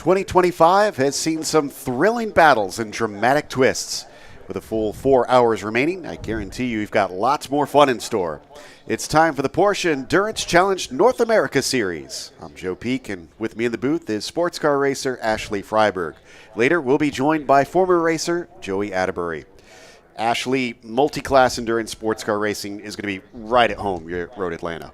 2025 has seen some thrilling battles and dramatic twists. With a full 4 hours remaining, I guarantee you you've got lots more fun in store. It's time for the Porsche Endurance Challenge North America Series. I'm Joe Peak, and with me in the booth is sports car racer Ashley Freiberg. Later, we'll be joined by former racer Joey Atterbury. Ashley, multi-class endurance sports car racing is going to be right at home here at Road Atlanta.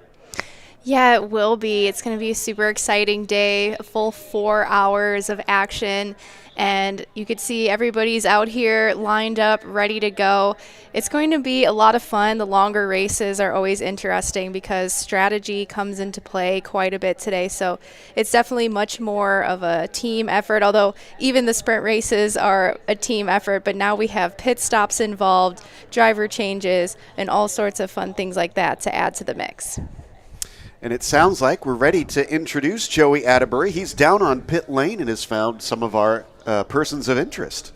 Yeah, it will be. It's going to be a super exciting day, a full 4 hours of action, and you could see everybody's out here lined up, ready to go. It's going to be a lot of fun. The longer races are always interesting because strategy comes into play quite a bit today, so it's definitely much more of a team effort, although even the sprint races are a team effort, but now we have pit stops involved, driver changes, and all sorts of fun things like that to add to the mix. And it sounds like we're ready to introduce Joey Atterbury. He's down on pit lane and has found some of our persons of interest.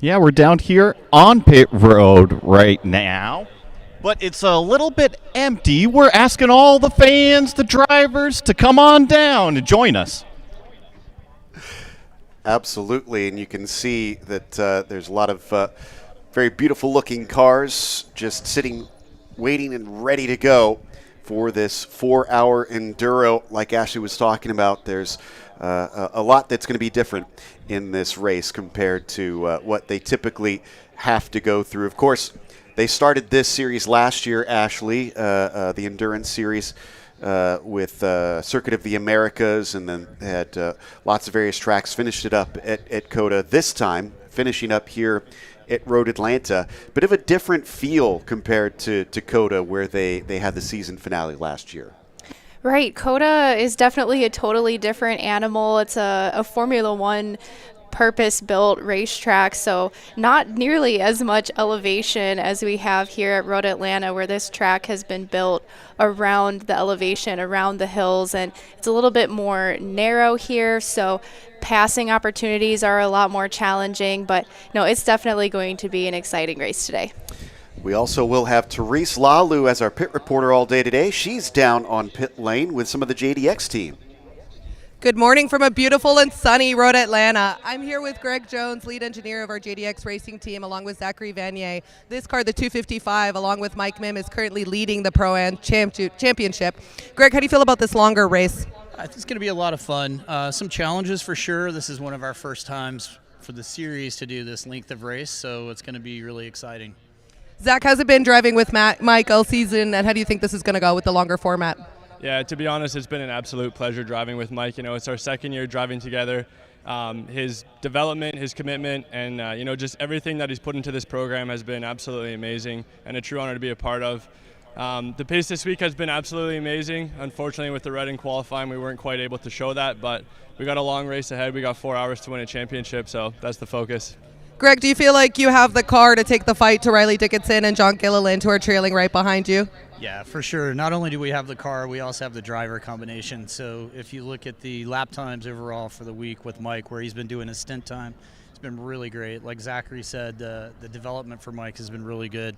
Yeah, we're down here on pit road right now, but it's a little bit empty. We're asking all the fans, the drivers, to come on down and join us. Absolutely, and you can see that there's a lot of very beautiful looking cars just sitting, waiting and ready to go for this 4 hour enduro. Like Ashley was talking about, there's a lot that's going to be different in this race compared to what they typically have to go through. Of course, they started this series last year, Ashley, the endurance series with Circuit of the Americas, and then they had lots of various tracks, finished it up at COTA. This time, finishing up here at Road Atlanta. Bit of a different feel compared to COTA, where they had the season finale last year. Right, COTA is definitely a totally different animal. It's a Formula One purpose-built racetrack, so not nearly as much elevation as we have here at Road Atlanta, where this track has been built around the elevation, around the hills, and it's a little bit more narrow here, so passing opportunities are a lot more challenging, but no, it's definitely going to be an exciting race today. We also will have Therese Lalu as our pit reporter all day today. She's down on pit lane with some of the JDX team. Good morning from a beautiful and sunny Road Atlanta. I'm here with Greg Jones, lead engineer of our JDX racing team, along with Zachary Vanier. This car, the 255, along with Mike Mim, is currently leading the Pro-Am championship. Greg, how do you feel about this longer race? I think it's going to be a lot of fun. Some challenges for sure. This is one of our first times for the series to do this length of race, so it's going to be really exciting. Zach, how's it been driving with Mike all season, and how do you think this is going to go with the longer format? Yeah, to be honest, it's been an absolute pleasure driving with Mike. You know, it's our second year driving together. His development, his commitment, and just everything that he's put into this program has been absolutely amazing, and a true honor to be a part of. The pace this week has been absolutely amazing. Unfortunately, with the Reading qualifying, we weren't quite able to show that, but we got a long race ahead. We got 4 hours to win a championship, so that's the focus. Greg, do you feel like you have the car to take the fight to Riley Dickinson and John Gilliland, who are trailing right behind you? Yeah, for sure. Not only do we have the car, we also have the driver combination. So if you look at the lap times overall for the week with Mike, where he's been doing his stint time, it's been really great. Like Zachary said, the development for Mike has been really good.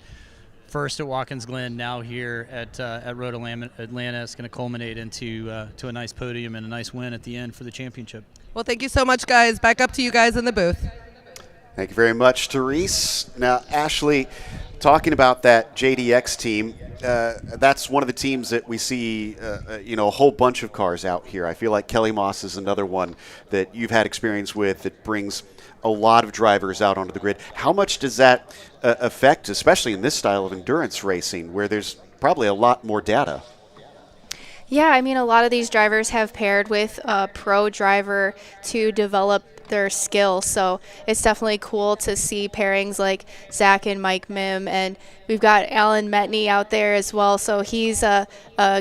First at Watkins Glen, now here at Road Atlanta. It's going to culminate into to a nice podium and a nice win at the end for the championship. Well, thank you so much, guys. Back up to you guys in the booth. Thank you very much, Therese. Now, Ashley, talking about that JDX team, that's one of the teams that we see, a whole bunch of cars out here. I feel like Kelly Moss is another one that you've had experience with that brings a lot of drivers out onto the grid. How much does that affect, especially in this style of endurance racing, where there's probably a lot more data? Yeah, I mean, a lot of these drivers have paired with a pro driver to develop their skill, so it's definitely cool to see pairings like Zach and Mike Mim, and we've got Alan Metney out there as well, so he's a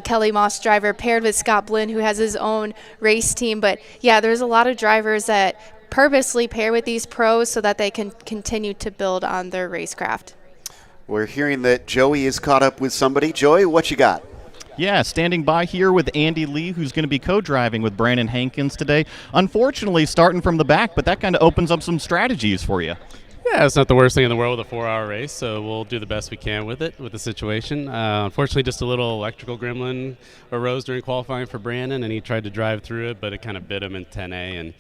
Kelly Moss driver paired with Scott Blinn, who has his own race team. But yeah, there's a lot of drivers that purposely pair with these pros so that they can continue to build on their racecraft. We're hearing that Joey is caught up with somebody. Joey, what you got? Yeah, standing by here with Andy Lee, who's going to be co-driving with Brandon Hankins today. Unfortunately, starting from the back, but that kind of opens up some strategies for you. Yeah, it's not the worst thing in the world with a 4-hour race, so we'll do the best we can with it, with the situation. Unfortunately, just a little electrical gremlin arose during qualifying for Brandon, and he tried to drive through it, but it kind of bit him in 10A.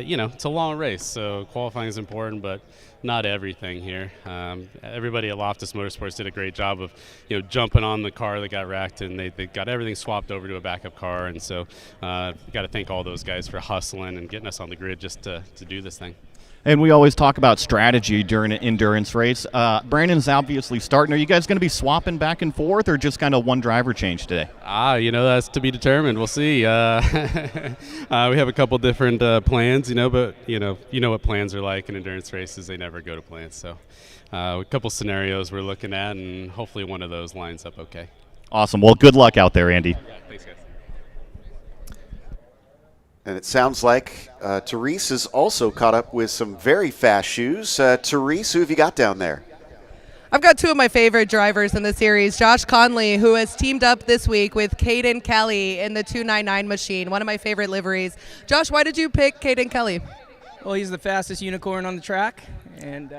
You know, it's a long race, so qualifying is important, but not everything here. Everybody at Loftus Motorsports did a great job of, you know, jumping on the car that got wrecked, and they got everything swapped over to a backup car, and so got to thank all those guys for hustling and getting us on the grid just to do this thing. And we always talk about strategy during an endurance race. Brandon's obviously starting. Are you guys going to be swapping back and forth, or just kind of one driver change today? You know, that's to be determined. We'll see. We have a couple different plans, you know, but you know what plans are like in endurance races. They never go to plan. So a couple scenarios we're looking at, and hopefully one of those lines up okay. Awesome. Well, good luck out there, Andy. Yeah, thanks, guys. And it sounds like Therese is also caught up with some very fast shoes. Therese, who have you got down there? I've got two of my favorite drivers in the series. Josh Conley, who has teamed up this week with Caden Kelly in the 299 machine, one of my favorite liveries. Josh, why did you pick Caden Kelly? Well, he's the fastest unicorn on the track, and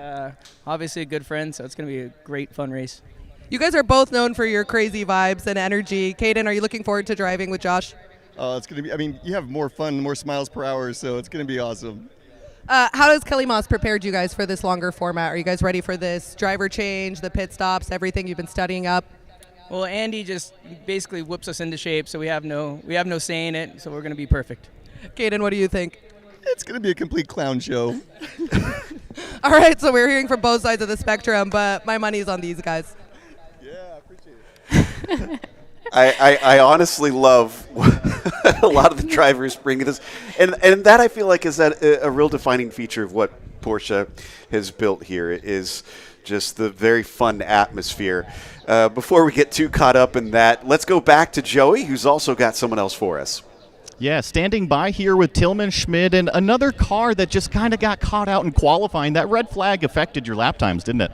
obviously a good friend, so it's going to be a great, fun race. You guys are both known for your crazy vibes and energy. Caden, are you looking forward to driving with Josh? It's going to be, I mean, you have more fun, more smiles per hour, so it's going to be awesome. How has Kelly Moss prepared you guys for this longer format? Are you guys ready for this driver change, the pit stops, everything you've been studying up? Well, Andy just basically whips us into shape, so we have no say in it, so we're going to be perfect. Caden, what do you think? It's going to be a complete clown show. All right, so we're hearing from both sides of the spectrum, but my money's on these guys. Yeah, I appreciate it. I honestly love a lot of the drivers bring this, and that I feel like is that a real defining feature of what Porsche has built here is just the very fun atmosphere. Before we get too caught up in that, let's go back to Joey, who's also got someone else for us. Yeah, standing by here with Tillman Schmid and another car that just kind of got caught out in qualifying. That red flag affected your lap times, didn't it?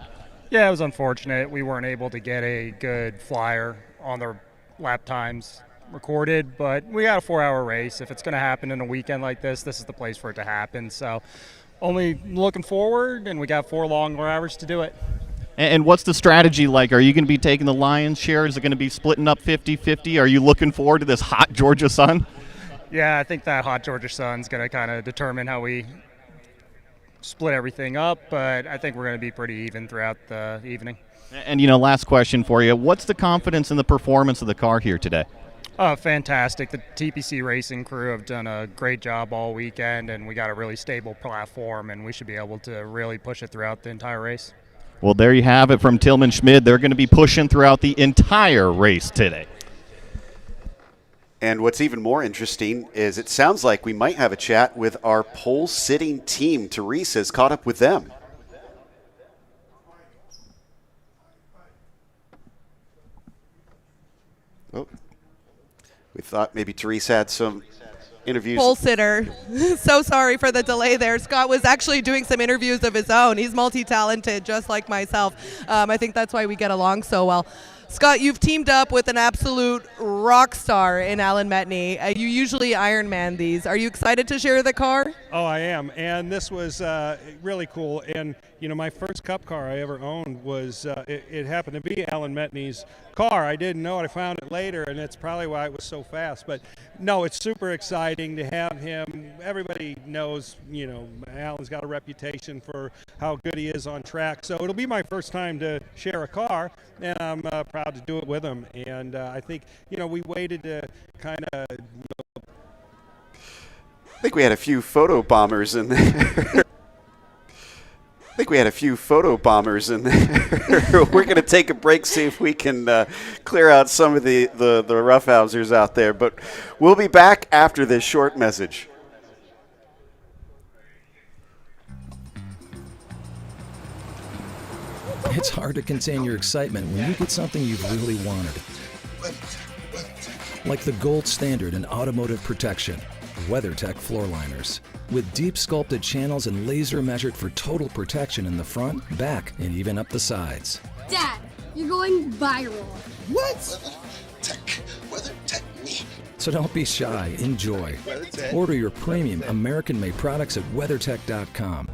Yeah, it was unfortunate. We weren't able to get a good flyer on the lap times recorded, but we got a 4-hour race. If it's going to happen in a weekend like this, this is the place for it to happen. So only looking forward, and we got 4 longer hours to do it. And what's the strategy like? Are you going to be taking the lion's share? Is it going to be splitting up 50-50? Are you looking forward to this hot Georgia sun? Yeah, I think that hot Georgia sun's going to kind of determine how we split everything up, but I think we're going to be pretty even throughout the evening. And, you know, last question for you. What's the confidence in the performance of the car here today? Oh, fantastic. The TPC racing crew have done a great job all weekend, and we got a really stable platform, and we should be able to really push it throughout the entire race. Well, there you have it from Tillman Schmid. They're going to be pushing throughout the entire race today. And what's even more interesting is it sounds like we might have a chat with our pole-sitting team. Therese has caught up with them. Oh, we thought maybe Therese had some interviews. Pole sitter. So sorry for the delay there. Scott was actually doing some interviews of his own. He's multi-talented, just like myself. I think that's why we get along so well. Scott, you've teamed up with an absolute rock star in Alan Metney. You usually Ironman these. Are you excited to share the car? Oh, I am, and this was really cool. And you know, my first Cup car I ever owned was it happened to be Alan Metney's car. I didn't know it. I found it later, and that's probably why it was so fast. But no, it's super exciting to have him. Everybody knows, you know, Alan's got a reputation for how good he is on track. So it'll be my first time to share a car, and I'm proud to do it with him. And I think, you know, we waited to kind of. I think we had a few photo bombers in there. We're going to take a break, see if we can clear out some of the roughhousers out there. But we'll be back after this short message. It's hard to contain your excitement when you get something you've really wanted. Like the gold standard in automotive protection, WeatherTech floor liners. With deep sculpted channels and laser measured for total protection in the front, back, and even up the sides. Dad, you're going viral. What? WeatherTech me. So don't be shy, enjoy. Order your premium American-made products at WeatherTech.com.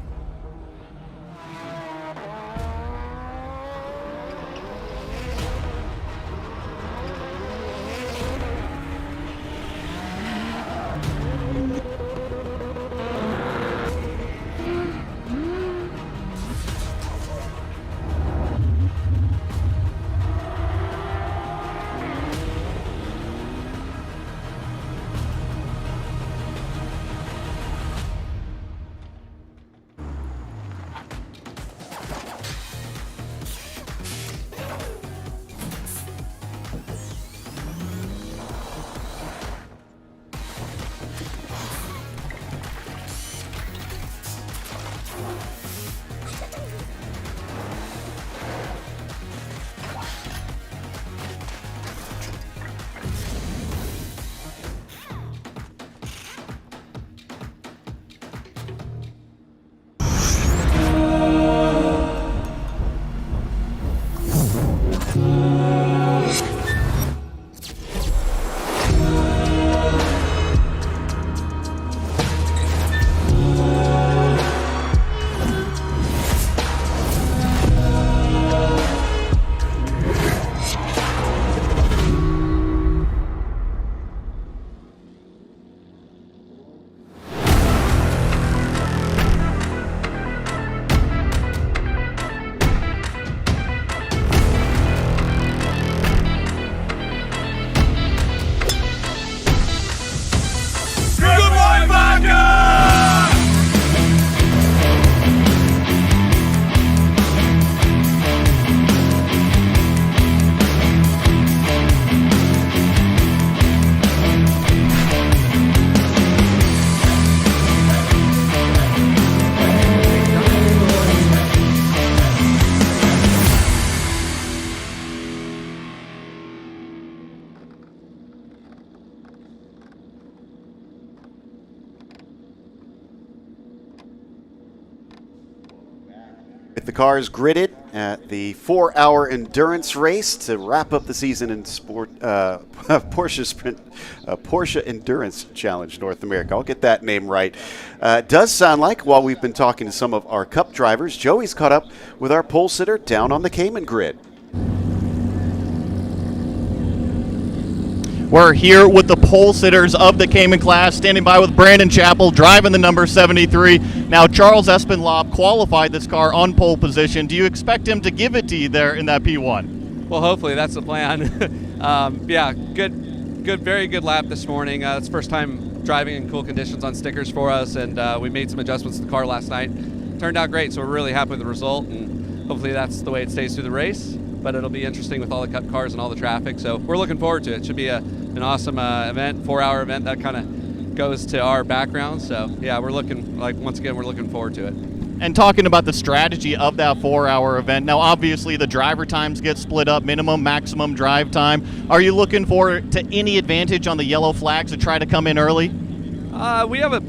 Get the cars gridded at the 4-hour endurance race to wrap up the season in Porsche Endurance Challenge North America. I'll get that name right. Does sound like, while we've been talking to some of our Cup drivers, Joey's caught up with our pole sitter down on the Cayman grid. We're here with the pole sitters of the Cayman class, standing by with Brandon Chappell, driving the number 73. Now, Charles Espenlaub qualified this car on pole position. Do you expect him to give it to you there in that P1? Well, hopefully that's the plan. Yeah, very good lap this morning. It's first time driving in cool conditions on stickers for us, and we made some adjustments to the car last night. Turned out great, so we're really happy with the result, and hopefully that's the way it stays through the race. But it'll be interesting with all the Cup cars and all the traffic, so we're looking forward to it. It should be an awesome event, 4-hour event that kind of goes to our background. So yeah, we're looking forward to it. And talking about the strategy of that 4-hour event, now obviously the driver times get split up, minimum, maximum drive time. Are you looking forward to any advantage on the yellow flags to try to come in early? We have a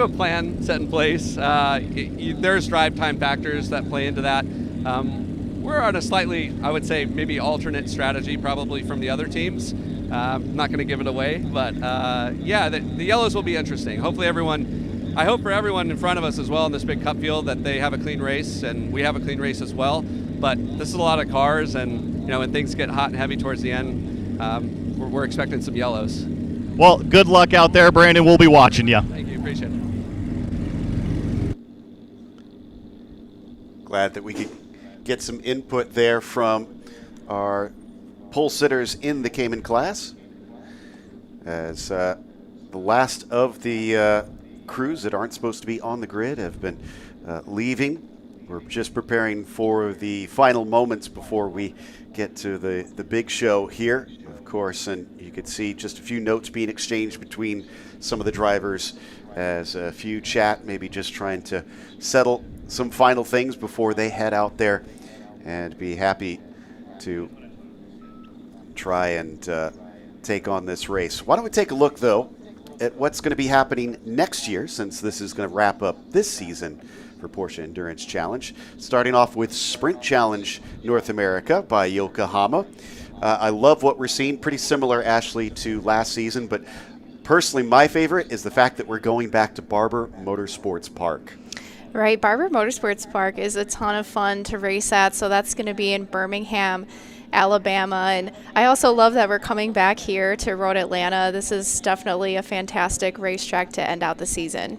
plan set in place. There's drive time factors that play into that. We're on a slightly, I would say, maybe alternate strategy probably from the other teams. I'm not going to give it away, but yeah, the yellows will be interesting. Hopefully I hope for everyone in front of us as well in this big Cup field that they have a clean race, and we have a clean race as well. But this is a lot of cars, and when things get hot and heavy towards the end, we're expecting some yellows. Well, good luck out there, Brandon. We'll be watching you. Thank you. Appreciate it. Glad that we could get some input there from our pole sitters in the Cayman class, as the last of the crews that aren't supposed to be on the grid have been leaving. We're just preparing for the final moments before we get to the big show here, of course, and you can see just a few notes being exchanged between some of the drivers as a few chat, maybe just trying to settle some final things before they head out there and be happy to try and take on this race. Why don't we take a look, though, at what's going to be happening next year, since this is going to wrap up this season for Porsche Endurance Challenge. Starting off with Sprint Challenge North America by Yokohama. I love what we're seeing. Pretty similar, Ashley, to last season, but personally my favorite is the fact that we're going back to Barber Motorsports Park. Right, Barber Motorsports Park is a ton of fun to race at, so that's going to be in Birmingham, Alabama. And I also love that we're coming back here to Road Atlanta. This is definitely a fantastic racetrack to end out the season.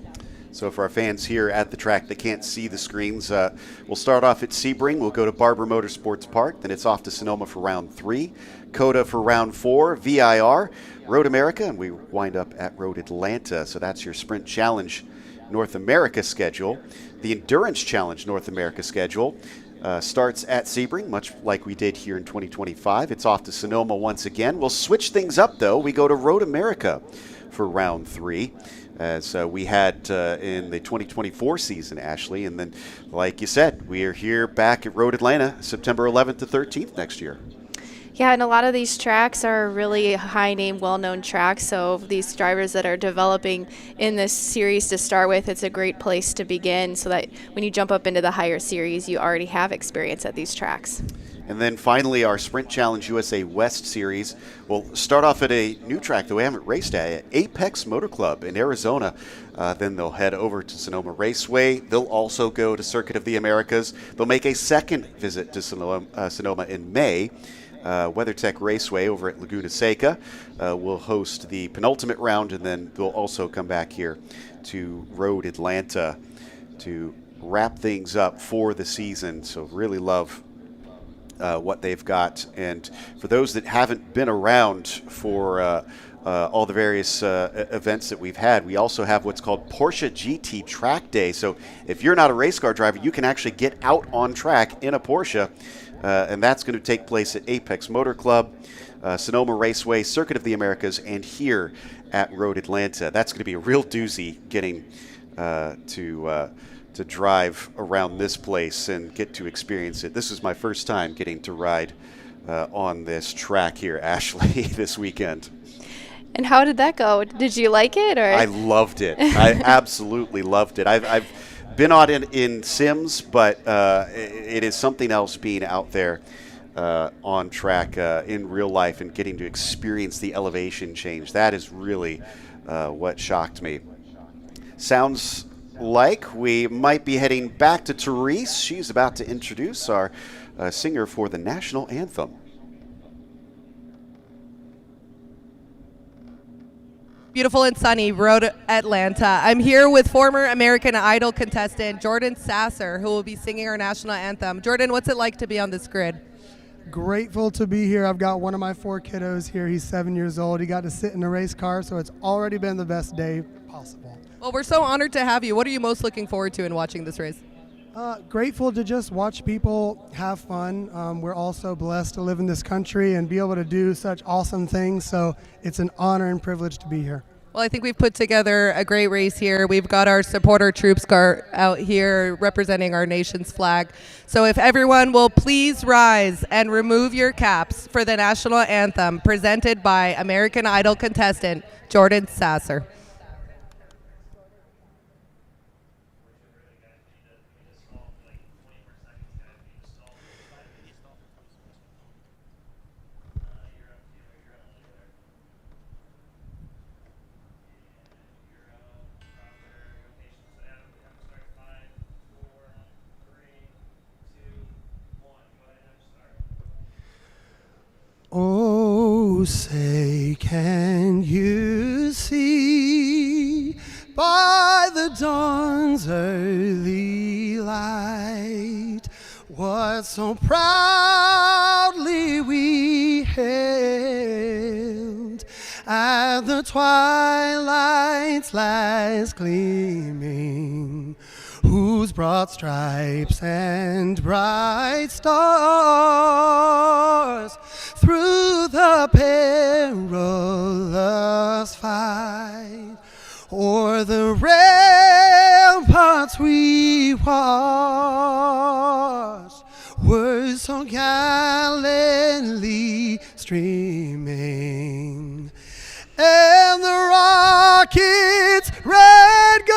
So for our fans here at the track that can't see the screens, we'll start off at Sebring. We'll go to Barber Motorsports Park. Then it's off to Sonoma for round 3, COTA for round 4, VIR, Road America, and we wind up at Road Atlanta. So that's your Sprint Challenge North America schedule. The Endurance Challenge North America schedule starts at Sebring, much like we did here in 2025. It's off to Sonoma once again. We'll switch things up, though. We go to Road America for round 3, as we had in the 2024 season, Ashley. And then, like you said, we are here back at Road Atlanta, September 11th to 13th next year. Yeah, and a lot of these tracks are really high-name, well-known tracks, so these drivers that are developing in this series to start with, it's a great place to begin so that when you jump up into the higher series, you already have experience at these tracks. And then finally, our Sprint Challenge USA West Series will start off at a new track that we haven't raced at Apex Motor Club in Arizona. Then they'll head over to Sonoma Raceway. They'll also go to Circuit of the Americas. They'll make a second visit to Sonoma in May. WeatherTech Raceway over at Laguna Seca will host the penultimate round, and then they'll also come back here to Road Atlanta to wrap things up for the season. So really love what they've got. And for those that haven't been around for all the various events that we've had, we also have what's called Porsche GT Track Day. So if you're not a race car driver, you can actually get out on track in a Porsche. And that's going to take place at Apex Motor Club, Sonoma Raceway, Circuit of the Americas, and here at Road Atlanta. That's going to be a real doozy getting to drive around this place and get to experience it. This is my first time getting to ride on this track here, Ashley, this weekend. And how did that go? Did you like it? Or I loved it. I absolutely loved it. I've been on it in Sims, but it is something else being out there on track in real life and getting to experience the elevation change. That is really what shocked me. Sounds like we might be heading back to Therese. She's about to introduce our singer for the national anthem. Beautiful and sunny, Road Atlanta. I'm here with former American Idol contestant Jordan Sasser, who will be singing our national anthem. Jordan, what's it like to be on this grid? Grateful to be here. I've got one of my 4 kiddos here. He's 7 years old. He got to sit in a race car, so it's already been the best day possible. Well, we're so honored to have you. What are you most looking forward to in watching this race? Grateful to just watch people have fun. We're also blessed to live in this country and be able to do such awesome things, so it's an honor and privilege to be here. Well, I think we've put together a great race here. We've got our supporter troops car out here representing our nation's flag. So if everyone will please rise and remove your caps for the national anthem presented by American Idol contestant Jordan Sasser. Oh, say, can you see by the dawn's early light what so proudly we hailed at the twilight's last gleaming, whose broad stripes and bright stars through the perilous fight o'er the ramparts we watched were so gallantly streaming, and the rocket's red glare,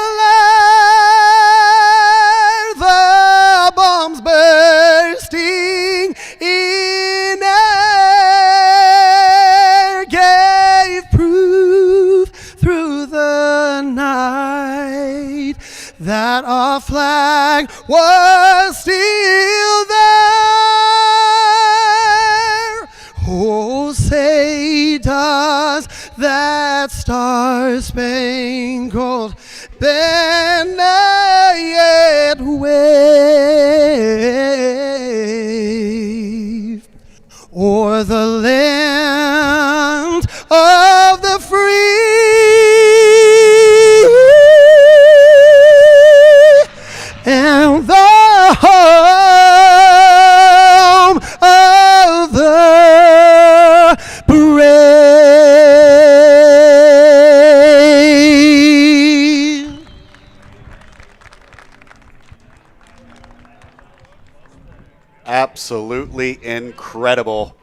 the bombs bursting in air, gave proof through the night that our flag was still there. Oh, say does that star-spangled banner yet wave o'er the land of the free and the home of the brave. Absolutely incredible.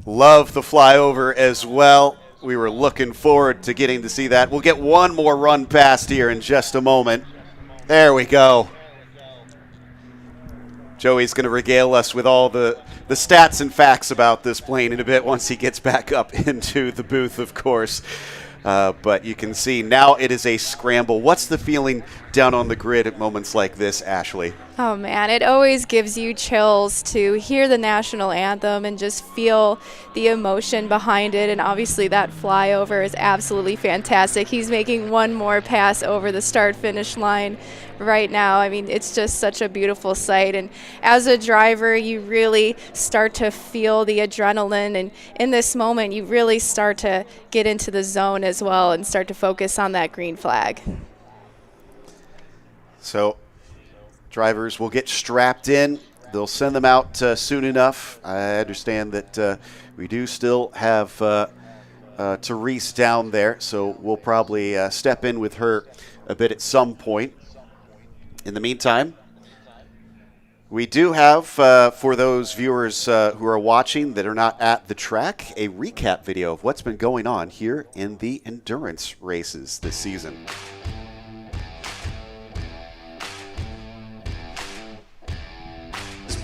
Love the flyover as well. We were looking forward to getting to see that. We'll get one more run past here in just a moment. There we go. Joey's going to regale us with all the stats and facts about this plane in a bit once he gets back up into the booth, of course. But you can see now it is a scramble. What's the feeling down on the grid at moments like this, Ashley? Oh man, it always gives you chills to hear the national anthem and just feel the emotion behind it. And obviously that flyover is absolutely fantastic. He's making one more pass over the start-finish line right now. I mean, it's just such a beautiful sight. And as a driver, you really start to feel the adrenaline. And in this moment, you really start to get into the zone as well and start to focus on that green flag. So drivers will get strapped in. They'll send them out soon enough. I understand that we do still have Therese down there, so we'll probably step in with her a bit at some point. In the meantime, we do have, for those viewers who are watching that are not at the track, a recap video of what's been going on here in the endurance races this season.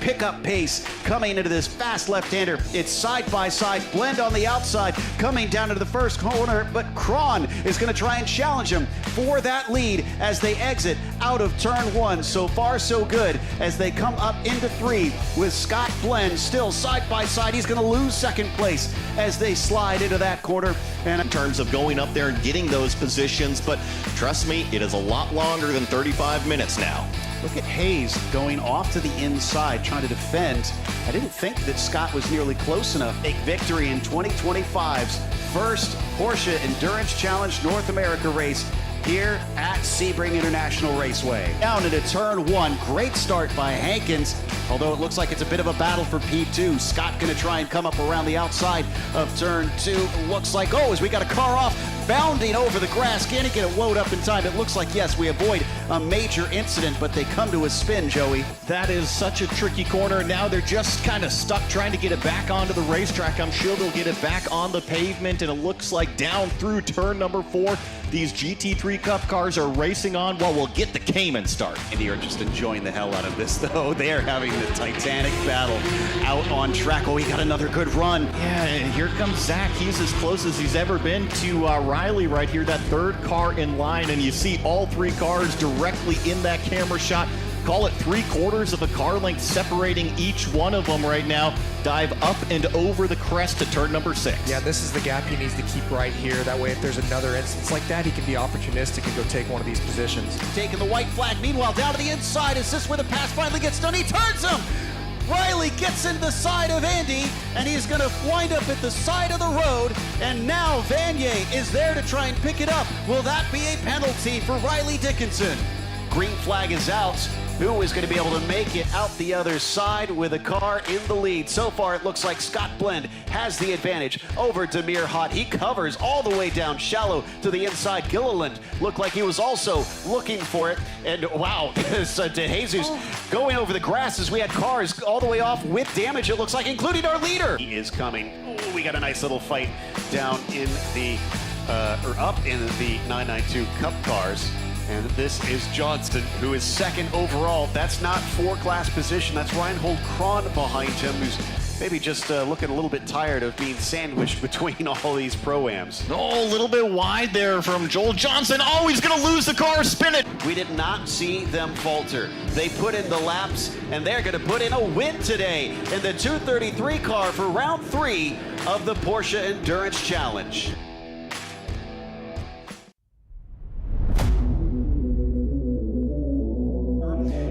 pick up pace coming into this fast left-hander. It's side-by-side blend on the outside coming down into the first corner, but Kron is going to try and challenge him for that lead as they exit out of turn 1. So far, so good as they come up into 3 with Scott Blend still side-by-side. He's going to lose second place as they slide into that corner. And in terms of going up there and getting those positions, but trust me, it is a lot longer than 35 minutes now. Look at Hayes going off to the inside, trying to defend. I didn't think that Scott was nearly close enough. Big victory in 2025's first Porsche Endurance Challenge North America race here at Sebring International Raceway. Down into turn 1, great start by Hankins, although it looks like it's a bit of a battle for P2. Scott gonna try and come up around the outside of turn 2. Looks like, as we got a car off, bounding over the grass. Can he get it woed up in time? It looks like, yes, we avoid a major incident, but they come to a spin, Joey. That is such a tricky corner. Now they're just kind of stuck trying to get it back onto the racetrack. I'm sure they'll get it back on the pavement, and it looks like down through turn number 4, these GT3 Cup cars are racing on while we'll get the Cayman start. And you're just enjoying the hell out of this, though. They are having the Titanic battle out on track. We got another good run. Yeah, and here comes Zach. He's as close as he's ever been to Riley right here, that third car in line, and you see all 3 cars directly in that camera shot. Call it 3/4 of a car length separating each one of them right now. Dive up and over the crest to turn number 6. Yeah, this is the gap he needs to keep right here. That way, if there's another instance like that, he can be opportunistic and go take one of these positions. Taking the white flag. Meanwhile, down to the inside. Is this where the pass finally gets done? He turns him! Riley gets into the side of Andy, and he's going to wind up at the side of the road, and now Vanier is there to try and pick it up. Will that be a penalty for Riley Dickinson? Green flag is out. Who is going to be able to make it out the other side with a car in the lead? So far, it looks like Scott Blend has the advantage over Demir Hott. He covers all the way down shallow to the inside. Gilliland looked like he was also looking for it. And wow, De Jesus going over the grass as we had cars all the way off with damage, it looks like, including our leader. He is coming. We got a nice little fight down in the, up in the 992 Cup cars. And this is Johnston, who is second overall. That's not 4-class position. That's Reinhold Kron behind him, who's maybe just looking a little bit tired of being sandwiched between all these Pro-Ams. A little bit wide there from Joel Johnson. He's going to lose the car, spin it. We did not see them falter. They put in the laps, and they're going to put in a win today in the 233 car for round 3 of the Porsche Endurance Challenge.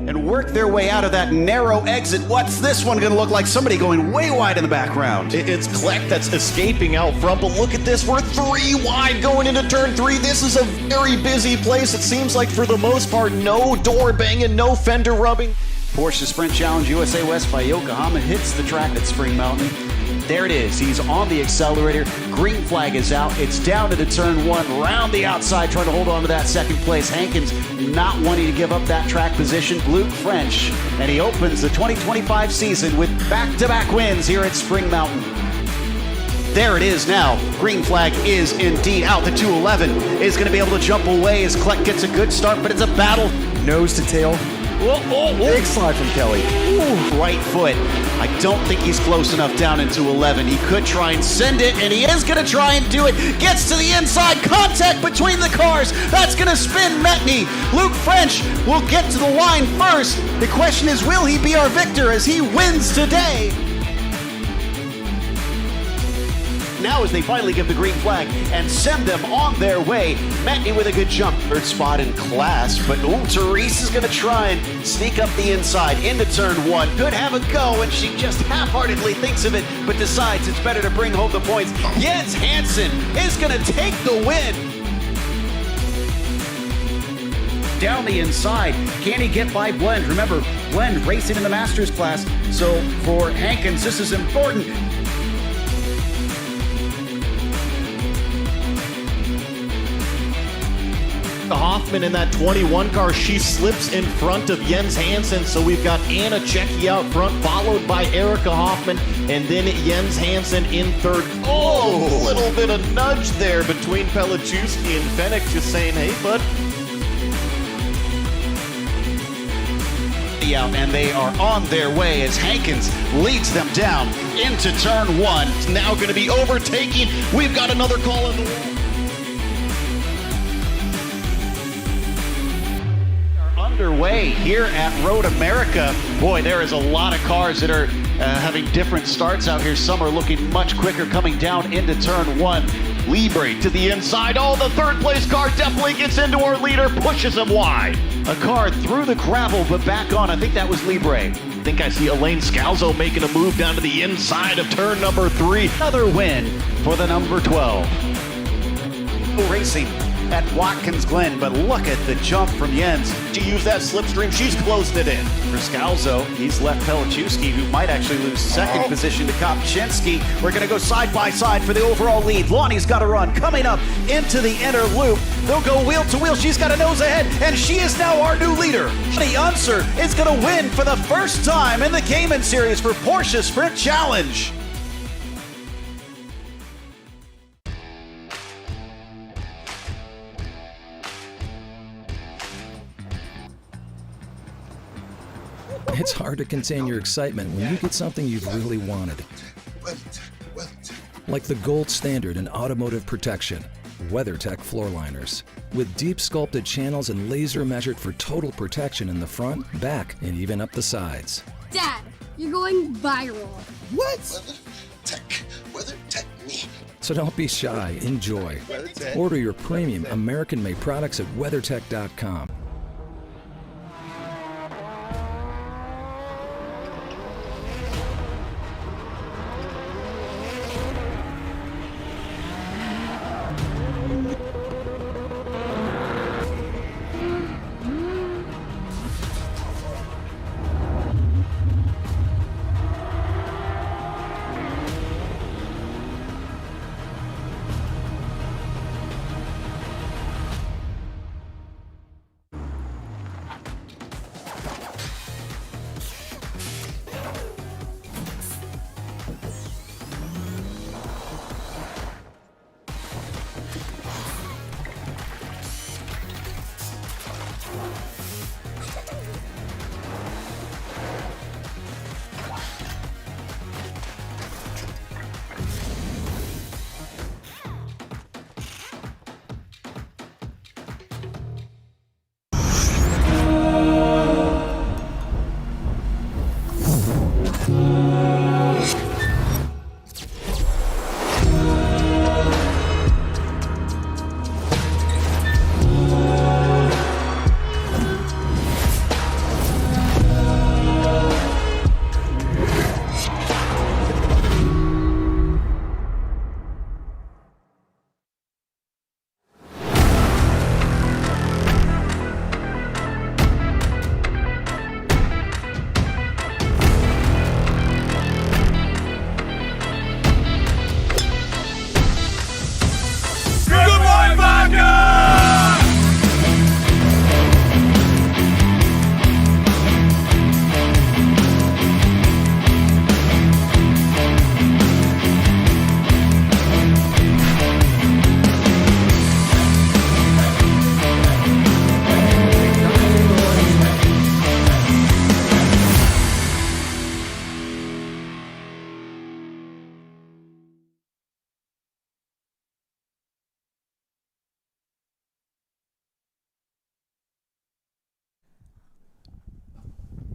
And work their way out of that narrow exit. What's this one going to look like? Somebody going way wide in the background. It's Kleck that's escaping out front, but look at this. We're 3 wide going into turn 3. This is a very busy place. It seems like for the most part, no door banging, no fender rubbing. Porsche Sprint Challenge USA West by Yokohama hits the track at Spring Mountain. There it is. He's on the accelerator. Green flag is out. It's down into turn 1, round the outside, trying to hold on to that second place. Hankins not wanting to give up that track position. Luke French, and he opens the 2025 season with back-to-back wins here at Spring Mountain. There it is now. Green flag is indeed out. The 211 is going to be able to jump away as Kleck gets a good start, but it's a battle. Nose to tail. Big slide from Kelly. Right foot. I don't think he's close enough down into 11. He could try and send it, and he is going to try and do it. Gets to the inside. Contact between the cars. That's going to spin Metney. Luke French will get to the line first. The question is, will he be our victor as he wins today? Now as they finally give the green flag and send them on their way. Metney with a good jump. Third spot in class, but Therese is going to try and sneak up the inside into turn 1. Could have a go, and she just half-heartedly thinks of it, but decides it's better to bring home the points. Jens Hansen is going to take the win. Down the inside, can he get by Blend? Remember, Blend racing in the Masters class, so for Hankins, this is important. Hoffman in that 21 car, she slips in front of Jens Hansen, so we've got Anna Czecki out front, followed by Erica Hoffman, and then Jens Hansen in third. A little bit of nudge there between Pelichowski and Fennick, just saying, hey, bud. out, and they are on their way as Hankins leads them down into turn 1. It's now going to be overtaking. We've got another call in the wall. Underway here at Road America. Boy, there is a lot of cars that are having different starts out here. Some are looking much quicker coming down into turn 1. Libre to the inside. Oh, the third place car definitely gets into our leader, pushes him wide. A car through the gravel, but back on. I think that was Libre. I think I see Elaine Scalzo making a move down to the inside of turn number 3. Another win for the number 12. Racing at Watkins Glen, but look at the jump from Jens. To use that slipstream, she's closed it in. For Scalzo, he's left Pelichowski, who might actually lose second position to Kopczynski. We're going to go side by side for the overall lead. Lonnie's got a run coming up into the inner loop. They'll go wheel to wheel. She's got a nose ahead, and she is now our new leader. Johnny Unser is going to win for the first time in the Cayman Series for Porsche Sprint Challenge. It's hard to contain your excitement when you get something you've really wanted. Like the gold standard in automotive protection, WeatherTech floor liners. With deep sculpted channels and laser measured for total protection in the front, back, and even up the sides. Dad, you're going viral. What? WeatherTech me. So don't be shy, enjoy. Order your premium American-made products at WeatherTech.com.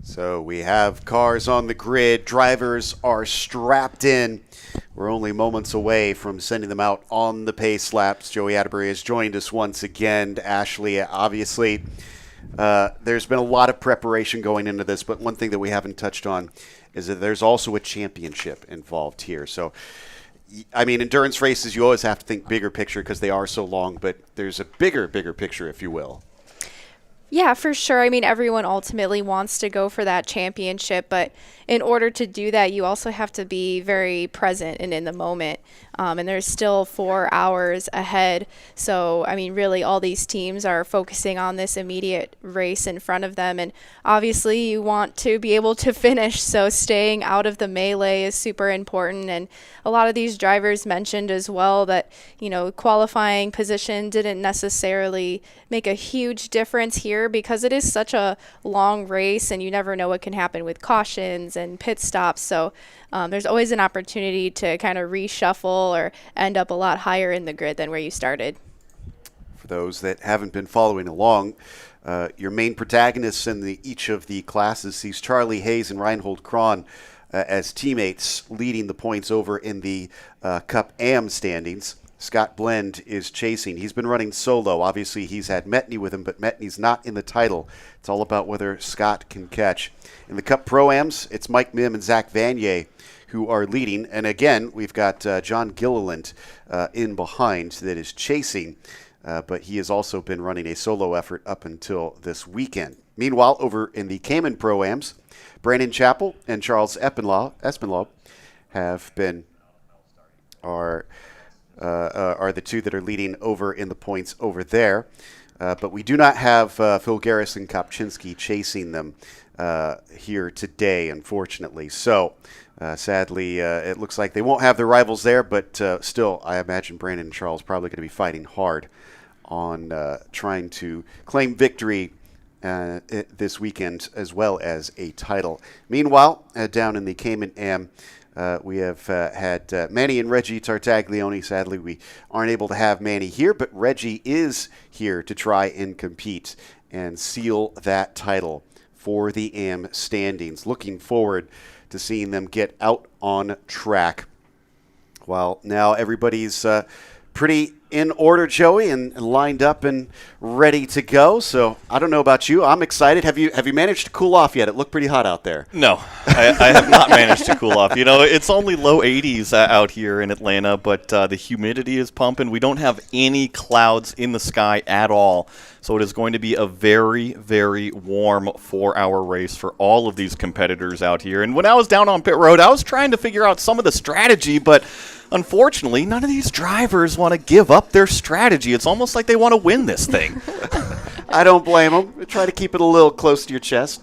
So we have cars on the grid. Drivers are strapped in. We're only moments away from sending them out on the pace laps. Joey Atterbury has joined us once again. Ashley, obviously, there's been a lot of preparation going into this, but one thing that we haven't touched on is that there's also a championship involved here. So, I mean, endurance races, you always have to think bigger picture because they are so long, but there's a bigger picture, if you will. Yeah, for sure. I mean, everyone ultimately wants to go for that championship, but in order to do that, you also have to be very present and in the moment. And there's still 4 hours ahead. So, I mean, really all these teams are focusing on this immediate race in front of them. And obviously you want to be able to finish. So staying out of the melee is super important. And a lot of these drivers mentioned as well that, you know, qualifying position didn't necessarily make a huge difference here harder because it is such a long race and you never know what can happen with cautions and pit stops. So there's always an opportunity to kind of reshuffle or end up a lot higher in the grid than where you started. For those that haven't been following along, your main protagonists in each of the classes sees Charlie Hayes and Reinhold Kron as teammates leading the points over in the Cup AM standings. Scott Blend is chasing. He's been running solo. Obviously, he's had Metney with him, but Metney's not in the title. It's all about whether Scott can catch. In the Cup Pro-Ams, it's Mike Mim and Zach Vanier who are leading. And again, we've got John Gilliland in behind that is chasing, but he has also been running a solo effort up until this weekend. Meanwhile, over in the Cayman Pro-Ams, Brandon Chappell and Charles Espinlaw are the two that are leading over in the points over there. But we do not have Phil Garris and Kopczynski chasing them here today, unfortunately. So, sadly, it looks like they won't have their rivals there, but still, I imagine Brandon and Charles probably going to be fighting hard on trying to claim victory this weekend as well as a title. Meanwhile, down in the Cayman Am, we have had Manny and Reggie Tartaglione. Sadly, we aren't able to have Manny here, but Reggie is here to try and compete and seal that title for the AM standings. Looking forward to seeing them get out on track. Well, now everybody's pretty in order, Joey, and lined up and ready to go. So I don't know about you. I'm excited. Have you managed to cool off yet? It looked pretty hot out there. No, I have not managed to cool off. You know, it's only low 80s out here in Atlanta, but the humidity is pumping. We don't have any clouds in the sky at all. So it is going to be a very, very warm 4-hour race for all of these competitors out here. And when I was down on pit road, I was trying to figure out some of the strategy, but unfortunately, none of these drivers want to give up their strategy. It's almost like they want to win this thing. I don't blame them. Try to keep it a little close to your chest.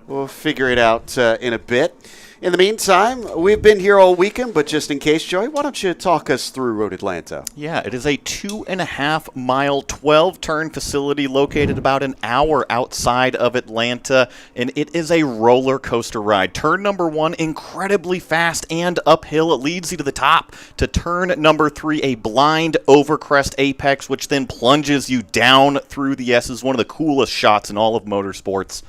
We'll figure it out in a bit. In the meantime, we've been here all weekend, but just in case, Joey, why don't you talk us through Road Atlanta? Yeah, it is a 2.5-mile, 12-turn facility located about an hour outside of Atlanta, and it is a roller coaster ride. Turn number 1, incredibly fast and uphill. It leads you to the top. To turn number 3, a blind overcrest apex, which then plunges you down through the S's. One of the coolest shots in all of motorsports.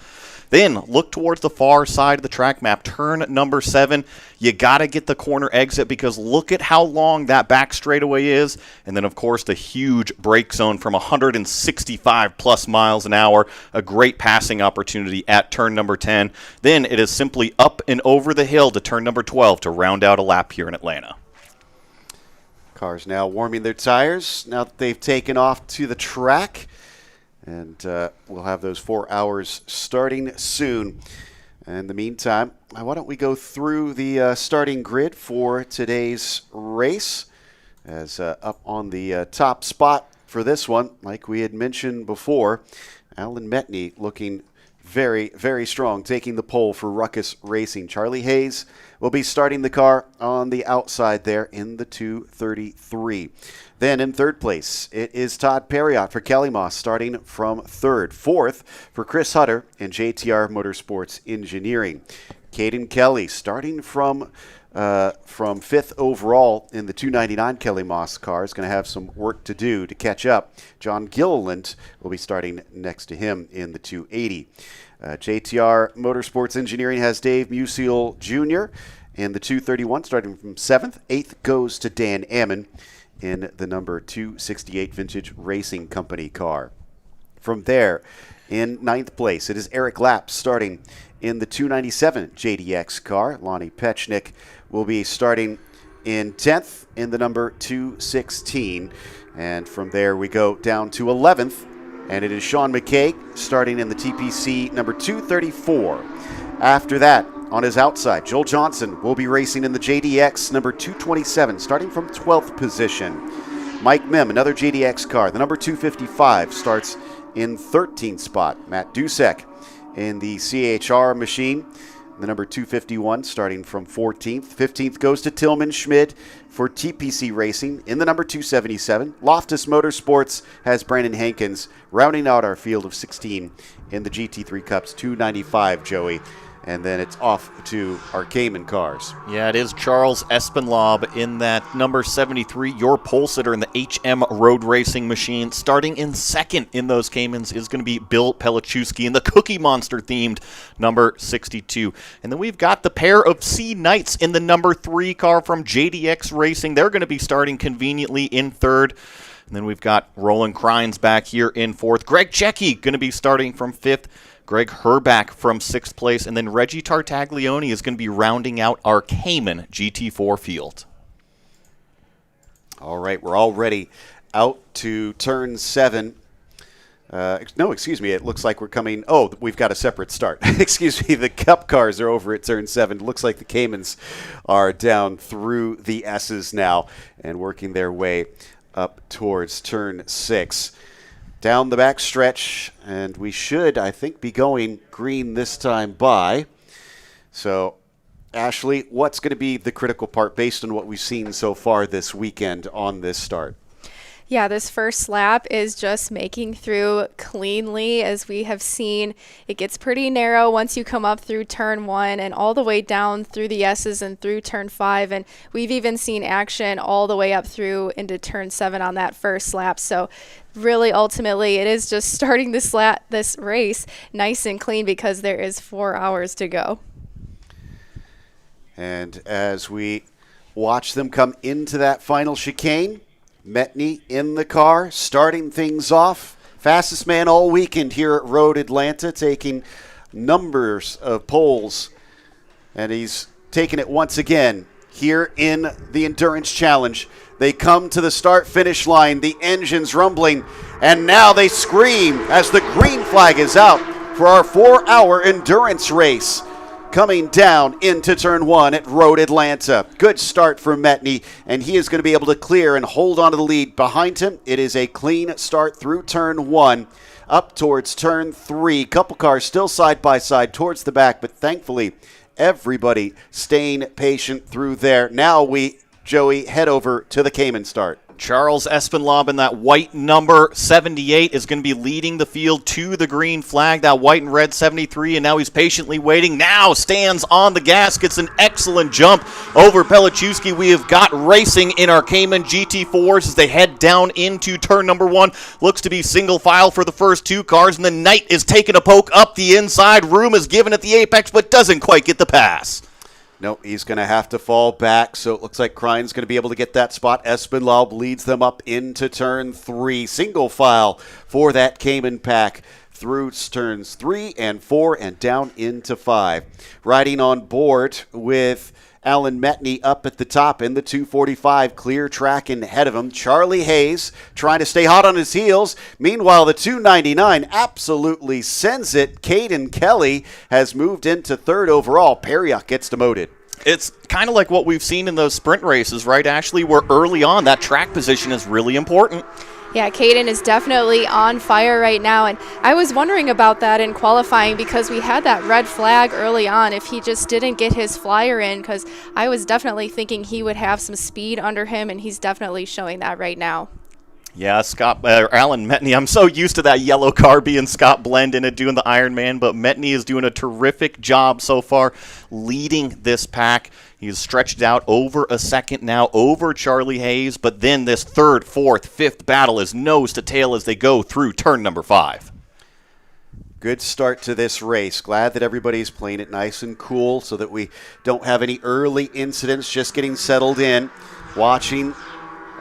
Then look towards the far side of the track map. Turn number 7. You got to get the corner exit because look at how long that back straightaway is. And then, of course, the huge brake zone from 165 plus miles an hour. A great passing opportunity at turn number 10. Then it is simply up and over the hill to turn number 12 to round out a lap here in Atlanta. Cars now warming their tires now that they've taken off to the track. And we'll have those 4 hours starting soon. In the meantime, why don't we go through the starting grid for today's race? As up on the top spot for this one, like we had mentioned before, Alan Metney looking very, very strong, taking the pole for Ruckus Racing. Charlie Hayes will be starting the car on the outside there in the 233. Then in third place, it is Todd Perriott for Kelly Moss, starting from third. Fourth for Chris Hutter and JTR Motorsports Engineering. Caden Kelly starting from fifth overall in the 299 Kelly Moss car is going to have some work to do to catch up. John Gilliland will be starting next to him in the 280. JTR Motorsports Engineering has Dave Musial Jr. in the 231, starting from 7th. 8th goes to Dan Ammon in the number 268 Vintage Racing Company car. From there, in 9th place, it is Eric Lapp starting in the 297 JDX car. Lonnie Pechnick will be starting in 10th in the number 216. And from there, we go down to 11th, and it is Sean McKay starting in the TPC number 234. After that, on his outside, Joel Johnson will be racing in the JDX number 227, starting from 12th position. Mike Mim, another JDX car, the number 255, starts in 13th spot. Matt Dusek in the CHR machine The number 251 starting from 14th. 15th goes to Tillman Schmid for TPC Racing in the number 277. Loftus Motorsports has Brandon Hankins rounding out our field of 16 in the GT3 Cups 295, Joey. And then it's off to our Cayman cars. Yeah, it is Charles Espenlaub in that number 73, your pole sitter in the HM Road Racing machine. Starting in second in those Caymans is going to be Bill Pelichewski in the Cookie Monster-themed number 62. And then we've got the pair of C Knights in the number 3 car from JDX Racing. They're going to be starting conveniently in third. And then we've got Roland Crines back here in fourth. Greg Checky going to be starting from fifth. Greg Herback from 6th place, and then Reggie Tartaglione is going to be rounding out our Cayman GT4 field. All right, we're already out to turn 7. No, excuse me, it looks like we're coming. Oh, we've got a separate start. Excuse me, the Cup cars are over at turn 7. It looks like the Caymans are down through the S's now and working their way up towards turn 6. Down the back stretch, and we should, I think, be going green this time by. So, Ashley, what's going to be the critical part based on what we've seen so far this weekend on this start? Yeah, this first lap is just making through cleanly. As we have seen, it gets pretty narrow once you come up through turn 1 and all the way down through the S's and through turn 5. And we've even seen action all the way up through into turn 7 on that first lap. So really, ultimately, it is just starting this race nice and clean because there is 4 hours to go. And as we watch them come into that final chicane, Metney in the car, starting things off. Fastest man all weekend here at Road Atlanta, taking numbers of poles. And he's taken it once again here in the Endurance Challenge. They come to the start-finish line, the engine's rumbling, and now they scream as the green flag is out for our 4-hour endurance race. Coming down into turn 1 at Road Atlanta. Good start for Metney, and he is going to be able to clear and hold on to the lead. Behind him, it is a clean start through turn 1, up towards turn 3. Couple cars still side by side towards the back, but thankfully, everybody staying patient through there. Now we, Joey, head over to the Cayman start. Charles Espenlaub in that white number 78 is going to be leading the field to the green flag, that white and red 73, and now he's patiently waiting. Now stands on the gas, gets an excellent jump over Pelichewski. We have got racing in our Cayman GT4s as they head down into turn number 1. Looks to be single file for the first 2 cars, and the Knight is taking a poke up the inside. Room is given at the apex, but doesn't quite get the pass. No, he's going to have to fall back, so it looks like Krine's going to be able to get that spot. Espenlaub leads them up into turn 3. Single file for that Cayman pack through turns 3 and 4 and down into 5. Riding on board with Alan Metney up at the top in the 245, clear track and ahead of him. Charlie Hayes trying to stay hot on his heels. Meanwhile, the 299 absolutely sends it. Caden Kelly has moved into 3rd overall. Perriott gets demoted. It's kind of like what we've seen in those sprint races, right, Ashley, where early on that track position is really important. Yeah, Caden is definitely on fire right now, and I was wondering about that in qualifying because we had that red flag early on if he just didn't get his flyer in, because I was definitely thinking he would have some speed under him, and he's definitely showing that right now. Yeah, Alan Metney, I'm so used to that yellow car being Scott Blend in it doing the Ironman, but Metney is doing a terrific job so far leading this pack. He's stretched out over a second now over Charlie Hayes, but then this 3rd, 4th, 5th battle is nose to tail as they go through turn number 5. Good start to this race. Glad that everybody's playing it nice and cool so that we don't have any early incidents, just getting settled in. Watching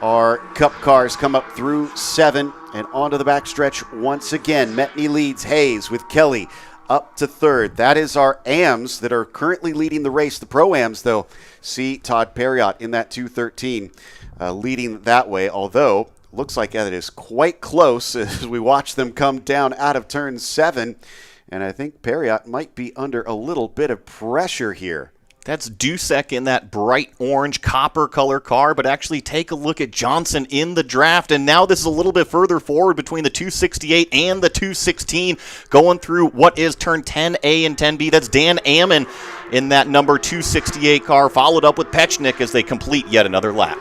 our Cup cars come up through 7 and onto the backstretch once again. Metney leads Hayes with Kelly up to 3rd. That is our AMs that are currently leading the race. The Pro-Ams, though, see Todd Perriott in that 213 leading that way, although looks like that is quite close as we watch them come down out of turn 7. And I think Perriott might be under a little bit of pressure here. That's Dusek in that bright orange copper color car, but actually take a look at Johnson in the draft, and now this is a little bit further forward between the 268 and the 216, going through what is turn 10A and 10B. That's Dan Ammon in that number 268 car, followed up with Pechnik as they complete yet another lap.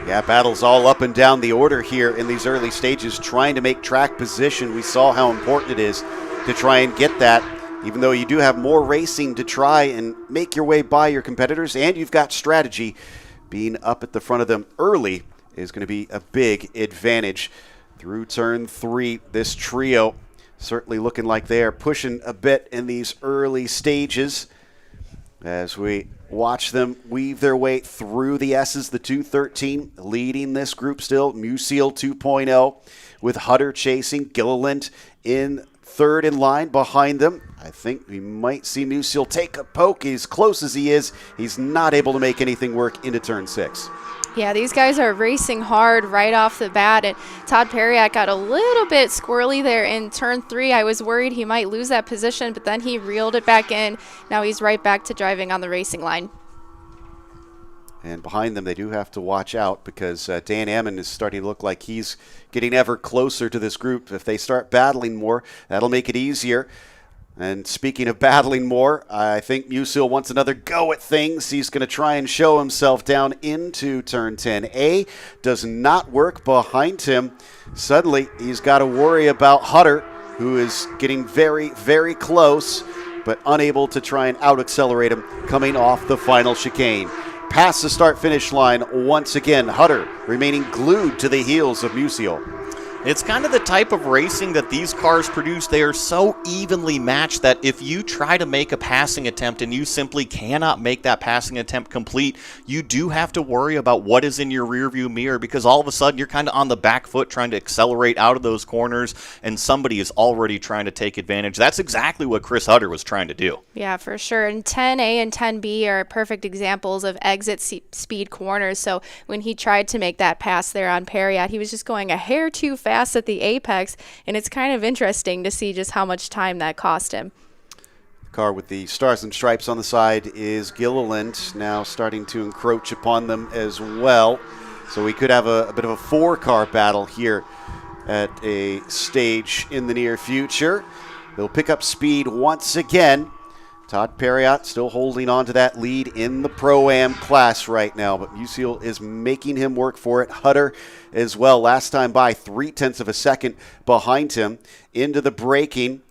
Yeah, battles all up and down the order here in these early stages, trying to make track position. We saw how important it is to try and get that, even though you do have more racing to try and make your way by your competitors, and you've got strategy. Being up at the front of them early is going to be a big advantage. Through turn 3, this trio certainly looking like they are pushing a bit in these early stages as we watch them weave their way through the S's. The 213 leading this group still. Musial 2.0 with Hutter chasing. Gilliland in third in line behind them. I think we might see Musial take a poke. As close as he is, he's not able to make anything work into turn 6. Yeah, these guys are racing hard right off the bat, and Todd Perriott got a little bit squirrely there in turn 3. I was worried he might lose that position, but then he reeled it back in. Now he's right back to driving on the racing line. And behind them, they do have to watch out because Dan Ammon is starting to look like he's getting ever closer to this group. If they start battling more, that'll make it easier. And speaking of battling more, I think Musial wants another go at things. He's going to try and show himself down into turn 10. A does not work behind him. Suddenly, he's got to worry about Hutter, who is getting very, very close, but unable to try and out-accelerate him coming off the final chicane. Past the start-finish line once again. Hutter remaining glued to the heels of Musial. It's kind of the type of racing that these cars produce. They are so evenly matched that if you try to make a passing attempt and you simply cannot make that passing attempt complete, you do have to worry about what is in your rearview mirror, because all of a sudden you're kind of on the back foot trying to accelerate out of those corners and somebody is already trying to take advantage. That's exactly what Chris Hutter was trying to do. Yeah, for sure. And 10A and 10B are perfect examples of exit speed corners. So when he tried to make that pass there on Perriott, he was just going a hair too fast at the apex, and it's kind of interesting to see just how much time that cost him. The car with the stars and stripes on the side is Gilliland, now starting to encroach upon them as well. So we could have a bit of a 4-car battle here at a stage in the near future. They'll pick up speed once again. Todd Perriott still holding on to that lead in the Pro-Am class right now, but Musial is making him work for it. Hutter as well, last time by 0.3 of a second behind him. Into the braking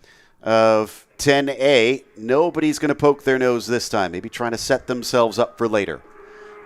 of 10A. Nobody's going to poke their nose this time, maybe trying to set themselves up for later.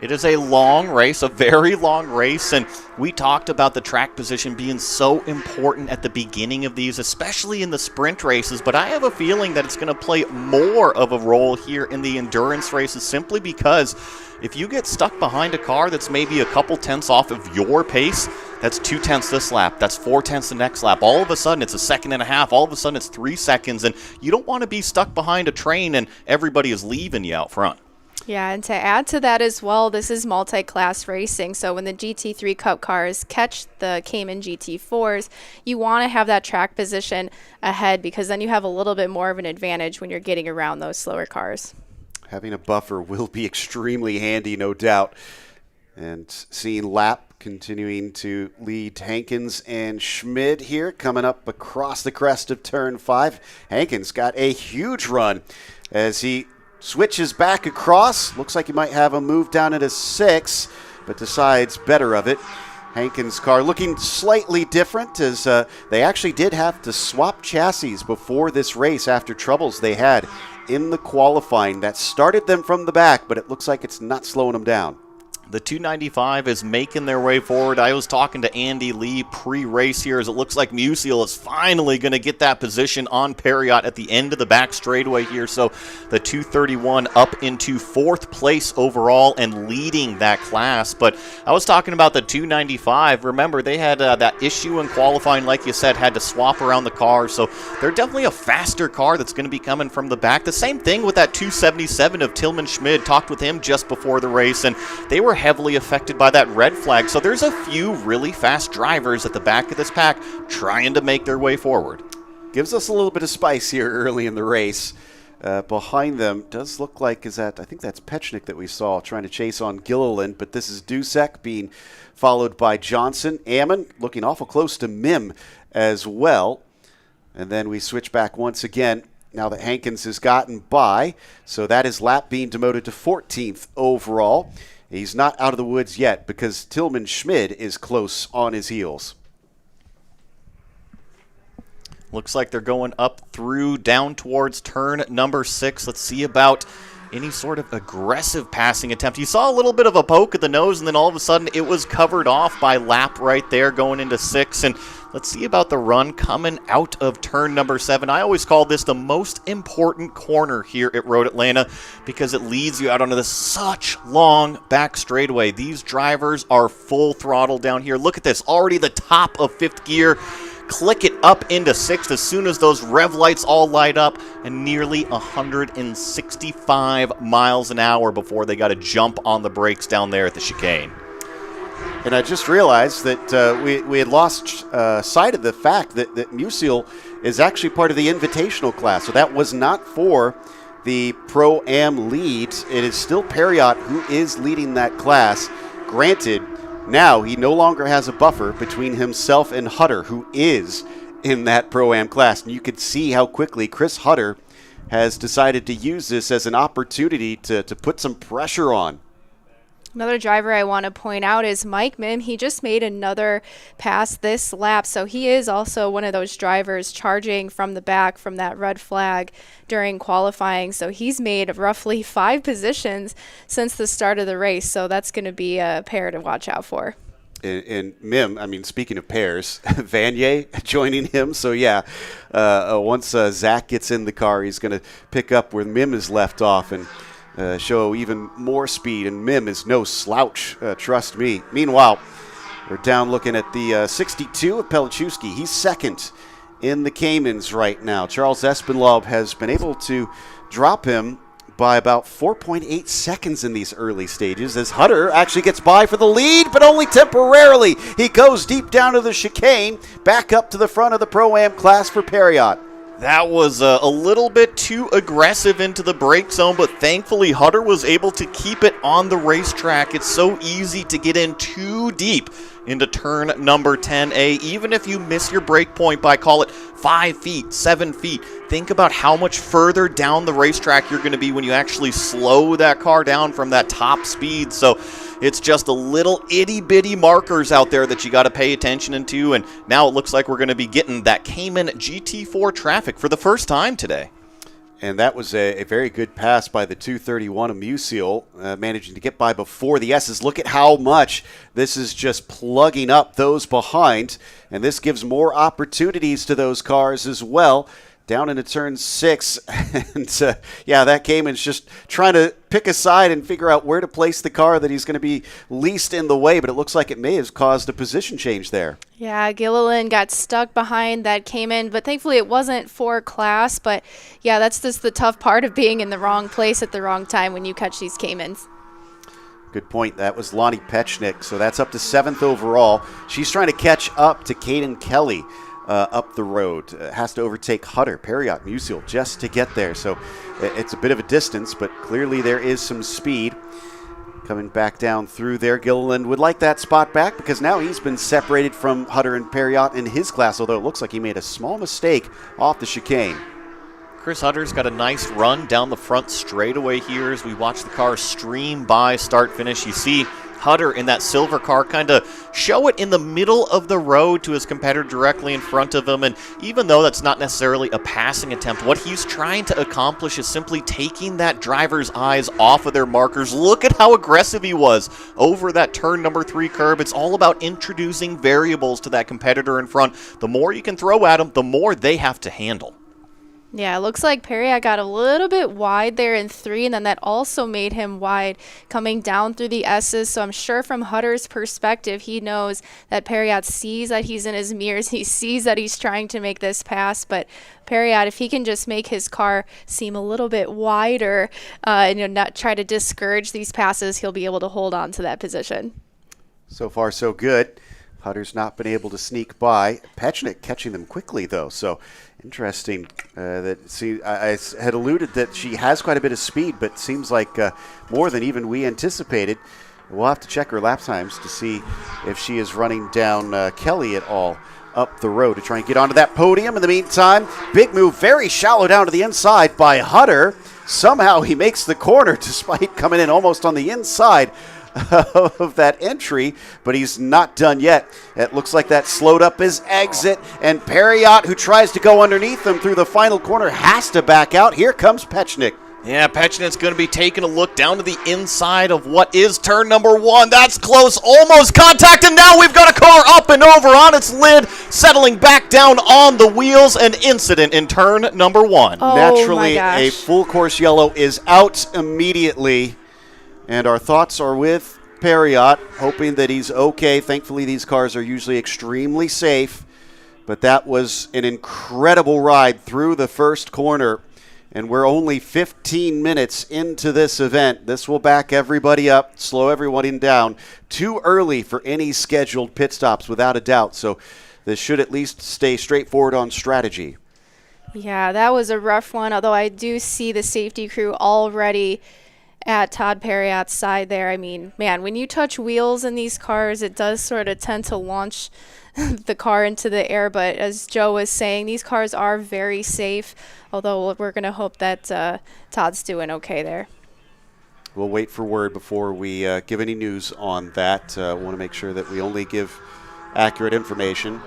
It is a long race, a very long race, and we talked about the track position being so important at the beginning of these, especially in the sprint races, but I have a feeling that it's going to play more of a role here in the endurance races, simply because if you get stuck behind a car that's maybe a couple tenths off of your pace, that's 2/10 this lap, that's 4/10 the next lap. All of a sudden, it's a second and a half. All of a sudden, it's 3 seconds, and you don't want to be stuck behind a train and everybody is leaving you out front. Yeah, and to add to that as well, this is multi-class racing. So when the GT3 Cup cars catch the Cayman GT4s, you want to have that track position ahead, because then you have a little bit more of an advantage when you're getting around those slower cars. Having a buffer will be extremely handy, no doubt. And seeing Lapp continuing to lead Hankins and Schmid here, coming up across the crest of turn 5. Hankins got a huge run as he switches back across. Looks like he might have a move down into 6, but decides better of it. Hankins' car looking slightly different, as they actually did have to swap chassis before this race after troubles they had in the qualifying. That started them from the back, but it looks like it's not slowing them down. The 295 is making their way forward. I was talking to Andy Lee pre-race here, as it looks like Musial is finally going to get that position on Perriott at the end of the back straightaway here. So the 231 up into 4th place overall and leading that class. But I was talking about the 295. Remember, they had that issue in qualifying, like you said, had to swap around the car. So they're definitely a faster car that's going to be coming from the back. The same thing with that 277 of Tillman Schmid. Talked with him just before the race, and they were heavily affected by that red flag. So there's a few really fast drivers at the back of this pack trying to make their way forward. Gives us a little bit of spice here early in the race. Behind them does look like, I think that's Pechnik that we saw trying to chase on Gilliland, but this is Dusek being followed by Johnson. Ammon looking awful close to Mim as well. And then we switch back once again now that Hankins has gotten by. So that is lap being demoted to 14th overall. He's not out of the woods yet because Tillman Schmid is close on his heels. Looks like they're going up through down towards turn number 6. Let's see about any sort of aggressive passing attempt. You saw a little bit of a poke at the nose, and then all of a sudden it was covered off by lap right there going into 6. And let's see about the run coming out of turn number 7. I always call this the most important corner here at Road Atlanta because it leads you out onto this such long back straightaway. These drivers are full throttle down here. Look at this, already the top of 5th gear. Click it up into 6th as soon as those rev lights all light up, and nearly 165 miles an hour before they got to jump on the brakes down there at the chicane. And I just realized that we had lost sight of the fact that Musial is actually part of the invitational class. So that was not for the Pro-Am lead. It is still Perriott who is leading that class. Granted, now he no longer has a buffer between himself and Hutter, who is in that Pro-Am class. And you could see how quickly Chris Hutter has decided to use this as an opportunity to put some pressure on. Another driver I want to point out is Mike Mim. He just made another pass this lap, so he is also one of those drivers charging from the back from that red flag during qualifying. So he's made roughly 5 positions since the start of the race, so that's going to be a pair to watch out for. And Mim, I mean, speaking of pairs, Vanier joining him. So, yeah, once Zach gets in the car, he's going to pick up where Mim is left off and show even more speed, and Mim is no slouch, trust me. Meanwhile, we're down looking at the 62 of Pelichowski. He's second in the Caymans right now. Charles Espinlaub has been able to drop him by about 4.8 seconds in these early stages as Hutter actually gets by for the lead, but only temporarily. He goes deep down to the chicane, back up to the front of the Pro-Am class for Perriott. That was a little bit too aggressive into the brake zone, but thankfully Hutter was able to keep it on the racetrack. It's so easy to get in too deep into turn number 10A. Even if you miss your brake point by, call it, 5 feet, 7 feet, think about how much further down the racetrack you're going to be when you actually slow that car down from that top speed. So it's just a little itty-bitty markers out there that you got to pay attention to, and now it looks like we're going to be getting that Cayman GT4 traffic for the first time today. And that was a very good pass by the 231 of Musial, managing to get by before the S's. Look at how much this is just plugging up those behind, and this gives more opportunities to those cars as well. Down into turn 6, and yeah, that Cayman's just trying to pick a side and figure out where to place the car that he's going to be least in the way, but it looks like it may have caused a position change there. Yeah, Gilliland got stuck behind that Cayman, but thankfully it wasn't for class. But yeah, that's just the tough part of being in the wrong place at the wrong time when you catch these Caymans. Good point. That was Lonnie Pechnick, so that's up to 7th overall. She's trying to catch up to Caden Kelly. Up the road. Has to overtake Hutter, Perriott, Musial just to get there. So it's a bit of a distance, but clearly there is some speed. Coming back down through there, Gilliland would like that spot back because now he's been separated from Hutter and Perriott in his class, although it looks like he made a small mistake off the chicane. Chris Hutter's got a nice run down the front straightaway here as we watch the car stream by start-finish. You see Hutter in that silver car kind of show it in the middle of the road to his competitor directly in front of him, and even though that's not necessarily a passing attempt, what he's trying to accomplish is simply taking that driver's eyes off of their markers. Look at how aggressive he was over that turn number 3 curb. It's all about introducing variables to that competitor in front. The more you can throw at them, the more they have to handle. Yeah, it looks like Perriott got a little bit wide there in 3, and then that also made him wide coming down through the S's. So I'm sure from Hutter's perspective, he knows that Perriott sees that he's in his mirrors. He sees that he's trying to make this pass, but Perriott, if he can just make his car seem a little bit wider and not try to discourage these passes, he'll be able to hold on to that position. So far, so good. Hutter's not been able to sneak by. Pechnick catching them quickly, though. So interesting I had alluded that she has quite a bit of speed, but seems like more than even we anticipated. We'll have to check her lap times to see if she is running down Kelly at all. up the road to try and get onto that podium. In the meantime, big move, very shallow down to the inside by Hutter. Somehow he makes the corner despite coming in almost on the inside of that entry, but he's not done yet. It looks like that slowed up his exit, and Perriott, who tries to go underneath him through the final corner, has to back out. Here comes Pechnik. Yeah, Pechnik's going to be taking a look down to the inside of what is turn number 1. That's close, almost contact, and now we've got a car up and over on its lid, settling back down on the wheels. An incident in turn number 1. Oh, naturally, a full course yellow is out immediately, and our thoughts are with Perriott, hoping that he's okay. Thankfully, these cars are usually extremely safe, but that was an incredible ride through the first corner. And we're only 15 minutes into this event. This will back everybody up, slow everyone down. Too early for any scheduled pit stops, without a doubt. So this should at least stay straightforward on strategy. Yeah, that was a rough one, although I do see the safety crew already at Todd Perriott's side there. I mean, man, when you touch wheels in these cars, it does sort of tend to launch the car into the air. But as Joe was saying, these cars are very safe, although we're going to hope that Todd's doing okay there. We'll wait for word before we give any news on that. Want to make sure that we only give accurate information.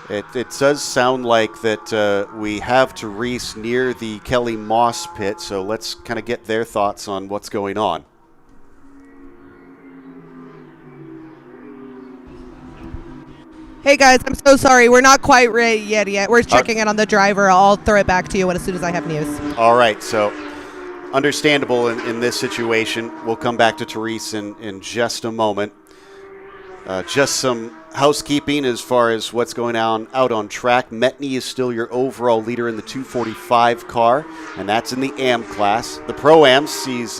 It does sound like that we have Therese near the Kelly Moss pit, so let's kind of get their thoughts on what's going on. Hey guys, I'm so sorry. We're not quite ready yet. We're checking in on the driver. I'll throw it back to you as soon as I have news. All right, so understandable in this situation. We'll come back to Therese in just a moment. Just some housekeeping as far as what's going on out on track. Metney is still your overall leader in the 245 car, and that's in the AM class. The Pro-Am sees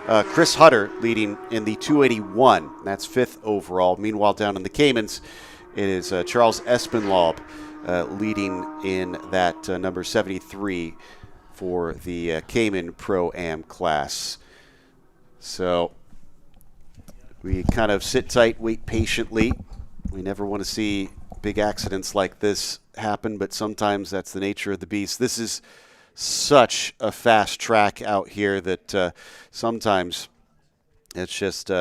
Chris Hutter leading in the 281. That's 5th overall. Meanwhile, down in the Caymans, it is Charles Espenlaub leading in that number 73 for the Cayman Pro-Am class. So we kind of sit tight, wait patiently. We never want to see big accidents like this happen, but sometimes that's the nature of the beast. This is such a fast track out here that sometimes it's just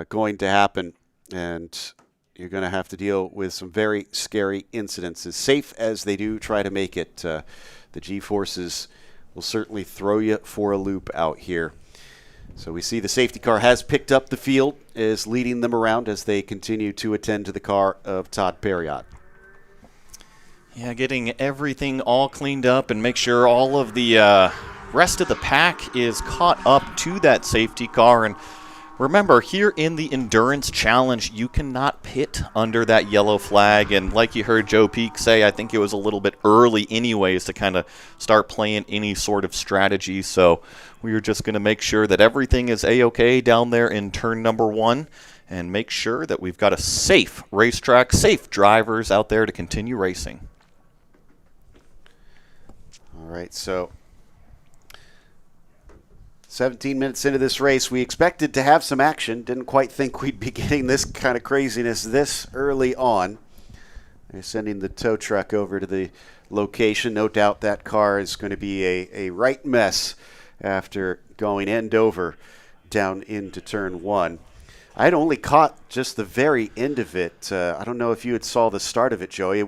going to happen, and you're going to have to deal with some very scary incidents. As safe as they do try to make it, the G-forces will certainly throw you for a loop out here. So we see the safety car has picked up the field, is leading them around as they continue to attend to the car of Todd Perriott. Yeah, getting everything all cleaned up and make sure all of the rest of the pack is caught up to that safety car. And remember, here in the Endurance Challenge, you cannot pit under that yellow flag. And like you heard Joe Peak say, I think it was a little bit early anyways to kind of start playing any sort of strategy. So we are just going to make sure that everything is A-OK down there in turn number 1 and make sure that we've got a safe racetrack, safe drivers out there to continue racing. All right, so 17 minutes into this race, we expected to have some action. Didn't quite think we'd be getting this kind of craziness this early on. They're sending the tow truck over to the location. No doubt that car is going to be a right mess after going end over down into turn 1. I'd only caught just the very end of it. I don't know if you had saw the start of it, Joey.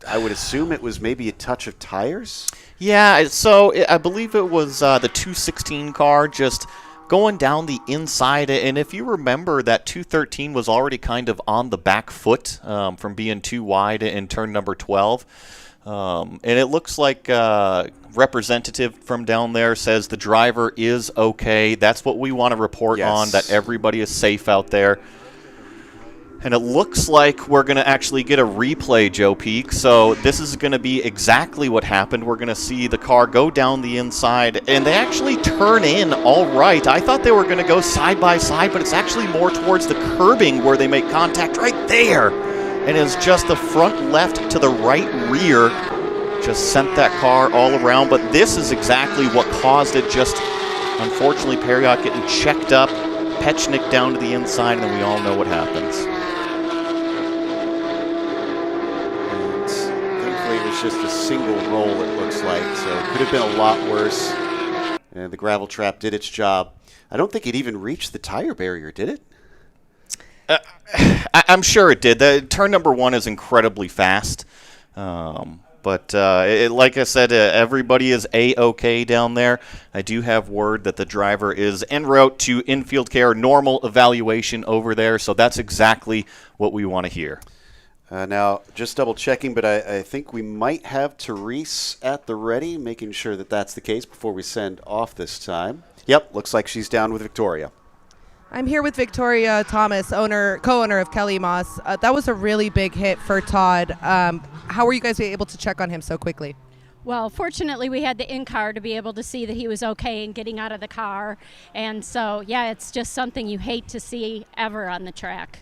I would assume it was maybe a touch of tires? Yeah, so I believe it was the 216 car just going down the inside. And if you remember, that 213 was already kind of on the back foot from being too wide in turn number 12. And it looks like representative from down there says the driver is okay. That's what we want to report on, that everybody is safe out there. And it looks like we're going to actually get a replay, Joe Peak. So this is going to be exactly what happened. We're going to see the car go down the inside, and they actually turn in all right. I thought they were going to go side by side, but it's actually more towards the curbing where they make contact right there. And it's just the front left to the right rear just sent that car all around. But this is exactly what caused it. Just unfortunately, Perriott getting checked up, Pechnik down to the inside, and then we all know what happens. was just a single roll, it looks like, so it could have been a lot worse. And the gravel trap did its job. I don't think it even reached the tire barrier, did it? I'm sure it did. The turn number 1 is incredibly fast. But like I said, everybody is A-OK down there. I do have word that the driver is en route to infield care, normal evaluation over there, so that's exactly what we want to hear. Now, just double-checking, but I think we might have Therese at the ready, making sure that that's the case before we send off this time. Yep, looks like she's down with Victoria. I'm here with Victoria Thomas, co-owner of Kelly Moss. That was a really big hit for Todd. How were you guys able to check on him so quickly? Well, fortunately, we had the in-car to be able to see that he was okay and getting out of the car. And so, yeah, it's just something you hate to see ever on the track.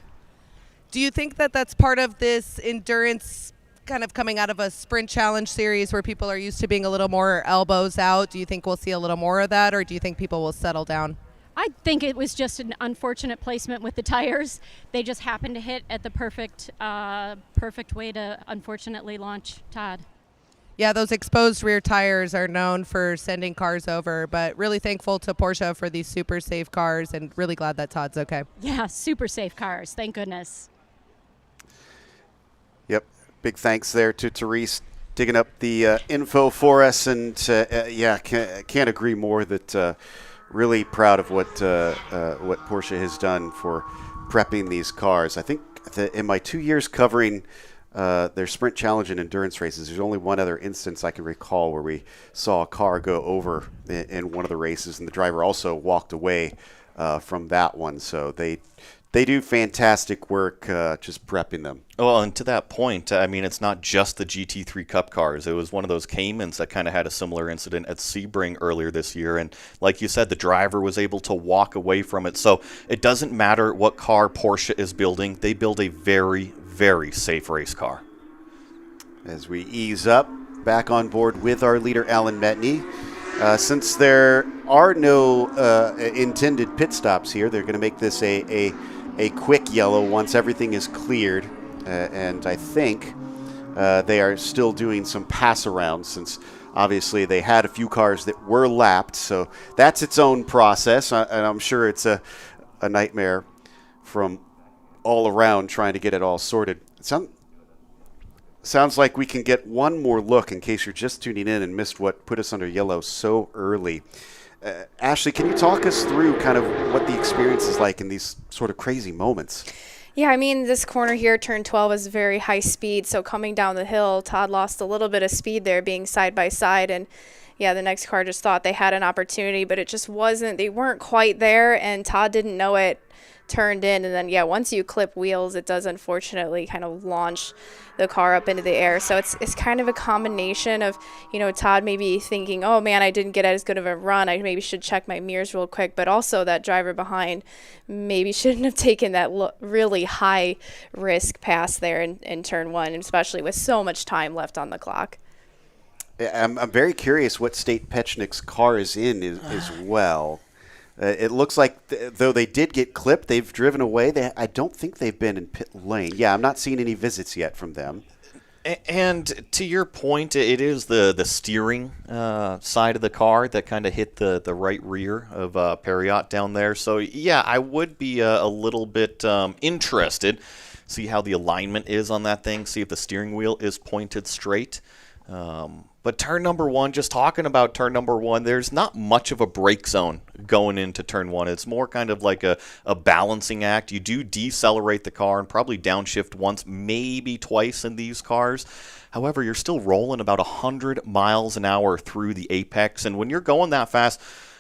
Do you think that that's part of this endurance kind of coming out of a sprint challenge series where people are used to being a little more elbows out? Do you think we'll see a little more of that, or do you think people will settle down? I think it was just an unfortunate placement with the tires. They just happened to hit at the perfect way to unfortunately launch Todd. Yeah, those exposed rear tires are known for sending cars over, but really thankful to Porsche for these super safe cars and really glad that Todd's okay. Yeah, super safe cars. Thank goodness. Yep. Big thanks there to Therese digging up the info for us. And, can't agree more that really proud of what Porsche has done for prepping these cars. I think that in my 2 years covering their sprint challenge and endurance races, there's only one other instance I can recall where we saw a car go over in one of the races, and the driver also walked away from that one. So they do fantastic work just prepping them. Well, and to that point, I mean, it's not just the GT3 Cup cars. It was one of those Caymans that kind of had a similar incident at Sebring earlier this year. And like you said, the driver was able to walk away from it. So it doesn't matter what car Porsche is building. They build a very, very safe race car. As we ease up, back on board with our leader, Alan Metney. Since there are no intended pit stops here, they're going to make this a quick yellow once everything is cleared. And I think they are still doing some pass-arounds since obviously they had a few cars that were lapped. So that's its own process, and I'm sure it's a nightmare from all around trying to get it all sorted. Sounds like we can get one more look in case you're just tuning in and missed what put us under yellow so early. Ashley, can you talk us through kind of what the experience is like in these sort of crazy moments? Yeah, I mean, this corner here, turn 12, is very high speed. So coming down the hill, Todd lost a little bit of speed there being side by side. And yeah, the next car just thought they had an opportunity, but it just wasn't. They weren't quite there, and Todd didn't know it, turned in. And then, yeah, once you clip wheels, it does unfortunately kind of launch the car up into the air. So it's kind of a combination of, Todd maybe thinking, oh man, I didn't get as good of a run, I maybe should check my mirrors real quick, but also that driver behind maybe shouldn't have taken that really high risk pass there in turn 1, especially with so much time left on the clock. I'm very curious what state Pechnik's car is in as well. It looks like, though they did get clipped, they've driven away. I don't think they've been in pit lane. Yeah, I'm not seeing any visits yet from them. And to your point, it is the steering side of the car that kind of hit the right rear of Perriot down there. So, yeah, I would be a little bit interested. See how the alignment is on that thing. See if the steering wheel is pointed straight. But turn number 1, just talking about turn number 1, there's not much of a brake zone going into turn 1. It's more kind of like a balancing act. You do decelerate the car and probably downshift once, maybe twice in these cars. However, you're still rolling about 100 miles an hour through the apex. And when you're going that fast,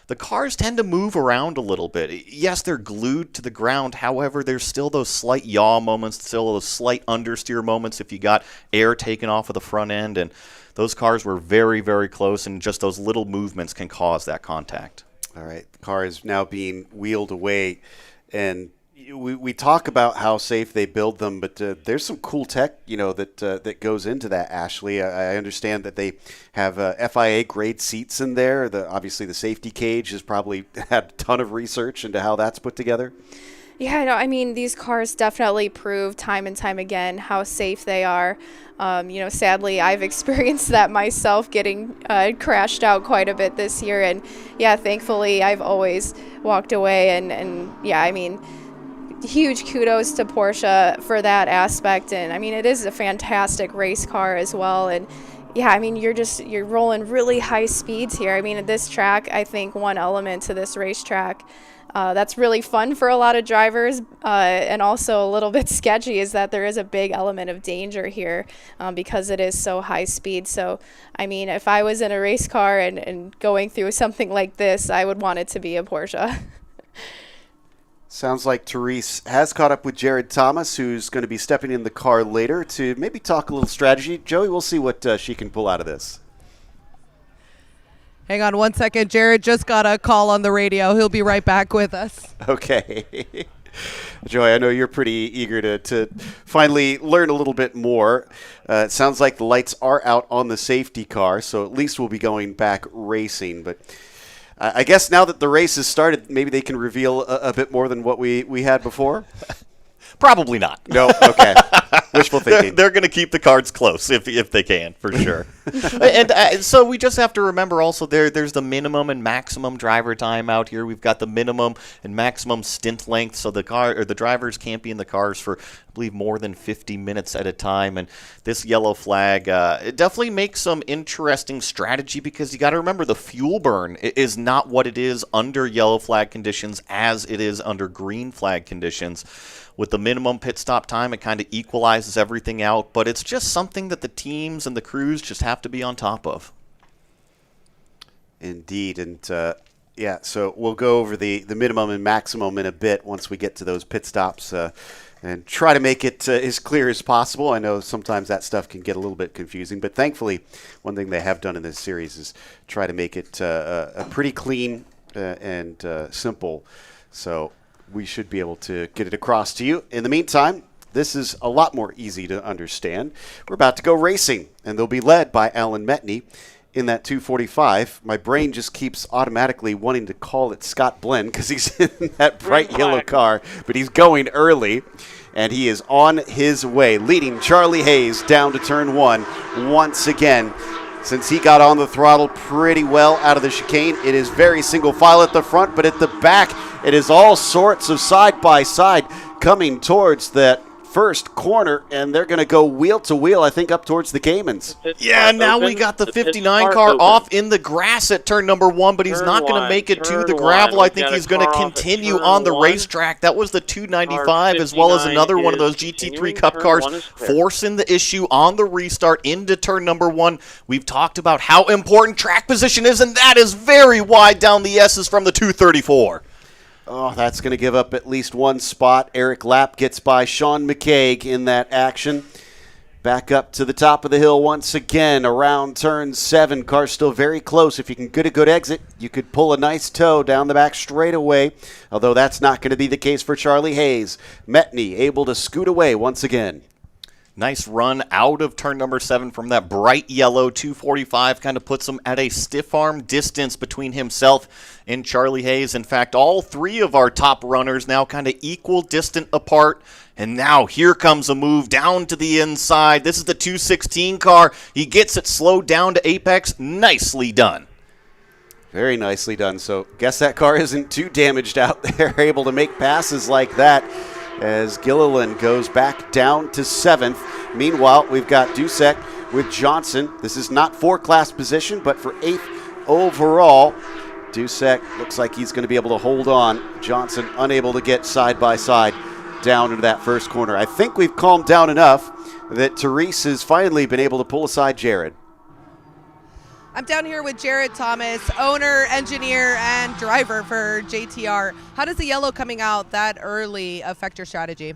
the cars tend to move around a little bit. Yes, they're glued to the ground. However, there's still those slight yaw moments, still those slight understeer moments if you got air taken off of the front end. And those cars were very, very close, and just those little movements can cause that contact. All right. The car is now being wheeled away. And we talk about how safe they build them, but there's some cool tech, that goes into that, Ashley. I understand that they have FIA-grade seats in there. Obviously, the safety cage has probably had a ton of research into how that's put together. Yeah, no, I mean, these cars definitely prove time and time again how safe they are. Sadly, I've experienced that myself, getting crashed out quite a bit this year. And yeah, thankfully, I've always walked away. And yeah, I mean, huge kudos to Porsche for that aspect. And I mean, it is a fantastic race car as well. And yeah, I mean, you're rolling really high speeds here. I mean, at this track, I think one element to this racetrack that's really fun for a lot of drivers, and also a little bit sketchy, is that there is a big element of danger here because it is so high speed. So, I mean, if I was in a race car and going through something like this, I would want it to be a Porsche. Sounds like Therese has caught up with Jared Thomas, who's going to be stepping in the car later to maybe talk a little strategy. Joey, we'll see what she can pull out of this. Hang on one second. Jared just got a call on the radio. He'll be right back with us. Okay. Joey, I know you're pretty eager to finally learn a little bit more. It sounds like the lights are out on the safety car, so at least we'll be going back racing. But I guess now that the race has started, maybe they can reveal a bit more than what we had before? Probably not. No? Okay. Wishful thinking. They're going to keep the cards close if they can, for sure. And so we just have to remember also there's the minimum and maximum driver time out here. We've got the minimum and maximum stint length, so the drivers can't be in the cars for, I believe, more than 50 minutes at a time. And this yellow flag, it definitely makes some interesting strategy, because you got to remember the fuel burn is not what it is under yellow flag conditions as it is under green flag conditions. With the minimum pit stop time, it kind of equalizes everything out, but it's just something that the teams and the crews just have to be on top of. Indeed, and so we'll go over the minimum and maximum in a bit once we get to those pit stops and try to make it as clear as possible. I know sometimes that stuff can get a little bit confusing, but thankfully one thing they have done in this series is try to make it a pretty clean and simple. So we should be able to get it across to you. In the meantime, this is a lot more easy to understand. We're about to go racing, and they'll be led by Alan Metney in that 245. My brain just keeps automatically wanting to call it Scott Blend because he's in that bright yellow car, but he's going early, and he is on his way, leading Charlie Hayes down to turn one once again. Since he got on the throttle pretty well out of the chicane, it is very single file at the front, but at the back, it is all sorts of side-by-side coming towards that first corner, and they're going to go wheel to wheel, I think, up towards the Caymans. Yeah, now we got the 59 car off in the grass at turn number one, but he's not going to make it to the gravel. I think he's going to continue on the racetrack. That was the 295, as well as another one of those GT3 Cup cars, forcing the issue on the restart into turn number one. We've talked about how important track position is, and that is very wide down the S's from the 234. Oh, that's going to give up at least one spot. Eric Lapp gets by Sean McCaig in that action. Back up to the top of the hill once again around turn 7. Car still very close. If you can get a good exit, you could pull a nice toe down the back straightaway, although that's not going to be the case for Charlie Hayes. Metney able to scoot away once again. Nice run out of turn number 7 from that bright yellow 245. Kind of puts him at a stiff arm distance between himself and Charlie Hayes. In fact, all three of our top runners now kind of equal distant apart. And now here comes a move down to the inside. This is the 216 car. He gets it slowed down to apex. Nicely done. Very nicely done. So guess that car isn't too damaged out there, able to make passes like that, as Gilliland goes back down to 7th. Meanwhile, we've got Dusek with Johnson. This is not for class position, but for 8th overall. Dusek looks like he's going to be able to hold on. Johnson unable to get side by side down into that first corner. I think we've calmed down enough that Therese has finally been able to pull aside Jared. I'm down here with Jared Thomas, owner, engineer, and driver for JTR. How does the yellow coming out that early affect your strategy?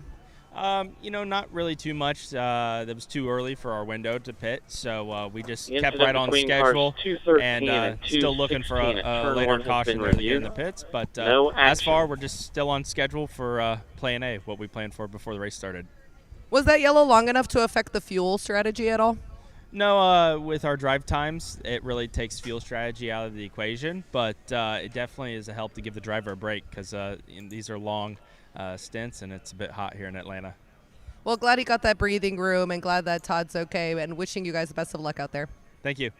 Not really too much. That was too early for our window to pit, so we just kept right on schedule and still looking for a later caution early in the pits. But as far, we're just still on schedule for Plan A, what we planned for before the race started. Was that yellow long enough to affect the fuel strategy at all? No, with our drive times, it really takes fuel strategy out of the equation, but it definitely is a help to give the driver a break because these are long stints, and it's a bit hot here in Atlanta. Well, glad he got that breathing room, and glad that Todd's okay, and wishing you guys the best of luck out there. Thank you.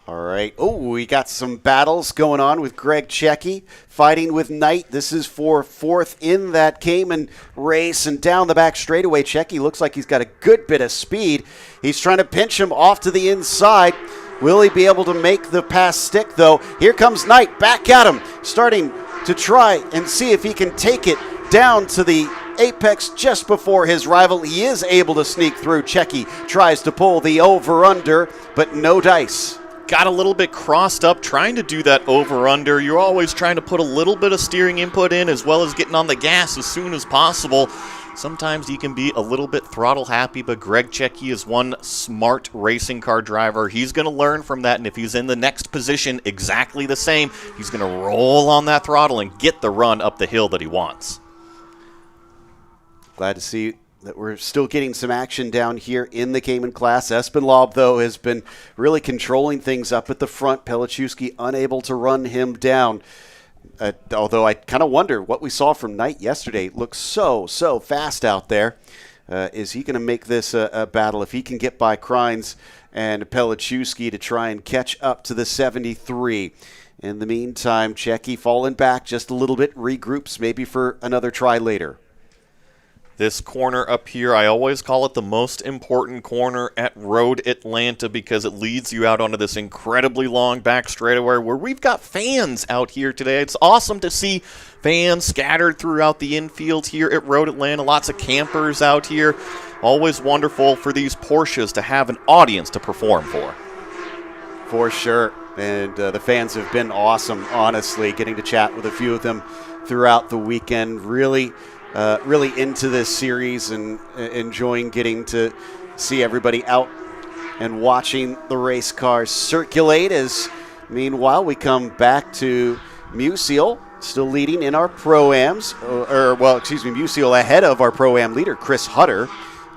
All right. Oh, we got some battles going on with Greg Checky fighting with Knight. This is for fourth in that Cayman race, and down the back straightaway, Checky looks like he's got a good bit of speed. He's trying to pinch him off to the inside. Will he be able to make the pass stick, though? Here comes Knight back at him, starting to try and see if he can take it down to the apex just before his rival. He is able to sneak through. Checky tries to pull the over-under, but no dice. Got a little bit crossed up trying to do that over-under. You're always trying to put a little bit of steering input in as well as getting on the gas as soon as possible. Sometimes you can be a little bit throttle happy, but Greg Checky is one smart racing car driver. He's going to learn from that, and if he's in the next position exactly the same, he's going to roll on that throttle and get the run up the hill that he wants. Glad to see that we're still getting some action down here in the Cayman class. Espinlaub, though, has been really controlling things up at the front. Pelichowski unable to run him down. Although I kind of wonder what we saw from Knight yesterday. It looks so fast out there. Is he going to make this a battle? If he can get by Kreins and Pelichowski to try and catch up to the 73. In the meantime, Checky falling back just a little bit, regroups maybe for another try later. This corner up here, I always call it the most important corner at Road Atlanta because it leads you out onto this incredibly long back straightaway where we've got fans out here today. It's awesome to see fans scattered throughout the infield here at Road Atlanta. Lots of campers out here. Always wonderful for these Porsches to have an audience to perform for. For sure. And the fans have been awesome, honestly, getting to chat with a few of them throughout the weekend. Really into this series and enjoying getting to see everybody out and watching the race cars circulate. As meanwhile, we come back to Musial, still leading in our Pro-Ams. Musial ahead of our Pro-Am leader, Chris Hutter.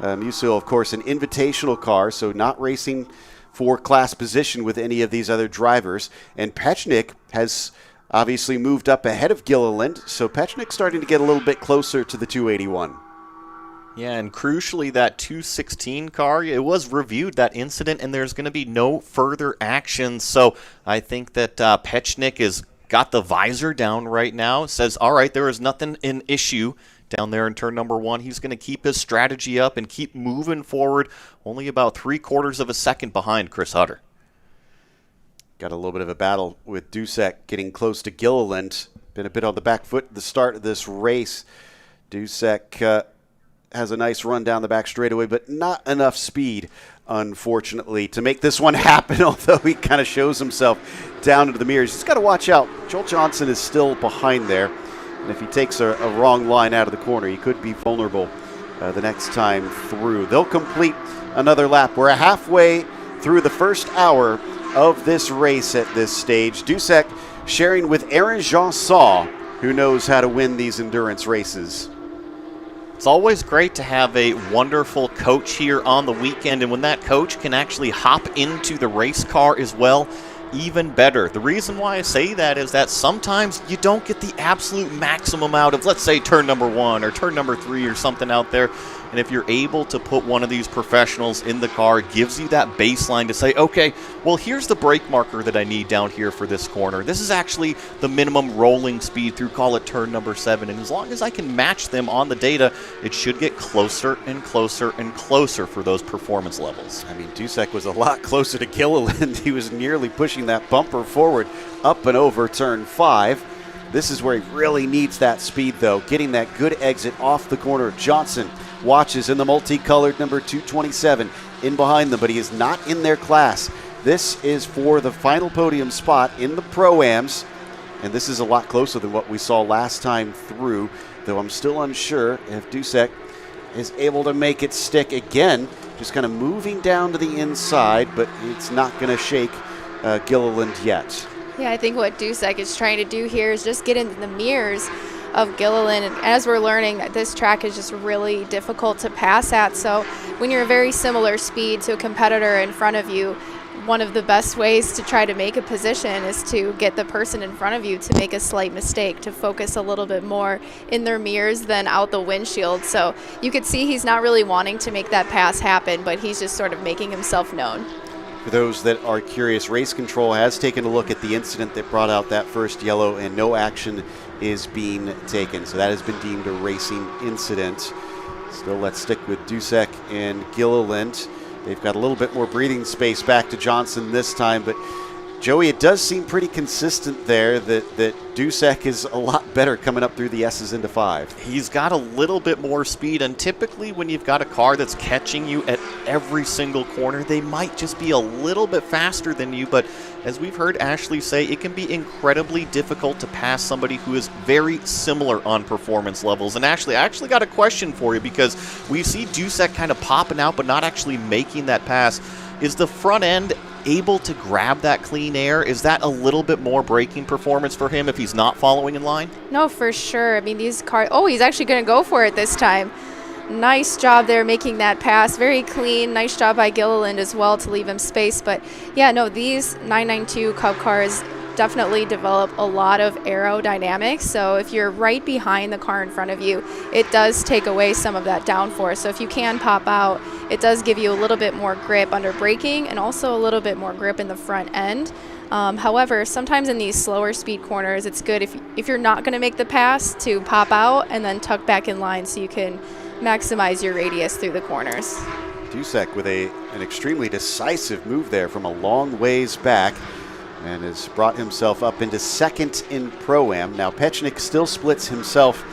Musial, of course, an invitational car, so not racing for class position with any of these other drivers. And Pechnik has obviously moved up ahead of Gilliland, so Pechnik's starting to get a little bit closer to the 281. Yeah, and crucially, that 216 car, it was reviewed, that incident, and there's going to be no further action. So I think that Pechnik has got the visor down right now. Says, all right, there is nothing an issue down there in turn number one. He's going to keep his strategy up and keep moving forward, only about 3/4 of a second behind Chris Hutter. Got a little bit of a battle with Dusek getting close to Gilliland. Been a bit on the back foot at the start of this race. Dusek has a nice run down the back straightaway, but not enough speed, unfortunately, to make this one happen, although he kind of shows himself down into the mirrors. He's got to watch out. Joel Johnson is still behind there, and if he takes a wrong line out of the corner, he could be vulnerable the next time through. They'll complete another lap. We're halfway through the first hour of this race at this stage. Dusek sharing with Aaron Jansaw, who knows how to win these endurance races. It's always great to have a wonderful coach here on the weekend, and when that coach can actually hop into the race car as well, even better. The reason why I say that is that sometimes you don't get the absolute maximum out of, let's say, turn number 1 or turn number 3 or something out there. And if you're able to put one of these professionals in the car, it gives you that baseline to say, okay, well, here's the brake marker that I need down here for this corner. This is actually the minimum rolling speed through, call it turn number 7. And as long as I can match them on the data, it should get closer and closer and closer for those performance levels. I mean, Dusek was a lot closer to Gilliland. He was nearly pushing that bumper forward up and over turn 5. This is where he really needs that speed, though, getting that good exit off the corner. Johnson watches in the multicolored number 227 in behind them, but he is not in their class. This is for the final podium spot in the Pro-Ams, and this is a lot closer than what we saw last time through, though I'm still unsure if Dusek is able to make it stick again, just kind of moving down to the inside, but it's not going to shake Gilliland yet. Yeah, I think what Dusek is trying to do here is just get into the mirrors of Gilliland. And as we're learning, this track is just really difficult to pass at. So when you're a very similar speed to a competitor in front of you, one of the best ways to try to make a position is to get the person in front of you to make a slight mistake, to focus a little bit more in their mirrors than out the windshield. So you could see he's not really wanting to make that pass happen, but he's just sort of making himself known. For those that are curious, Race Control has taken a look at the incident that brought out that first yellow, and no action is being taken. So that has been deemed a racing incident. Still, let's stick with Dusek and Gilliland. They've got a little bit more breathing space back to Johnson this time, but Joey, it does seem pretty consistent there that Dusek is a lot better coming up through the S's into 5. He's got a little bit more speed, and typically when you've got a car that's catching you at every single corner, they might just be a little bit faster than you, but as we've heard Ashley say, it can be incredibly difficult to pass somebody who is very similar on performance levels. And Ashley, I actually got a question for you, because we see Dusek kind of popping out but not actually making that pass. Is the front end able to grab that clean air? Is that a little bit more braking performance for him if he's not following in line? No, for sure. I mean, these cars, oh, he's actually going to go for it this time. Nice job there making that pass. Very clean. Nice job by Gilliland as well to leave him space. But yeah, no, these 992 Cup cars definitely develop a lot of aerodynamics. So if you're right behind the car in front of you, it does take away some of that downforce. So if you can pop out, it does give you a little bit more grip under braking and also a little bit more grip in the front end. However, sometimes in these slower speed corners, it's good if you're not going to make the pass to pop out and then tuck back in line so you can maximize your radius through the corners. Dusek with an extremely decisive move there from a long ways back, and has brought himself up into second in Pro-Am. Now Pechnik still splits himself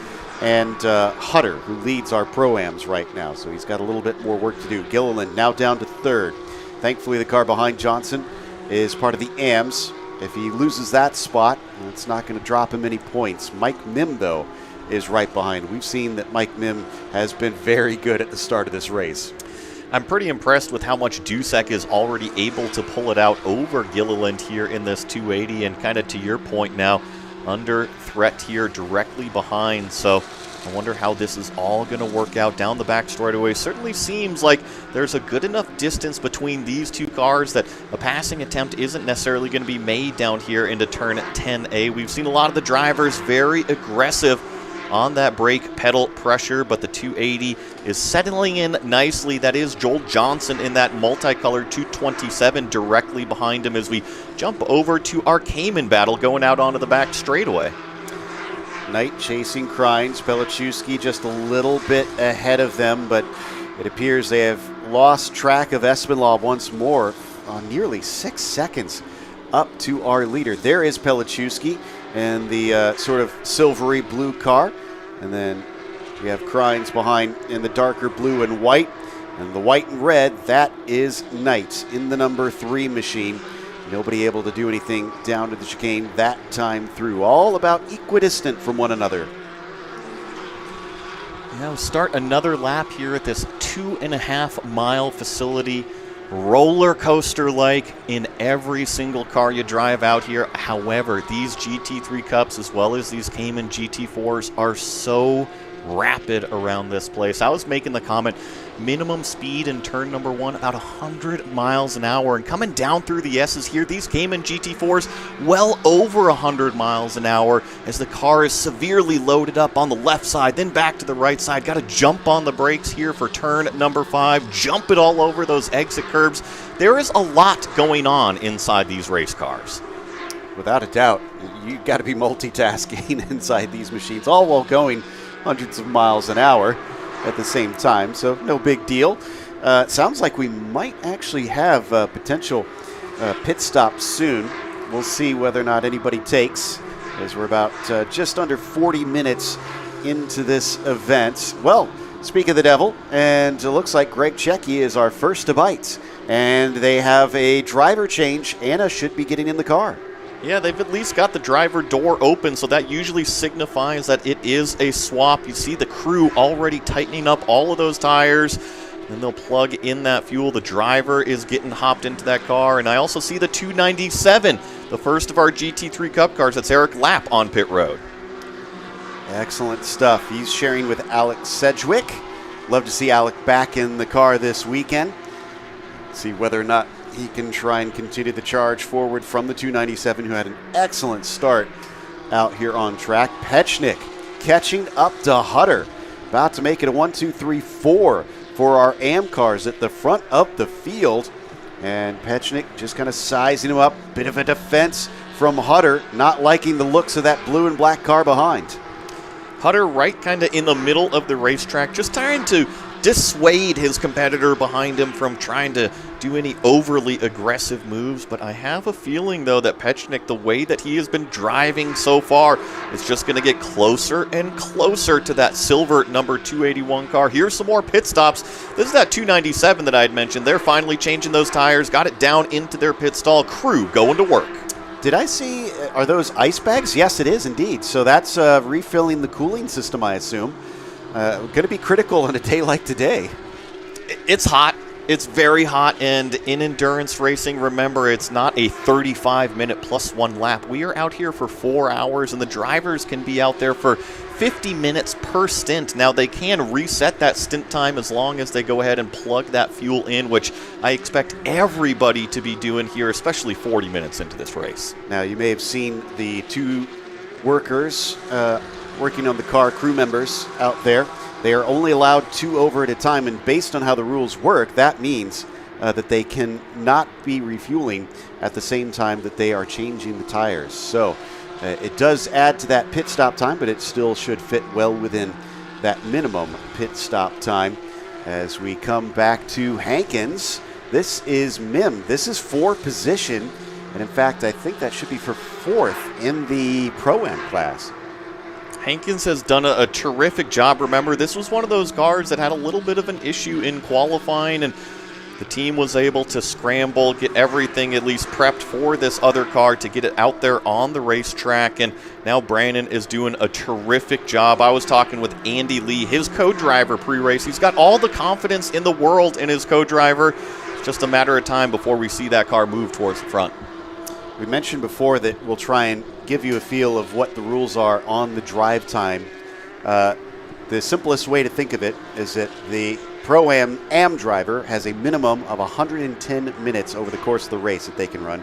and Hutter, who leads our Pro-Ams right now, so he's got a little bit more work to do. Gilliland now down to third. Thankfully the car behind Johnson is part of the AMs. If he loses that spot, it's not going to drop him any points. Mike Mim, though, is right behind. We've seen that Mike Mim has been very good at the start of this race. I'm pretty impressed with how much Dusek is already able to pull it out over Gilliland here in this 280, and kind of to your point now, under threat here directly behind. So I wonder how this is all going to work out down the back straightaway. Certainly seems like there's a good enough distance between these two cars that a passing attempt isn't necessarily going to be made down here into turn 10A. We've seen a lot of the drivers very aggressive on that brake pedal pressure, but the 280 is settling in nicely. That is Joel Johnson in that multicolored 227 directly behind him as we jump over to our Cayman battle going out onto the back straightaway. Knight chasing Krines, Pelichewski just a little bit ahead of them, but it appears they have lost track of Espinlaw once more on nearly 6 seconds up to our leader. There is Pelichewski and the sort of silvery blue car, and then we have Krines behind in the darker blue and white, and the white and red, that is Knight in the number 3 machine. Nobody able to do anything down to the chicane that time through. All about equidistant from one another. Now start another lap here at this 2.5 mile facility. Roller coaster like in every single car you drive out here. However, these GT3 Cups as well as these Cayman GT4s are so rapid around this place. I was making the comment, minimum speed in turn number 1 about 100 miles an hour, and coming down through the S's here, these Cayman GT4s well over 100 miles an hour as the car is severely loaded up on the left side, then back to the right side. Got to jump on the brakes here for turn number 5, jump it all over those exit curbs. There is a lot going on inside these race cars. Without a doubt, you've got to be multitasking inside these machines, all while going hundreds of miles an hour at the same time, so no big deal. Sounds like we might actually have a potential pit stop soon. We'll see whether or not anybody takes, as we're about just under 40 minutes into this event. Well, speak of the devil, and it looks like Greg Checky is our first to bite, and they have a driver change. Anna should be getting in the car. Yeah, they've at least got the driver door open, so that usually signifies that it is a swap. You see the crew already tightening up all of those tires, and they'll plug in that fuel. The driver is getting hopped into that car, and I also see the 297, the first of our GT3 Cup cars. That's Eric Lapp on pit road. Excellent stuff. He's sharing with Alex Sedgwick. Love to see Alec back in the car this weekend. See whether or not he can try and continue the charge forward from the 297, who had an excellent start out here on track. Pechnik catching up to Hutter. About to make it a 1, 2, 3, 4 for our AM cars at the front of the field. And Pechnik just kind of sizing him up. Bit of a defense from Hutter, not liking the looks of that blue and black car behind. Hutter right kind of in the middle of the racetrack, just trying to dissuade his competitor behind him from trying to do any overly aggressive moves. But I have a feeling, though, that Pechnik, the way that he has been driving so far, is just going to get closer and closer to that silver number 281 car. Here's some more pit stops. This is that 297 that I had mentioned. They're finally changing those tires, got it down into their pit stall. Crew going to work. Did I see, are those ice bags? Yes, it is indeed. So that's refilling the cooling system, I assume. Going to be critical on a day like today. It's hot. It's very hot, and in endurance racing, remember, it's not a 35-minute plus one lap. We are out here for 4 hours, and the drivers can be out there for 50 minutes per stint. Now, they can reset that stint time as long as they go ahead and plug that fuel in, which I expect everybody to be doing here, especially 40 minutes into this race. Now, you may have seen the two workers working on the car, crew members out there. They are only allowed 2 over at a time, and based on how the rules work, that means that they can not be refueling at the same time that they are changing the tires. So it does add to that pit stop time, but it still should fit well within that minimum pit stop time. As we come back to Hankins, this is Mim. This is for position, and in fact, I think that should be for 4th in the Pro-Am class. Hankins has done a terrific job. Remember, this was one of those cars that had a little bit of an issue in qualifying, and the team was able to scramble, get everything at least prepped for this other car to get it out there on the racetrack, and now Brandon is doing a terrific job. I was talking with Andy Lee, his co-driver pre-race. He's got all the confidence in the world in his co-driver. It's just a matter of time before we see that car move towards the front. We mentioned before that we'll try and give you a feel of what the rules are on the drive time. The simplest way to think of it is that the Pro-Am driver has a minimum of 110 minutes over the course of the race that they can run.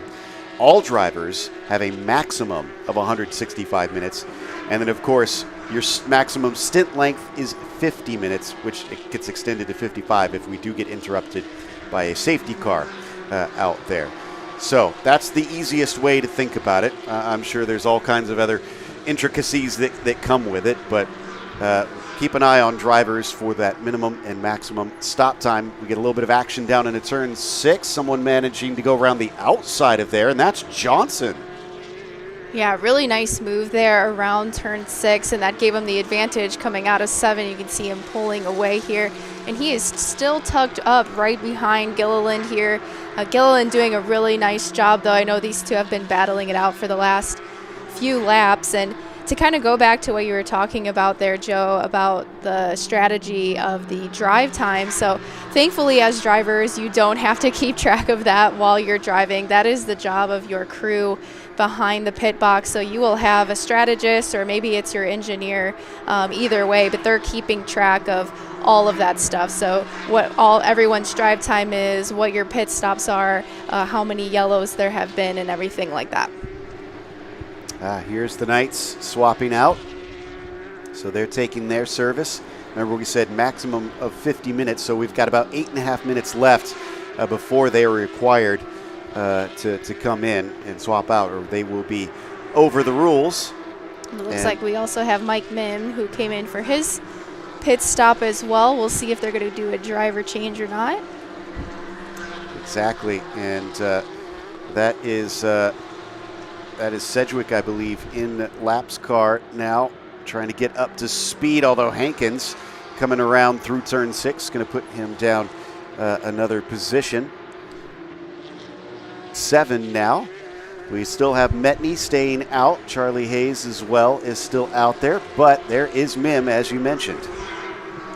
All drivers have a maximum of 165 minutes. And then, of course, your maximum stint length is 50 minutes, which it gets extended to 55 if we do get interrupted by a safety car out there. So that's the easiest way to think about it. I'm sure there's all kinds of other intricacies that come with it, but keep an eye on drivers for that minimum and maximum stop time. We get a little bit of action down into turn 6. Someone managing to go around the outside of there, and that's Johnson. Yeah, really nice move there around turn 6, and that gave him the advantage coming out of 7. You can see him pulling away here, and he is still tucked up right behind Gilliland here. Gilliland doing a really nice job, though. I know these two have been battling it out for the last few laps, and to kind of go back to what you were talking about there, Joe, about the strategy of the drive time. So thankfully, as drivers, you don't have to keep track of that while you're driving. That is the job of your crew behind the pit box. So you will have a strategist, or maybe it's your engineer, either way, but they're keeping track of all of that stuff. So what everyone's drive time is, what your pit stops are, how many yellows there have been, and everything like that. Here's the Knights swapping out. So they're taking their service. Remember, we said maximum of 50 minutes, so we've got about 8.5 minutes left before they are required to come in and swap out, or they will be over the rules. It looks like we also have Mike Mim, who came in for his pit stop as well. We'll see if they're going to do a driver change or not. Exactly, and that is Sedgwick, I believe, in Lap's car now, trying to get up to speed, although Hankins coming around through turn 6, going to put him down another position. 7 now. We still have Metney staying out. Charlie Hayes as well is still out there, but there is Mim, as you mentioned.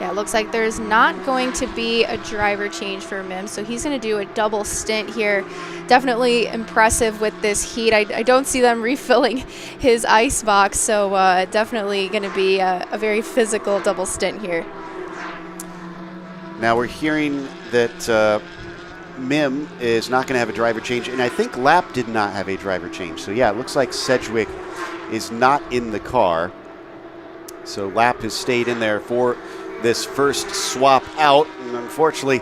Yeah, it looks like there's not going to be a driver change for Mim, so he's going to do a double stint here. Definitely impressive with this heat. I don't see them refilling his ice box, so definitely going to be a very physical double stint here. Now we're hearing that Mim is not going to have a driver change, and I think Lap did not have a driver change. So yeah, it looks like Sedgwick is not in the car. So Lap has stayed in there for this first swap out, and unfortunately,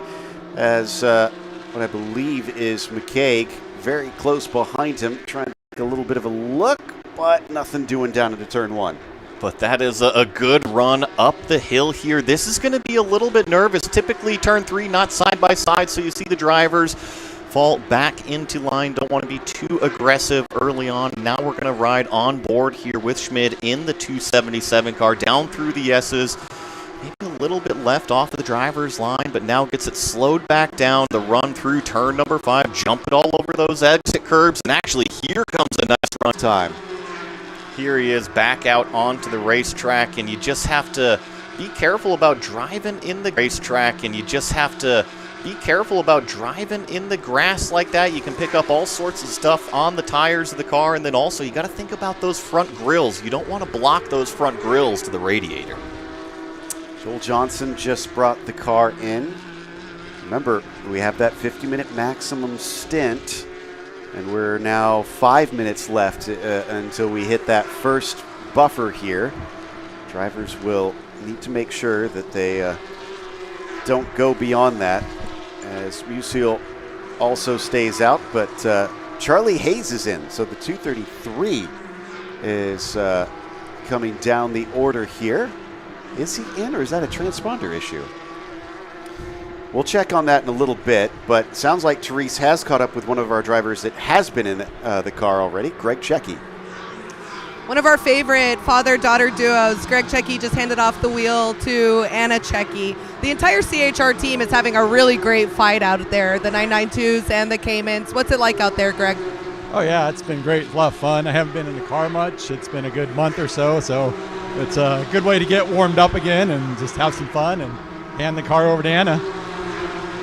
as what I believe is McCaig very close behind him, trying to take a little bit of a look, but nothing doing down into turn 1. But that is a good run up the hill here. This is going to be a little bit nervous. Typically, turn 3, not side by side, so you see the drivers fall back into line. Don't want to be too aggressive early on. Now we're going to ride on board here with Schmid in the 277 car, down through the S's. Maybe a little bit left off of the driver's line, but now gets it slowed back down. The run through turn number 5, jumping all over those exit curbs. And actually, here comes a nice run time. Here he is back out onto the racetrack, and you just have to be careful about driving in the racetrack, and you just have to be careful about driving in the grass like that. You can pick up all sorts of stuff on the tires of the car, and then also you got to think about those front grills. You don't want to block those front grills to the radiator. Joel Johnson just brought the car in. Remember, we have that 50-minute maximum stint, and we're now 5 minutes left until we hit that first buffer here. Drivers will need to make sure that they don't go beyond that, as Musial also stays out, but Charlie Hayes is in, so the 233 is coming down the order here. Is he in, or is that a transponder issue? We'll check on that in a little bit, but sounds like Therese has caught up with one of our drivers that has been in the car already, Greg Checky. One of our favorite father-daughter duos, Greg Checky just handed off the wheel to Anna Checky. The entire CHR team is having a really great fight out there, the 992s and the Caymans. What's it like out there, Greg? Oh yeah, it's been great, a lot of fun. I haven't been in the car much. It's been a good month or so, so it's a good way to get warmed up again and just have some fun and hand the car over to Anna.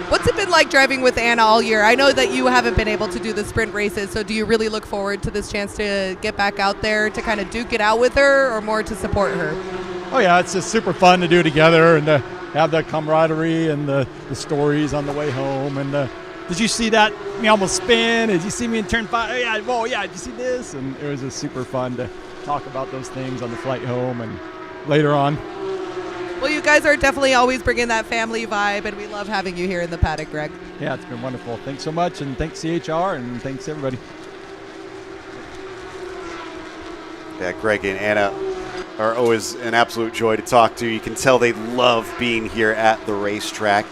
What's it been like driving with Anna all year? I know that you haven't been able to do the sprint races, so do you really look forward to this chance to get back out there to kind of duke it out with her, or more to support her? Oh yeah, it's just super fun to do together and to have the camaraderie and the stories on the way home. And did you see that me almost spin? Did you see me in turn 5? Oh yeah, whoa, yeah, did you see this? And it was just super fun to talk about those things on the flight home and later on. Well, you guys are definitely always bringing that family vibe, and we love having you here in the paddock, Greg. Yeah, it's been wonderful. Thanks so much, and thanks CHR, and thanks everybody. Yeah, Greg and Anna are always an absolute joy to talk to. You can tell they love being here at the racetrack.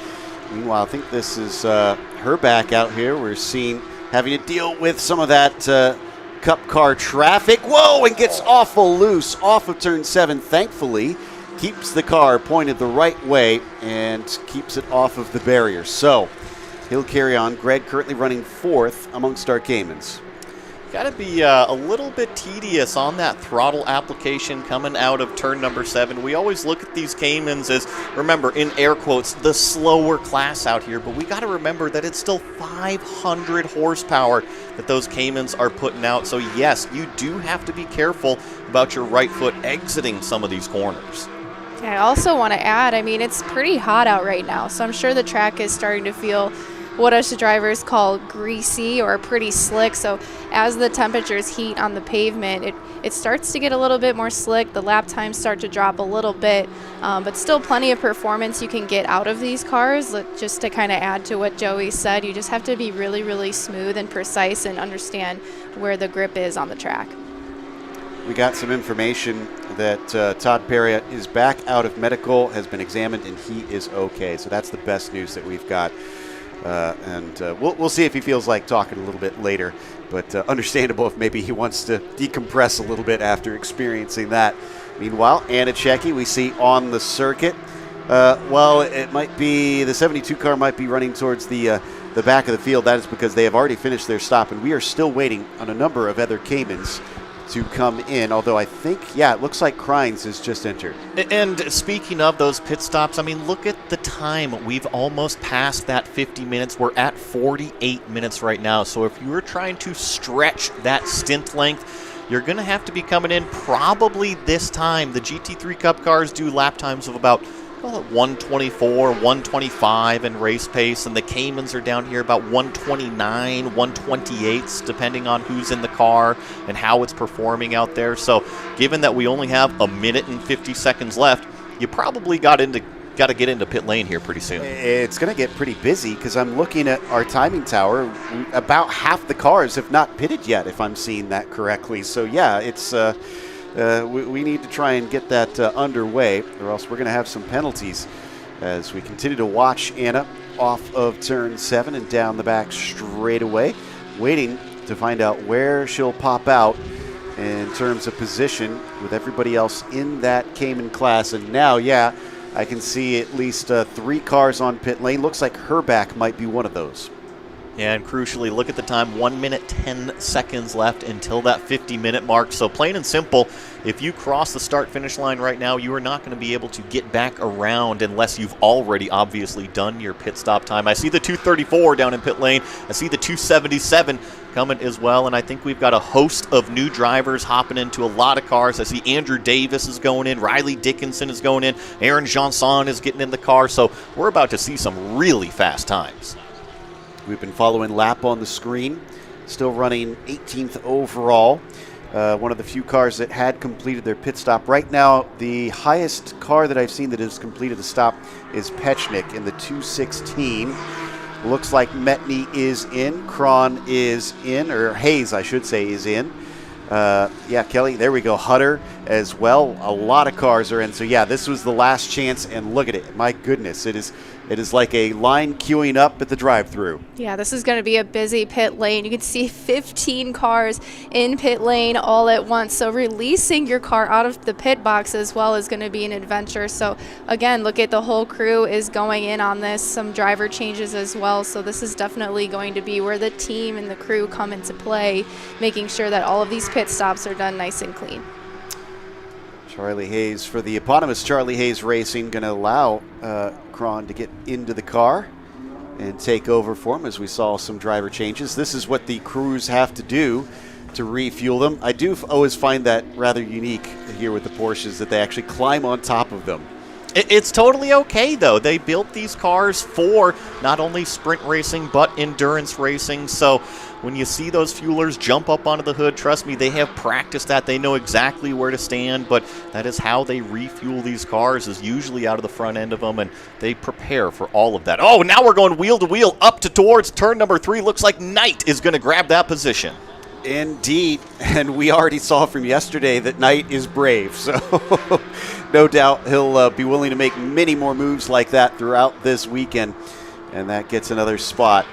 Meanwhile, I think this is her back out here. We're seeing having to deal with some of that Cup car traffic. Whoa, and gets awful loose off of turn 7, thankfully. Keeps the car pointed the right way and keeps it off of the barrier. So he'll carry on. Greg currently running 4th amongst our Caymans. Got to be a little bit tedious on that throttle application coming out of turn number 7. We always look at these Caymans as, remember, in air quotes, the slower class out here, but we got to remember that it's still 500 horsepower that those Caymans are putting out. So yes, you do have to be careful about your right foot exiting some of these corners. I also want to add, I mean, it's pretty hot out right now, so I'm sure the track is starting to feel what us drivers call greasy or pretty slick. So as the temperatures heat on the pavement, it starts to get a little bit more slick. The lap times start to drop a little bit, but still plenty of performance you can get out of these cars. Just to kind of add to what Joey said, you just have to be really, really smooth and precise and understand where the grip is on the track. We got some information that Todd Perry is back out of medical, has been examined, and he is okay. So that's the best news that we've got. We'll see if he feels like talking a little bit later. But understandable if maybe he wants to decompress a little bit after experiencing that. Meanwhile, Anna Checky we see on the circuit. Well, it might be the 72 car might be running towards the back of the field. That is because they have already finished their stop, and we are still waiting on a number of other Caymans to come in, although I think, yeah, it looks like Crines has just entered. And speaking of those pit stops, I mean, look at the time. We've almost passed that 50 minutes. We're at 48 minutes right now. So if you were trying to stretch that stint length, you're going to have to be coming in probably this time. The GT3 Cup cars do lap times of about call it 124, 125 in race pace, and the Caymans are down here about 129, 128s, depending on who's in the car and how it's performing out there. So given that we only have a minute and 50 seconds left, you probably got to get into pit lane here pretty soon. It's going to get pretty busy because I'm looking at our timing tower. About half the cars have not pitted yet, if I'm seeing that correctly. So yeah, it's we need to try and get that underway, or else we're going to have some penalties as we continue to watch Anna off of turn 7 and down the back straightaway, waiting to find out where she'll pop out in terms of position with everybody else in that Cayman class. And now, yeah, I can see at least 3 cars on pit lane. Looks like Herback might be one of those. Yeah, and crucially, look at the time, 1 minute, 10 seconds left until that 50-minute mark. So plain and simple, if you cross the start-finish line right now, you are not going to be able to get back around unless you've already obviously done your pit stop time. I see the 234 down in pit lane. I see the 277 coming as well, and I think we've got a host of new drivers hopping into a lot of cars. I see Andrew Davis is going in, Riley Dickinson is going in, Aaron Johnson is getting in the car, so we're about to see some really fast times. We've been following lap on the screen, still running 18th overall. One of the few cars that had completed their pit stop. Right now, the highest car that I've seen that has completed the stop is Pechnik in the 216. Looks like Metney is in, Cron is in, or Hayes, I should say, is in. Yeah, Kelly, there we go. Hutter as well. A lot of cars are in. So, yeah, this was the last chance, and look at it. My goodness, it is like a line queuing up at the drive-thru. Yeah, this is going to be a busy pit lane. You can see 15 cars in pit lane all at once. So releasing your car out of the pit box as well is going to be an adventure. So again, look at the whole crew is going in on this. Some driver changes as well. So this is definitely going to be where the team and the crew come into play, making sure that all of these pit stops are done nice and clean. Charlie Hayes for the eponymous Charlie Hayes Racing going to allow Cron to get into the car and take over for him as we saw some driver changes. This is what the crews have to do to refuel them. I do always find that rather unique here with the Porsches that they actually climb on top of them. It's totally okay, though. They built these cars for not only sprint racing, but endurance racing. So when you see those fuelers jump up onto the hood, trust me, they have practiced that. They know exactly where to stand, but that is how they refuel these cars, is usually out of the front end of them, and they prepare for all of that. Oh, now we're going wheel to wheel up towards turn number 3. Looks like Knight is going to grab that position. Indeed, and we already saw from yesterday that Knight is brave, so no doubt he'll be willing to make many more moves like that throughout this weekend, and that gets another spot.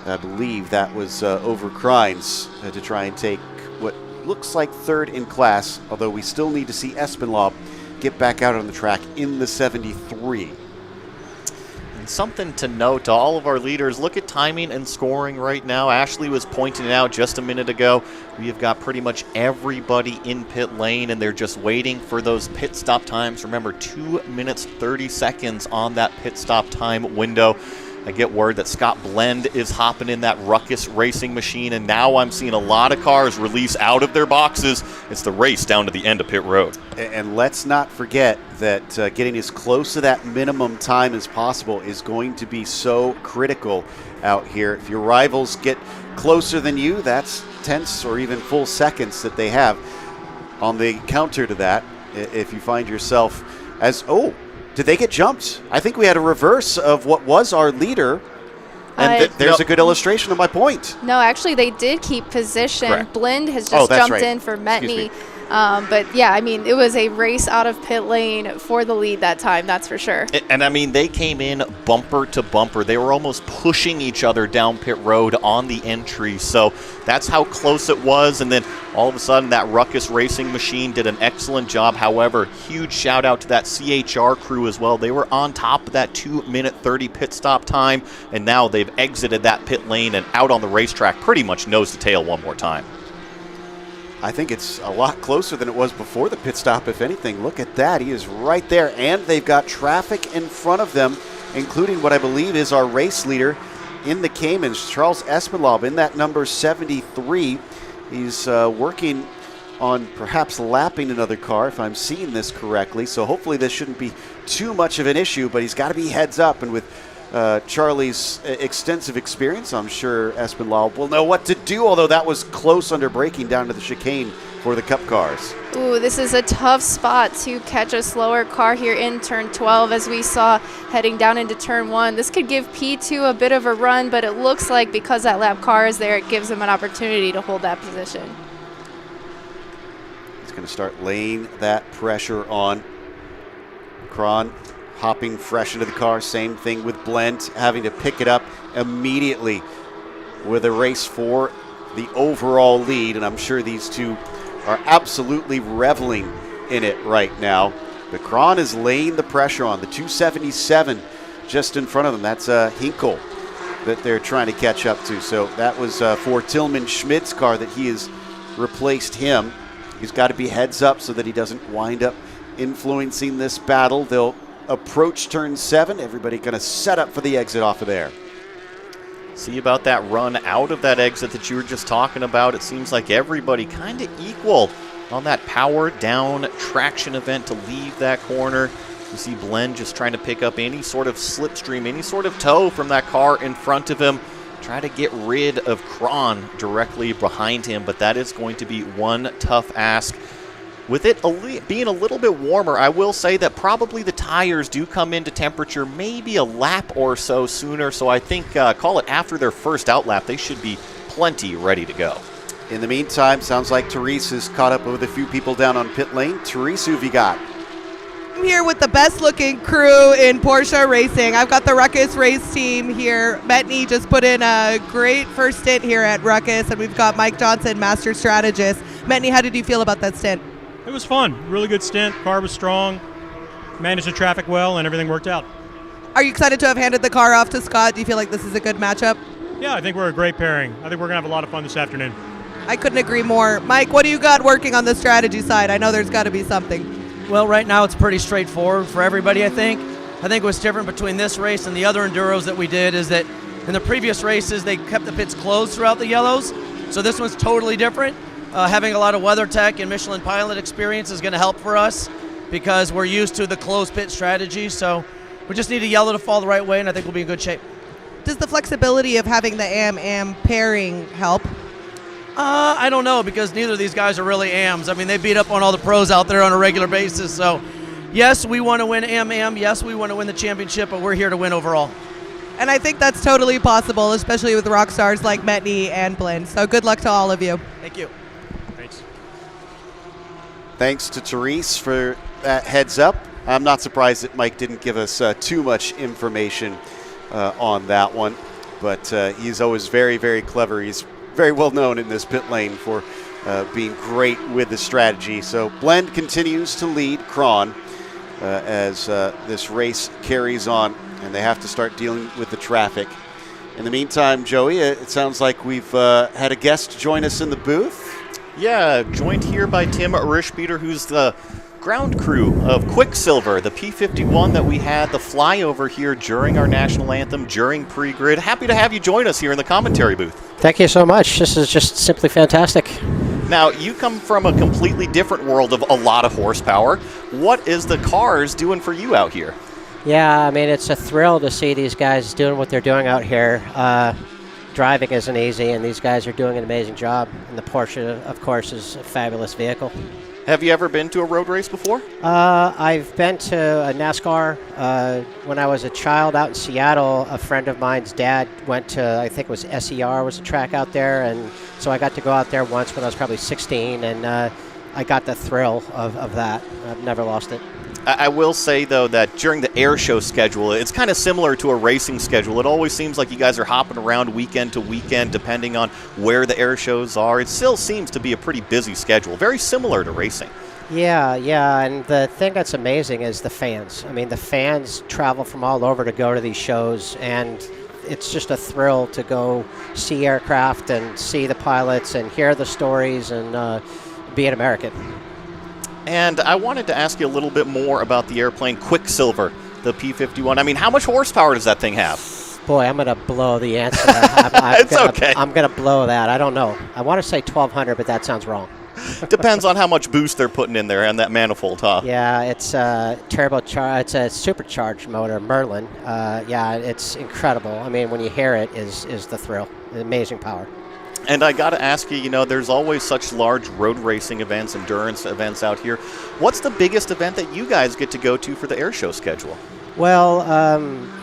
I believe that was over Crines to try and take what looks like third in class, although we still need to see Espinlaub get back out on the track in the 73. Something to note to all of our leaders, look at timing and scoring right now. Ashley was pointing it out just a minute ago. We have got pretty much everybody in pit lane, and they're just waiting for those pit stop times. Remember, 2 minutes 30 seconds on that pit stop time window. I get word that Scott Blend is hopping in that Ruckus racing machine, and now I'm seeing a lot of cars release out of their boxes. It's the race down to the end of pit road. And let's not forget that getting as close to that minimum time as possible is going to be so critical out here. If your rivals get closer than you, that's tenths or even full seconds that they have. On the counter to that, if you find yourself as, did they get jumped? I think we had a reverse of what was our leader, and there's a good illustration of my point. No, actually, they did keep position. Correct. Blend has just jumped in for Metney. But, yeah, I mean, it was a race out of pit lane for the lead that time, that's for sure. And, I mean, they came in bumper to bumper. They were almost pushing each other down pit road on the entry. So that's how close it was. And then all of a sudden, that Ruckus racing machine did an excellent job. However, huge shout out to that CHR crew as well. They were on top of that 2 minute 30 pit stop time. And now they've exited that pit lane and out on the racetrack pretty much nose to tail one more time. I think it's a lot closer than it was before the pit stop, if anything. Look at that. He is right there, and they've got traffic in front of them, including what I believe is our race leader in the Caymans, Charles Espinlaub, in that number 73. He's working on perhaps lapping another car, if I'm seeing this correctly, so hopefully this shouldn't be too much of an issue, but he's got to be heads up. And with Charlie's extensive experience, I'm sure Espinal will know what to do, although that was close under braking down to the chicane for the Cup cars. Ooh, this is a tough spot to catch a slower car here in turn 12, as we saw heading down into turn 1. This could give P2 a bit of a run, but it looks like because that lap car is there, it gives him an opportunity to hold that position. He's going to start laying that pressure on. Cron hopping fresh into the car. Same thing with Blend, having to pick it up immediately with a race for the overall lead. And I'm sure these two are absolutely reveling in it right now. But Cron is laying the pressure on. The 277 just in front of them. That's Hinkle that they're trying to catch up to. So that was for Tillman Schmidt's car that he has replaced him. He's got to be heads up so that he doesn't wind up influencing this battle. They'll approach turn 7. Everybody going to set up for the exit off of there. See about that run out of that exit that you were just talking about. It seems like everybody kind of equal on that power down traction event to leave that corner. You see Blend just trying to pick up any sort of slipstream, any sort of tow from that car in front of him. Try to get rid of Cron directly behind him, but that is going to be one tough ask. With it being a little bit warmer, I will say that probably the tires do come into temperature maybe a lap or so sooner. So I think, call it after their first out lap, they should be plenty ready to go. In the meantime, sounds like Therese has caught up with a few people down on pit lane. Therese, who have you got? I'm here with the best looking crew in Porsche racing. I've got the Ruckus race team here. Metney just put in a great first stint here at Ruckus, and we've got Mike Johnson, master strategist. Metney, how did you feel about that stint? It was fun. Really good stint. Car was strong. Managed the traffic well, and everything worked out. Are you excited to have handed the car off to Scott? Do you feel like this is a good matchup? Yeah, I think we're a great pairing. I think we're going to have a lot of fun this afternoon. I couldn't agree more. Mike, what do you got working on the strategy side? I know there's got to be something. Well, right now it's pretty straightforward for everybody, I think. I think what's different between this race and the other enduros that we did is that in the previous races, they kept the pits closed throughout the yellows. So this one's totally different. Having a lot of WeatherTech and Michelin Pilot experience is going to help for us because we're used to the closed pit strategy. So we just need a yellow to fall the right way, and I think we'll be in good shape. Does the flexibility of having the AM pairing help? I don't know, because neither of these guys are really AMs. I mean, they beat up on all the pros out there on a regular basis. So, yes, we want to win AM. Yes, we want to win the championship, but we're here to win overall. And I think that's totally possible, especially with rock stars like Metney and Blend. So good luck to all of you. Thank you. Thanks. Thanks to Therese for that heads up. I'm not surprised that Mike didn't give us too much information on that one, but he's always very, very clever. He's very well known in this pit lane for being great with the strategy. So Blend continues to lead Cron as this race carries on, and they have to start dealing with the traffic. In the meantime, Joey, it sounds like we've had a guest join us in the booth. Yeah, joined here by Tim Rishbeater, who's the ground crew of Quicksilver, the P51 that we had the flyover here during our national anthem, during pre-grid. Happy to have you join us here in the commentary booth. Thank you so much. This is just simply fantastic. Now, you come from a completely different world of a lot of horsepower. What is the cars doing for you out here? Yeah, I mean, it's a thrill to see these guys doing what they're doing out here. Driving isn't easy, and these guys are doing an amazing job. And the Porsche, of course, is a fabulous vehicle. Have you ever been to a road race before? I've been to a NASCAR. When I was a child out in Seattle, a friend of mine's dad went to, I think it was SER was a track out there, and so I got to go out there once when I was probably 16, and I got the thrill of that. I've never lost it. I will say, though, that during the air show schedule, it's kind of similar to a racing schedule. It always seems like you guys are hopping around weekend to weekend depending on where the air shows are. It still seems to be a pretty busy schedule, very similar to racing. Yeah, and the thing that's amazing is the fans. I mean, the fans travel from all over to go to these shows, and it's just a thrill to go see aircraft and see the pilots and hear the stories and be an American. And I wanted to ask you a little bit more about the airplane Quicksilver, the P51. I mean, how much horsepower does that thing have? Boy, I'm going to blow the answer. It's okay. I'm going to blow that. I don't know. I want to say 1,200, but that sounds wrong. Depends on how much boost they're putting in there and that manifold, huh? Yeah, it's it's a supercharged motor, Merlin. Yeah, it's incredible. I mean, when you hear it, is the thrill. Amazing power. And I got to ask you, there's always such large road racing events, endurance events out here. What's the biggest event that you guys get to go to for the air show schedule? Well,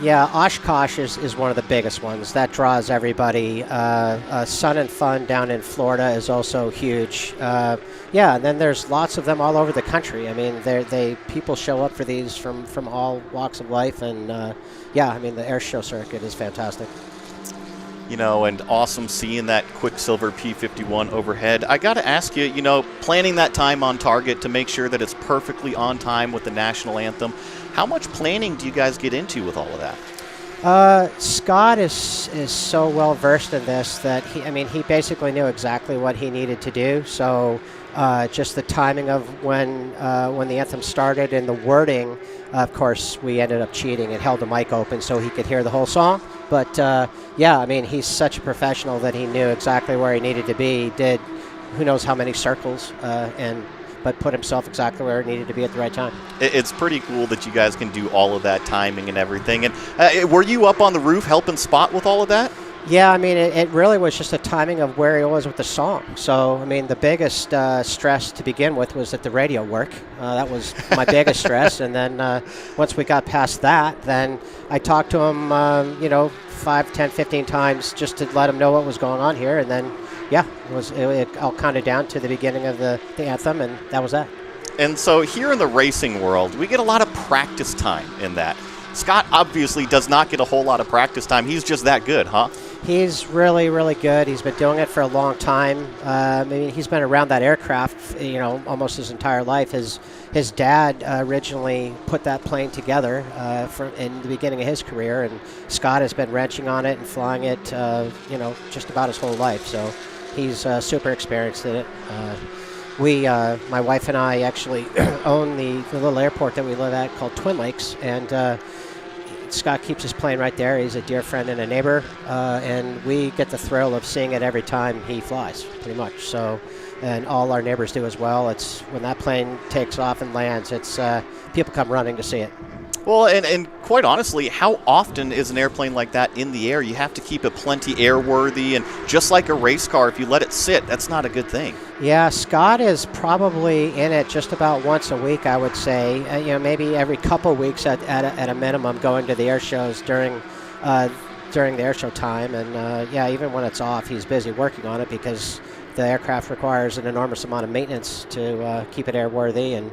yeah, Oshkosh is one of the biggest ones. That draws everybody. Sun and Fun down in Florida is also huge. Yeah, and then there's lots of them all over the country. I mean, people show up for these from all walks of life, and yeah, I mean, the air show circuit is fantastic. And awesome seeing that Quicksilver P51 overhead. I got to ask you, planning that time on target to make sure that it's perfectly on time with the national anthem, how much planning do you guys get into with all of that? Scott is so well versed in this that he basically knew exactly what he needed to do. So just the timing of when the anthem started and the wording, of course, we ended up cheating and held the mic open so he could hear the whole song. But yeah, I mean, he's such a professional that he knew exactly where he needed to be. He did who knows how many circles, but put himself exactly where he needed to be at the right time. It's pretty cool that you guys can do all of that timing and everything. And were you up on the roof helping Spot with all of that? Yeah, I mean, it really was just the timing of where he was with the song. So, I mean, the biggest stress to begin with was that the radio work. That was my biggest stress. And then once we got past that, then I talked to him, 5, 10, 15 times just to let him know what was going on here. And then, yeah, it all kind of down to the beginning of the anthem, and that was that. And so here in the racing world, we get a lot of practice time in that. Scott obviously does not get a whole lot of practice time. He's just that good, huh? He's really, really good. He's been doing it for a long time. I mean, he's been around that aircraft, almost his entire life. His dad originally put that plane together in the beginning of his career, and Scott has been wrenching on it and flying it, just about his whole life. So he's super experienced in it. My wife and I actually own the little airport that we live at called Twin Lakes, and Scott keeps his plane right there. He's a dear friend and a neighbor, and we get the thrill of seeing it every time he flies, pretty much. So, and all our neighbors do as well. It's when that plane takes off and lands, it's people come running to see it. Well, and quite honestly, how often is an airplane like that in the air? You have to keep it plenty airworthy, and just like a race car, if you let it sit, that's not a good thing. Yeah, Scott is probably in it just about once a week, I would say. Maybe every couple weeks at a minimum, going to the air shows during the air show time. And yeah, even when it's off, he's busy working on it because the aircraft requires an enormous amount of maintenance to keep it airworthy and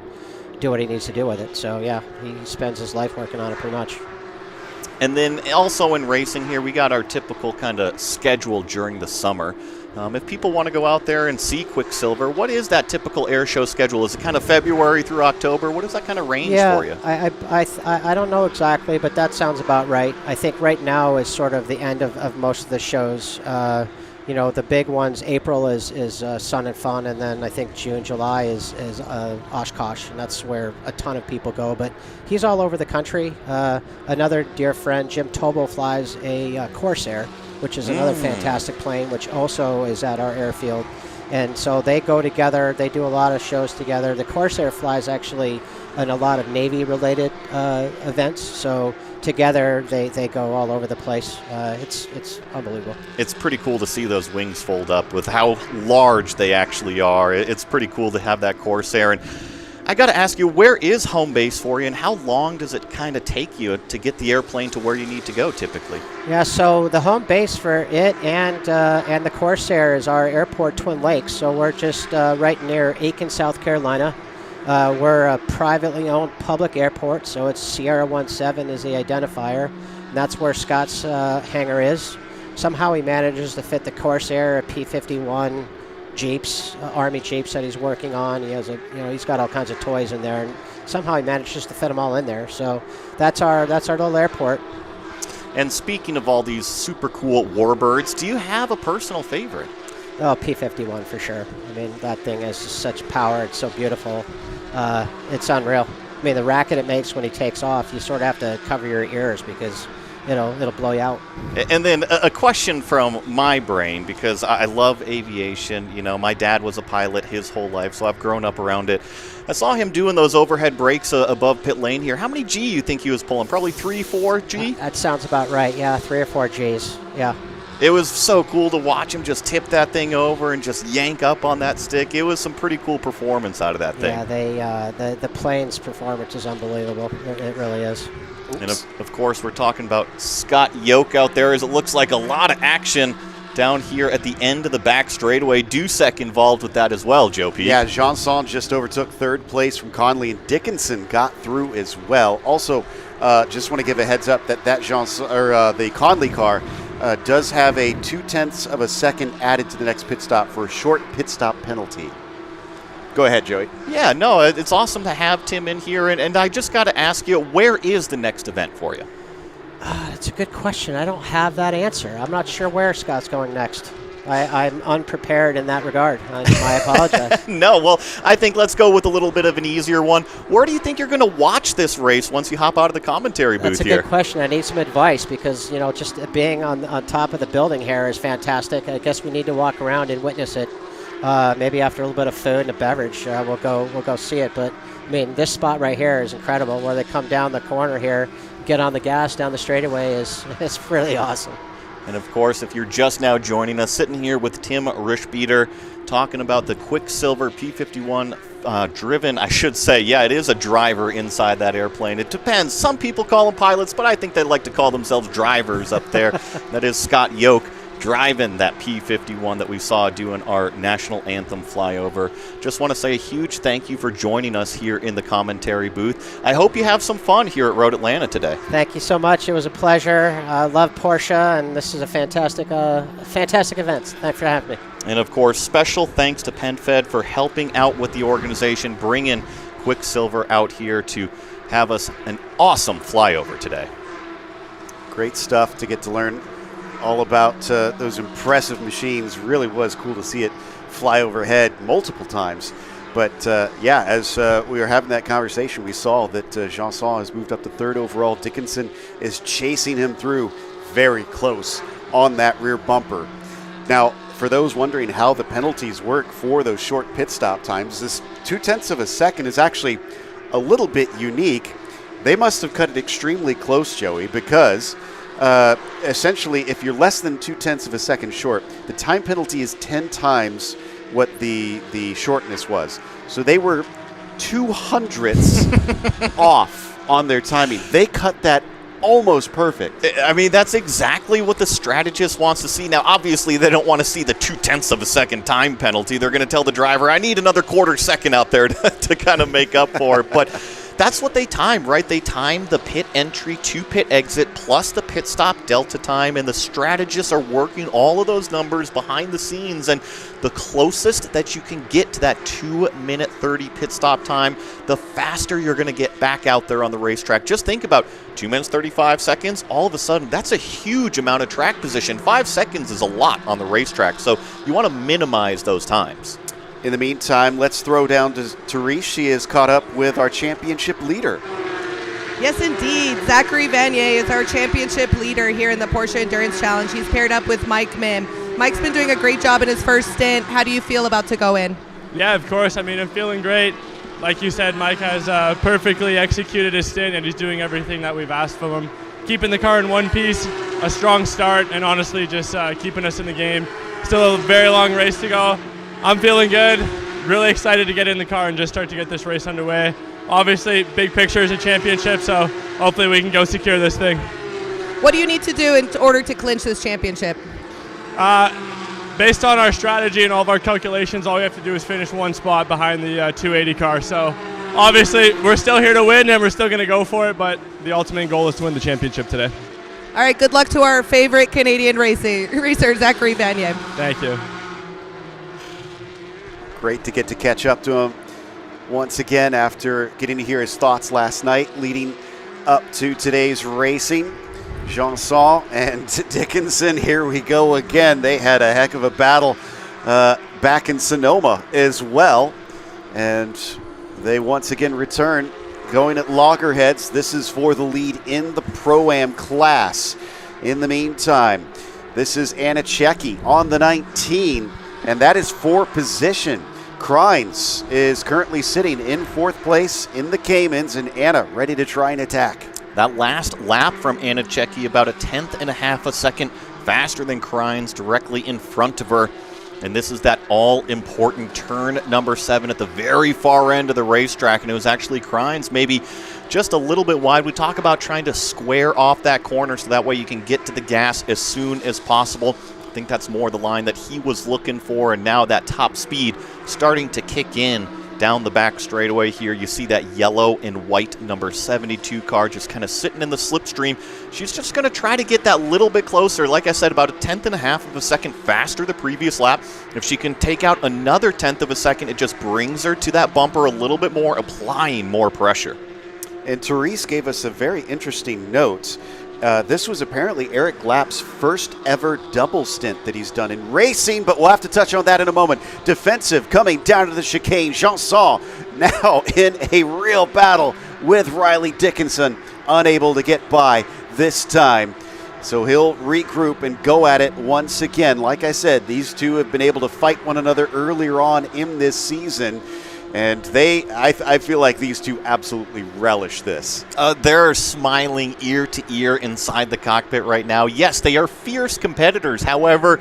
do what he needs to do with it. So yeah, he spends his life working on it pretty much. And then also in racing here, we got our typical kind of schedule during the summer. If people want to go out there and see Quicksilver, what is that typical air show schedule? Is it kind of February through October? What is that kind of range for you? I don't know exactly, but that sounds about right. I think right now is sort of the end of most of the shows. The big ones, April is Sun and Fun, and then I think June, July is Oshkosh, and that's where a ton of people go. But he's all over the country. Another dear friend, Jim Tobel, flies a Corsair, which is another fantastic plane, which also is at our airfield. And so they go together. They do a lot of shows together. The Corsair flies actually in a lot of Navy-related events. So together they go all over the place. It's unbelievable. It's pretty cool to see those wings fold up with how large they actually are. It's pretty cool to have that Corsair. And I got to ask you, where is home base for you, and how long does it kind of take you to get the airplane to where you need to go typically? Yeah, so the home base for it and the Corsair is our airport, Twin Lakes. So we're just right near Aiken, South Carolina. We're a privately owned public airport, so it's Sierra 17 is the identifier. And that's where Scott's hangar is. Somehow he manages to fit the Corsair, a P51, Jeeps, Army Jeeps that he's working on. He has he's got all kinds of toys in there, and somehow he manages to fit them all in there. So that's our little airport. And speaking of all these super cool warbirds, do you have a personal favorite? Oh, P51 for sure. I mean, that thing has just such power. It's so beautiful. It's unreal. I mean, the racket it makes when he takes off, you sort of have to cover your ears because it'll blow you out. And then a question from my brain, because I love aviation. You know, my dad was a pilot his whole life, so I've grown up around it. I saw him doing those overhead brakes above pit lane here. How many G you think he was pulling? Probably 3, 4 G? That sounds about right. Yeah, 3 or 4 Gs. Yeah. It was so cool to watch him just tip that thing over and just yank up on that stick. It was some pretty cool performance out of that thing. Yeah, the plane's performance is unbelievable. It really is. And of course, we're talking about Scott Yoke out there, as it looks like a lot of action down here at the end of the back straightaway. Dusek involved with that as well, Joe P. Yeah, Jean-Saul just overtook third place from Conley, and Dickinson got through as well. Also, just want to give a heads up that the Conley car does have a 0.2 of a second added to the next pit stop for a short pit stop penalty. Go ahead, Joey. Yeah, no, it's awesome to have Tim in here, and I just got to ask you, where is the next event for you? That's a good question. I don't have that answer. I'm not sure where Scott's going next. I'm unprepared in that regard. I apologize. No, well, I think let's go with a little bit of an easier one. Where do you think you're going to watch this race once you hop out of the commentary booth here? That's a good question. I need some advice because, just being on top of the building here is fantastic. I guess we need to walk around and witness it. Maybe after a little bit of food and a beverage, we'll go see it. But, I mean, this spot right here is incredible. Where they come down the corner here, get on the gas down the straightaway is really awesome. And, of course, if you're just now joining us, sitting here with Tim Rishbeater talking about the Quicksilver P51 driven, I should say, yeah, it is a driver inside that airplane. It depends. Some people call them pilots, but I think they like to call themselves drivers up there. That is Scott Yoke driving that P51 that we saw doing our national anthem flyover. Just want to say a huge thank you for joining us here in the commentary booth. I hope you have some fun here at Road Atlanta today. Thank you so much. It was a pleasure. I love Porsche, and this is a fantastic event. Thanks for having me. And, of course, special thanks to PenFed for helping out with the organization, bringing Quicksilver out here to have us an awesome flyover today. Great stuff to get to learn all about those impressive machines. Really was cool to see it fly overhead multiple times. But yeah, as we were having that conversation, we saw that Jean-Saul has moved up to third overall. Dickinson is chasing him through very close on that rear bumper. Now, for those wondering how the penalties work for those short pit stop times, this 0.2 of a second is actually a little bit unique. They must have cut it extremely close, Joey, because essentially, if you're less than 0.2 of a second short, the time penalty is 10 times what the shortness was. So they were 0.02 off on their timing. They cut that almost perfect. I mean, that's exactly what the strategist wants to see. Now, obviously, they don't want to see the 0.2 of a second time penalty. They're going to tell the driver, I need another quarter second out there to kind of make up for it. But that's what they time, right? They time the pit entry to pit exit plus the pit stop delta time, and the strategists are working all of those numbers behind the scenes, and the closest that you can get to that 2-minute 30 pit stop time, the faster you're going to get back out there on the racetrack. Just think about 2 minutes 35 seconds. All of a sudden, that's a huge amount of track position. 5 seconds is a lot on the racetrack, so you want to minimize those times. In the meantime, let's throw down to Therese. She is caught up with our championship leader. Yes, indeed. Zachary Vanier is our championship leader here in the Porsche Endurance Challenge. He's paired up with Mike Mim. Mike's been doing a great job in his first stint. How do you feel about to go in? Yeah, of course. I mean, I'm feeling great. Like you said, Mike has perfectly executed his stint, and he's doing everything that we've asked from him. Keeping the car in one piece, a strong start, and honestly just keeping us in the game. Still a very long race to go. I'm feeling good, really excited to get in the car and just start to get this race underway. Obviously, big picture is a championship, so hopefully we can go secure this thing. What do you need to do in order to clinch this championship? Based on our strategy and all of our calculations, all we have to do is finish one spot behind the 280 car. So obviously, we're still here to win, and we're still going to go for it, but the ultimate goal is to win the championship today. All right, good luck to our favorite Canadian racer, Zachary Vanier. Thank you. Great to get to catch up to him once again after getting to hear his thoughts last night leading up to today's racing. Jean-Saul and Dickinson, here we go again. They had a heck of a battle back in Sonoma as well. And they once again return going at loggerheads. This is for the lead in the Pro-Am class. In the meantime, this is Anna Checki on the 19, and that is for position. Kreins is currently sitting in 4th place in the Caymans, and Anna ready to try and attack. That last lap from Anna Checki, about a 1/10.5 a second faster than Kreins, directly in front of her. And this is that all-important turn number 7 at the very far end of the racetrack. And it was actually Kreins maybe just a little bit wide. We talk about trying to square off that corner so that way you can get to the gas as soon as possible. I think that's more the line that he was looking for. And now that top speed starting to kick in down the back straightaway here. You see that yellow and white number 72 car just kind of sitting in the slipstream. She's just going to try to get that little bit closer. Like I said, about a 1/10.5 of a second faster the previous lap. If she can take out another 1/10 of a second, it just brings her to that bumper a little bit more, applying more pressure. And Therese gave us a very interesting note. This was apparently Eric Lapp's first ever double stint that he's done in racing, but we'll have to touch on that in a moment. Defensive coming down to the chicane. Janson now in a real battle with Riley Dickinson, unable to get by this time. So he'll regroup and go at it once again. Like I said, these two have been able to fight one another earlier on in this season. And I feel like these two absolutely relish this. They're smiling ear to ear inside the cockpit right now. Yes, they are fierce competitors. However,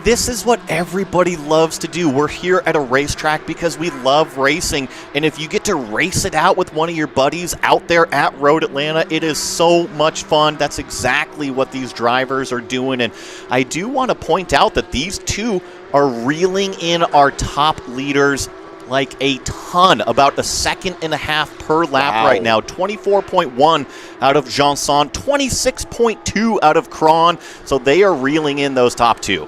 this is what everybody loves to do. We're here at a racetrack because we love racing. And if you get to race it out with one of your buddies out there at Road Atlanta, it is so much fun. That's exactly what these drivers are doing. And I do want to point out that these two are reeling in our top leaders like a ton, about a 1.5 per lap right now. 24.1 out of Janson, 26.2 out of Kron. So they are reeling in those top two.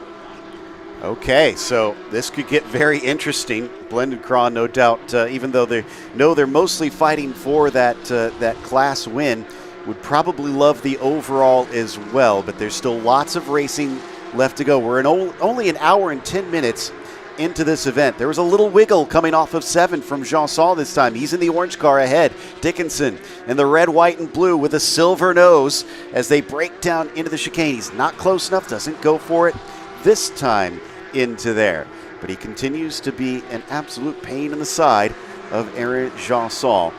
Okay, so this could get very interesting. Blended Kron, no doubt, even though they know they're mostly fighting for that class win, would probably love the overall as well. But there's still lots of racing left to go. We're in only an hour and 10 minutes into this event. There was a little wiggle coming off of 7 from Janson this time. He's in the orange car ahead. Dickinson in the red, white, and blue with a silver nose as they break down into the chicane. He's not close enough, doesn't go for it this time into there. But he continues to be an absolute pain in the side of Aaron Janson.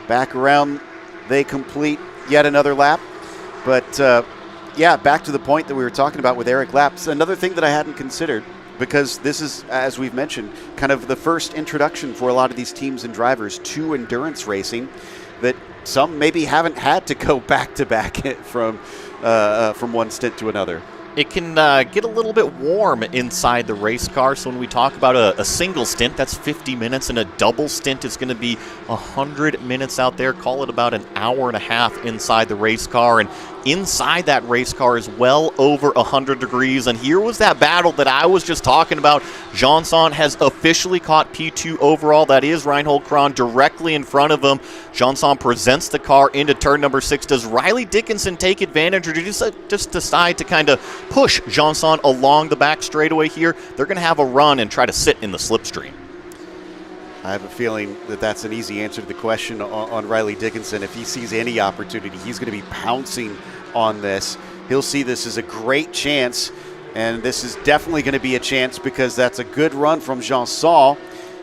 Back around, they complete yet another lap. But yeah, back to the point that we were talking about with Eric Laps. Another thing that I hadn't considered, because this is, as we've mentioned, kind of the first introduction for a lot of these teams and drivers to endurance racing, that some maybe haven't had to go back-to-back from one stint to another. It can get a little bit warm inside the race car. So when we talk about a single stint, that's 50 minutes, and a double stint is going to be 100 minutes out there. Call it about an hour and a half inside the race car. And inside that race car is well over 100 degrees. And here was that battle that I was just talking about. Janson has officially caught P2 overall. That is Reinhold Kron directly in front of him. Janson presents the car into turn number 6. Does Riley Dickinson take advantage, or did he just decide to kind of push Janson along the back straightaway here? They're going to have a run and try to sit in the slipstream. I have a feeling that that's an easy answer to the question on Riley Dickinson. If he sees any opportunity, he's going to be pouncing on this. He'll see this as a great chance, and this is definitely going to be a chance because that's a good run from Janson.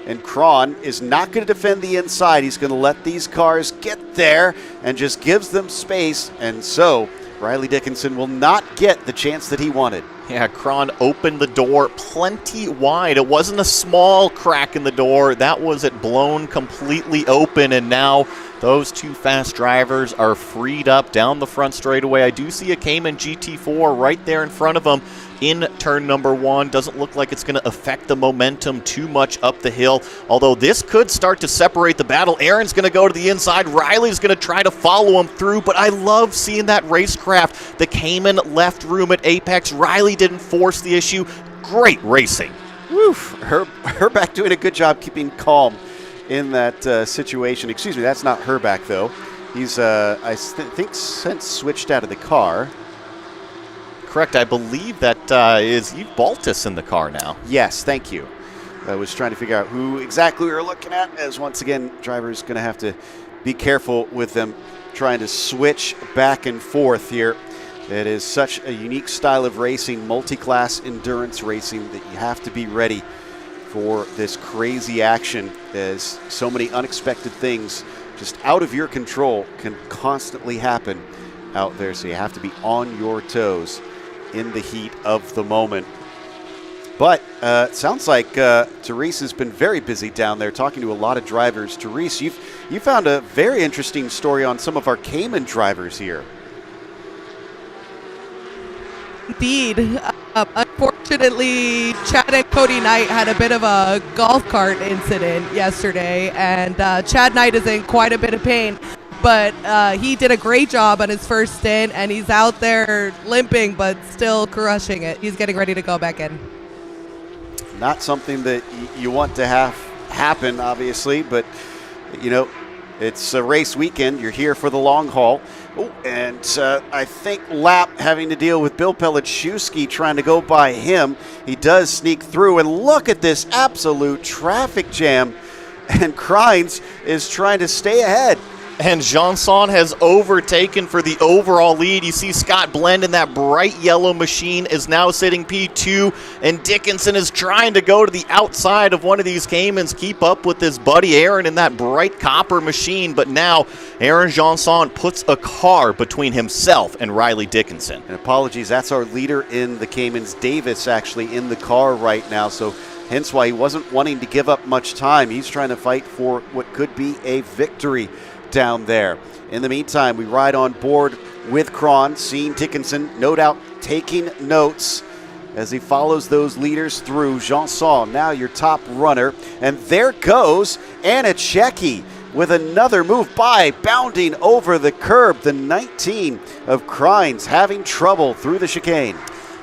And Kron is not going to defend the inside. He's going to let these cars get there and just gives them space. And so Riley Dickinson will not get the chance that he wanted. Yeah, Kron opened the door plenty wide. It wasn't a small crack in the door. That was it blown completely open, and now those two fast drivers are freed up down the front straightaway. I do see a Cayman GT4 right there in front of them in turn number 1. Doesn't look like it's going to affect the momentum too much up the hill, although this could start to separate the battle. Aaron's going to go to the inside. Riley's going to try to follow him through, but I love seeing that racecraft. The Cayman left room at Apex. Riley didn't force the issue. Great racing. Woof. Herback doing a good job keeping calm in that situation. Excuse me, that's not Herback, though. He's, I think, since switched out of the car. Correct. I believe that is Yves Baltus in the car now. Yes, thank you. I was trying to figure out who exactly we were looking at, as once again, driver's going to have to be careful with them trying to switch back and forth here. It is such a unique style of racing, multi-class endurance racing, that you have to be ready for this crazy action, as so many unexpected things just out of your control can constantly happen out there. So you have to be on your toes in the heat of the moment. But it sounds like Therese has been very busy down there talking to a lot of drivers. Therese, you found a very interesting story on some of our Cayman drivers here. Indeed. Unfortunately, Chad and Cody Knight had a bit of a golf cart incident yesterday, and Chad Knight is in quite a bit of pain. But he did a great job on his first stint, and he's out there limping but still crushing it. He's getting ready to go back in. Not something that you want to have happen, obviously, but, you know, it's a race weekend. You're here for the long haul. Oh, and I think Lap having to deal with Bill Pelichewski trying to go by him. He does sneak through, and look at this absolute traffic jam. And Crines is trying to stay ahead. And Janson has overtaken for the overall lead. You see Scott Blend in that bright yellow machine is now sitting P2, and Dickinson is trying to go to the outside of one of these Caymans, keep up with his buddy Aaron in that bright copper machine. But now Aaron Janson puts a car between himself and Riley Dickinson. And apologies, that's our leader in the Caymans, Davis, actually in the car right now. So hence why he wasn't wanting to give up much time. He's trying to fight for what could be a victory down there. In the meantime, we ride on board with Cron, seeing Dickinson, no doubt taking notes as he follows those leaders through. Janson, now your top runner. And there goes Anicheki with another move by, bounding over the curb. The 19 of Crines having trouble through the chicane.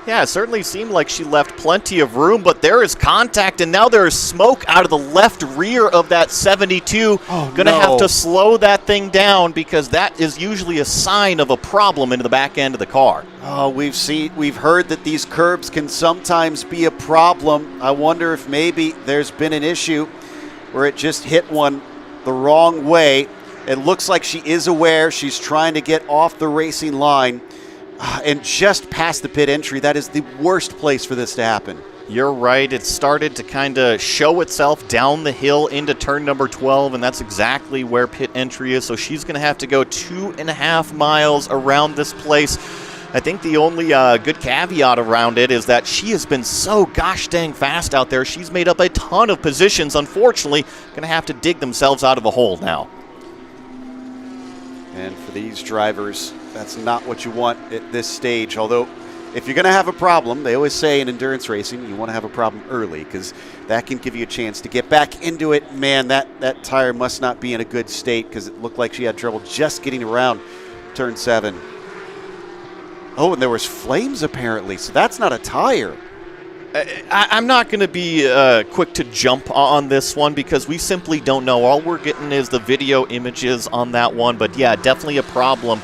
Yeah, it certainly seemed like she left plenty of room, but there is contact, and now there is smoke out of the left rear of that 72. Going to have to slow that thing down, because that is usually a sign of a problem into the back end of the car. Oh, we've heard that these curbs can sometimes be a problem. I wonder if maybe there's been an issue where it just hit one the wrong way. It looks like she is aware. She's trying to get off the racing line. And just past the pit entry. That is the worst place for this to happen. You're right. It started to kind of show itself down the hill into turn number 12, and that's exactly where pit entry is. So she's going to have to go 2.5 miles around this place. I think the only good caveat around it is that she has been so gosh dang fast out there. She's made up a ton of positions. Unfortunately, going to have to dig themselves out of a hole now. And for these drivers, that's not what you want at this stage. Although, if you're going to have a problem, they always say in endurance racing, you want to have a problem early, because that can give you a chance to get back into it. Man, that tire must not be in a good state, because it looked like she had trouble just getting around turn 7. Oh, and there was flames apparently, so that's not a tire. I'm not going to be quick to jump on this one, because we simply don't know. All we're getting is the video images on that one. But yeah, definitely a problem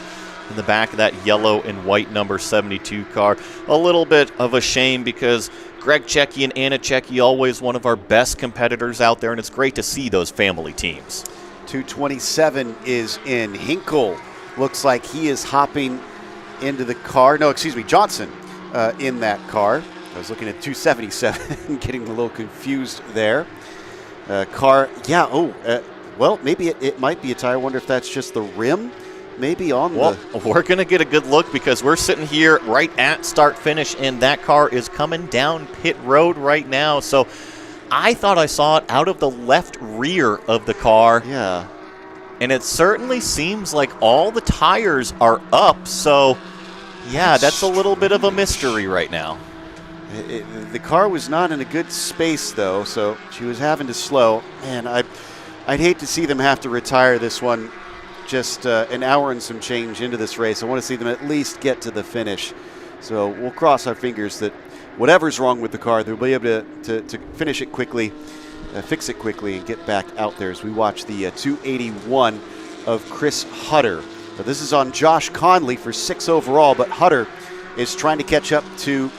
in the back of that yellow and white number 72 car. A little bit of a shame, because Greg Checky and Anna Checky, always one of our best competitors out there, and it's great to see those family teams. 227 is in. Hinkle looks like he is hopping into the car. No, excuse me, Johnson in that car. I was looking at 277, getting a little confused there. Car, yeah, well, maybe it might be a tire. I wonder if that's just the rim, maybe on we're going to get a good look, because we're sitting here right at start-finish, and that car is coming down pit road right now. So I thought I saw it out of the left rear of the car. Yeah. And it certainly seems like all the tires are up. So, yeah, that's a little bit of a mystery right now. The car was not in a good space, though, so she was having to slow. And I'd hate to see them have to retire this one just an hour and some change into this race. I want to see them at least get to the finish. So we'll cross our fingers that whatever's wrong with the car, they'll be able to finish it quickly, fix it quickly, and get back out there as we watch the 281 of Chris Hutter. But this is on Josh Conley for 6 overall, but Hutter is trying to catch up to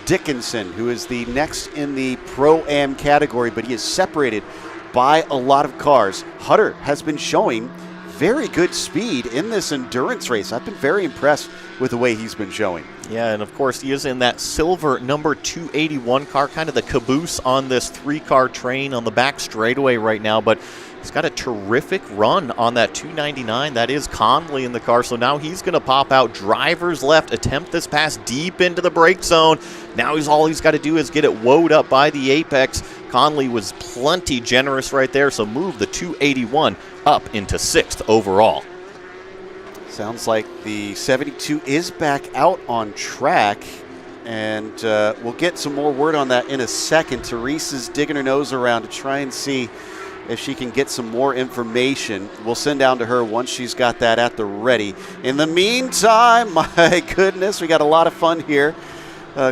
Dickinson, who is the next in the Pro-Am category, but he is separated by a lot of cars. Hutter has been showing very good speed in this endurance race. I've been very impressed with the way he's been showing. Yeah, and of course he is in that silver number 281 car, kind of the caboose on this 3-car train on the back straightaway right now, but he's got a terrific run on that 299. That is Conley in the car, so now he's going to pop out driver's left, attempt this pass deep into the brake zone. Now all he's got to do is get it woed up by the apex. Conley was plenty generous right there, so move the 281 up into 6th overall. Sounds like the 72 is back out on track, and we'll get some more word on that in a second. Therese is digging her nose around to try and see if she can get some more information. We'll send down to her once she's got that at the ready. In the meantime, my goodness, we got a lot of fun here.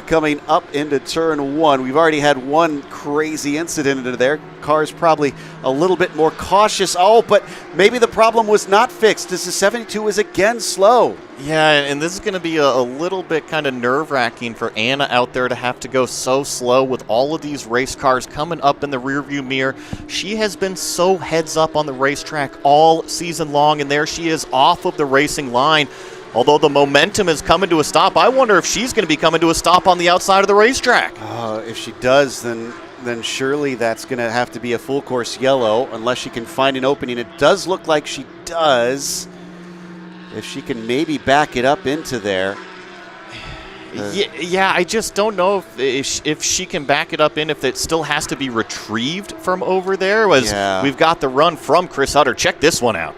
Coming up into turn 1. We've already had one crazy incident into there. Car's probably a little bit more cautious. Oh, but maybe the problem was not fixed as the 72 is again slow. Yeah, and this is going to be a little bit kind of nerve-wracking for Anna out there to have to go so slow with all of these race cars coming up in the rearview mirror. She has been so heads up on the racetrack all season long, and there she is off of the racing line. Although the momentum is coming to a stop, I wonder if she's going to be coming to a stop on the outside of the racetrack. If she does, then surely that's going to have to be a full course yellow unless she can find an opening. It does look like she does. If she can maybe back it up into there. Yeah, I just don't know if she can back it up in, if it still has to be retrieved from over there. We've got the run from Chris Hutter. Check this one out.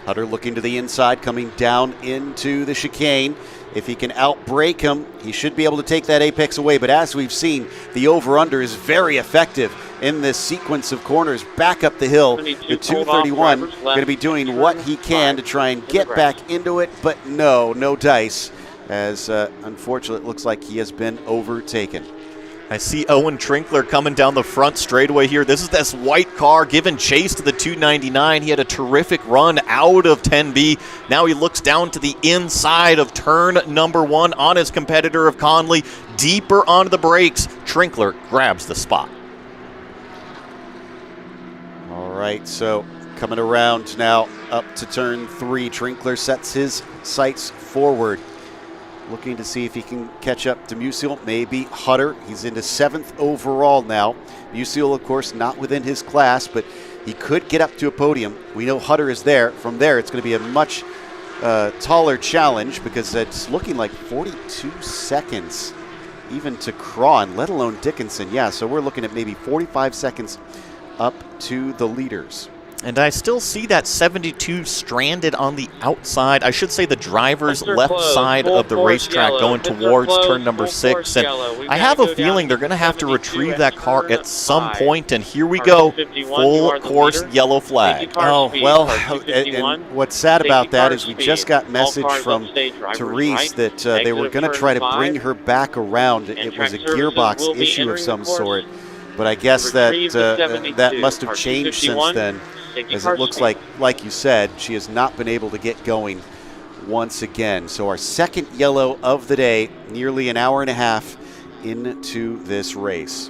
Hutter looking to the inside, coming down into the chicane. If he can outbrake him, he should be able to take that apex away. But as we've seen, the over-under is very effective in this sequence of corners. Back up the hill, the 231 going to be doing what he can to try and get back into it. But no dice, as unfortunately it looks like he has been overtaken. I see Owen Trinkler coming down the front straightaway here. This is this white car giving chase to the 299. He had a terrific run out of 10B. Now he looks down to the inside of turn number 1 on his competitor of Conley. Deeper onto the brakes. Trinkler grabs the spot. All right, so coming around now up to turn 3. Trinkler sets his sights forward. Looking to see if he can catch up to Musial, maybe Hutter. He's into 7th overall now. Musial, of course, not within his class, but he could get up to a podium. We know Hutter is there. From there, it's going to be a much taller challenge because it's looking like 42 seconds even to Crawn, let alone Dickinson. Yeah, so we're looking at maybe 45 seconds up to the leaders. And I still see that 72 stranded on the outside. I should say the driver's left side of the racetrack going towards turn number 6. And I have a feeling they're going to have to retrieve that car at some point. And here we go, full course yellow flag. Oh, well, and what's sad about that is we just got message from Therese that they were going to try to bring her back around. It was a gearbox issue of some sort. But I guess that that must have changed since then. As it looks like you said, she has not been able to get going once again. So our second yellow of the day, nearly an hour and a half into this race.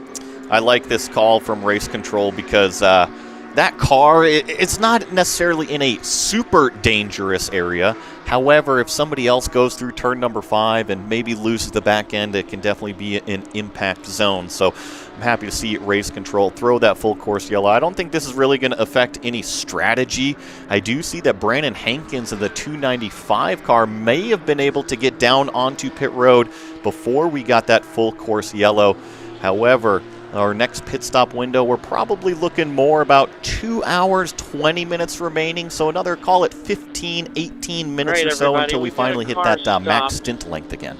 I like this call from race control because that car, it's not necessarily in a super dangerous area. However, if somebody else goes through turn number 5 and maybe loses the back end, it can definitely be an impact zone. So I'm happy to see race control throw that full course yellow. I don't think this is really going to affect any strategy. I do see that Brandon Hankins in the 295 car may have been able to get down onto pit road before we got that full course yellow. However, our next pit stop window, we're probably looking more about 2 hours, 20 minutes remaining. So another, call it 15, 18 minutes or so until we finally hit that max stint length again.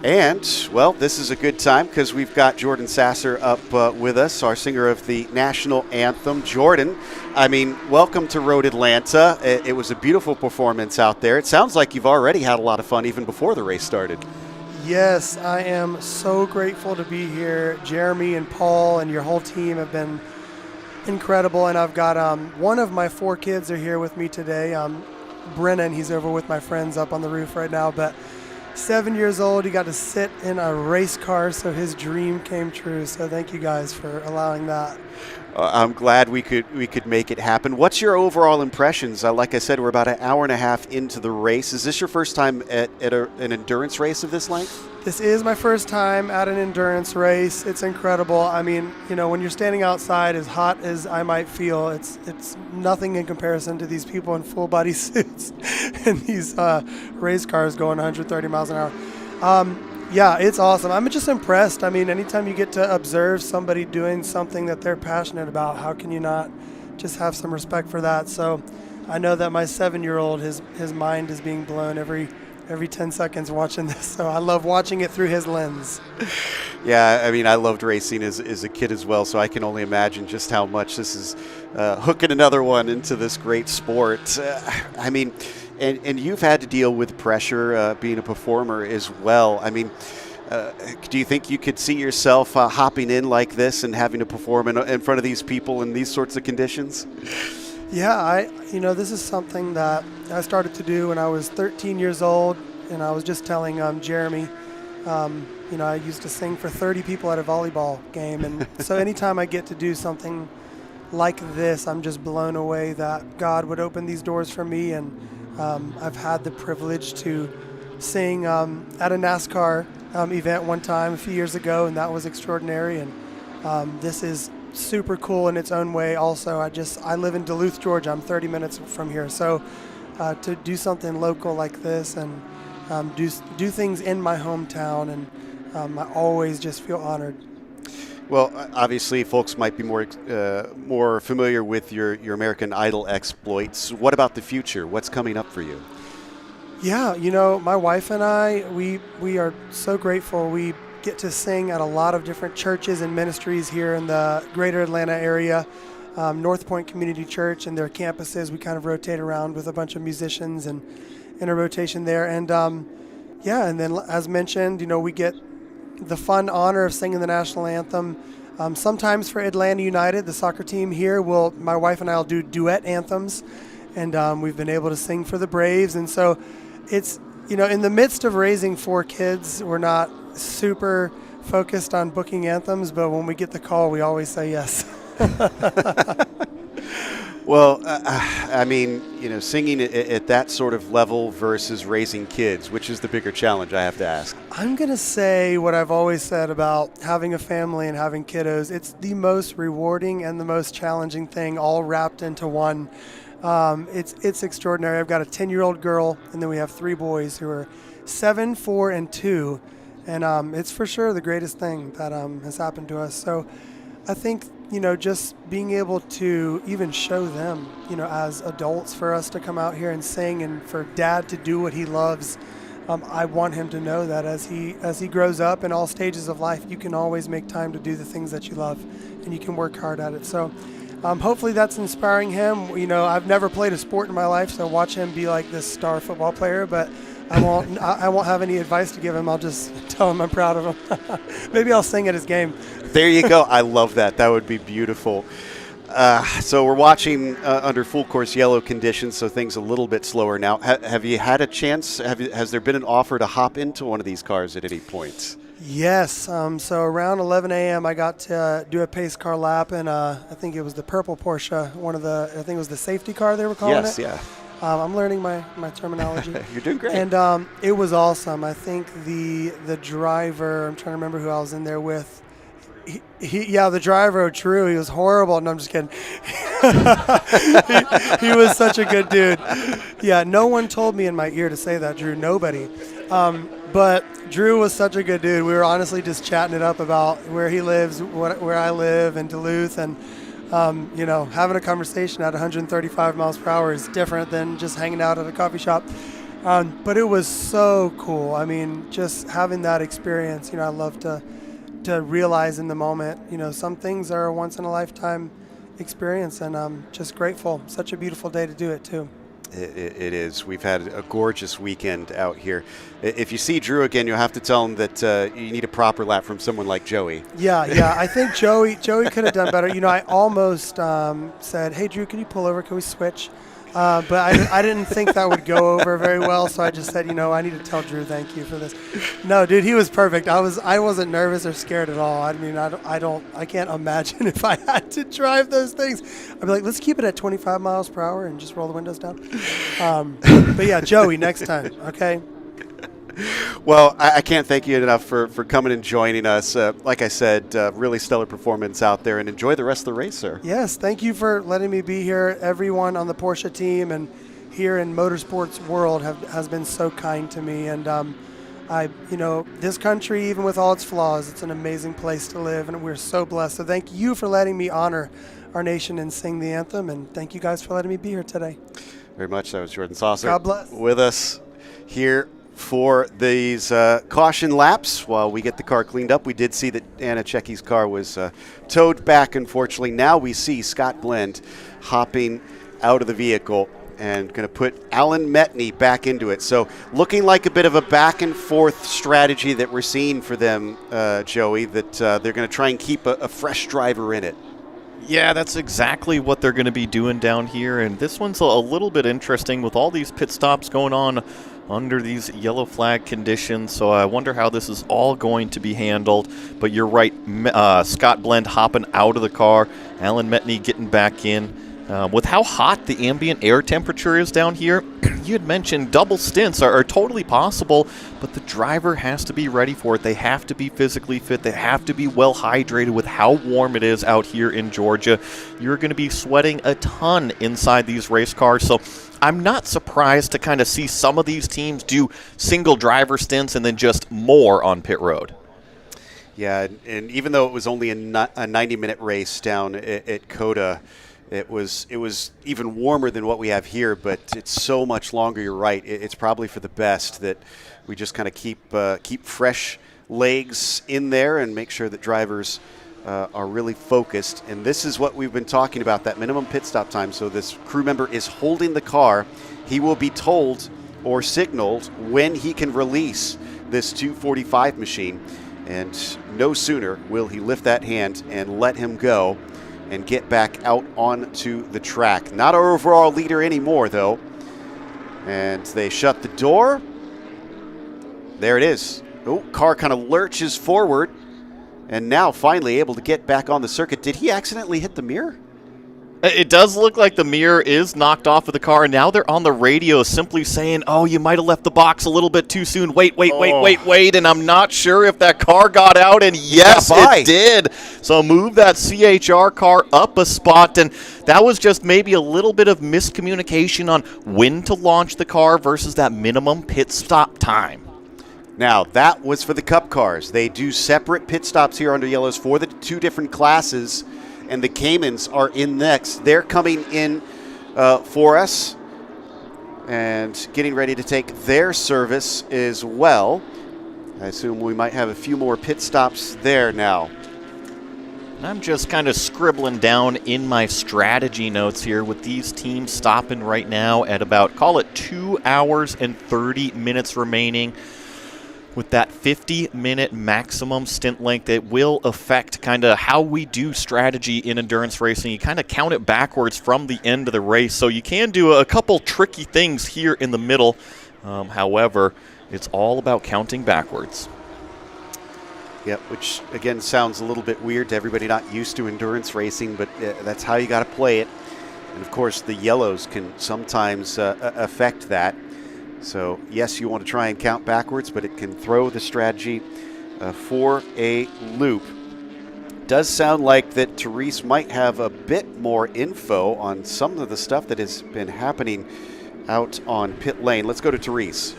And, well, this is a good time because we've got Jordan Sasser up with us, our singer of the national anthem. Jordan, I mean, welcome to Road Atlanta. It was a beautiful performance out there. It sounds like you've already had a lot of fun even before the race started. Yes, I am so grateful to be here. Jeremy and Paul and your whole team have been incredible, and I've got one of my 4 kids are here with me today. Brennan, he's over with my friends up on the roof right now, but 7 years old, he got to sit in a race car, so his dream came true. So thank you guys for allowing that. I'm glad we could make it happen. What's your overall impressions? Like I said, we're about an hour and a half into the race. Is this your first time at an endurance race of this length? This is my first time at an endurance race. It's incredible. I mean, when you're standing outside, as hot as I might feel, it's nothing in comparison to these people in full body suits and these race cars going 130 miles an hour. Yeah, it's awesome. I'm just impressed. I mean, anytime you get to observe somebody doing something that they're passionate about, how can you not just have some respect for that? So I know that my 7-year-old, his mind is being blown every 10 seconds watching this. So I love watching it through his lens. Yeah, I mean, I loved racing as a kid as well, so I can only imagine just how much this is hooking another one into this great sport. I mean, and you've had to deal with pressure being a performer as well. I mean, do you think you could see yourself hopping in like this and having to perform in front of these people in these sorts of conditions? Yeah, this is something that I started to do when I was 13 years old, and I was just telling Jeremy, I used to sing for 30 people at a volleyball game, and so anytime I get to do something like this, I'm just blown away that God would open these doors for me, and I've had the privilege to sing at a NASCAR event one time a few years ago, and that was extraordinary, and this is super cool in its own way. Also, I live in Duluth, Georgia. I'm 30 minutes from here, so to do something local like this and do things in my hometown, and I always just feel honored. Well, obviously, folks might be more familiar with your American Idol exploits. What about the future? What's coming up for you? Yeah, my wife and I, we are so grateful. We get to sing at a lot of different churches and ministries here in the greater Atlanta area. North Point Community Church and their campuses, we kind of rotate around with a bunch of musicians and in a rotation there. And and then as mentioned, we get the fun honor of singing the national anthem. Sometimes for Atlanta United, the soccer team here, my wife and I will do duet anthems, and we've been able to sing for the Braves. And so it's, in the midst of raising 4 kids, we're not super focused on booking anthems, but when we get the call, we always say yes. Well, I mean, singing at that sort of level versus raising kids, which is the bigger challenge, I have to ask? I'm going to say what I've always said about having a family and having kiddos. It's the most rewarding and the most challenging thing all wrapped into one. It's extraordinary. I've got a 10-year-old girl, and then we have 3 boys who are 7, 4, and 2. And it's for sure the greatest thing that has happened to us. So I think, just being able to even show them, as adults, for us to come out here and sing, and for Dad to do what he loves, I want him to know that as he grows up in all stages of life, you can always make time to do the things that you love, and you can work hard at it. So hopefully that's inspiring him. I've never played a sport in my life, so watch him be like this star football player, but I won't have any advice to give him. I'll just tell him I'm proud of him. Maybe I'll sing at his game. There you go. I love that. That would be beautiful. So we're watching under full course yellow conditions, so things a little bit slower now. Have you had a chance? Has there been an offer to hop into one of these cars at any point? Yes. So around 11 a.m. I got to do a pace car lap, and I think it was the purple Porsche, I think it was the safety car they were calling it. Yes, yeah. I'm learning my terminology. You're doing great. And it was awesome. I think the driver, I'm trying to remember who I was in there with. The driver, Drew, he was horrible. No, I'm just kidding. he was such a good dude. Yeah, no one told me in my ear to say that, Drew. Nobody. But Drew was such a good dude. We were honestly just chatting it up about where he lives, where I live in Duluth, and having a conversation at 135 miles per hour is different than just hanging out at a coffee shop. But it was so cool. I mean, just having that experience, I love to realize in the moment, some things are a once in a lifetime experience, and I'm just grateful. Such a beautiful day to do it too. It is. We've had a gorgeous weekend out here. If you see Drew again, you'll have to tell him that you need a proper lap from someone like Joey. Yeah. I think Joey could have done better. I almost said, "Hey, Drew, can you pull over? Can we switch?" But I didn't think that would go over very well, so I just said, I need to tell Drew thank you for this. No, dude, he was perfect. I wasn't nervous or scared at all. I mean, I can't imagine if I had to drive those things. I'd be like, let's keep it at 25 miles per hour and just roll the windows down. But yeah, Joey, next time, okay? Well, I can't thank you enough for coming and joining us. Like I said, really stellar performance out there, and enjoy the rest of the race, sir. Yes, thank you for letting me be here. Everyone on the Porsche team and here in motorsports world has been so kind to me. And this country, even with all its flaws, it's an amazing place to live, and we're so blessed. So thank you for letting me honor our nation and sing the anthem, and thank you guys for letting me be here today. Very much. That was Jordan Saucer. God bless. With us here for these caution laps while we get the car cleaned up. We did see that Anna Checky's car was towed back, unfortunately. Now we see Scott Blend hopping out of the vehicle and going to put Alan Metney back into it. So looking like a bit of a back and forth strategy that we're seeing for them, Joey, that they're going to try and keep a fresh driver in it. Yeah, that's exactly what they're going to be doing down here, and this one's a little bit interesting with all these pit stops going on under these yellow flag conditions, so I wonder how this is all going to be handled. But you're right, Scott Blend hopping out of the car, Alan Metney getting back in. With how hot the ambient air temperature is down here, you had mentioned double stints are totally possible, but the driver has to be ready for it. They have to be physically fit. They have to be well hydrated with how warm it is out here in Georgia. You're going to be sweating a ton inside these race cars, so I'm not surprised to kind of see some of these teams do single driver stints and then just more on pit road. Yeah, and even though it was only a 90-minute race down at COTA, it was even warmer than what we have here, but it's so much longer. You're right. It's probably for the best that we just kind of keep fresh legs in there and make sure that drivers are really focused. And this is what we've been talking about, that minimum pit stop time. So this crew member is holding the car. He will be told or signaled when he can release this 245 machine. And no sooner will he lift that hand and let him go and get back out onto the track. Not our overall leader anymore, though. And they shut the door. There it is. Oh, car kind of lurches forward. And now finally able to get back on the circuit. Did he accidentally hit the mirror? It does look like the mirror is knocked off of the car, and now they're on the radio simply saying, oh, you might have left the box a little bit too soon. Wait, and I'm not sure if that car got out, and yes, it did. So move that CHR car up a spot, and that was just maybe a little bit of miscommunication on when to launch the car versus that minimum pit stop time. Now, that was for the Cup cars. They do separate pit stops here under yellows for the two different classes, and the Caymans are in next. They're coming in for us and getting ready to take their service as well. I assume we might have a few more pit stops there now. I'm just kind of scribbling down in my strategy notes here with these teams stopping right now at about, call it 2 hours and 30 minutes remaining. With that 50-minute maximum stint length, it will affect kind of how we do strategy in endurance racing. You kind of count it backwards from the end of the race, so you can do a couple tricky things here in the middle. However, it's all about counting backwards. Yeah, which, again, sounds a little bit weird to everybody not used to endurance racing, but that's how you got to play it. And, of course, the yellows can sometimes affect that. So, yes, you want to try and count backwards, but it can throw the strategy for a loop. Does sound like that Therese might have a bit more info on some of the stuff that has been happening out on pit lane. Let's go to Therese.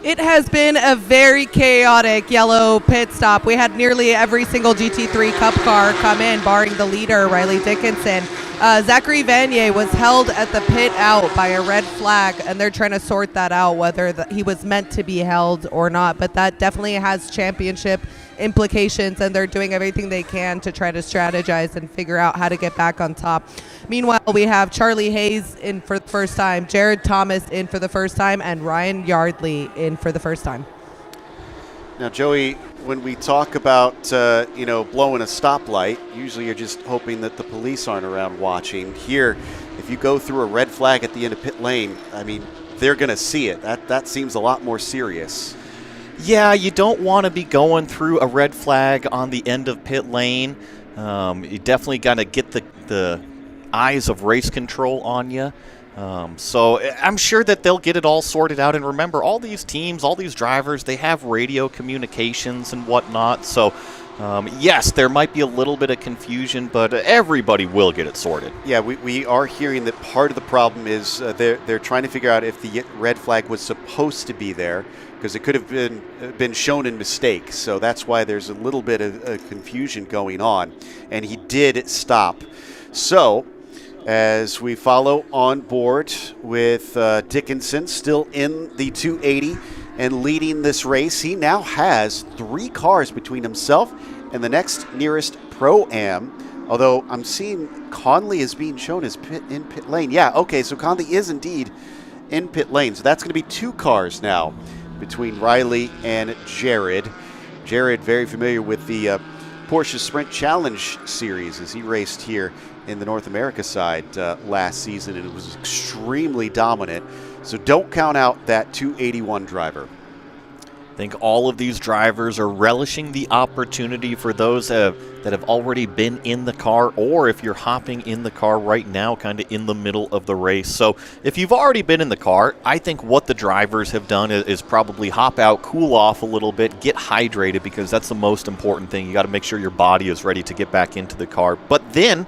It has been a very chaotic yellow pit stop. We had nearly every single GT3 Cup car come in, barring the leader, Riley Dickinson. Zachary Vanier was held at the pit out by a red flag, and they're trying to sort that out, whether he was meant to be held or not. But that definitely has championship implications, and they're doing everything they can to try to strategize and figure out how to get back on top. Meanwhile, we have Charlie Hayes in for the first time, Jared Thomas in for the first time, and Ryan Yardley in for the first time. Now, Joey, when we talk about, blowing a stoplight, usually you're just hoping that the police aren't around watching. Here, if you go through a red flag at the end of pit lane, I mean, they're going to see it. That seems a lot more serious. Yeah, you don't want to be going through a red flag on the end of pit lane. You definitely got to get the eyes of race control on you. So I'm sure that they'll get it all sorted out. And remember, all these teams, all these drivers, they have radio communications and whatnot. So, yes, there might be a little bit of confusion, but everybody will get it sorted. Yeah, we are hearing that part of the problem is they're trying to figure out if the red flag was supposed to be there, because it could have been shown in mistake. So that's why there's a little bit of confusion going on. And he did stop. So as we follow on board with Dickinson still in the 280 and leading this race, he now has 3 cars between himself and the next nearest Pro-Am, although I'm seeing Conley is being shown as in pit lane. Yeah, okay, so Conley is indeed in pit lane. So that's going to be 2 cars now between Riley and Jared. Jared, very familiar with the Porsche Sprint Challenge Series, as he raced here in the North America side last season, and it was extremely dominant. So don't count out that 281 driver. I think all of these drivers are relishing the opportunity for those that have already been in the car, or if you're hopping in the car right now, kind of in the middle of the race. So if you've already been in the car, I think what the drivers have done is probably hop out, cool off a little bit, get hydrated, because that's the most important thing. You got to make sure your body is ready to get back into the car. But then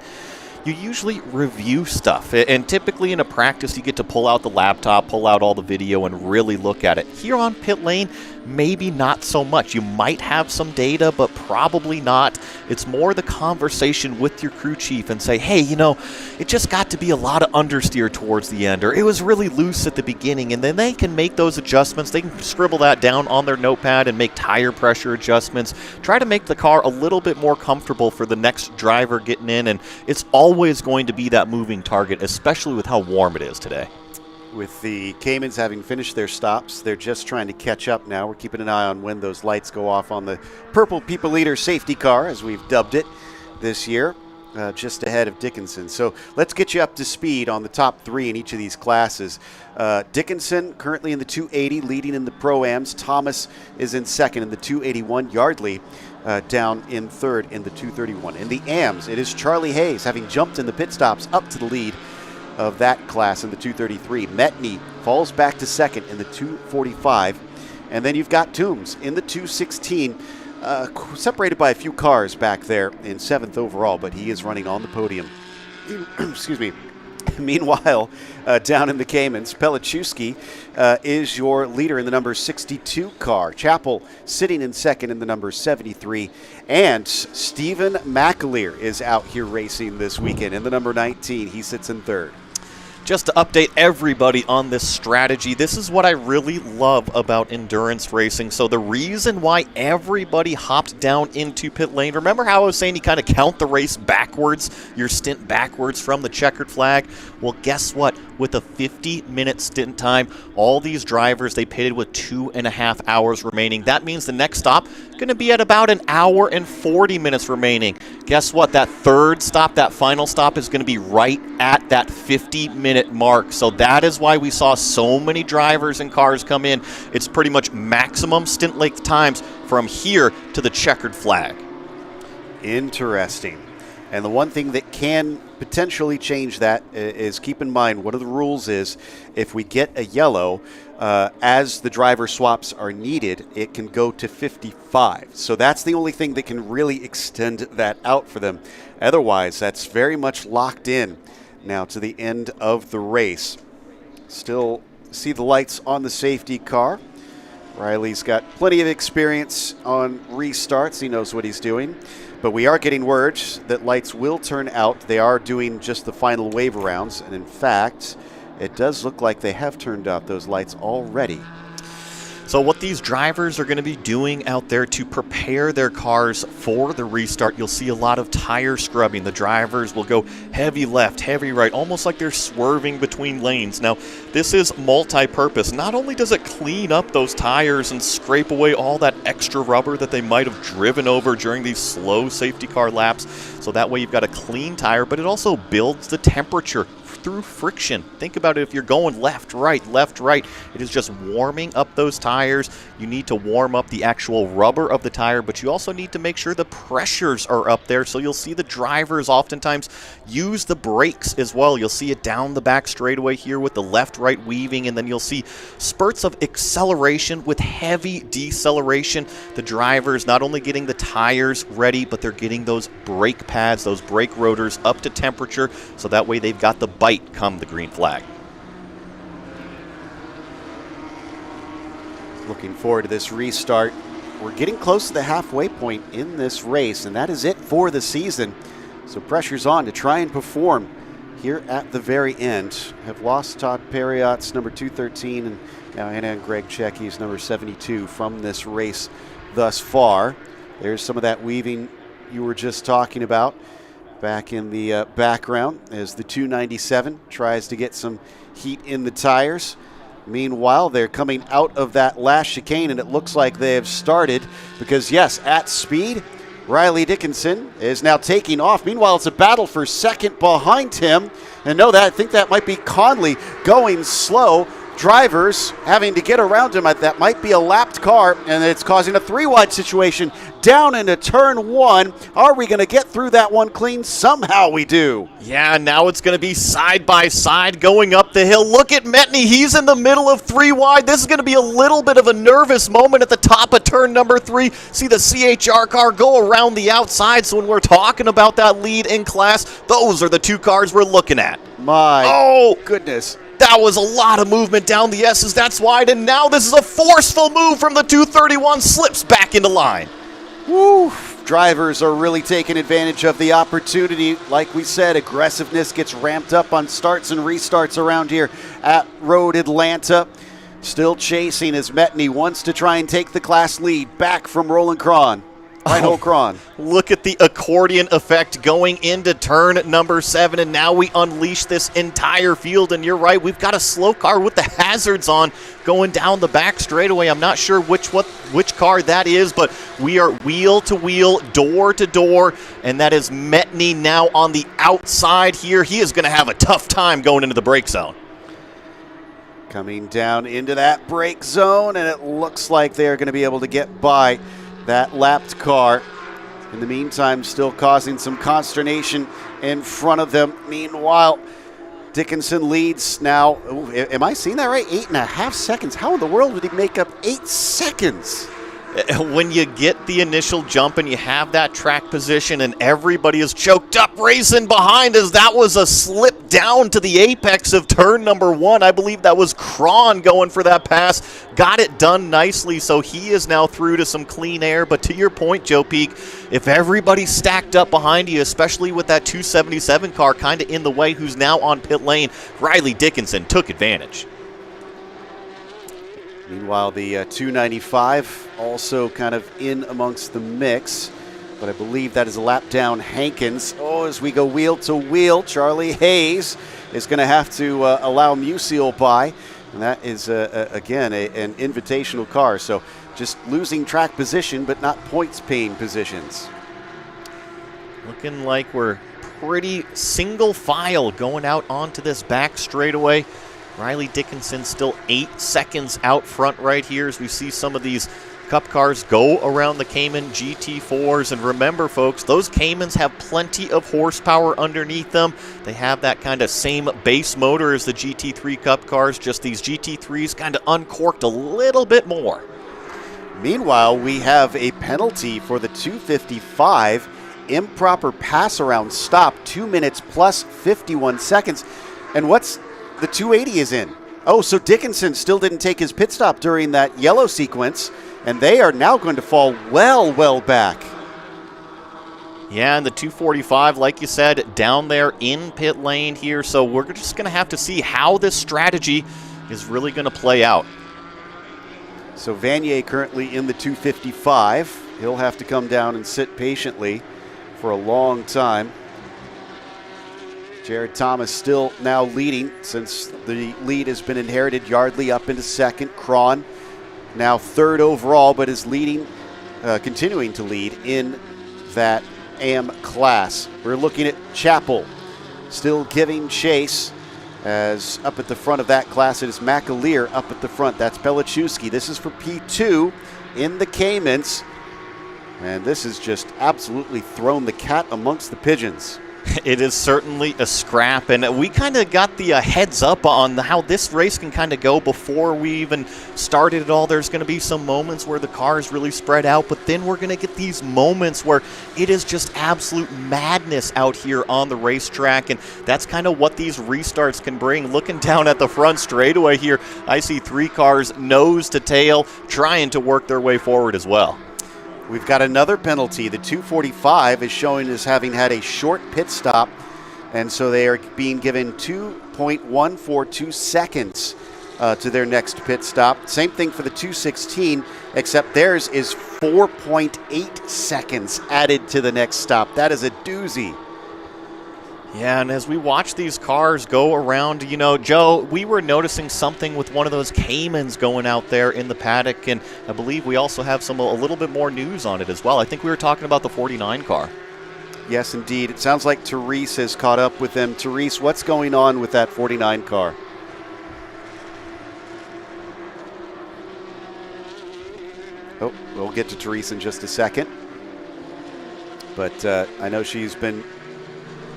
you usually review stuff, and typically in a practice you get to pull out the laptop, pull out all the video, and really look at it. Here on pit lane, maybe not so much. You might have some data, but probably not. It's more the conversation with your crew chief and say, hey, it just got to be a lot of understeer towards the end, or it was really loose at the beginning, and then they can make those adjustments. They can scribble that down on their notepad and make tire pressure adjustments, try to make the car a little bit more comfortable for the next driver getting in, and it's always going to be that moving target, especially with how warm it is today. With the Caymans having finished their stops, they're just trying to catch up now. We're keeping an eye on when those lights go off on the Purple People Eater safety car, as we've dubbed it this year, just ahead of Dickinson. So let's get you up to speed on the top 3 in each of these classes. Dickinson currently in the 280, leading in the Pro-Ams. Thomas is in second in the 281. Yardley down in third in the 231. In the AMs, it is Charlie Hayes, having jumped in the pit stops, up to the lead of that class in the 233. Metney falls back to second in the 245. And then you've got Toombs in the 216, separated by a few cars back there in 7th overall, but he is running on the podium. Excuse me. Meanwhile, down in the Caymans, Pelichewski is your leader in the number 62 car. Chappell sitting in second in the number 73. And Stephen McAleer is out here racing this weekend in the number 19. He sits in third. Just to update everybody on this strategy, this is what I really love about endurance racing. So the reason why everybody hopped down into pit lane, remember how I was saying you kind of count the race backwards, your stint backwards from the checkered flag? Well, guess what? With a 50-minute stint time, all these drivers, they pitted with 2.5 hours remaining. That means the next stop is going to be at about 1 hour and 40 minutes remaining. Guess what? That third stop, that final stop, is going to be right at that 50-minute mark. So that is why we saw so many drivers and cars come in. It's pretty much maximum stint length times from here to the checkered flag. Interesting. And the one thing that can potentially change that is, keep in mind, one of the rules is if we get a yellow, as the driver swaps are needed, it can go to 55. So that's the only thing that can really extend that out for them. Otherwise, that's very much locked in now to the end of the race. Still see the lights on the safety car. Riley's got plenty of experience on restarts. He knows what he's doing. But we are getting word that lights will turn out. They are doing just the final wave rounds. And in fact, it does look like they have turned out those lights already. So what these drivers are going to be doing out there to prepare their cars for the restart, you'll see a lot of tire scrubbing. The drivers will go heavy left, heavy right, almost like they're swerving between lanes. Now, this is multi-purpose. Not only does it clean up those tires and scrape away all that extra rubber that they might have driven over during these slow safety car laps, so that way you've got a clean tire, but it also builds the temperature through friction. Think about it, if you're going left, right, it is just warming up those tires. You need to warm up the actual rubber of the tire, but you also need to make sure the pressures are up there. So you'll see the drivers oftentimes use the brakes as well. You'll see it down the back straightaway here with the left-right weaving, and then you'll see spurts of acceleration with heavy deceleration. The drivers not only getting the tires ready, but they're getting those brake pads, those brake rotors up to temperature, so that way they've got the bite come the green flag. Looking forward to this restart. We're getting close to the halfway point in this race, and that is it for the season. So pressure's on to try and perform here at the very end. Have lost Todd Perriot's number 213 and now Hannah and Greg Checky's number 72 from this race thus far. There's some of that weaving you were just talking about back in the background as the 297 tries to get some heat in the tires. Meanwhile, they're coming out of that last chicane, and it looks like they have started because, yes, at speed, Riley Dickinson is now taking off. Meanwhile, it's a battle for second behind him. And no, I think that might be Conley going slow. Drivers having to get around him. That might be a lapped car, and it's causing a 3-wide situation down into turn 1. Are we going to get through that one clean? Somehow we do. Yeah, now it's going to be side by side going up the hill. Look at Metney. He's in the middle of 3 wide. This is going to be a little bit of a nervous moment at the top of turn number 3. See the CHR car go around the outside. So when we're talking about that lead in class, those are the 2 cars we're looking at. My goodness. That was a lot of movement down the S's. That's wide. And now this is a forceful move from the 231. Slips back into line. Woo. Drivers are really taking advantage of the opportunity. Like we said, aggressiveness gets ramped up on starts and restarts around here at Road Atlanta. Still chasing as Metney wants to try and take the class lead back from Roland Cron. Reinhold Cron. Look at the accordion effect going into turn number 7, and now we unleash this entire field. And you're right, we've got a slow car with the hazards on going down the back straightaway. I'm not sure which car that is, but we are wheel to wheel, door to door, and that is Metney now on the outside here. He is going to have a tough time going into the brake zone. Coming down into that brake zone, and it looks like they're going to be able to get by that lapped car. In the meantime, still causing some consternation in front of them. Meanwhile, Dickinson leads now. Ooh, am I seeing that right? 8.5 seconds. How in the world did he make up 8 seconds? When you get the initial jump and you have that track position and everybody is choked up racing behind us, that was a slip down to the apex of turn number 1. I believe that was Cron going for that pass. Got it done nicely, so he is now through to some clean air. But to your point, Joe Peak, if everybody's stacked up behind you, especially with that 277 car kind of in the way who's now on pit lane, Riley Dickinson took advantage. Meanwhile, the 295 also kind of in amongst the mix, but I believe that is a lap down Hankins. Oh, as we go wheel to wheel, Charlie Hayes is going to have to allow Musil by, and that is, again, an invitational car. So just losing track position, but not points paying positions. Looking like we're pretty single file going out onto this back straightaway. Riley Dickinson still 8 seconds out front right here as we see some of these Cup cars go around the Cayman GT4s. And remember, folks, those Caymans have plenty of horsepower underneath them. They have that kind of same base motor as the GT3 Cup cars, just these GT3s kind of uncorked a little bit more. Meanwhile, we have a penalty for the 255. Improper pass around stop, 2 minutes plus 51 seconds. And what's the 280 is in? Oh, so Dickinson still didn't take his pit stop during that yellow sequence, and they are now going to fall well back. Yeah, and the 245, like you said, down there in pit lane here. So we're just going to have to see how this strategy is really going to play out. So Vanier currently in the 255. He'll have to come down and sit patiently for a long time. Jared Thomas still now leading since the lead has been inherited. Yardley up into second. Cron now third overall, but is leading, continuing to lead in that AM class. We're looking at Chappell still giving chase, as up at the front of that class it is McAleer up at the front. That's Belichewski. This is for P2 in the Caymans, and this has just absolutely thrown the cat amongst the pigeons. It is certainly a scrap, and we kind of got the heads up on how this race can kind of go before we even started it all. There's going to be some moments where the cars really spread out, but then we're going to get these moments where it is just absolute madness out here on the racetrack, and that's kind of what these restarts can bring. Looking down at the front straightaway here, I see 3 cars nose to tail trying to work their way forward as well. We've got another penalty. The 245 is showing as having had a short pit stop, and so they are being given 2.142 seconds to their next pit stop. Same thing for the 216, except theirs is 4.8 seconds added to the next stop. That is a doozy. Yeah, and as we watch these cars go around, you know, Joe, we were noticing something with one of those Caymans going out there in the paddock, and I believe we also have a little bit more news on it as well. I think we were talking about the 49 car. Yes, indeed. It sounds like Therese has caught up with them. Therese, what's going on with that 49 car? Oh, we'll get to Therese in just a second. But I know she's been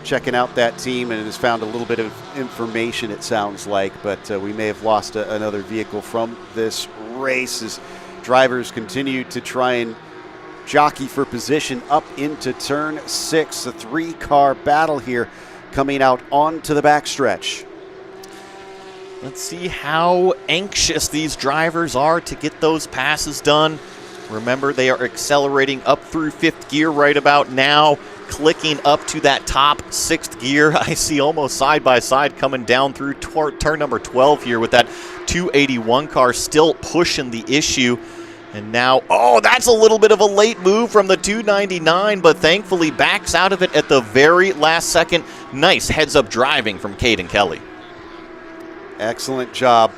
checking out that team and has found a little bit of information, it sounds like, but we may have lost another vehicle from this race as drivers continue to try and jockey for position up into turn 6. A 3-car battle here coming out onto the backstretch. Let's see how anxious these drivers are to get those passes done. Remember, they are accelerating up through 5th gear right about now, clicking up to that top 6th gear. I see almost side by side coming down through turn number 12 here with that 281 car still pushing the issue. And now, oh, that's a little bit of a late move from the 299, but thankfully backs out of it at the very last second. Nice heads-up driving from Caden Kelly. Excellent job.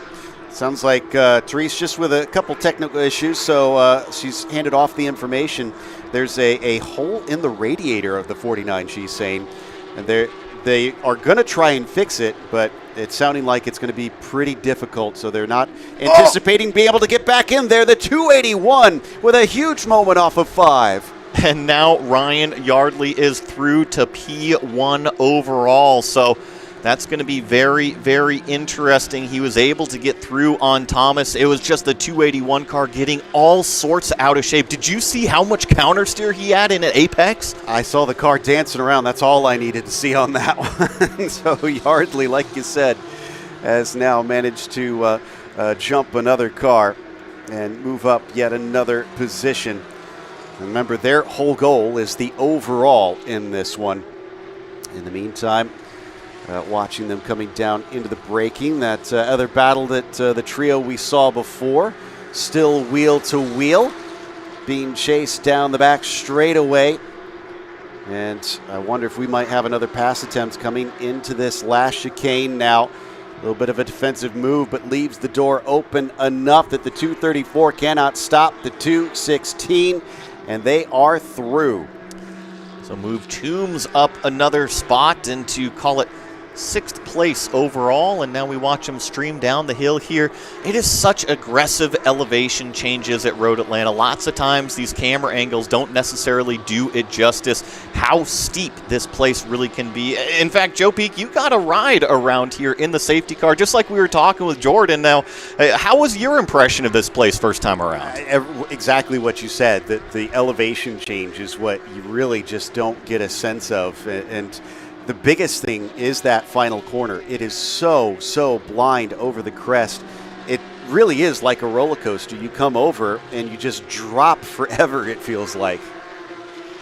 Sounds like Therese just with a couple technical issues, so she's handed off the information. There's a hole in the radiator of the 49, she's saying, and they are going to try and fix it, but it's sounding like it's going to be pretty difficult, so they're not anticipating being able to get back in there. The 281 with a huge moment off of 5. And now Ryan Yardley is through to P1 overall, so that's going to be very, very interesting. He was able to get through on Thomas. It was just the 281 car getting all sorts out of shape. Did you see how much counter steer he had in at Apex? I saw the car dancing around. That's all I needed to see on that one. So Yardley, like you said, has now managed to jump another car and move up yet another position. Remember, their whole goal is the overall in this one. In the meantime, watching them coming down into the braking. That other battle that the trio we saw before, still wheel to wheel, being chased down the back straightaway. And I wonder if we might have another pass attempt coming into this last chicane now. A little bit of a defensive move, but leaves the door open enough that the 234 cannot stop the 216, and they are through. So move Toombs up another spot and to call it 6th place overall, and now we watch him stream down the hill here. It is such aggressive elevation changes at Road Atlanta. Lots of times these camera angles don't necessarily do it justice how steep this place really can be. In fact, Joe Peak, you got a ride around here in the safety car, just like we were talking with Jordan. Now, how was your impression of this place first time around? Exactly what you said, that the elevation change is what you really just don't get a sense of. And the biggest thing is that final corner. It is so blind over the crest. It really is like a roller coaster. You come over and you just drop forever, it feels like.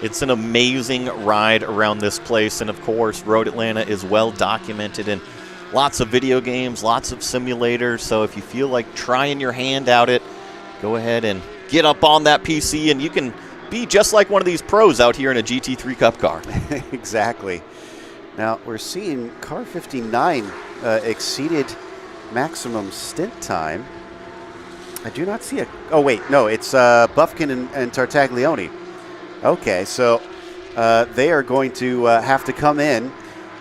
It's an amazing ride around this place, and of course, Road Atlanta is well documented in lots of video games, lots of simulators, so if you feel like trying your hand out at go ahead and get up on that PC, and you can be just like one of these pros out here in a GT3 Cup car. Exactly. Now, we're seeing car 59 exceeded maximum stint time. I do not see a... Oh, wait. No, it's Buffkin and Tartaglione. Okay, so they are going to have to come in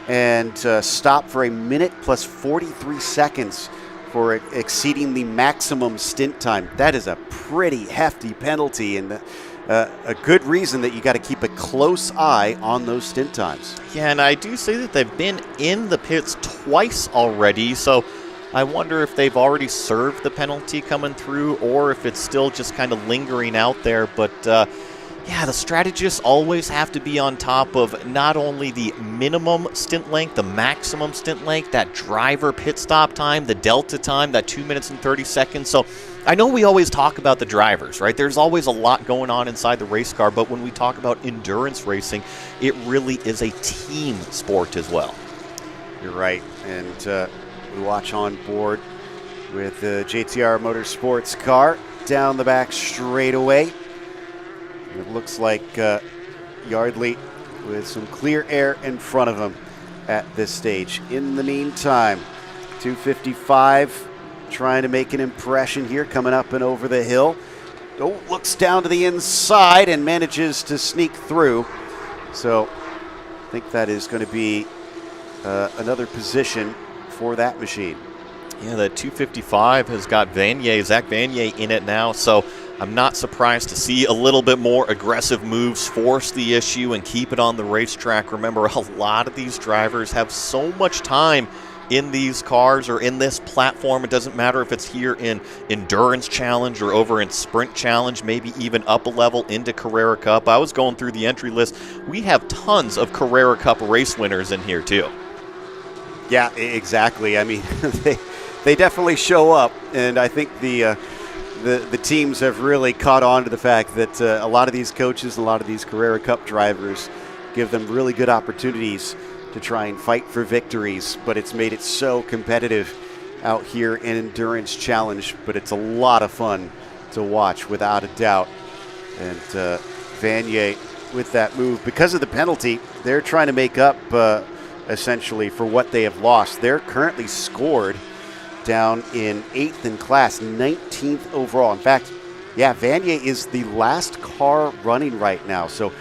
and stop for a minute plus 43 seconds for exceeding the maximum stint time. That is a pretty hefty penalty, and a good reason that you got to keep a close eye on those stint times. Yeah, and I do say that they've been in the pits twice already, so I wonder if they've already served the penalty coming through or if it's still just kind of lingering out there. But yeah, the strategists always have to be on top of not only the minimum stint length, the maximum stint length, that driver pit stop time, the delta time, that 2 minutes and 30 seconds. So I know we always talk about the drivers, right? There's always a lot going on inside the race car, but when we talk about endurance racing, it really is a team sport as well. You're right, and we watch on board with the JTR Motorsports car down the back straightaway. It looks like Yardley with some clear air in front of him at this stage. In the meantime, 255 trying to make an impression here, coming up and over the hill. Oh, looks down to the inside and manages to sneak through. So I think that is going to be another position for that machine. Yeah, the 255 has got Zach Vanier in it now, so I'm not surprised to see a little bit more aggressive moves, force the issue, and keep it on the racetrack. Remember, a lot of these drivers have so much time in these cars or in this platform. It doesn't matter if it's here in Endurance Challenge or over in Sprint Challenge, maybe even up a level into Carrera Cup. I was going through the entry list. We have tons of Carrera Cup race winners in here, too. Yeah, exactly. I mean, they definitely show up, and I think the teams have really caught on to the fact that a lot of these coaches, a lot of these Carrera Cup drivers give them really good opportunities to try and fight for victories, but it's made it so competitive out here in Endurance Challenge, but it's a lot of fun to watch without a doubt. And Vanier with that move, because of the penalty, they're trying to make up essentially for what they have lost. They're currently scored down in 8th in class, 19th overall. In fact, yeah, Vanier is the last car running right now, so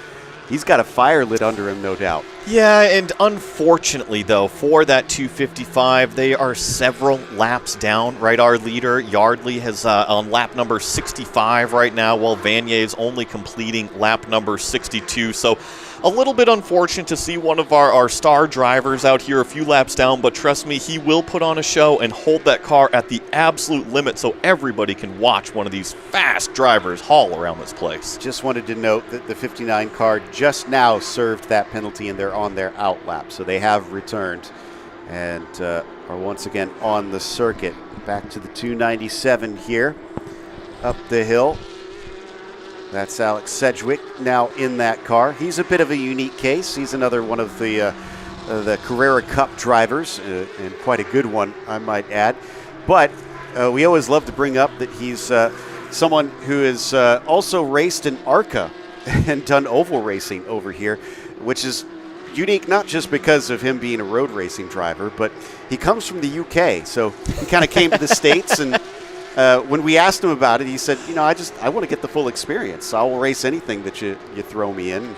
he's got a fire lit under him, no doubt. Yeah, and unfortunately, though, for that 255, they are several laps down, right? Our leader, Yardley, has on lap number 65 right now, while Vanier is only completing lap number 62. So a little bit unfortunate to see one of our star drivers out here a few laps down, but trust me, he will put on a show and hold that car at the absolute limit so everybody can watch one of these fast drivers haul around this place. Just wanted to note that the 59 car just now served that penalty and they're on their out lap, so they have returned and are once again on the circuit. Back to the 297 here, up the hill. That's Alex Sedgwick now in that car. He's a bit of a unique case. He's another one of the Carrera Cup drivers, and quite a good one, I might add. But we always love to bring up that he's someone who has also raced in ARCA and done oval racing over here, which is unique not just because of him being a road racing driver, but he comes from the UK. So he kind of came to the States, and when we asked him about it, he said, you know, I want to get the full experience. So I will race anything that you throw me in.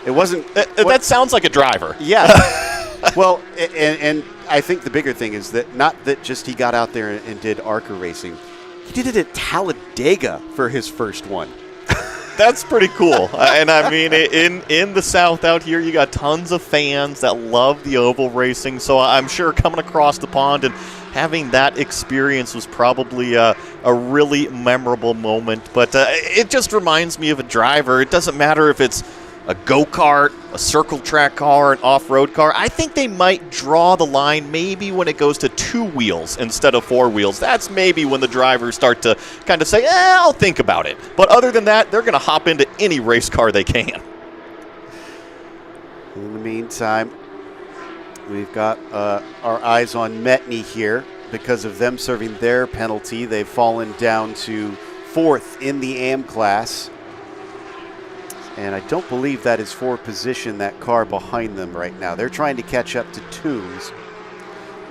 It wasn't... That sounds like a driver. Yeah. Well, and I think the bigger thing is that not that just he got out there and did ARCA racing. He did it at Talladega for his first one. That's pretty cool. And I mean, in the South out here, you got tons of fans that love the oval racing. So I'm sure coming across the pond and having that experience was probably a really memorable moment. But it just reminds me of a driver. It doesn't matter if it's a go-kart, a circle track car, an off-road car. I think they might draw the line maybe when it goes to 2 wheels instead of 4 wheels. That's maybe when the drivers start to kind of say, I'll think about it. But other than that, they're going to hop into any race car they can. In the meantime, we've got our eyes on Metney here. Because of them serving their penalty, they've fallen down to 4th in the AM class. And I don't believe that is for position, that car behind them right now. They're trying to catch up to Toombs,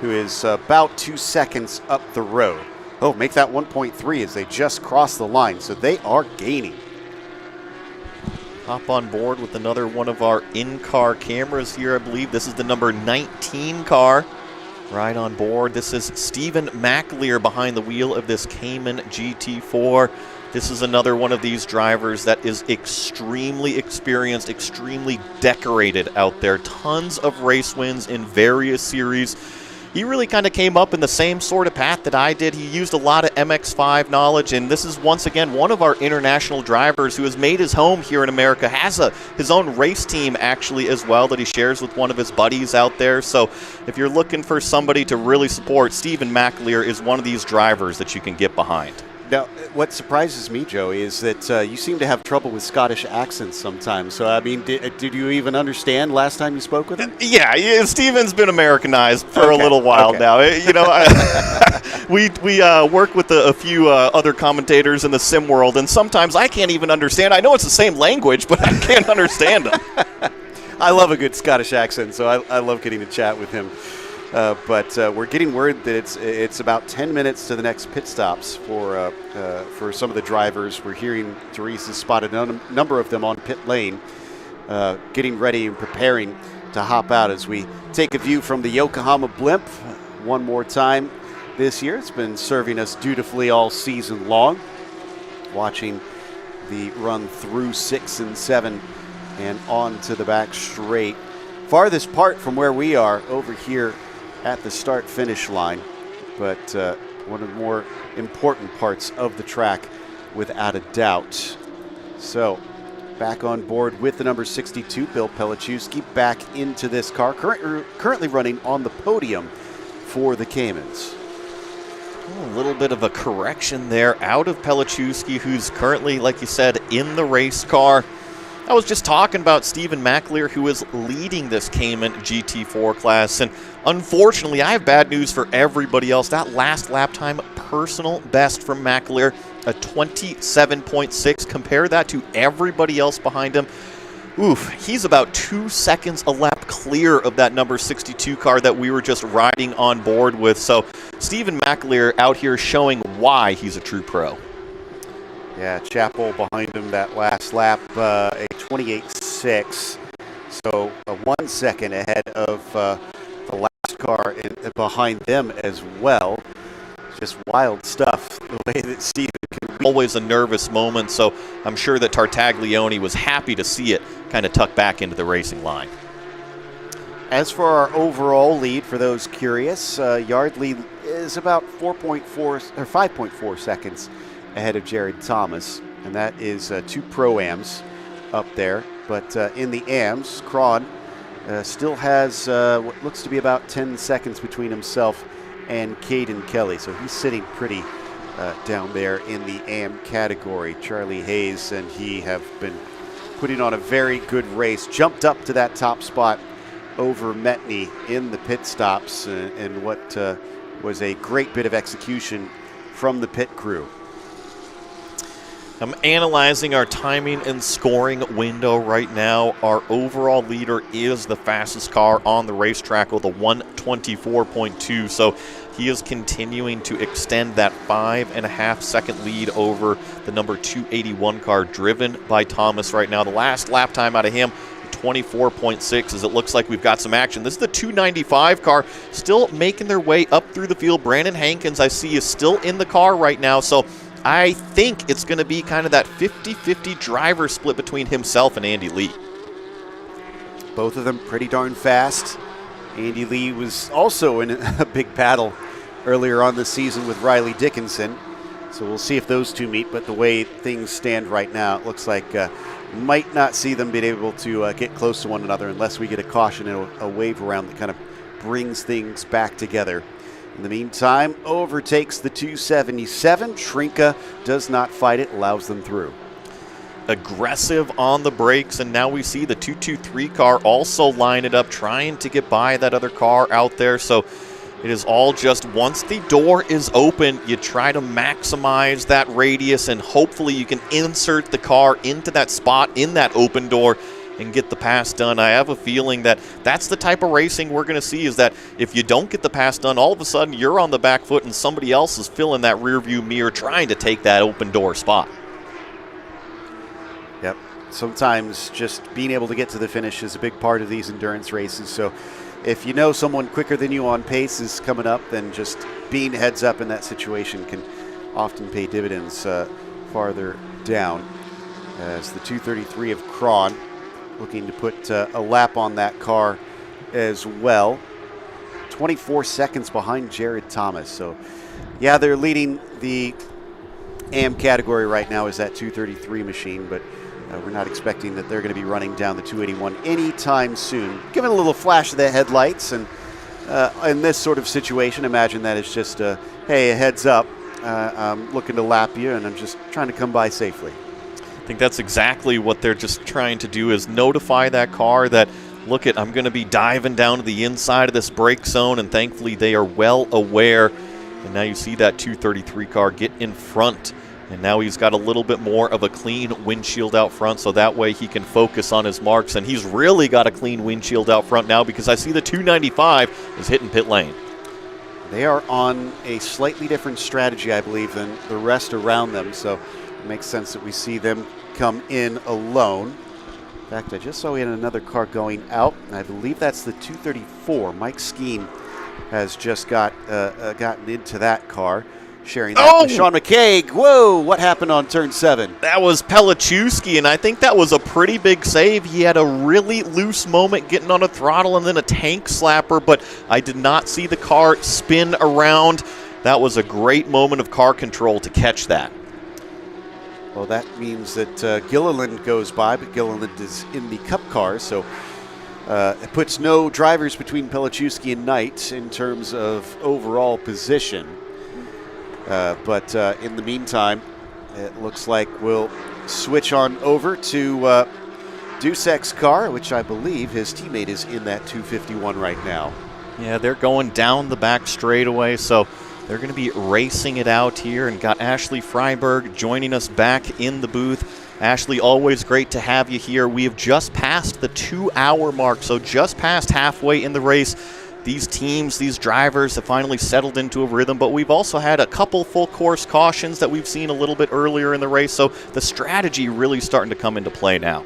who is about 2 seconds up the road. Oh, make that 1.3 as they just cross the line. So they are gaining. Hop on board with another one of our in-car cameras here. I believe this is the number 19 car. Right on board. This is Stephen McAleer behind the wheel of this Cayman GT4. This is another one of these drivers that is extremely experienced, extremely decorated out there. Tons of race wins in various series. He really kind of came up in the same sort of path that I did. He used a lot of MX-5 knowledge, and this is once again one of our international drivers who has made his home here in America, has his own race team actually as well that he shares with one of his buddies out there. So if you're looking for somebody to really support, Stephen McAleer is one of these drivers that you can get behind. Now, what surprises me, Joey, is that you seem to have trouble with Scottish accents sometimes. So, I mean, did you even understand last time you spoke with him? Yeah, Steven's been Americanized for a little while now. You know, we work with a few other commentators in the sim world, and sometimes I can't even understand. I know it's the same language, but I can't understand them. I love a good Scottish accent, so I love getting to chat with him. But we're getting word that it's about 10 minutes to the next pit stops for some of the drivers. We're hearing Therese has spotted a number of them on pit lane, getting ready and preparing to hop out as we take a view from the Yokohama blimp one more time this year. It's been serving us dutifully all season long, watching the run through 6 and 7 and on to the back straight. Farthest part from where we are over here at the start-finish line, but one of the more important parts of the track without a doubt. So back on board with the number 62, Bill Pelichewski, back into this car, currently running on the podium for the Caymans. A little bit of a correction there out of Pelichewski, who's currently, like you said, in the race car. I was just talking about Stephen McAleer, who is leading this Cayman GT4 class, and unfortunately, I have bad news for everybody else. That last lap time, personal best from McAleer, a 27.6. Compare that to everybody else behind him. Oof, he's about 2 seconds a lap clear of that number 62 car that we were just riding on board with. So Stephen McAleer out here showing why he's a true pro. Yeah, Chappell behind him that last lap, a 28.6, so 1 second ahead of the last car behind them as well. Just wild stuff, the way that Steven can... Always a nervous moment, so I'm sure that Tartaglione was happy to see it kind of tuck back into the racing line. As for our overall lead, for those curious, Yardley is about 5.4 seconds ahead of Jared Thomas, and that is 2 Pro-Ams up there. But in the AMs, Cron still has what looks to be about 10 seconds between himself and Caden Kelly, so he's sitting pretty down there in the AM category. Charlie Hayes and he have been putting on a very good race, jumped up to that top spot over Metney in the pit stops, and what was a great bit of execution from the pit crew. I'm analyzing our timing and scoring window right now. Our overall leader is the fastest car on the racetrack with a 1:24.2, so he is continuing to extend that 5.5 second lead over the number 281 car driven by Thomas right now. The last lap time out of him, 24.6, as it looks like we've got some action. This is the 295 car still making their way up through the field. Brandon Hankins, I see, is still in the car right now, so I think it's going to be kind of that 50-50 driver split between himself and Andy Lee. Both of them pretty darn fast. Andy Lee was also in a big battle earlier on this season with Riley Dickinson, so we'll see if those two meet, but the way things stand right now, it looks like might not see them being able to get close to one another unless we get a caution and a wave around that kind of brings things back together. In the meantime, overtakes the 277. Trinka does not fight it, allows them through. Aggressive on the brakes, and now we see the 223 car also line it up, trying to get by that other car out there. So It is all just once the door is open, you try to maximize that radius, and hopefully you can insert the car into that spot in that open door and get the pass done. I have a feeling that that's the type of racing we're going to see, is that if you don't get the pass done, all of a sudden you're on the back foot and somebody else is filling that rear view mirror trying to take that open door spot. Yep. Sometimes just being able to get to the finish is a big part of these endurance races. So if you know someone quicker than you on pace is coming up, then just being heads up in that situation can often pay dividends farther down. As the 233 of Cron looking to put a lap on that car as well. 24 seconds behind Jared Thomas. So, yeah, they're leading the AM category right now is that 233 machine, but we're not expecting that they're going to be running down the 281 anytime soon. Giving a little flash of the headlights, and in this sort of situation, imagine that it's just, hey, a heads up. I'm looking to lap you, and I'm just trying to come by safely. I think that's exactly what they're just trying to do, is notify that car that, look it, I'm going to be diving down to the inside of this brake zone, and thankfully they are well aware. And now you see that 233 car get in front, and now he's got a little bit more of a clean windshield out front, so that way he can focus on his marks. And he's really got a clean windshield out front now, because I see the 295 is hitting pit lane. They are on a slightly different strategy, I believe, than the rest around them, so it makes sense that we see them come in alone. In fact, I just saw we had another car going out, and I believe that's the 234. Mike Skeen has just gotten into that car, sharing that with Sean McCaig. Whoa, what happened on turn 7? That was Pelichewski, and I think that was a pretty big save. He had a really loose moment getting on a throttle and then a tank slapper, but I did not see the car spin around. That was a great moment of car control to catch that. Well, that means that Gilliland goes by, but Gilliland is in the Cup car, so it puts no drivers between Pelichewski and Knight in terms of overall position. But in the meantime, it looks like we'll switch on over to Dusek's car, which I believe his teammate is in that 251 right now. Yeah, they're going down the back straightaway, so they're going to be racing it out here, and got Ashley Freiberg joining us back in the booth. Ashley, always great to have you here. We have just passed the 2-hour mark, so just past halfway in the race. These teams, these drivers have finally settled into a rhythm, but we've also had a couple full course cautions that we've seen a little bit earlier in the race, so the strategy really starting to come into play now.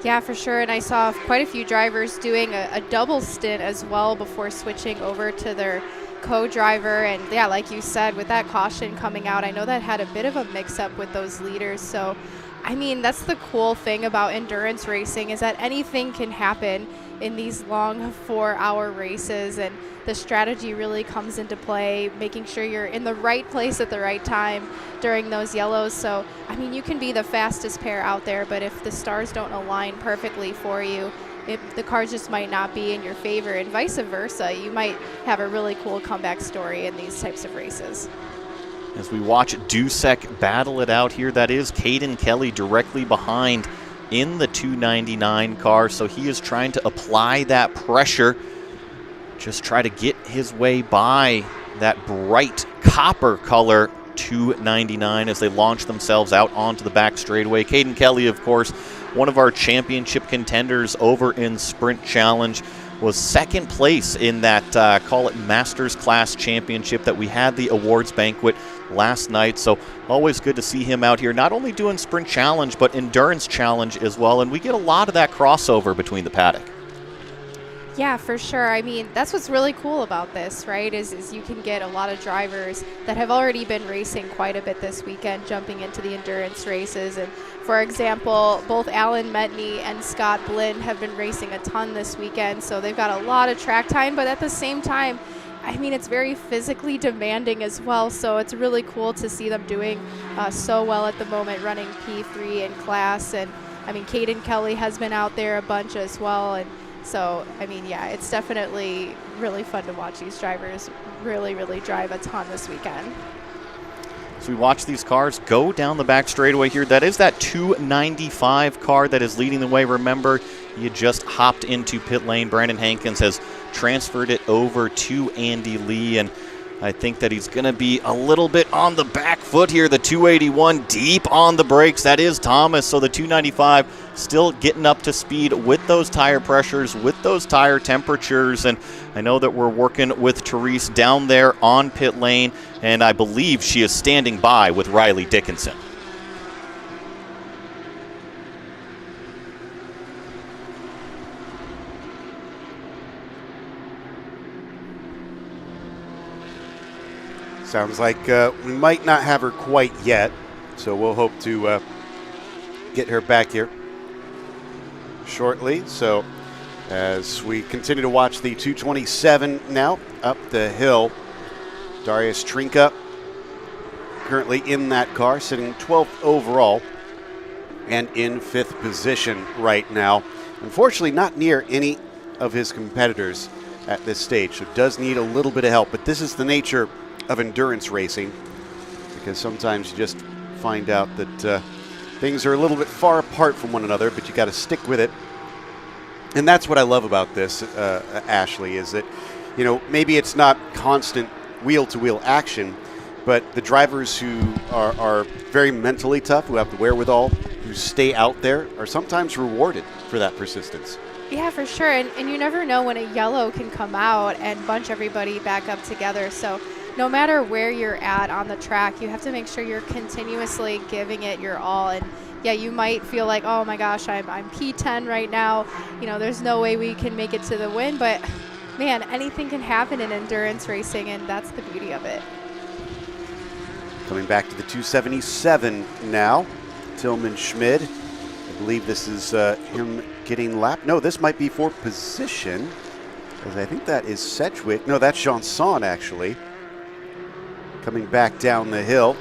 Yeah, for sure, and I saw quite a few drivers doing a double stint as well before switching over to their co-driver. And yeah, like you said, with that caution coming out, I know that had a bit of a mix-up with those leaders. So I mean, that's the cool thing about endurance racing, is that anything can happen in these long 4-hour races, and the strategy really comes into play, making sure you're in the right place at the right time during those yellows. So I mean, you can be the fastest pair out there, but if the stars don't align perfectly for you, the cars just might not be in your favor, and vice versa. You might have a really cool comeback story in these types of races. As we watch Dusek battle it out here, that is Caden Kelly directly behind in the 299 car, so he is trying to apply that pressure, just try to get his way by that bright copper color 299 as they launch themselves out onto the back straightaway. Caden Kelly, of course, one of our championship contenders over in Sprint Challenge, was second place in that, call it Masters Class Championship that we had the awards banquet last night. So always good to see him out here, not only doing Sprint Challenge, but Endurance Challenge as well. And we get a lot of that crossover between the paddock. Yeah, for sure. I mean, that's what's really cool about this, right, is you can get a lot of drivers that have already been racing quite a bit this weekend, jumping into the endurance races. And for example, both Alan Metney and Scott Blinn have been racing a ton this weekend, so they've got a lot of track time, but at the same time, I mean, it's very physically demanding as well, so it's really cool to see them doing so well at the moment, running P3 in class. And I mean, Caden Kelly has been out there a bunch as well, and so, I mean, yeah, it's definitely really fun to watch these drivers really, really drive a ton this weekend. So we watch these cars go down the back straightaway here. That is that 295 car that is leading the way. Remember, you just hopped into pit lane. Brandon Hankins has transferred it over to Andy Lee, and I think that he's going to be a little bit on the back foot here. The 281 deep on the brakes. That is Thomas. So the 295 still getting up to speed with those tire pressures, with those tire temperatures. And I know that we're working with Therese down there on pit lane, and I believe she is standing by with Riley Dickinson. Sounds like we might not have her quite yet, so we'll hope to get her back here shortly. So as we continue to watch the 227 now up the hill, Darius Trinka currently in that car, sitting 12th overall and in 5th position right now. Unfortunately, not near any of his competitors at this stage, so does need a little bit of help, but this is the nature of endurance racing, because sometimes you just find out that things are a little bit far apart from one another, but you got to stick with it. And that's what I love about this, Ashley, is that, you know, maybe it's not constant wheel-to-wheel action, but the drivers who are very mentally tough, who have the wherewithal, who stay out there, are sometimes rewarded for that persistence. Yeah, for sure. And you never know when a yellow can come out and bunch everybody back up together. So no matter where you're at on the track, you have to make sure you're continuously giving it your all. And yeah, you might feel like, oh my gosh, I'm P10 right now. You know, there's no way we can make it to the win. But man, anything can happen in endurance racing, and that's the beauty of it. Coming back to the 277 now, Tillman Schmid. I believe this is him getting lapped. No, this might be for position, because I think that is Sedgwick. No, that's Janson, actually, coming back down the hill.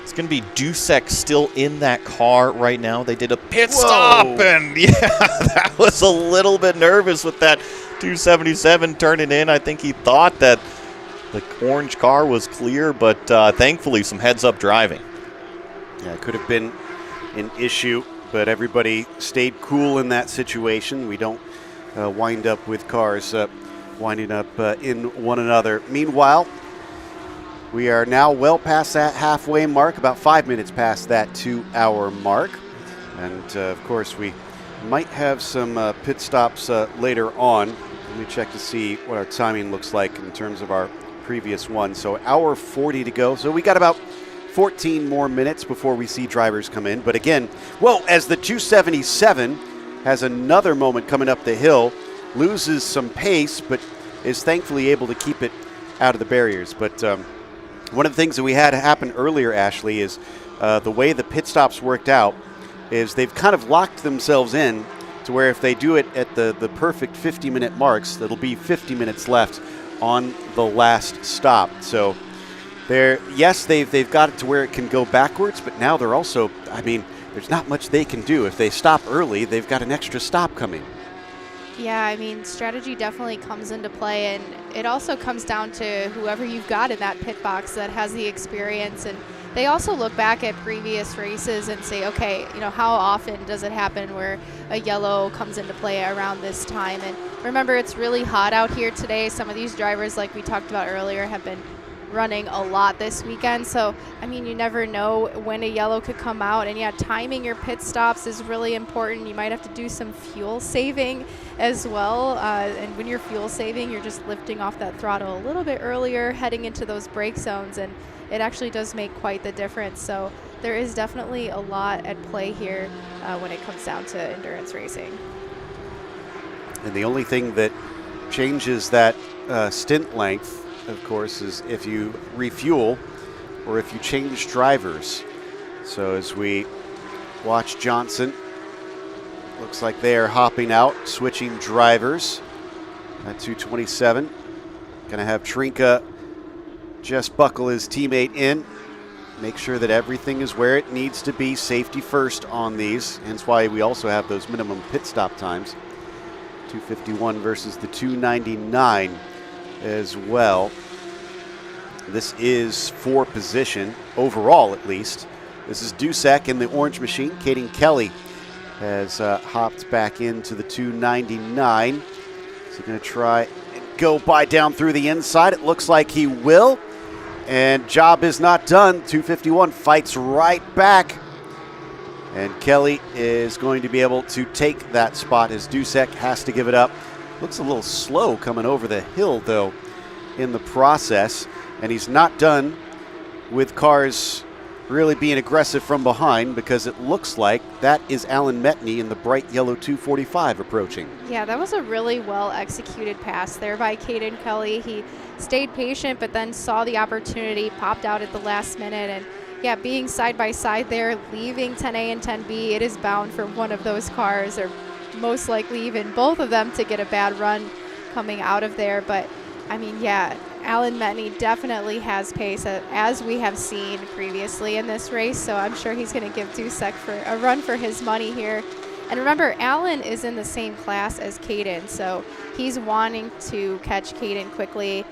It's going to be Dusek still in that car right now. They did a pit stop, and yeah, that was a little bit nervous with that 277 turning in. I think he thought that the orange car was clear, but thankfully some heads-up driving. Yeah, it could have been an issue, but everybody stayed cool in that situation. We don't wind up with cars winding up in one another. Meanwhile, we are now well past that halfway mark, about 5 minutes past that 2-hour mark. And, of course, we might have some pit stops later on. Let me check to see what our timing looks like in terms of our previous one. So hour 40 to go. So we got about 14 more minutes before we see drivers come in. But again, well, as the 277 has another moment coming up the hill, loses some pace, but is thankfully able to keep it out of the barriers. But one of the things that we had happen earlier, Ashley, is the way the pit stops worked out is they've kind of locked themselves in to where if they do it at the perfect 50-minute marks, it'll be 50 minutes left on the last stop. So they've got it to where it can go backwards, but now they're also, I mean, there's not much they can do. If they stop early, they've got an extra stop coming. Yeah, I mean, strategy definitely comes into play, and it also comes down to whoever you've got in that pit box that has the experience. And they also look back at previous races and say, okay, you know, how often does it happen where a yellow comes into play around this time? And remember, it's really hot out here today. Some of these drivers, like we talked about earlier, have been running a lot this weekend. So, I mean, you never know when a yellow could come out. And yeah, timing your pit stops is really important. You might have to do some fuel saving as well. And when you're fuel saving, you're just lifting off that throttle a little bit earlier, heading into those brake zones. And it actually does make quite the difference. So there is definitely a lot at play here when it comes down to endurance racing. And the only thing that changes that stint length, of course, is if you refuel or if you change drivers. So as we watch Johnson, looks like they are hopping out, switching drivers at 227. Going to have Trinka just buckle his teammate in, make sure that everything is where it needs to be, safety first on these. Hence why we also have those minimum pit stop times. 251 versus the 299 as well. This is for position, overall at least. This is Dusek in the orange machine. Caden Kelly has hopped back into the 299. he going to try and go by down through the inside? It looks like he will. And job is not done. 251 fights right back. And Kelly is going to be able to take that spot as Dusek has to give it up. Looks a little slow coming over the hill, though, in the process. And he's not done with cars really being aggressive from behind, because it looks like that is Alan Metney in the bright yellow 245 approaching. Yeah, that was a really well executed pass there by Caden Kelly. He stayed patient, but then saw the opportunity, popped out at the last minute, and yeah, being side by side there, leaving 10A and 10B, it is bound for one of those cars, or most likely even both of them, to get a bad run coming out of there. But I mean, yeah, Alan Metney definitely has pace, as we have seen previously in this race, so I'm sure he's going to give Dusek for a run for his money here. And remember, Alan is in the same class as Caden, so he's wanting to catch Caden quickly.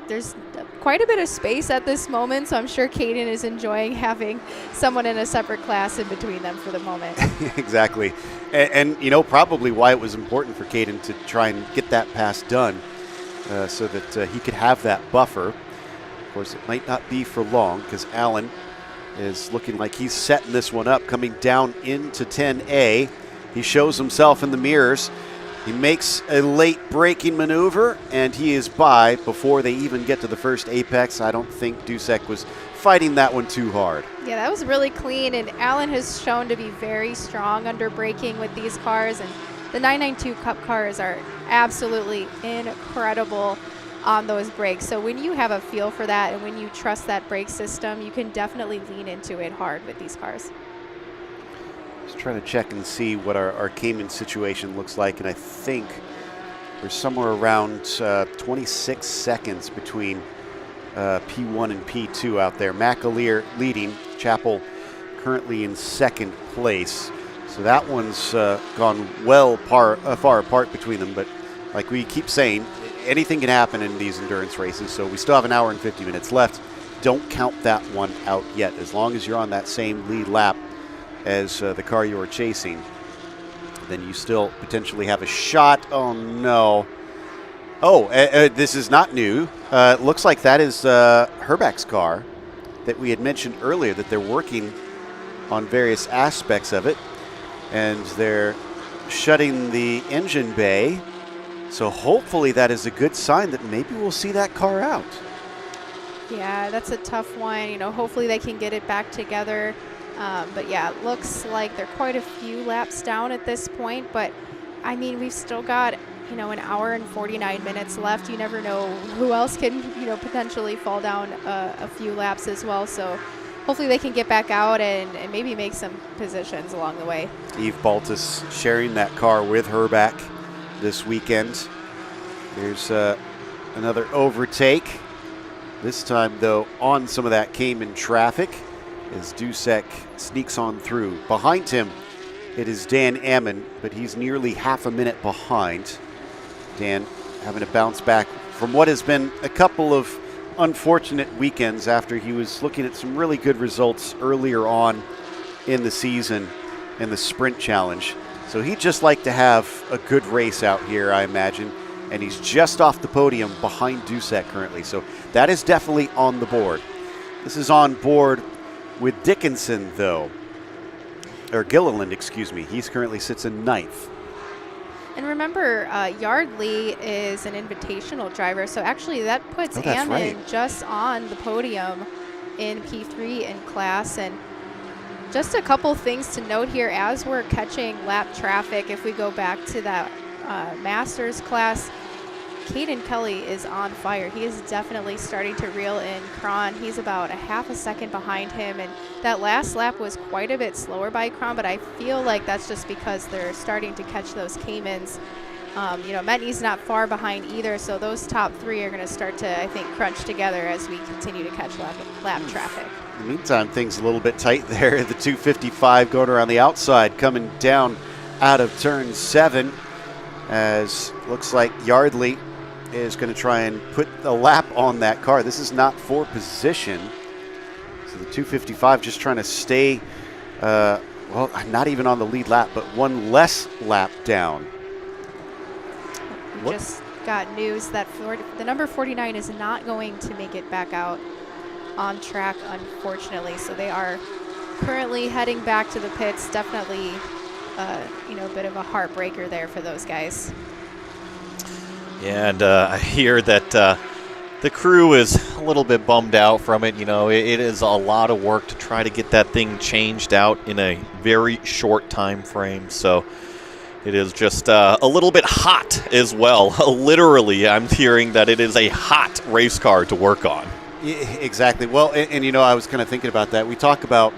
There's quite a bit of space at this moment, so I'm sure Caden is enjoying having someone in a separate class in between them for the moment. Exactly. And you know, probably why it was important for Caden to try and get that pass done, so that he could have that buffer. Of course, it might not be for long, because Alan is looking like he's setting this one up, coming down into 10A. He shows himself in the mirrors. He makes a late braking maneuver, and he is by before they even get to the first apex. I don't think Dusek was fighting that one too hard. Yeah, that was really clean, and Alan has shown to be very strong under braking with these cars, and the 992 Cup cars are absolutely incredible on those brakes. So when you have a feel for that and when you trust that brake system, you can definitely lean into it hard with these cars. Just trying to check and see what our Cayman situation looks like, and I think we're somewhere around 26 seconds between P1 and P2 out there. McAleer leading, Chappell currently in second place. So that one's gone well far apart between them, but like we keep saying, anything can happen in these endurance races, so we still have an hour and 50 minutes left. Don't count that one out yet. As long as you're on that same lead lap as the car you are chasing, then you still potentially have a shot. Oh, no. Oh, this is not new. It looks like that is Herbeck's car that we had mentioned earlier, that they're working on various aspects of it, and they're shutting the engine bay. So hopefully that is a good sign that maybe we'll see that car out. Yeah, that's a tough one. You know, hopefully they can get it back together. But yeah, it looks like they're quite a few laps down at this point. But I mean, we've still got, you know, an hour and 49 minutes left. You never know who else can, you know, potentially fall down a few laps as well. So hopefully they can get back out and maybe make some positions along the way. Eve Baltus sharing that car with Herbeck this weekend. There's another overtake. This time, though, on some of that Cayman traffic, as Dusek sneaks on through. Behind him, it is Dan Ammon, but he's nearly half a minute behind. Dan having to bounce back from what has been a couple of unfortunate weekends after he was looking at some really good results earlier on in the season in the sprint challenge. So he'd just like to have a good race out here, I imagine. And he's just off the podium behind Dusek currently. So that is definitely on the board. This is on board with Dickinson, though. Or Gilliland, excuse me. He currently sits in ninth. And remember, Yardley is an invitational driver. So actually that puts Ammon right, just on the podium in P3 in class. And just a couple things to note here as we're catching lap traffic. If we go back to that Masters class, Caden Kelly is on fire. He is definitely starting to reel in Cron. He's about a half a second behind him, and that last lap was quite a bit slower by Cron, but I feel like that's just because they're starting to catch those Caymans. You know, Metney's not far behind either, so those top three are going to start to, I think, crunch together as we continue to catch lap traffic. In the meantime, things a little bit tight there. The 255 going around the outside, coming down out of turn 7, as looks like Yardley is going to try and put a lap on that car. This is not for position. So the 255 just trying to stay, well, not even on the lead lap, but one less lap down. just got news that the number 49 is not going to make it back out on track, unfortunately. So they are currently heading back to the pits. Definitely, a bit of a heartbreaker there for those guys. Yeah, and I hear that the crew is a little bit bummed out from it. It is a lot of work to try to get that thing changed out in a very short time frame. So it is just a little bit hot as well. Literally, I'm hearing that it is a hot race car to work on. Yeah, exactly. Well, and I was kind of thinking about that. We talk about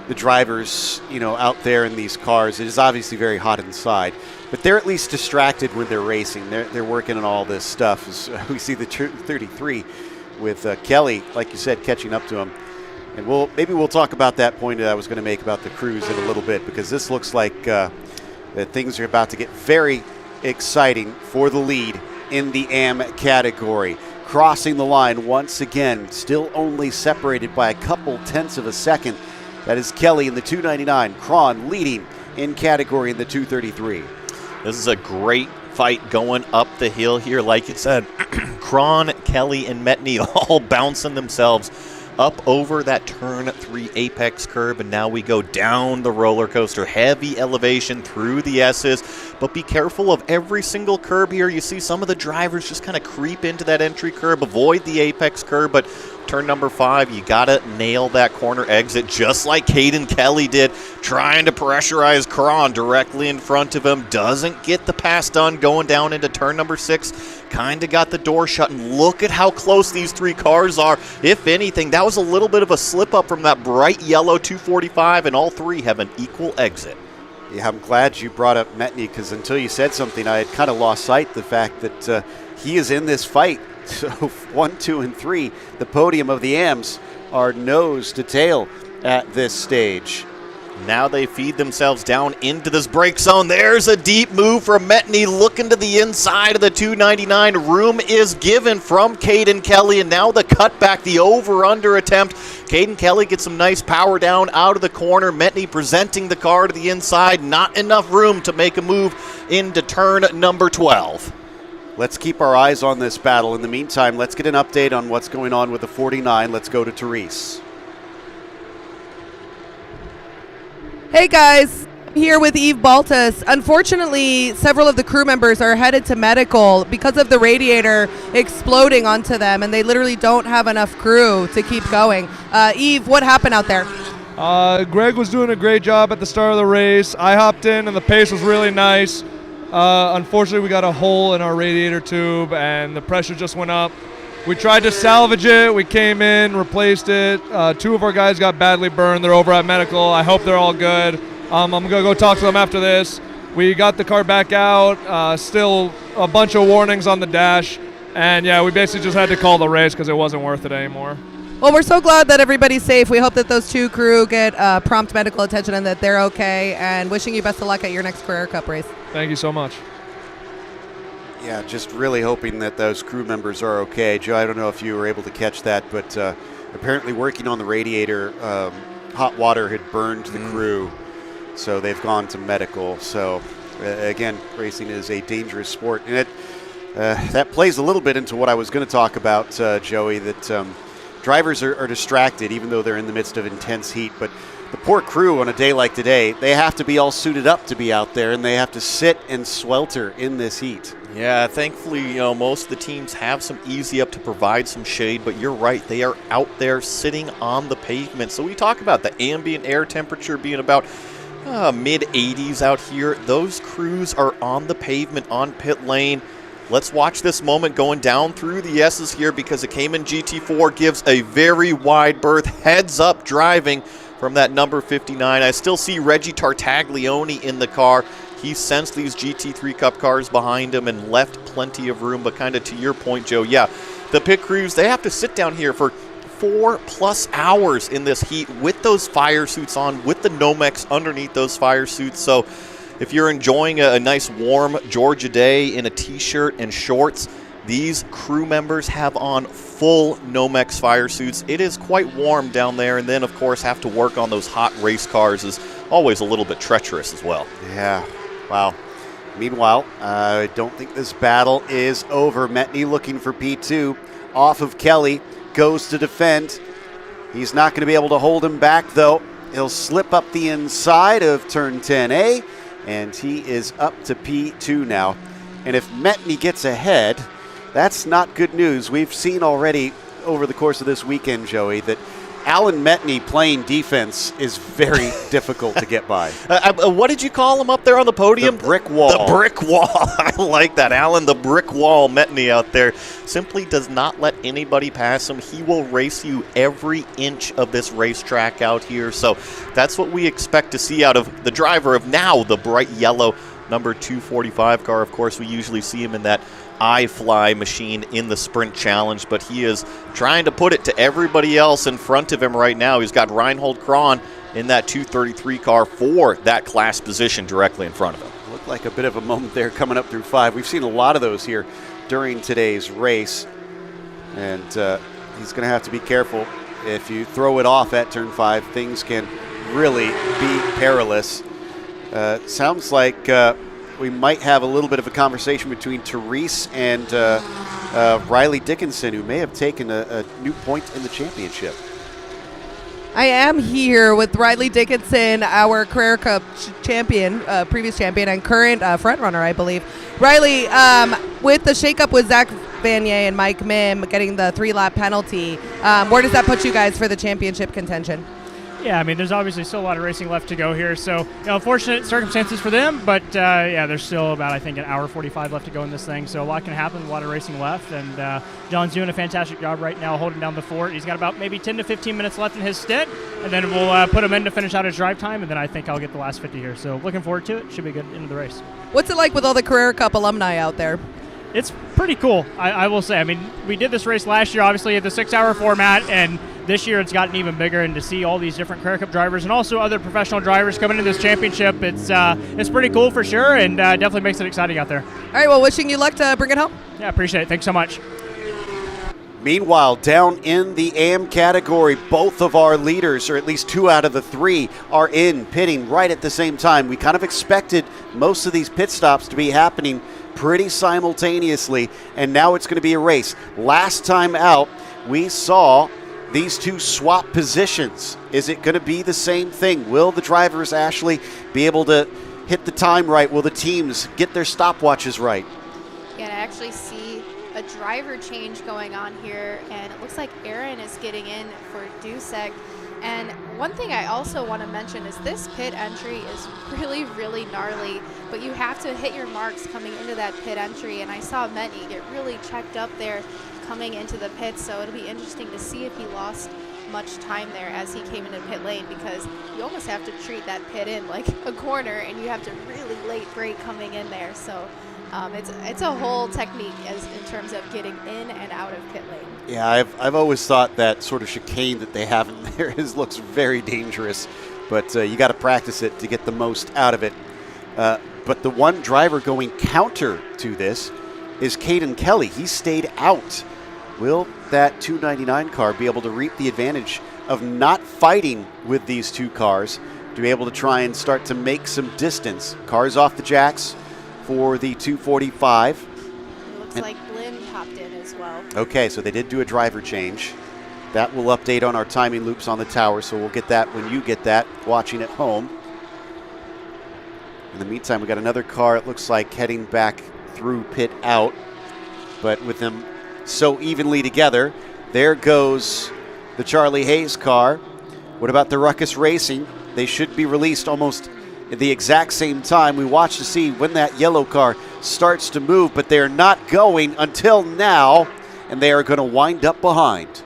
the drivers, out there in these cars. It is obviously very hot inside, but they're at least distracted when they're racing. They're working on all this stuff. As we see the 33 with Kelly, like you said, catching up to him. And maybe we'll talk about that point that I was going to make about the crews in a little bit, because this looks like that things are about to get very exciting for the lead in the AM category. Crossing the line once again, still only separated by a couple tenths of a second. That is Kelly in the 299, Cron leading in category in the 233. This is a great fight going up the hill here. Like you said, Cron, Kelly, and Metney all bouncing themselves up over that turn 3 apex curb, and now we go down the roller coaster. Heavy elevation through the S's, but be careful of every single curb here. You see some of the drivers just kind of creep into that entry curb, avoid the apex curb, but turn number 5, you gotta nail that corner exit just like Caden Kelly did, trying to pressurize Cron directly in front of him. Doesn't get the pass done going down into turn number 6. Kind of got the door shut, and look at how close these 3 cars are. If anything, that was a little bit of a slip up from that bright yellow 245, and all 3 have an equal exit. Yeah, I'm glad you brought up Metney, because until you said something, I had kind of lost sight the fact that he is in this fight. So 1, 2, and 3, the podium of the AMs, are nose to tail at this stage. Now they feed themselves down into this brake zone. There's a deep move from Metney, looking to the inside of the 299. Room is given from Caden Kelly, and now the cutback, the over-under attempt. Caden Kelly gets some nice power down out of the corner. Metney presenting the car to the inside. Not enough room to make a move into turn number 12. Let's keep our eyes on this battle. In the meantime, let's get an update on what's going on with the 49. Let's go to Therese. Hey guys, here with Eve Baltus. Unfortunately, several of the crew members are headed to medical because of the radiator exploding onto them, and they literally don't have enough crew to keep going. Eve, what happened out there? Greg was doing a great job at the start of the race. I hopped in and the pace was really nice. Unfortunately, we got a hole in our radiator tube and the pressure just went up. We tried to salvage it. We came in, replaced it. 2 of our guys got badly burned. They're over at medical. I hope they're all good. I'm going to go talk to them after this. We got the car back out. Still a bunch of warnings on the dash. And, yeah, we basically just had to call the race because it wasn't worth it anymore. Well, we're so glad that everybody's safe. We hope that those 2 crew get prompt medical attention and that they're okay. And wishing you best of luck at your next Carrera Cup race. Thank you so much. Yeah, just really hoping that those crew members are okay. Joe, I don't know if you were able to catch that, but apparently working on the radiator, hot water had burned the crew, so they've gone to medical. So, again, racing is a dangerous sport. And that plays a little bit into what I was going to talk about, Joey, that drivers are distracted even though they're in the midst of intense heat. But the poor crew on a day like today, they have to be all suited up to be out there, and they have to sit and swelter in this heat. Yeah, thankfully, most of the teams have some easy up to provide some shade, but you're right, they are out there sitting on the pavement. So we talk about the ambient air temperature being about mid-80s out here. Those crews are on the pavement on pit lane. Let's watch this moment going down through the S's here, because a Cayman GT4 gives a very wide berth, heads up driving from that number 59. I still see Reggie Tartaglione in the car. He sensed these GT3 Cup cars behind him and left plenty of room. But kind of to your point, Joe, yeah, the pit crews, they have to sit down here for 4+ hours in this heat with those fire suits on, with the Nomex underneath those fire suits. So if you're enjoying a nice warm Georgia day in a t-shirt and shorts, these crew members have on full Nomex fire suits. It is quite warm down there, and then, of course, have to work on those hot race cars is always a little bit treacherous as well. Yeah, wow. Meanwhile, I don't think this battle is over. Metney looking for P2 off of Kelly, goes to defend. He's not going to be able to hold him back, though. He'll slip up the inside of turn 10A, and he is up to P2 now. And if Metney gets ahead, that's not good news. We've seen already over the course of this weekend, Joey, that Alan Metney playing defense is very difficult to get by. What did you call him up there on the podium? The brick wall. The brick wall. I like that. Alan, the brick wall Metney out there simply does not let anybody pass him. He will race you every inch of this racetrack out here. So that's what we expect to see out of the driver of now the bright yellow number 245 car. Of course, we usually see him in that iFly machine in the Sprint Challenge, but he is trying to put it to everybody else in front of him right now. He's got Reinhold Kron in that 233 car for that class position directly in front of him. Looked like a bit of a moment there coming up through 5. We've seen a lot of those here during today's race, and he's going to have to be careful. If you throw it off at turn 5, things can really be perilous. Sounds like we might have a little bit of a conversation between Therese and Riley Dickinson, who may have taken a new point in the championship. I am here with Riley Dickinson, our Carrera Cup champion, previous champion, and current front runner, I believe. Riley, with the shakeup with Zach Vanier and Mike Mim getting the 3-lap penalty, where does that put you guys for the championship contention? Yeah, I mean, there's obviously still a lot of racing left to go here, so unfortunate circumstances for them, but yeah, there's still about, I think, an hour 45 left to go in this thing, so a lot can happen, a lot of racing left, and John's doing a fantastic job right now holding down the fort. He's got about maybe 10 to 15 minutes left in his stint, and then we'll put him in to finish out his drive time, and then I think I'll get the last 50 here, so looking forward to it. Should be a good end of the race. What's it like with all the Carrera Cup alumni out there? It's pretty cool, I will say. I mean, we did this race last year, obviously, at the 6-hour format, and this year it's gotten even bigger, and to see all these different Carrera Cup drivers and also other professional drivers coming into this championship, it's pretty cool for sure, and definitely makes it exciting out there. All right, well, wishing you luck to bring it home. Yeah, appreciate it. Thanks so much. Meanwhile, down in the AM category, both of our leaders, or at least 2 out of the 3, are in pitting right at the same time. We kind of expected most of these pit stops to be happening pretty simultaneously, and now it's going to be a race. Last time out, we saw these 2 swap positions. Is it going to be the same thing? Will the drivers actually be able to hit the time right? Will the teams get their stopwatches right? Yeah, I actually see a driver change going on here, and it looks like Aaron is getting in for Dusek. And one thing I also want to mention is this pit entry is really, really gnarly, but you have to hit your marks coming into that pit entry, and I saw Metney get really checked up there coming into the pit, so it'll be interesting to see if he lost much time there as he came into pit lane, because you almost have to treat that pit in like a corner, and you have to really late brake coming in there. So it's a whole technique in terms of getting in and out of pit lane. Yeah, I've always thought that sort of chicane that they have in there looks very dangerous, but you got to practice it to get the most out of it. But the one driver going counter to this is Caden Kelly. He stayed out. Will that 299 car be able to reap the advantage of not fighting with these 2 cars to be able to try and start to make some distance? Cars off the jacks for the 245. It looks like Blim popped in as well. Okay, so they did do a driver change. That will update on our timing loops on the tower, so we'll get that when you get that watching at home. In the meantime, we got another car, it looks like, heading back through pit out, but with them so evenly together. There goes the Charlie Hayes car. What about the Ruckus Racing? They should be released almost at the exact same time. We watch to see when that yellow car starts to move, but they're not going until now, and they are going to wind up behind.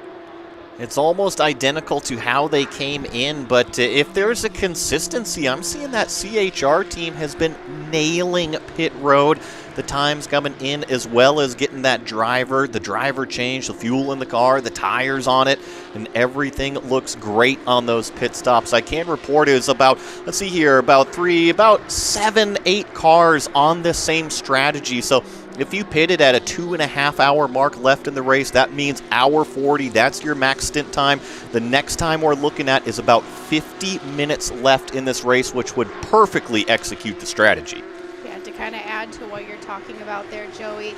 It's almost identical to how they came in, but if there's a consistency, I'm seeing that CHR team has been nailing pit road. The times coming in, as well as getting that the driver change, the fuel in the car, the tires on it, and everything looks great on those pit stops. I can report it was about, let's see here, about 7, 8 cars on the same strategy. So if you pitted at a 2.5 hour mark left in the race, that means hour 40. That's your max stint time. The next time we're looking at is about 50 minutes left in this race, which would perfectly execute the strategy. kind of add to what you're talking about there, Joey,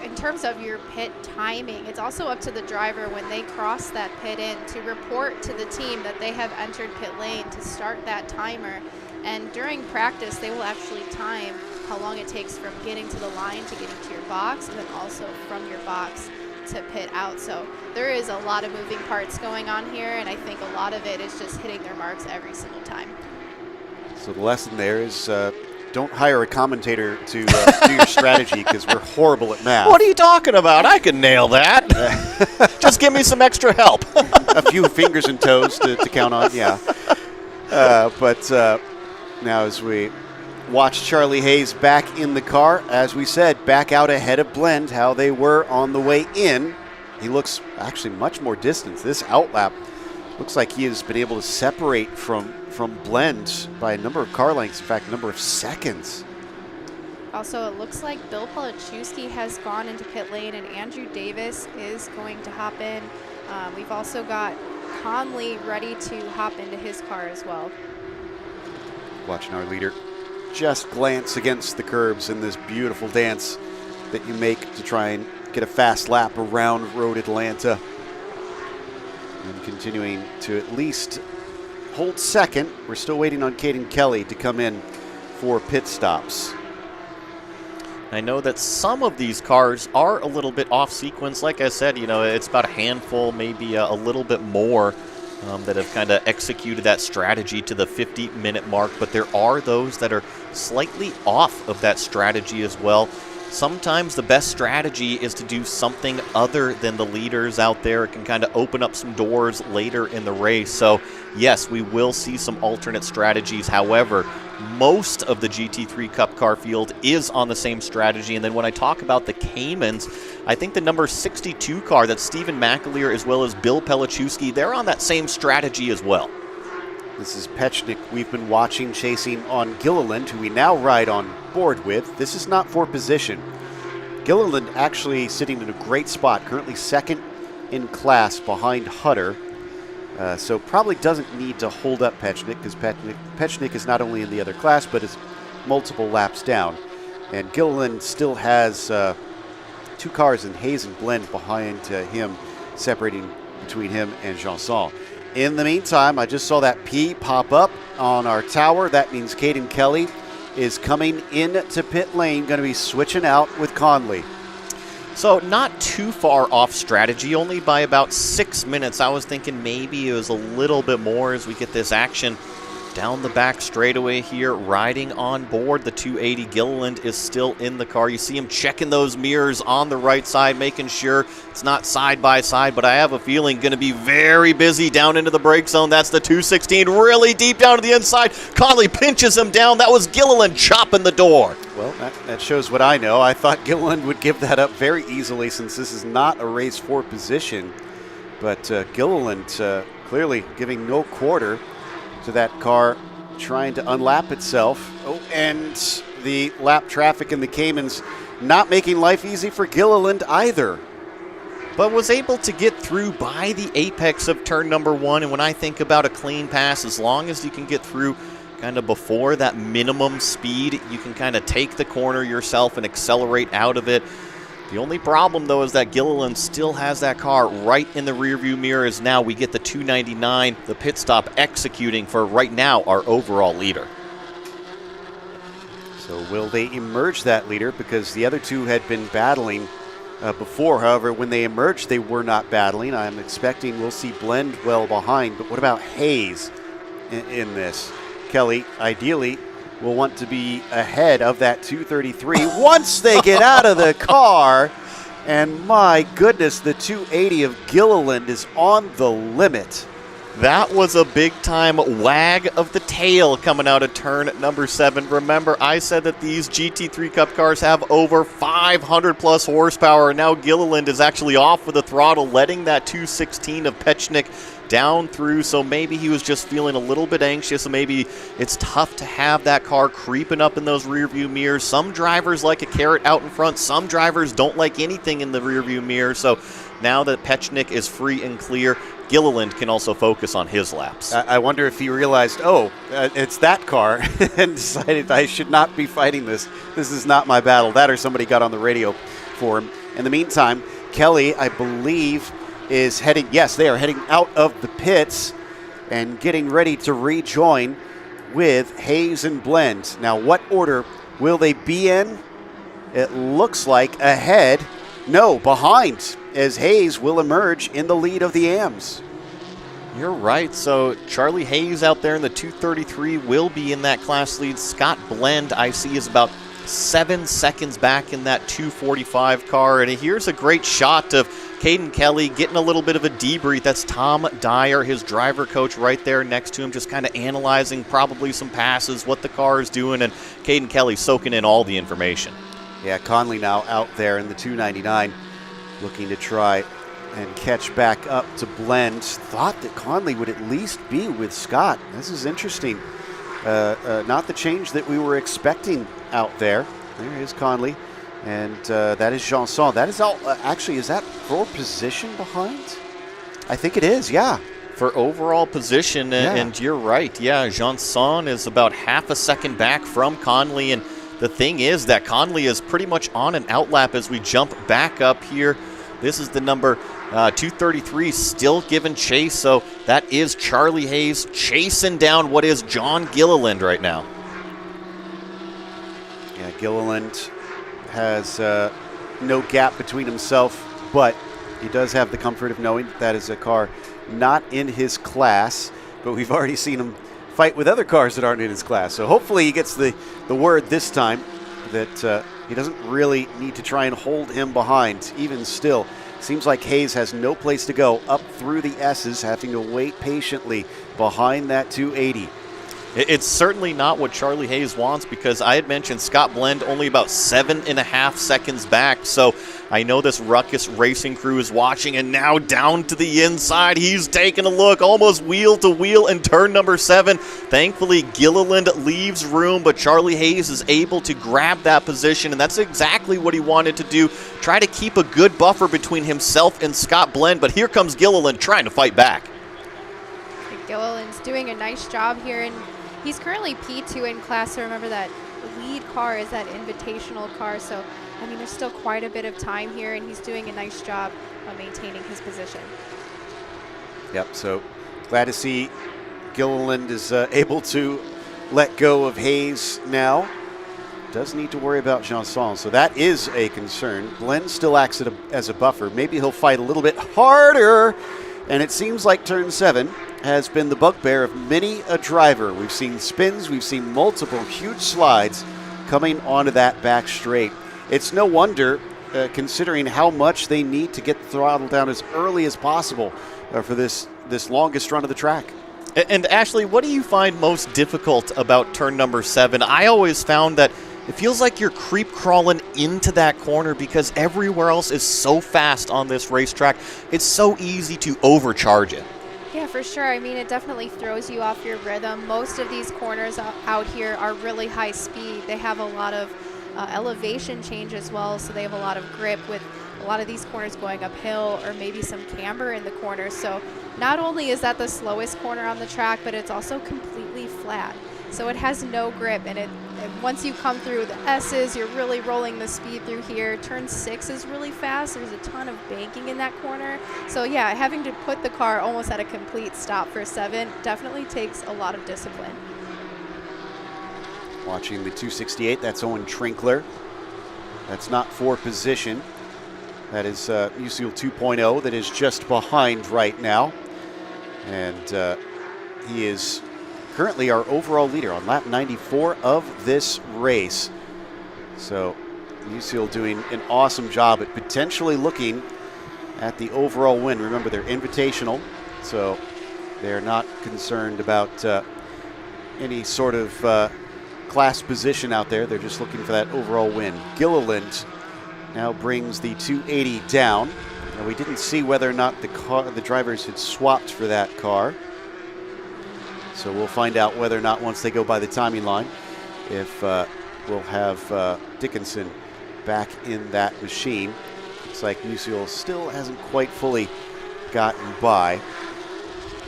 in terms of your pit timing, it's also up to the driver when they cross that pit in to report to the team that they have entered pit lane to start that timer. And during practice, they will actually time how long it takes from getting to the line to getting to your box, and then also from your box to pit out. So there is a lot of moving parts going on here, and I think a lot of it is just hitting their marks every single time. So the lesson there is don't hire a commentator to do your strategy, because we're horrible at math. What are you talking about? I can nail that. Just give me some extra help. A few fingers and toes to count on, yeah. But now as we watch Charlie Hayes back in the car, as we said, back out ahead of Blend, how they were on the way in. He looks actually much more distant. This outlap looks like he has been able to separate from Blend by a number of car lengths, in fact, a number of seconds. Also, it looks like Bill Pelichewski has gone into pit lane, and Andrew Davis is going to hop in. We've also got Conley ready to hop into his car as well. Watching our leader just glance against the curbs in this beautiful dance that you make to try and get a fast lap around Road Atlanta. And continuing to at least hold second. We're still waiting on Caden Kelly to come in for pit stops. I know that some of these cars are a little bit off sequence. Like I said, it's about a handful, maybe a little bit more that have kind of executed that strategy to the 50-minute mark, but there are those that are slightly off of that strategy as well. Sometimes the best strategy is to do something other than the leaders out there. It can kind of open up some doors later in the race. So, yes, we will see some alternate strategies. However, most of the GT3 Cup car field is on the same strategy. And then when I talk about the Caymans, I think the number 62 car, that's Stephen McAleer as well as Bill Pelichewski, they're on that same strategy as well. This is Pechnik we've been watching chasing on Gilliland, who we now ride on board with. This is not for position. Gilliland actually sitting in a great spot, currently second in class behind Hutter. So probably doesn't need to hold up Pechnik, because Pechnik is not only in the other class, but is multiple laps down. And Gilliland still has two cars in Hayes and Blend behind him, separating between him and Janson. In the meantime, I just saw that P pop up on our tower. That means Caden Kelly is coming into pit lane, going to be switching out with Conley. So not too far off strategy, only by about 6 minutes. I was thinking maybe it was a little bit more as we get this action down the back straightaway here, riding on board. The 280 Gilliland is still in the car. You see him checking those mirrors on the right side, making sure it's not side by side, but I have a feeling going to be very busy down into the brake zone. That's the 216, really deep down to the inside. Conley pinches him down. That was Gilliland chopping the door. Well, that shows what I know. I thought Gilliland would give that up very easily, since this is not a race for position. But Gilliland clearly giving no quarter to that car, trying to unlap itself. Oh, and the lap traffic in the Caymans not making life easy for Gilliland either. But was able to get through by the apex of turn number 1. And when I think about a clean pass, as long as you can get through kind of before that minimum speed, you can kind of take the corner yourself and accelerate out of it. The only problem, though, is that Gilliland still has that car right in the rearview mirror, as now we get the 299, the pit stop executing for, right now, our overall leader. So will they emerge that leader? Because the other two had been battling before. However, when they emerged, they were not battling. I'm expecting we'll see Blend well behind. But what about Hayes in this? Kelly, ideally, will want to be ahead of that 233 once they get out of the car. And my goodness, the 280 of Gilliland is on the limit. That was a big-time wag of the tail coming out of turn number 7. Remember, I said that these GT3 Cup cars have over 500-plus horsepower, and now Gilliland is actually off with the throttle, letting that 216 of Pechnik down through, so maybe he was just feeling a little bit anxious, and maybe it's tough to have that car creeping up in those rearview mirrors. Some drivers like a carrot out in front. Some drivers don't like anything in the rearview mirror, so now that Pechnik is free and clear, Gilliland can also focus on his laps. I wonder if he realized, it's that car, and decided I should not be fighting this. This is not my battle. That or somebody got on the radio for him. In the meantime, Kelly, I believe, is heading, yes, they are heading out of the pits and getting ready to rejoin with Hayes and Blend. Now, what order will they be in? It looks like ahead, no, behind, as Hayes will emerge in the lead of the AMs. You're right. So Charlie Hayes out there in the 233 will be in that class lead. Scott Blend, I see, is about 7 seconds back in that 245 car. And here's a great shot of Caden Kelly getting a little bit of a debrief. That's Tom Dyer, his driver coach, right there next to him, just kind of analyzing probably some passes, what the car is doing, and Caden Kelly soaking in all the information. Yeah, Conley now out there in the 299, looking to try and catch back up to Blend. Thought that Conley would at least be with Scott. This is interesting. Not the change that we were expecting out there. There is Conley, and that is Janson. That is all. Actually, is that for position behind? I think it is. Yeah. For overall position, and you're right. Yeah, Janson is about half a second back from Conley, and the thing is that Conley is pretty much on an outlap as we jump back up here. This is the number 233 still giving chase, so that is Charlie Hayes chasing down what is John Gilliland right now. Yeah, Gilliland has no gap between himself, but he does have the comfort of knowing that is a car not in his class, but we've already seen him fight with other cars that aren't in his class. So hopefully he gets the word this time that he doesn't really need to try and hold him behind. Even still, seems like Hayes has no place to go up through the S's, having to wait patiently behind that 280. It's certainly not what Charlie Hayes wants, because I had mentioned Scott Blend only about 7.5 seconds back. So I know this Ruckus Racing crew is watching, and now down to the inside. He's taking a look, almost wheel to wheel in turn number 7. Thankfully, Gilliland leaves room, but Charlie Hayes is able to grab that position, and that's exactly what he wanted to do. Try to keep a good buffer between himself and Scott Blend, but here comes Gilliland trying to fight back. Gilliland's doing a nice job here, and he's currently P2 in class, so remember that lead car is that invitational car. So, I mean, there's still quite a bit of time here, and he's doing a nice job of maintaining his position. Yep, so glad to see Gilliland is able to let go of Hayes now. Does need to worry about Janson, so that is a concern. Blend still acts as a buffer. Maybe he'll fight a little bit harder, and it seems like turn 7 has been the bugbear of many a driver. We've seen spins, we've seen multiple huge slides coming onto that back straight. It's no wonder, considering how much they need to get the throttle down as early as possible for this longest run of the track. And Ashley, what do you find most difficult about turn number 7? I always found that it feels like you're creep crawling into that corner because everywhere else is so fast on this racetrack. It's so easy to overcharge it. Yeah, for sure. I mean, it definitely throws you off your rhythm. Most of these corners out here are really high speed. They have a lot of elevation change as well, so they have a lot of grip with a lot of these corners going uphill or maybe some camber in the corners. So not only is that the slowest corner on the track, but it's also completely flat. So it has no grip, and once you come through the S's, you're really rolling the speed through here. Turn 6 is really fast. There's a ton of banking in that corner. So yeah, having to put the car almost at a complete stop for 7 definitely takes a lot of discipline. Watching the 268, that's Owen Trinkler. That's not for position. That is UCL 2.0 that is just behind right now. And he is currently our overall leader on lap 94 of this race. So UCL doing an awesome job at potentially looking at the overall win. Remember, they're invitational, so they're not concerned about any sort of class position out there. They're just looking for that overall win. Gilliland now brings the 280 down. Now, we didn't see whether or not the drivers had swapped for that car. So we'll find out whether or not, once they go by the timing line, if we'll have Dickinson back in that machine. Looks like Musial still hasn't quite fully gotten by.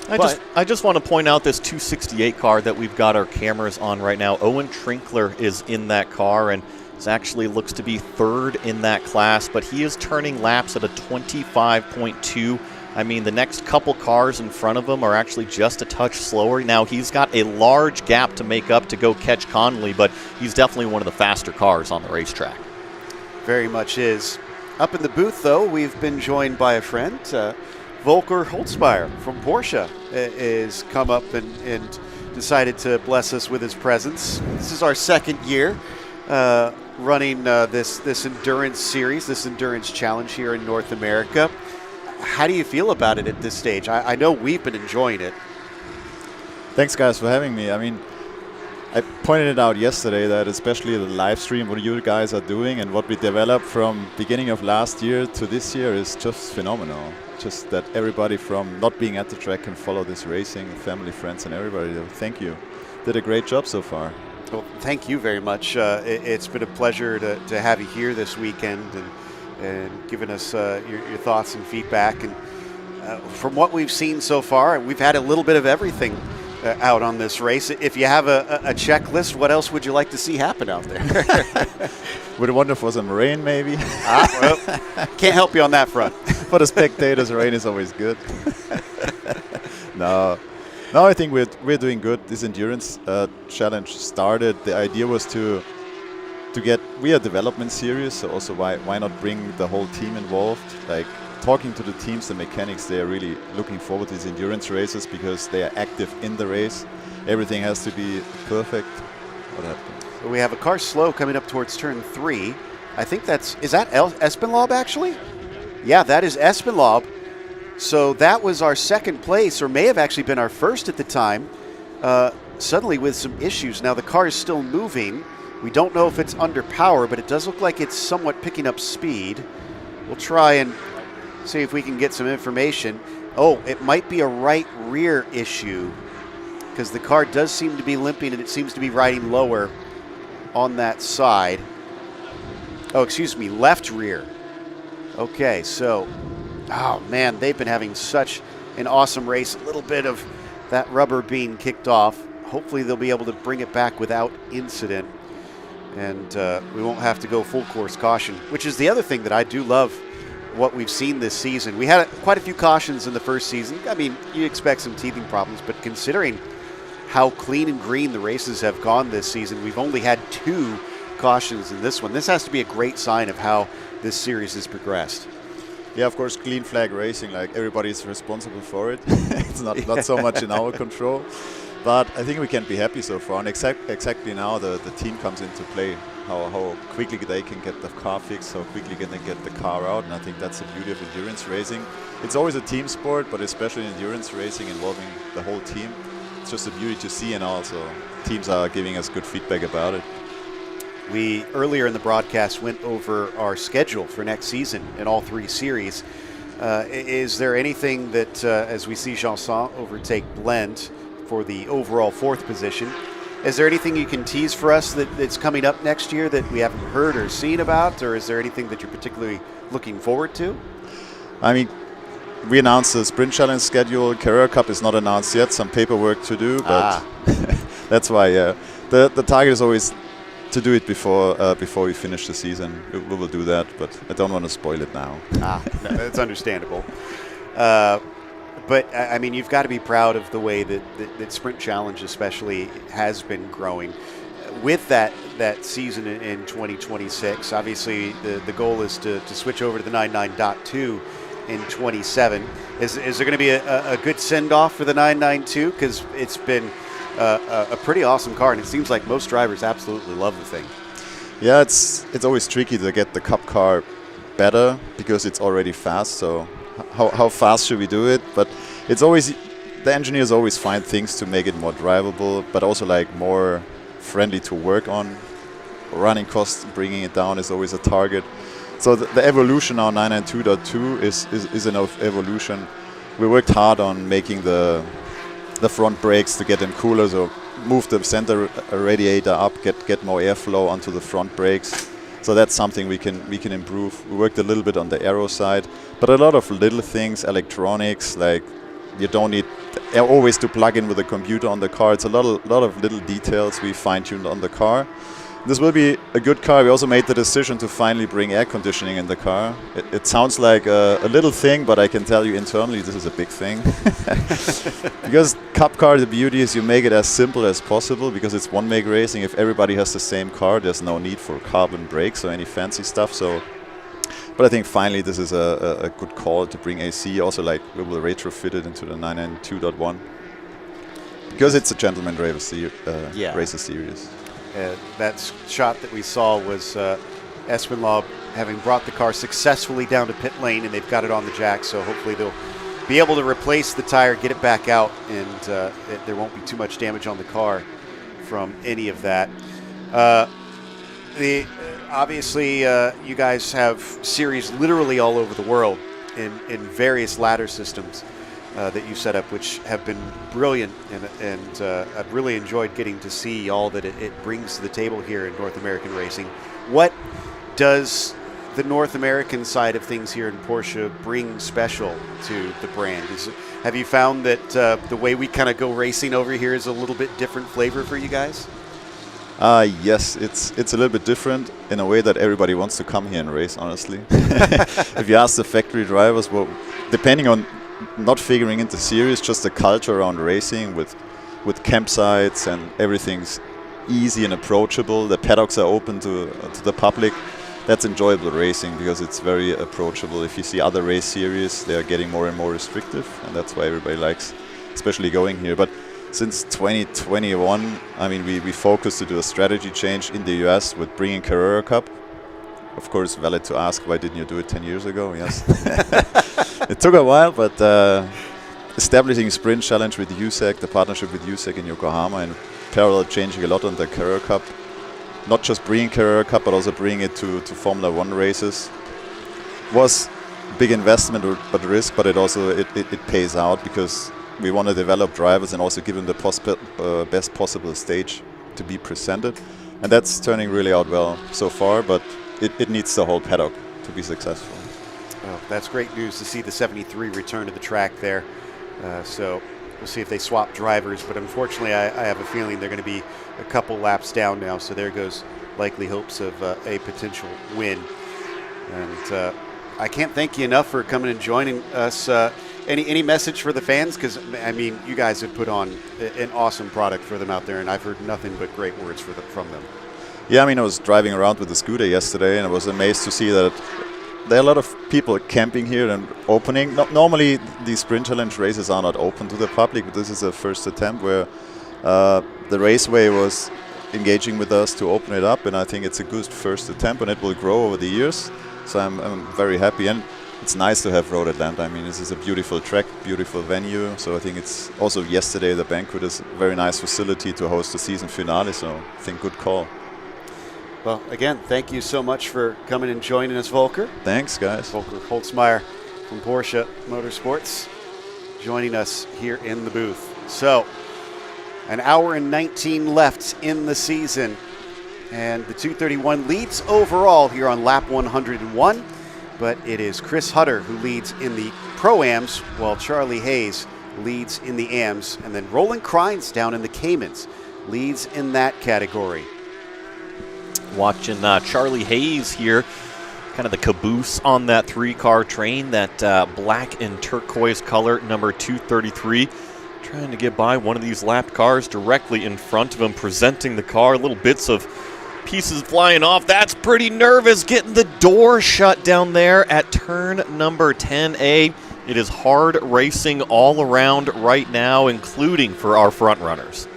I just want to point out this 268 car that we've got our cameras on right now. Owen Trinkler is in that car and actually looks to be third in that class, but he is turning laps at a 25.2. I mean, the next couple cars in front of him are actually just a touch slower. Now, he's got a large gap to make up to go catch Connolly, but he's definitely one of the faster cars on the racetrack. Very much is. Up in the booth, though, we've been joined by a friend. Volker Holzmeier from Porsche is come up and decided to bless us with his presence. This is our second year running this endurance series, this endurance challenge here in North America. How do you feel about it at this stage? I know we've been enjoying it. Thanks, guys, for having me. I mean, I pointed it out yesterday that especially the live stream, what you guys are doing and what we developed from beginning of last year to this year is just phenomenal. Just that everybody from not being at the track can follow this racing, family, friends, and everybody. Thank you. Did a great job so far. Well, thank you very much. It's been a pleasure to have you here this weekend and giving us your thoughts and feedback. And from what we've seen so far, we've had a little bit of everything out on this race. If you have a checklist, what else would you like to see happen out there? Would wonder for some rain, maybe. Well, can't help you on that front. For the spectators, rain is always good. No, I think we're doing good. This endurance challenge started. The idea was to get, we are a development series, so also why not bring the whole team involved? Like talking to the teams, the mechanics, they are really looking forward to these endurance races because they are active in the race. Everything has to be perfect. What happened? We have a car slow coming up towards turn 3. I think is that Espenlaub actually? Yeah, that is Espenlaub. So that was our second place, or may have actually been our first at the time, suddenly with some issues. Now the car is still moving. We don't know if it's under power, but it does look like it's somewhat picking up speed. We'll try and see if we can get some information. Oh, it might be a right rear issue because the car does seem to be limping and it seems to be riding lower on that side. Oh, excuse me, left rear. Okay, so, oh man, they've been having such an awesome race. A little bit of that rubber being kicked off. Hopefully they'll be able to bring it back without incident. And we won't have to go full course caution, which is the other thing that I do love what we've seen this season. We had quite a few cautions in the first season. I mean, you expect some teething problems, but considering how clean and green the races have gone this season, we've only had 2 cautions in this one. This has to be a great sign of how this series has progressed. Yeah, of course, clean flag racing, like everybody's responsible for it. It's not so much in our control. But I think we can be happy so far. And exactly now the team comes into play, how quickly they can get the car fixed, how quickly can they get the car out. And I think that's the beauty of endurance racing. It's always a team sport, but especially endurance racing involving the whole team. It's just a beauty to see, and also teams are giving us good feedback about it. We, earlier in the broadcast, went over our schedule for next season in all 3 series. Is there anything that, as we see Janson overtake Blend for the overall 4th position, is there anything you can tease for us that's coming up next year that we haven't heard or seen about, or is there anything that you're particularly looking forward to? I mean, we announced the Sprint Challenge schedule. Carrera Cup is not announced yet, some paperwork to do, but that's why, yeah. The target is always to do it before we finish the season. We will do that, but I don't want to spoil it now. No, that's understandable. But, I mean, you've got to be proud of the way that Sprint Challenge especially has been growing. With that season in 2026, obviously the goal is to switch over to the 99.2 in 27. Is there going to be a good send-off for the 992? Because it's been a pretty awesome car, and it seems like most drivers absolutely love the thing. Yeah, it's always tricky to get the Cup car better because it's already fast. So how fast should we do it? But it's always, the engineers always find things to make it more drivable, but also like more friendly to work on. Running costs, bringing it down is always a target. So the evolution now, 992.2 is an evolution. We worked hard on making the front brakes to get them cooler, so move the center radiator up, get more airflow onto the front brakes. So that's something we can improve. We worked a little bit on the aero side, but a lot of little things, electronics, like you don't need always to plug in with a computer on the car. It's a lot of little details we fine-tuned on the car. This will be a good car. We also made the decision to finally bring air conditioning in the car. It sounds like a little thing, but I can tell you internally this is a big thing. Because Cup car, the beauty is you make it as simple as possible because it's one-make racing. If everybody has the same car, there's no need for carbon brakes or any fancy stuff. But I think finally this is a good call to bring AC. Also, like we will retrofit it into the 992.1 because it's a gentleman racer series. That shot that we saw was Espenlaub having brought the car successfully down to pit lane, and they've got it on the jack, so hopefully they'll be able to replace the tire, get it back out, and there won't be too much damage on the car from any of that. Obviously, you guys have series literally all over the world in various ladder systems that you set up, which have been brilliant, and I've really enjoyed getting to see all that it brings to the table here in North American racing. What does the North American side of things here in Porsche bring special to the brand? Have you found that the way we kind of go racing over here is a little bit different flavor for you guys? Yes, it's a little bit different in a way that everybody wants to come here and race, honestly. If you ask the factory drivers, well, depending on not figuring into series, just the culture around racing with campsites and everything's easy and approachable. The paddocks are open to the public. That's enjoyable racing because it's very approachable. If you see other race series, they are getting more and more restrictive, and that's why everybody likes especially going here. But since 2021, I mean, we focused to do a strategy change in the US with bringing Carrera Cup. Of course, valid to ask, why didn't you do it 10 years ago? Yes. It took a while, but establishing Sprint Challenge with USAC, the partnership with USAC in Yokohama, and parallel changing a lot on the Carrera Cup. Not just bringing Carrera Cup, but also bringing it to Formula One races. Was big investment, but risk, but it pays out because we want to develop drivers and also give them the best possible stage to be presented. And that's turning really out well so far, but it needs the whole paddock to be successful. Well, that's great news to see the 73 return to the track there. So we'll see if they swap drivers, but unfortunately I have a feeling they're going to be a couple laps down now, so there goes likely hopes of a potential win. And I can't thank you enough for coming and joining us. Any message for the fans? Because, I mean, you guys have put on an awesome product for them out there, and I've heard nothing but great words from them. Yeah, I mean, I was driving around with the scooter yesterday, and I was amazed to see that there are a lot of people camping here and opening. Normally, these Sprint Challenge races are not open to the public, but this is a first attempt where the Raceway was engaging with us to open it up, and I think it's a good first attempt, and it will grow over the years. So I'm very happy, and it's nice to have Road Atlanta. I mean, this is a beautiful track, beautiful venue. So I think it's also yesterday the banquet is a very nice facility to host the season finale. So I think good call. Well, again, thank you so much for coming and joining us, Volker. Thanks, guys. Volker Holzmeier from Porsche Motorsports joining us here in the booth. So, an hour and 19 left in the season, and the 231 leads overall here on lap 101, but it is Chris Hutter who leads in the Pro-Ams, while Charlie Hayes leads in the AMs, and then Roland Krines down in the Caymans leads in that category. Watching Charlie Hayes here, kind of the caboose on that three-car train, that black and turquoise color, number 233. Trying to get by one of these lap cars directly in front of him, presenting the car, little bits of pieces flying off. That's pretty nervous, getting the door shut down there at turn number 10A. It is hard racing all around right now, including for our front runners.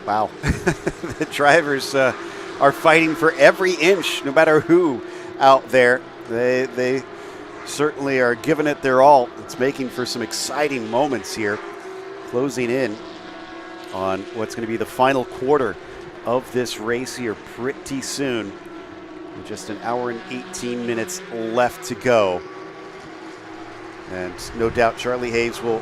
Wow. The drivers are fighting for every inch, no matter who out there. They certainly are giving it their all. It's making for some exciting moments here, closing in on what's going to be the final quarter of this race here pretty soon. Just an hour and 18 minutes left to go. And no doubt Charlie Hayes will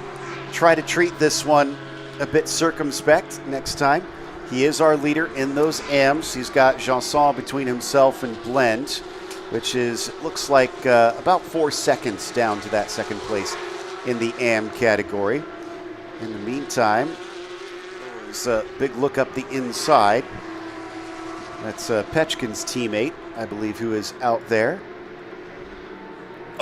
try to treat this one a bit circumspect next time. He is our leader in those AMs. He's got Janson between himself and Blend, which is, looks like about 4 seconds down to that second place in the AM category. In the meantime, there's a big look up the inside. That's Pechkin's teammate, I believe, who is out there.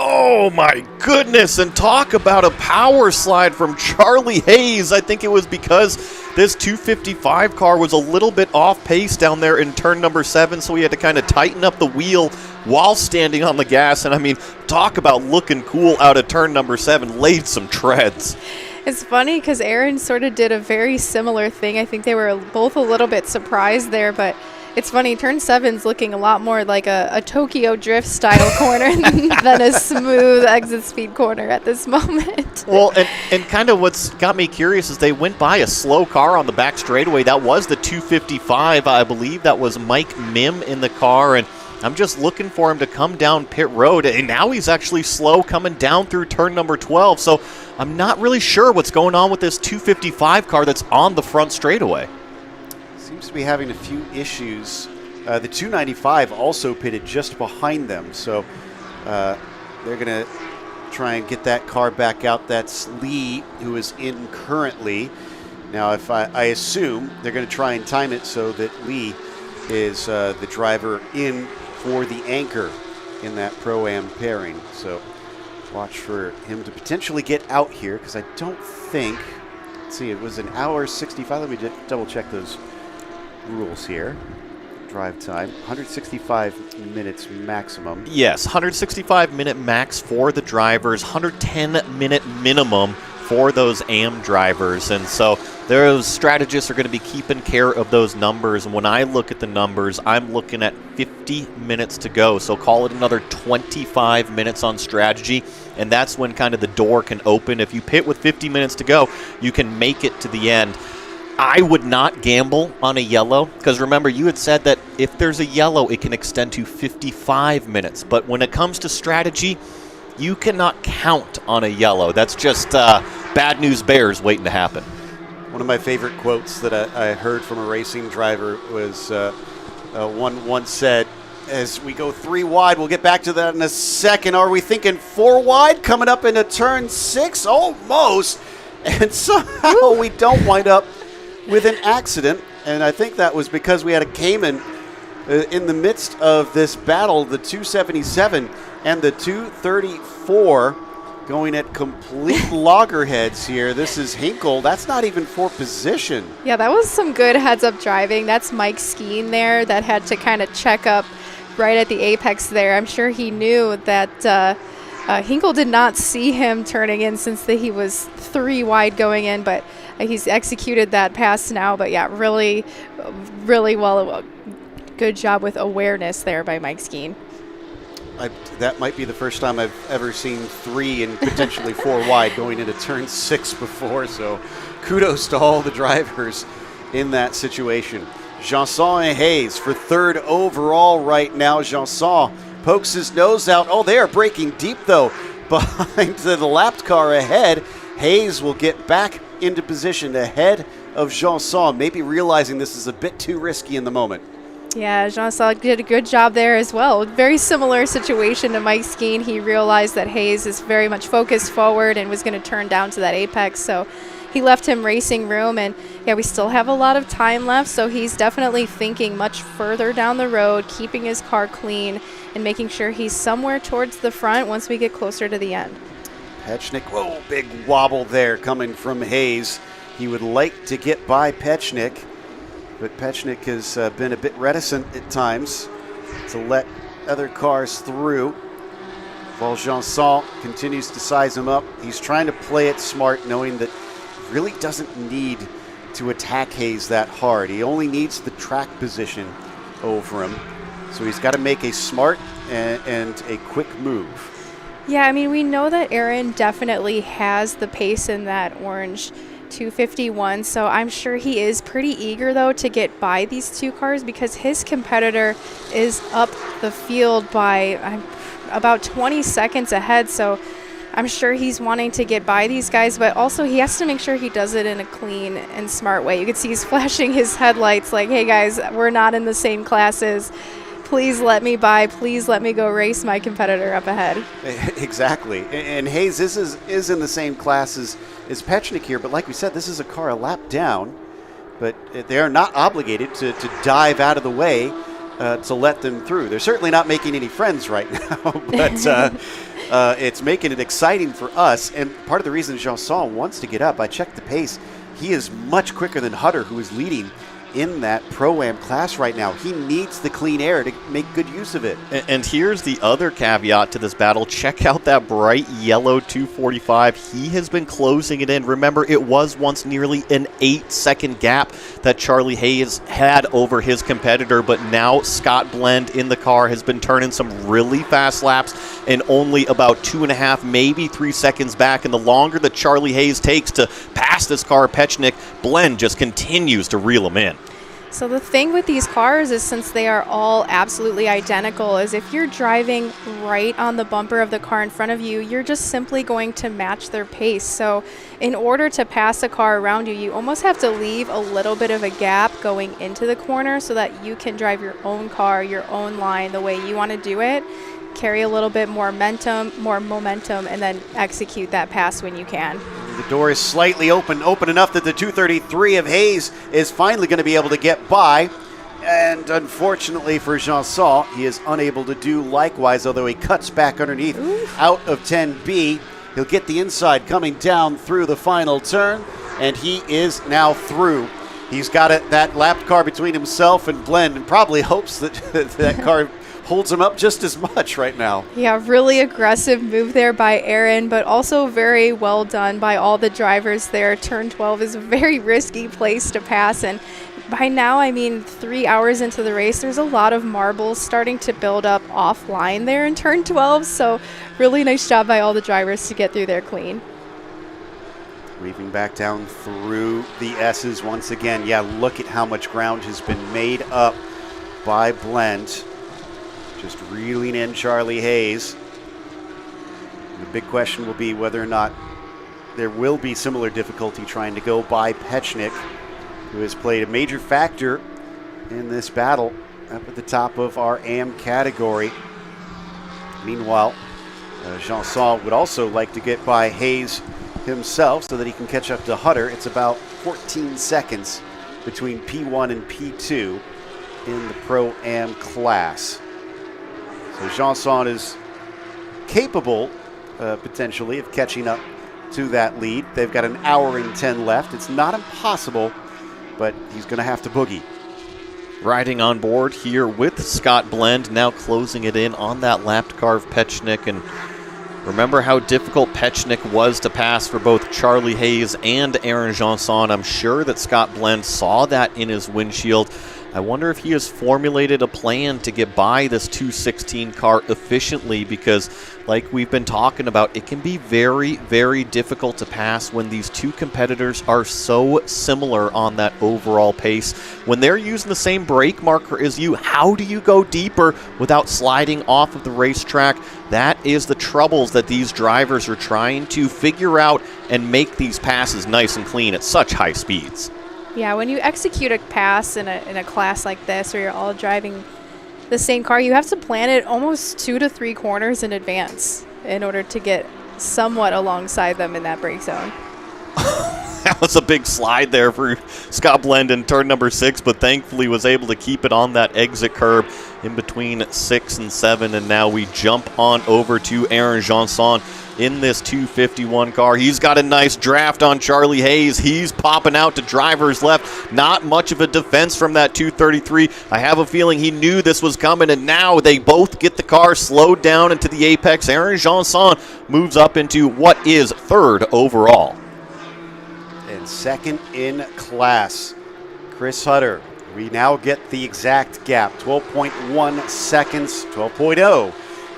Oh my goodness, and talk about a power slide from Charlie Hayes. I think it was because this 255 car was a little bit off pace down there in turn number 7, so he had to kind of tighten up the wheel while standing on the gas. And I mean, talk about looking cool out of turn number 7, laid some treads. It's funny because Aaron sort of did a very similar thing. I think they were both a little bit surprised there, but it's funny, turn 7's looking a lot more like a Tokyo Drift style corner than a smooth exit speed corner at this moment. Well, and kind of what's got me curious is they went by a slow car on the back straightaway. That was the 255, I believe. That was Mike Mim in the car, and I'm just looking for him to come down pit road, and now he's actually slow coming down through turn number 12. So I'm not really sure what's going on with this 255 car that's on the front straightaway. Seems to be having a few issues. The 295 also pitted just behind them, so they're going to try and get that car back out. That's Lee, who is in currently. Now, if I assume they're going to try and time it so that Lee is the driver in for the anchor in that Pro-Am pairing. So watch for him to potentially get out here, because I don't think, let's see, it was an hour 65. Let me just double check those rules here. Drive time, 165 minutes maximum. Yes, 165-minute max for the drivers, 110-minute minimum for those AM drivers. And so those strategists are going to be keeping care of those numbers. And when I look at the numbers, I'm looking at 50 minutes to go. So call it another 25 minutes on strategy. And that's when kind of the door can open. If you pit with 50 minutes to go, you can make it to the end. I would not gamble on a yellow, because remember, you had said that if there's a yellow, it can extend to 55 minutes. But when it comes to strategy, you cannot count on a yellow. That's just bad news bears waiting to happen. One of my favorite quotes that I heard from a racing driver was one once said, as we go 3 wide, we'll get back to that in a second. Are we thinking 4 wide coming up into turn 6? Almost. And somehow we don't wind up with an accident, and I think that was because we had a Cayman in the midst of this battle, the 277 and the 234 going at complete loggerheads here. This is Hinkle. That's not even for position. Yeah, that was some good heads-up driving. That's Mike Skeen there that had to kind of check up right at the apex there. I'm sure he knew that Hinkle did not see him turning in since he was 3 wide going in, but he's executed that pass now. But yeah, really, really well. Good job with awareness there by Mike Skeen. That might be the first time I've ever seen 3 and potentially 4 wide going into turn 6 before. So kudos to all the drivers in that situation. Janson and Hayes for 3rd overall right now. Janson pokes his nose out. Oh, they are breaking deep, though, behind the lapped car ahead. Hayes will get back into position ahead of Janson, maybe realizing this is a bit too risky in the moment. Yeah, Janson did a good job there as well. Very similar situation to Mike Skeen. He realized that Hayes is very much focused forward and was going to turn down to that apex, so he left him racing room. And yeah, we still have a lot of time left, so he's definitely thinking much further down the road, keeping his car clean and making sure he's somewhere towards the front once we get closer to the end. Pechnik, whoa, big wobble there coming from Hayes. He would like to get by Pechnik, but Pechnik has been a bit reticent at times to let other cars through. While Janson continues to size him up, he's trying to play it smart, knowing that he really doesn't need to attack Hayes that hard. He only needs the track position over him. So he's got to make a smart and a quick move. Yeah, I mean, we know that Aaron definitely has the pace in that orange 251, so I'm sure he is pretty eager, though, to get by these 2 cars because his competitor is up the field by about 20 seconds ahead. So I'm sure he's wanting to get by these guys, but also he has to make sure he does it in a clean and smart way. You can see he's flashing his headlights like, hey guys, we're not in the same classes. Please let me by. Please let me go race my competitor up ahead. Exactly. And Hayes is in the same class as Pechnik here, but like we said, this is a car a lap down, but they are not obligated to dive out of the way to let them through. They're certainly not making any friends right now, but it's making it exciting for us. And part of the reason Janson wants to get up, I checked the pace, he is much quicker than Hutter, who is leading in that Pro-Am class right now. He needs the clean air to make good use of it. And here's the other caveat to this battle. Check out that bright yellow 245. He has been closing it in. Remember, it was once nearly an 8-second gap that Charlie Hayes had over his competitor, but now Scott Blend in the car has been turning some really fast laps and only about 2.5, maybe 3 seconds back. And the longer that Charlie Hayes takes to pass this car, Pechnik, Blend just continues to reel him in. So the thing with these cars is, since they are all absolutely identical, is if you're driving right on the bumper of the car in front of you, you're just simply going to match their pace. So in order to pass a car around you, you almost have to leave a little bit of a gap going into the corner so that you can drive your own car, your own line, the way you want to do it. Carry a little bit more momentum, and then execute that pass when you can. The door is slightly open enough that the 233 of Hayes is finally going to be able to get by. And unfortunately for Janson, he is unable to do likewise, although he cuts back underneath. Out of 10B. He'll get the inside coming down through the final turn, and he is now through. He's got that lapped car between himself and Blend, and probably hopes that that car holds him up just as much right now. Yeah, really aggressive move there by Aaron, but also very well done by all the drivers there. Turn 12 is a very risky place to pass, and by now, I mean, 3 hours into the race, there's a lot of marbles starting to build up offline there in turn 12, so really nice job by all the drivers to get through there clean. Weaving back down through the S's once again. Yeah, look at how much ground has been made up by Blend. Just reeling in Charlie Hayes. And the big question will be whether or not there will be similar difficulty trying to go by Pechnik, who has played a major factor in this battle up at the top of our AM category. Meanwhile, Janson would also like to get by Hayes himself so that he can catch up to Hutter. It's about 14 seconds between P1 and P2 in the Pro-Am class. So Janson is capable, potentially, of catching up to that lead. They've got an hour and 10 left. It's not impossible, but he's going to have to boogie. Riding on board here with Scott Blend, now closing it in on that lapped car of Pechnik. And remember how difficult Pechnik was to pass for both Charlie Hayes and Aaron Janson. I'm sure that Scott Blend saw that in his windshield. I wonder if he has formulated a plan to get by this 216 car efficiently, because like we've been talking about, it can be very, very difficult to pass when these two competitors are so similar on that overall pace. When they're using the same brake marker as you, how do you go deeper without sliding off of the racetrack? That is the troubles that these drivers are trying to figure out and make these passes nice and clean at such high speeds. Yeah, when you execute a pass in a class like this where you're all driving the same car, you have to plan it almost 2 to 3 corners in advance in order to get somewhat alongside them in that brake zone. That was a big slide there for Scott Blend in turn number 6, but thankfully was able to keep it on that exit curb in between 6 and 7. And now we jump on over to Aaron Janson in this 251 car. He's got a nice draft on Charlie Hayes. He's popping out to driver's left. Not much of a defense from that 233. I have a feeling he knew this was coming, and now they both get the car slowed down into the apex. Aaron Janson moves up into what is 3rd overall. And 2nd in class, Chris Hutter. We now get the exact gap, 12.1 seconds, 12.0,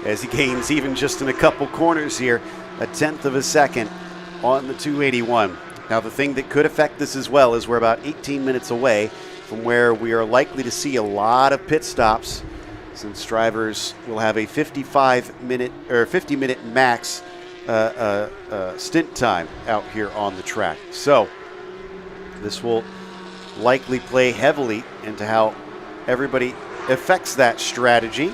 as he gains even just in a couple corners here, a 1/10 of a second on the 281. Now, the thing that could affect this as well is we're about 18 minutes away from where we are likely to see a lot of pit stops, since drivers will have a 50-minute max stint time out here on the track. So this will likely play heavily into how everybody affects that strategy.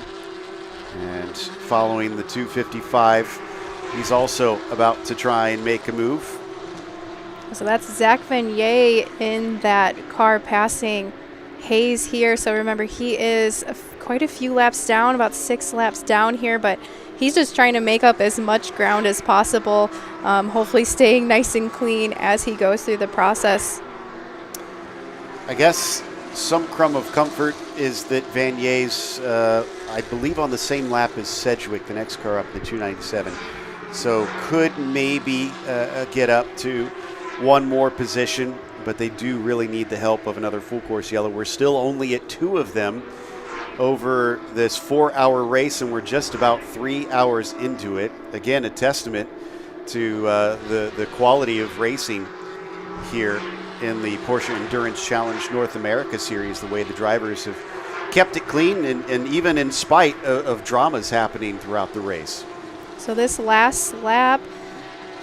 And following the 255, he's also about to try and make a move. So that's Zach Vanier in that car passing Hayes here. So remember, he is quite a few laps down, about 6 laps down here, but he's just trying to make up as much ground as possible, hopefully staying nice and clean as he goes through the process. I guess some crumb of comfort is that Vanier's, I believe, on the same lap as Sedgwick, the next car up, the 297. So could maybe get up to one more position, but they do really need the help of another full course yellow. We're still only at 2 of them over this 4-hour race, and we're just about 3 hours into it. Again, a testament to the quality of racing here in the Porsche Endurance Challenge North America Series, the way the drivers have kept it clean, and even in spite of dramas happening throughout the race. So this last lap,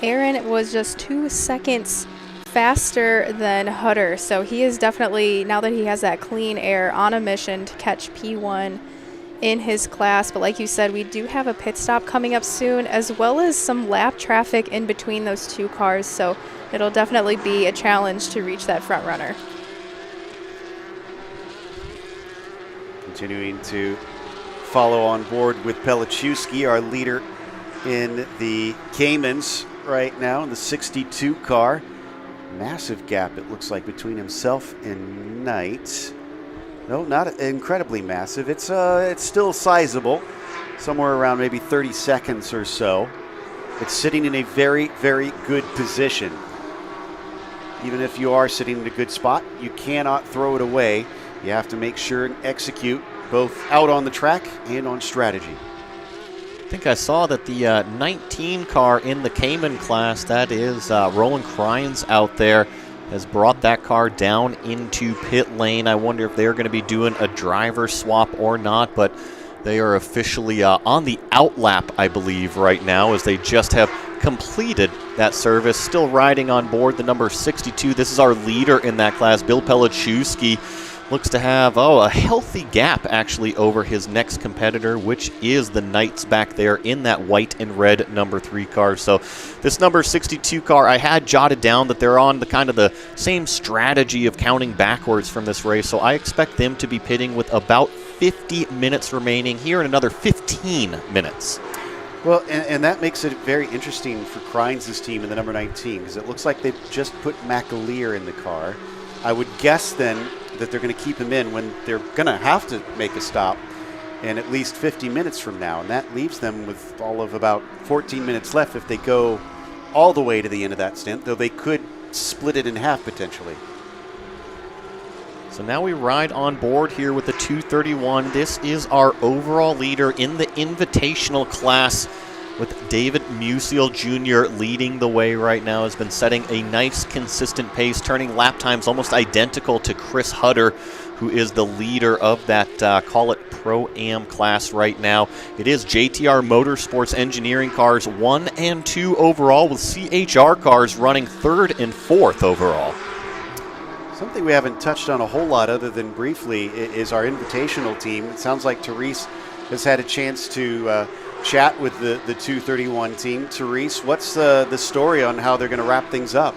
Aaron was just 2 seconds faster than Hutter. So he is definitely, now that he has that clean air, on a mission to catch P1 in his class. But like you said, we do have a pit stop coming up soon, as well as some lap traffic in between those 2 cars. So it'll definitely be a challenge to reach that front runner. Continuing to follow on board with Pelichewski, our leader in the Caymans right now in the 62 car. Massive gap, it looks like, between himself and Knight. No, not incredibly massive. It's still sizable, somewhere around maybe 30 seconds or so. It's sitting in a very, very good position. Even if you are sitting in a good spot, you cannot throw it away. You have to make sure and execute both out on the track and on strategy. I think I saw that the 19 car in the Cayman class, that is Roland Crines out there, has brought that car down into pit lane. I wonder if they're going to be doing a driver swap or not, but they are officially on the outlap, I believe, right now, as they just have completed that service. Still riding on board the number 62. This is our leader in that class, Bill Pelichewski. Looks to have, a healthy gap, actually, over his next competitor, which is the Knights back there in that white and red number 3 car. So this number 62 car, I had jotted down that they're on the kind of the same strategy of counting backwards from this race. So I expect them to be pitting with about 50 minutes remaining here in another 15 minutes. Well, and that makes it very interesting for Crines' team in the number 19, because it looks like they've just put McAleer in the car. I would guess then that they're going to keep him in when they're going to have to make a stop in at least 50 minutes from now. And that leaves them with all of about 14 minutes left if they go all the way to the end of that stint, though they could split it in half potentially. So now we ride on board here with the 231. This is our overall leader in the invitational class, with David Musial Jr. leading the way right now. Has been setting a nice consistent pace, turning lap times almost identical to Chris Hutter, who is the leader of that, call it Pro-Am class right now. It is JTR Motorsports Engineering cars 1 and 2 overall, with CHR cars running 3rd and 4th overall. Something we haven't touched on a whole lot other than briefly is our invitational team. It sounds like Therese has had a chance to chat with the 231 team. Therese, what's the story on how they're going to wrap things up?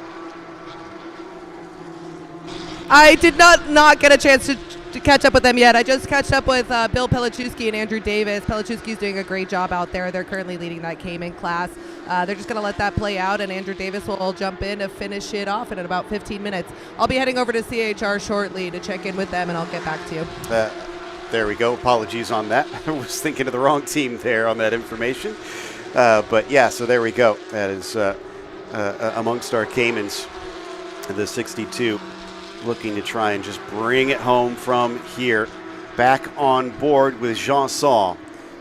I did not get a chance to catch up with them yet. I just catched up with Bill Pelichewski and Andrew Davis. Pelichewski's doing a great job out there. They're currently leading that Cayman class. They're just going to let that play out, and Andrew Davis will jump in to finish it off in about 15 minutes. I'll be heading over to CHR shortly to check in with them, and I'll get back to you. There we go. Apologies on that. I was thinking of the wrong team there on that information. But yeah, so there we go. That is amongst our Caymans, the 62, looking to try and just bring it home from here. Back on board with Janson.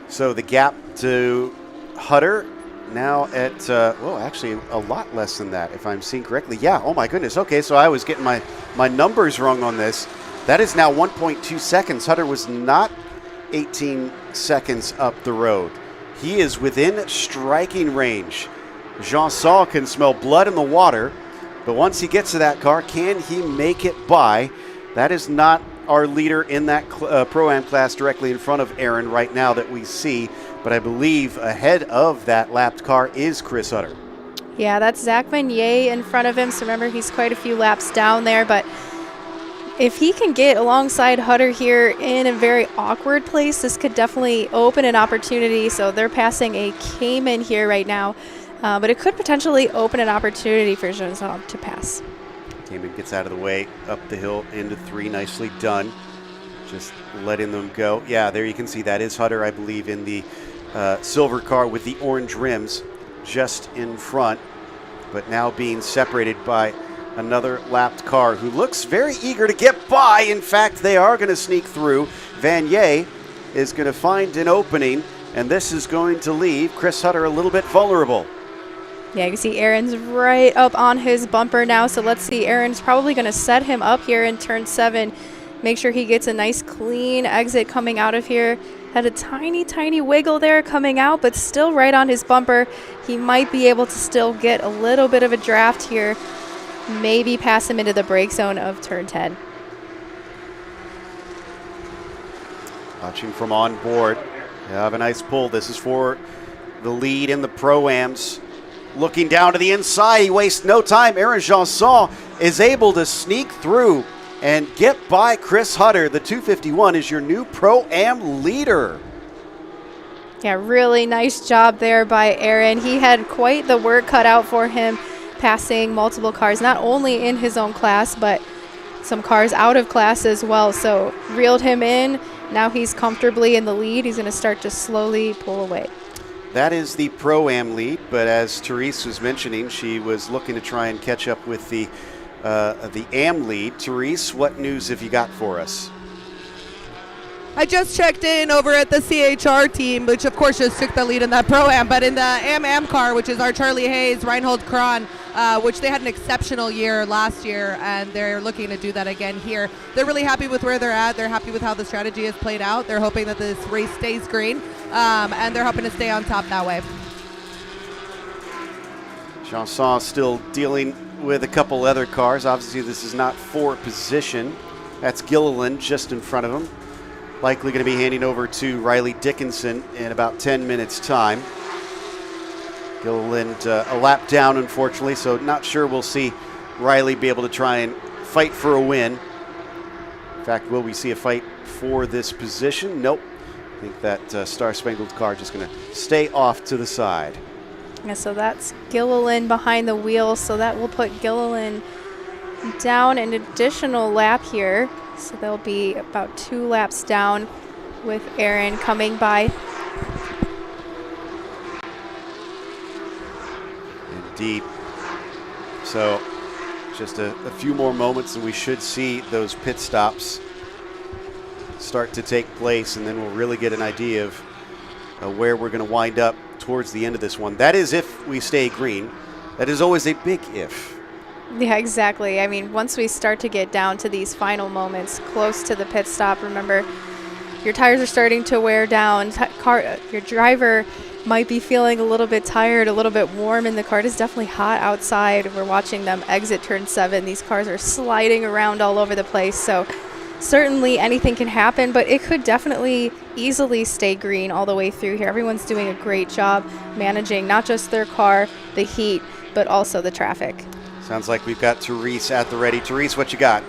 So the gap to Hutter now at, actually a lot less than that, if I'm seeing correctly. Yeah, oh my goodness. Okay, so I was getting my numbers wrong on this. That is now 1.2 seconds. Hutter was not 18 seconds up the road. He is within striking range Janson can smell blood in the water, but once he gets to that car, can he make it by? That is not our leader in that Pro-Am class directly in front of Aaron right now that we see, but I believe ahead of that lapped car is Chris Hutter. Yeah, that's Zach Vanier in front of him, so remember he's quite a few laps down there, but if he can get alongside Hutter here in a very awkward place, this could definitely open an opportunity. So they're passing a Cayman here right now, but it could potentially open an opportunity for Janson to pass. Cayman gets out of the way, up the hill into 3, nicely done. Just letting them go. Yeah, there you can see that is Hutter, I believe, in the silver car with the orange rims just in front, but now being separated by another lapped car who looks very eager to get by. In fact, they are going to sneak through. Vanier is going to find an opening, and this is going to leave Chris Hutter a little bit vulnerable. Yeah, you can see Aaron's right up on his bumper now, so let's see. Aaron's probably going to set him up here in turn 7. Make sure he gets a nice clean exit coming out of here. Had a tiny, tiny wiggle there coming out, but still right on his bumper. He might be able to still get a little bit of a draft here. Maybe pass him into the brake zone of turn 10. Watching from on board. They have a nice pull. This is for the lead in the Pro-Ams. Looking down to the inside, he wastes no time. Aaron Janson is able to sneak through and get by Chris Hutter. The 251 is your new Pro-Am leader. Yeah, really nice job there by Aaron. He had quite the work cut out for him, passing multiple cars, not only in his own class, but some cars out of class as well. So reeled him in. Now he's comfortably in the lead. He's going to start to slowly pull away. That is the Pro-Am lead, but as Therese was mentioning, she was looking to try and catch up with the Am lead. Therese, what news have you got for us? I just checked in over at the CHR team, which of course just took the lead in that Pro-Am, but in the Am car, which is our Charlie Hayes, Reinhold Kron, which they had an exceptional year last year, and they're looking to do that again here. They're really happy with where they're at. They're happy with how the strategy has played out. They're hoping that this race stays green, and they're hoping to stay on top that way. Janson still dealing with a couple other cars. Obviously, this is not for position. That's Gilliland just in front of him. Likely going to be handing over to Riley Dickinson in about 10 minutes' time. Gilliland a lap down, unfortunately, so not sure we'll see Riley be able to try and fight for a win. In fact, will we see a fight for this position? Nope. I think that Star-Spangled car just going to stay off to the side. Yeah, so that's Gilliland behind the wheel, so that will put Gilliland down an additional lap here. So they'll be about 2 laps down with Aaron coming by. Indeed. So just a few more moments and we should see those pit stops start to take place, and then we'll really get an idea of where we're going to wind up towards the end of this one. That is if we stay green. That is always a big if. Yeah, exactly. I mean, once we start to get down to these final moments close to the pit stop, remember, your tires are starting to wear down. Your driver might be feeling a little bit tired, a little bit warm, and the car is definitely hot outside. We're watching them exit turn 7. These cars are sliding around all over the place, so certainly anything can happen, but it could definitely easily stay green all the way through here. Everyone's doing a great job managing not just their car, the heat, but also the traffic. Sounds like we've got Therese at the ready. Therese, what you got?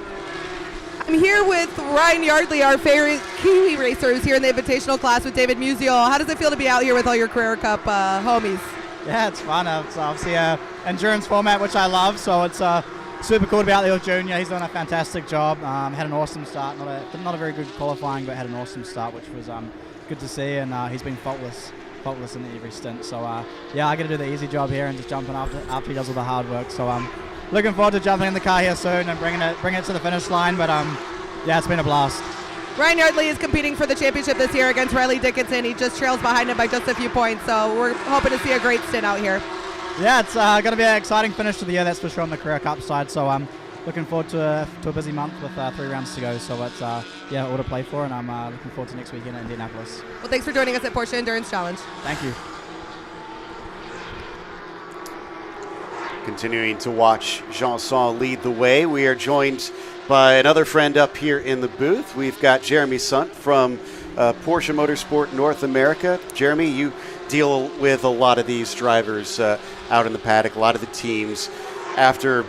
I'm here with Ryan Yardley, our favorite Kiwi racer, who's here in the Invitational class with David Musial. How does it feel to be out here with all your Carrera Cup homies? Yeah, it's fun. It's obviously an endurance format, which I love, so it's super cool to be out there with Junior. He's done a fantastic job. Had an awesome start. Not a very good qualifying, but had an awesome start, which was good to see, and he's been faultless in every stint. So yeah, I got to do the easy job here and just jumping after he does all the hard work. So looking forward to jumping in the car here soon and bringing it to the finish line. But yeah, it's been a blast. Ryan Yardley is competing for the championship this year against Riley Dickinson. He just trails behind him by just a few points, so we're hoping to see a great stint out here. Yeah, it's going to be an exciting finish to the year, that's for sure, on the Carrera Cup side. So I'm looking forward to a busy month with 3 rounds to go. So it's yeah, all to play for, and I'm looking forward to next weekend in Indianapolis. Well, thanks for joining us at Porsche Endurance Challenge. Thank you. Continuing to watch Jean-Saul lead the way, we are joined by another friend up here in the booth. We've got Jeremy Sunt from Porsche Motorsport North America. Jeremy, you deal with a lot of these drivers out in the paddock, a lot of the teams. After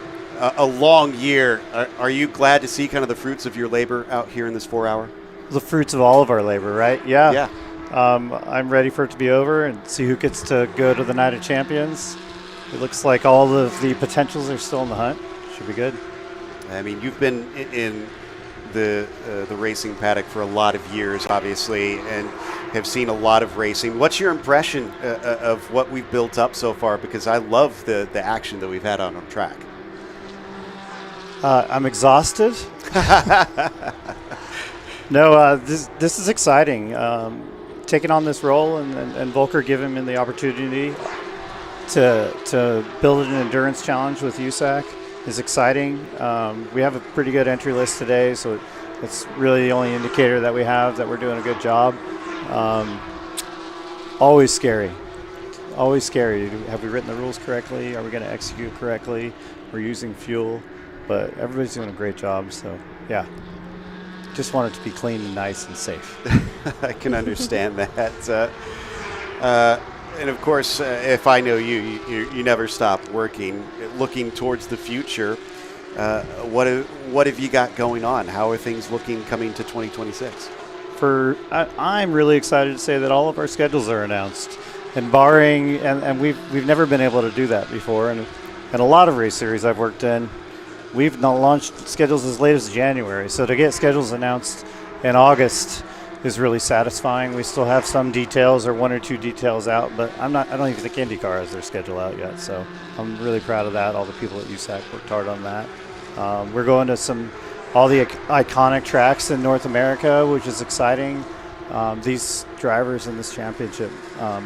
a long year, are you glad to see kind of the fruits of your labor out here in this 4 hour? The fruits of all of our labor, right? Yeah. Yeah. I'm ready for it to be over and see who gets to go to the Night of Champions. It looks like all of the potentials are still in the hunt. Should be good. I mean, you've been in the racing paddock for a lot of years, obviously, and have seen a lot of racing. What's your impression of what we've built up so far? Because I love the action that we've had on track. I'm exhausted. No, this is exciting. Taking on this role and Volker giving him the opportunity to build an endurance challenge with USAC is exciting. We have a pretty good entry list today, so it's really the only indicator that we have that we're doing a good job. Always scary. Always scary. Have we written the rules correctly? Are we going to execute correctly? We're using fuel, but everybody's doing a great job, so yeah. Just want it to be clean and nice and safe. I can understand that. And of course, if I know you never stop working, looking towards the future. What have you got going on? How are things looking coming to 2026? I'm really excited to say that all of our schedules are announced, and barring and we've never been able to do that before, and a lot of race series I've worked in. We've not launched schedules as late as January, so to get schedules announced in August is really satisfying. We still have some details or one or two details out, but I don't even think IndyCar has their schedule out yet, so I'm really proud of that. All the people at USAC worked hard on that. We're going to all the iconic tracks in North America, which is exciting. These drivers in this championship,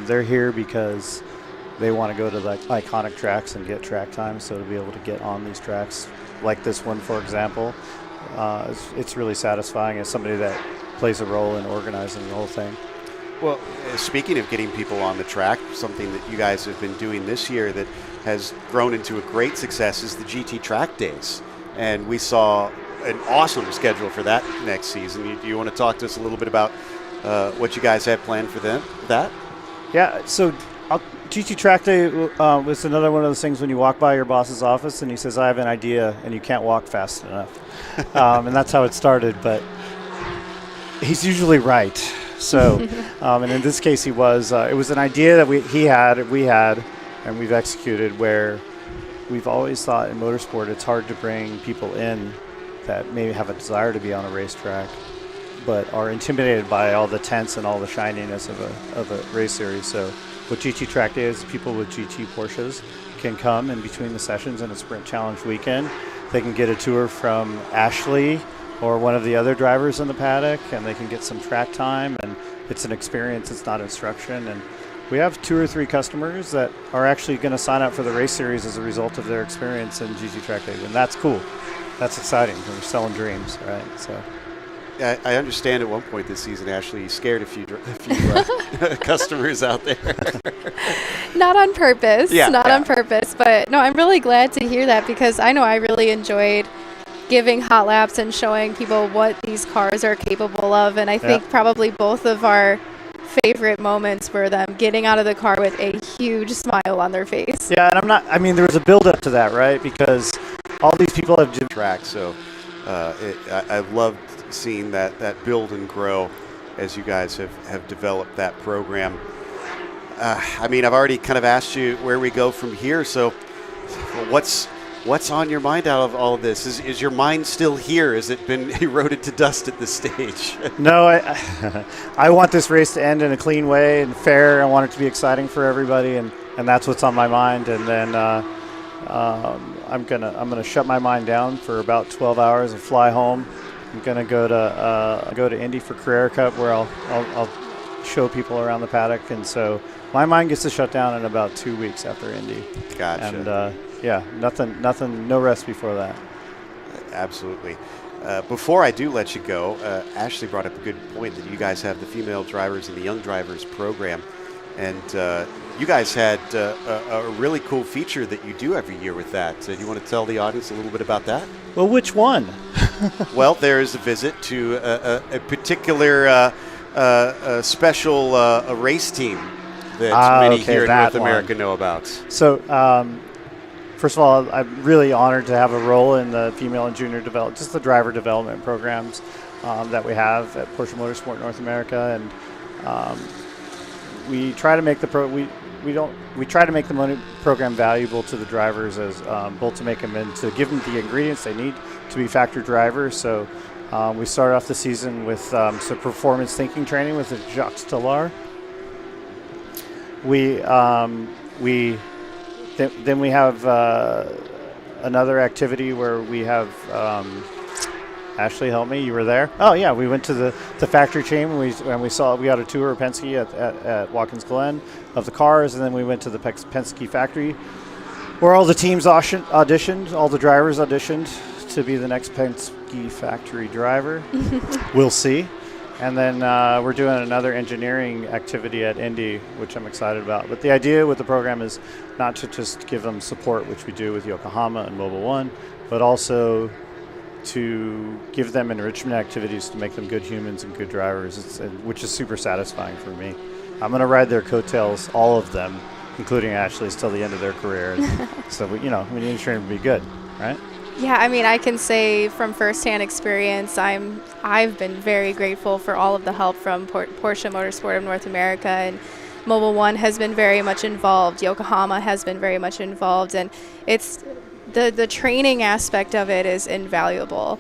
they're here because they want to go to the iconic tracks and get track time, so to be able to get on these tracks like this one, for example, it's really satisfying as somebody that plays a role in organizing the whole thing. Well, speaking of getting people on the track, something that you guys have been doing this year that has grown into a great success is the GT Track Days. And we saw an awesome schedule for that next season. Do you want to talk to us a little bit about what you guys have planned for that? Yeah, so GT Track Day was another one of those things when you walk by your boss's office and he says, I have an idea, and you can't walk fast enough. And that's how it started, but he's usually right. So, and in this case he was. It was an idea that we had, and we've executed, where we've always thought in motorsport it's hard to bring people in that maybe have a desire to be on a racetrack, but are intimidated by all the tents and all the shininess of a race series. So what GT Track Day is, people with GT Porsches can come in between the sessions in a Sprint Challenge weekend. They can get a tour from Ashley or one of the other drivers in the paddock, and they can get some track time, and it's an experience, it's not instruction. And we have 2 or 3 customers that are actually going to sign up for the race series as a result of their experience in GT Track Day, and that's cool. That's exciting. We're selling dreams, right? So. I understand at one point this season, Ashley scared a few customers out there. Not on purpose. Not on purpose. But no, I'm really glad to hear that, because I know I really enjoyed giving hot laps and showing people what these cars are capable of. And I think probably both of our favorite moments were them getting out of the car with a huge smile on their face. Yeah, and there was a build up to that, right? Because all these people have track, so I loved seeing that build and grow as you guys have developed that program. I mean, I've already kind of asked you where we go from here, so what's on your mind out of all of this? Is your mind still here? Has it been eroded to dust at this stage? No, I want this race to end in a clean way and fair. I want it to be exciting for everybody, and that's what's on my mind. And then I'm gonna shut my mind down for about 12 hours and fly home. I'm gonna go to Indy for Carrera Cup, where I'll show people around the paddock, and so my mind gets to shut down in about 2 weeks after Indy. Gotcha. And nothing, no rest before that. Absolutely. Before I do let you go, Ashley brought up a good point that you guys have the female drivers and the young drivers program. And you guys had a really cool feature that you do every year with that. So do you want to tell the audience a little bit about that? Well, which one? Well, there is a visit to a particular special race team that many here in North America know about. So, first of all, I'm really honored to have a role in the female and junior development, just the driver development programs that we have at Porsche Motorsport North America, and we try to make the program valuable to the drivers as both to make them and to give them the ingredients they need to be factory drivers. So we started off the season with some performance thinking training with Jacques Stallard. Then we have another activity where we have Ashley, help me. You were there. Oh yeah, we went to the factory chain and we got a tour of Penske at Watkins Glen of the cars, and then we went to the Penske factory where all the teams auditioned, all the drivers auditioned to be the next Penske factory driver. We'll see. And then we're doing another engineering activity at Indy, which I'm excited about. But the idea with the program is not to just give them support, which we do with Yokohama and Mobile One, but also to give them enrichment activities to make them good humans and good drivers, which is super satisfying for me. I'm going to ride their coattails, all of them, including Ashley's, till the end of their career. So, we need to train to be good, right? Yeah, I mean, I can say from firsthand experience, I've been very grateful for all of the help from Porsche Motorsport of North America, and Mobile One has been very much involved. Yokohama has been very much involved, and it's the training aspect of it is invaluable.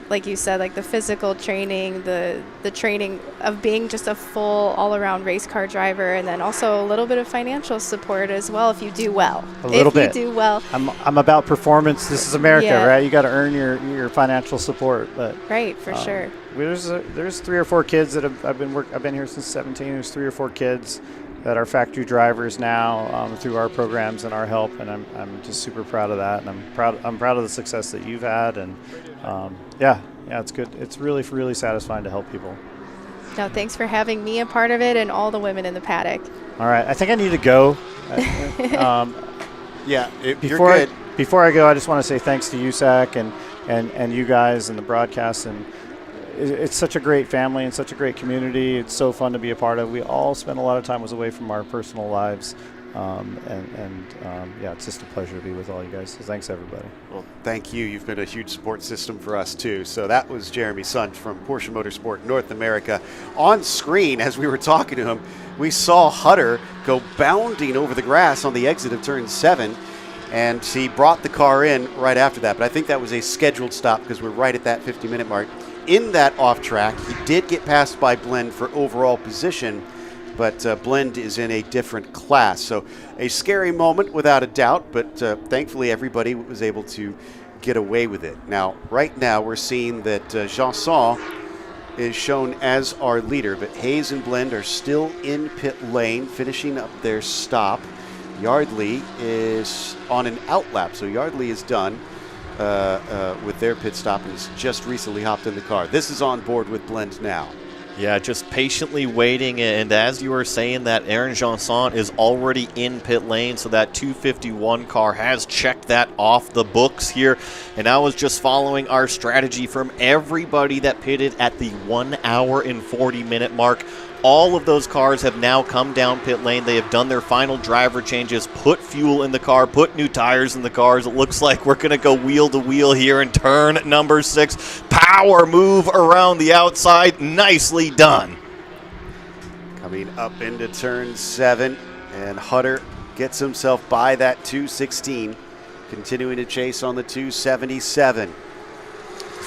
Like you said, like the physical training, the training of being just a full all-around race car driver, and then also a little bit of financial support as well if you do well. A little bit. If you do well. I'm about performance. This is America, Yeah. right? You got to earn your financial support. But right, for sure. There's 3 or 4 kids that I've been here since 17. There's 3 or 4 kids that are factory drivers now through our programs and our help, and I'm just super proud of that, and I'm proud of the success that you've had, and yeah, it's good. It's really, really satisfying to help people. No, thanks for having me a part of it and all the women in the paddock. All right, I think I need to go. Yeah, you're good. Before I go, I just want to say thanks to USAC and you guys and the broadcast, and it's such a great family and such a great community. It's so fun to be a part of. We all spend a lot of time away from our personal lives, yeah, it's just a pleasure to be with all you guys. So thanks, everybody. Well, thank you. You've been a huge support system for us, too. So that was Jeremy Sunt from Porsche Motorsport North America. On screen, as we were talking to him, we saw Hutter go bounding over the grass on the exit of Turn 7, and he brought the car in right after that. But I think that was a scheduled stop because we're right at that 50-minute mark. In that off track, he did get passed by Blend for overall position, but Blend is in a different class. So a scary moment without a doubt, but thankfully everybody was able to get away with it. Now, right now we're seeing that Janson is shown as our leader, but Hayes and Blend are still in pit lane, finishing up their stop. Yardley is on an out lap, so Yardley is done with their pit stop and has just recently hopped in the car. This is on board with Blend now. Yeah, just patiently waiting, and as you were saying that, Aaron Janson is already in pit lane, so that 251 car has checked that off the books here, and I was just following our strategy from everybody that pitted at the 1 hour and 40-minute mark. All of those cars have now come down pit lane. They have done their final driver changes, put fuel in the car, put new tires in the cars. It looks like we're going to go wheel to wheel here in turn number 6. Power move around the outside. Nicely done. Coming up into turn 7, and Hutter gets himself by that 216, continuing to chase on the 277.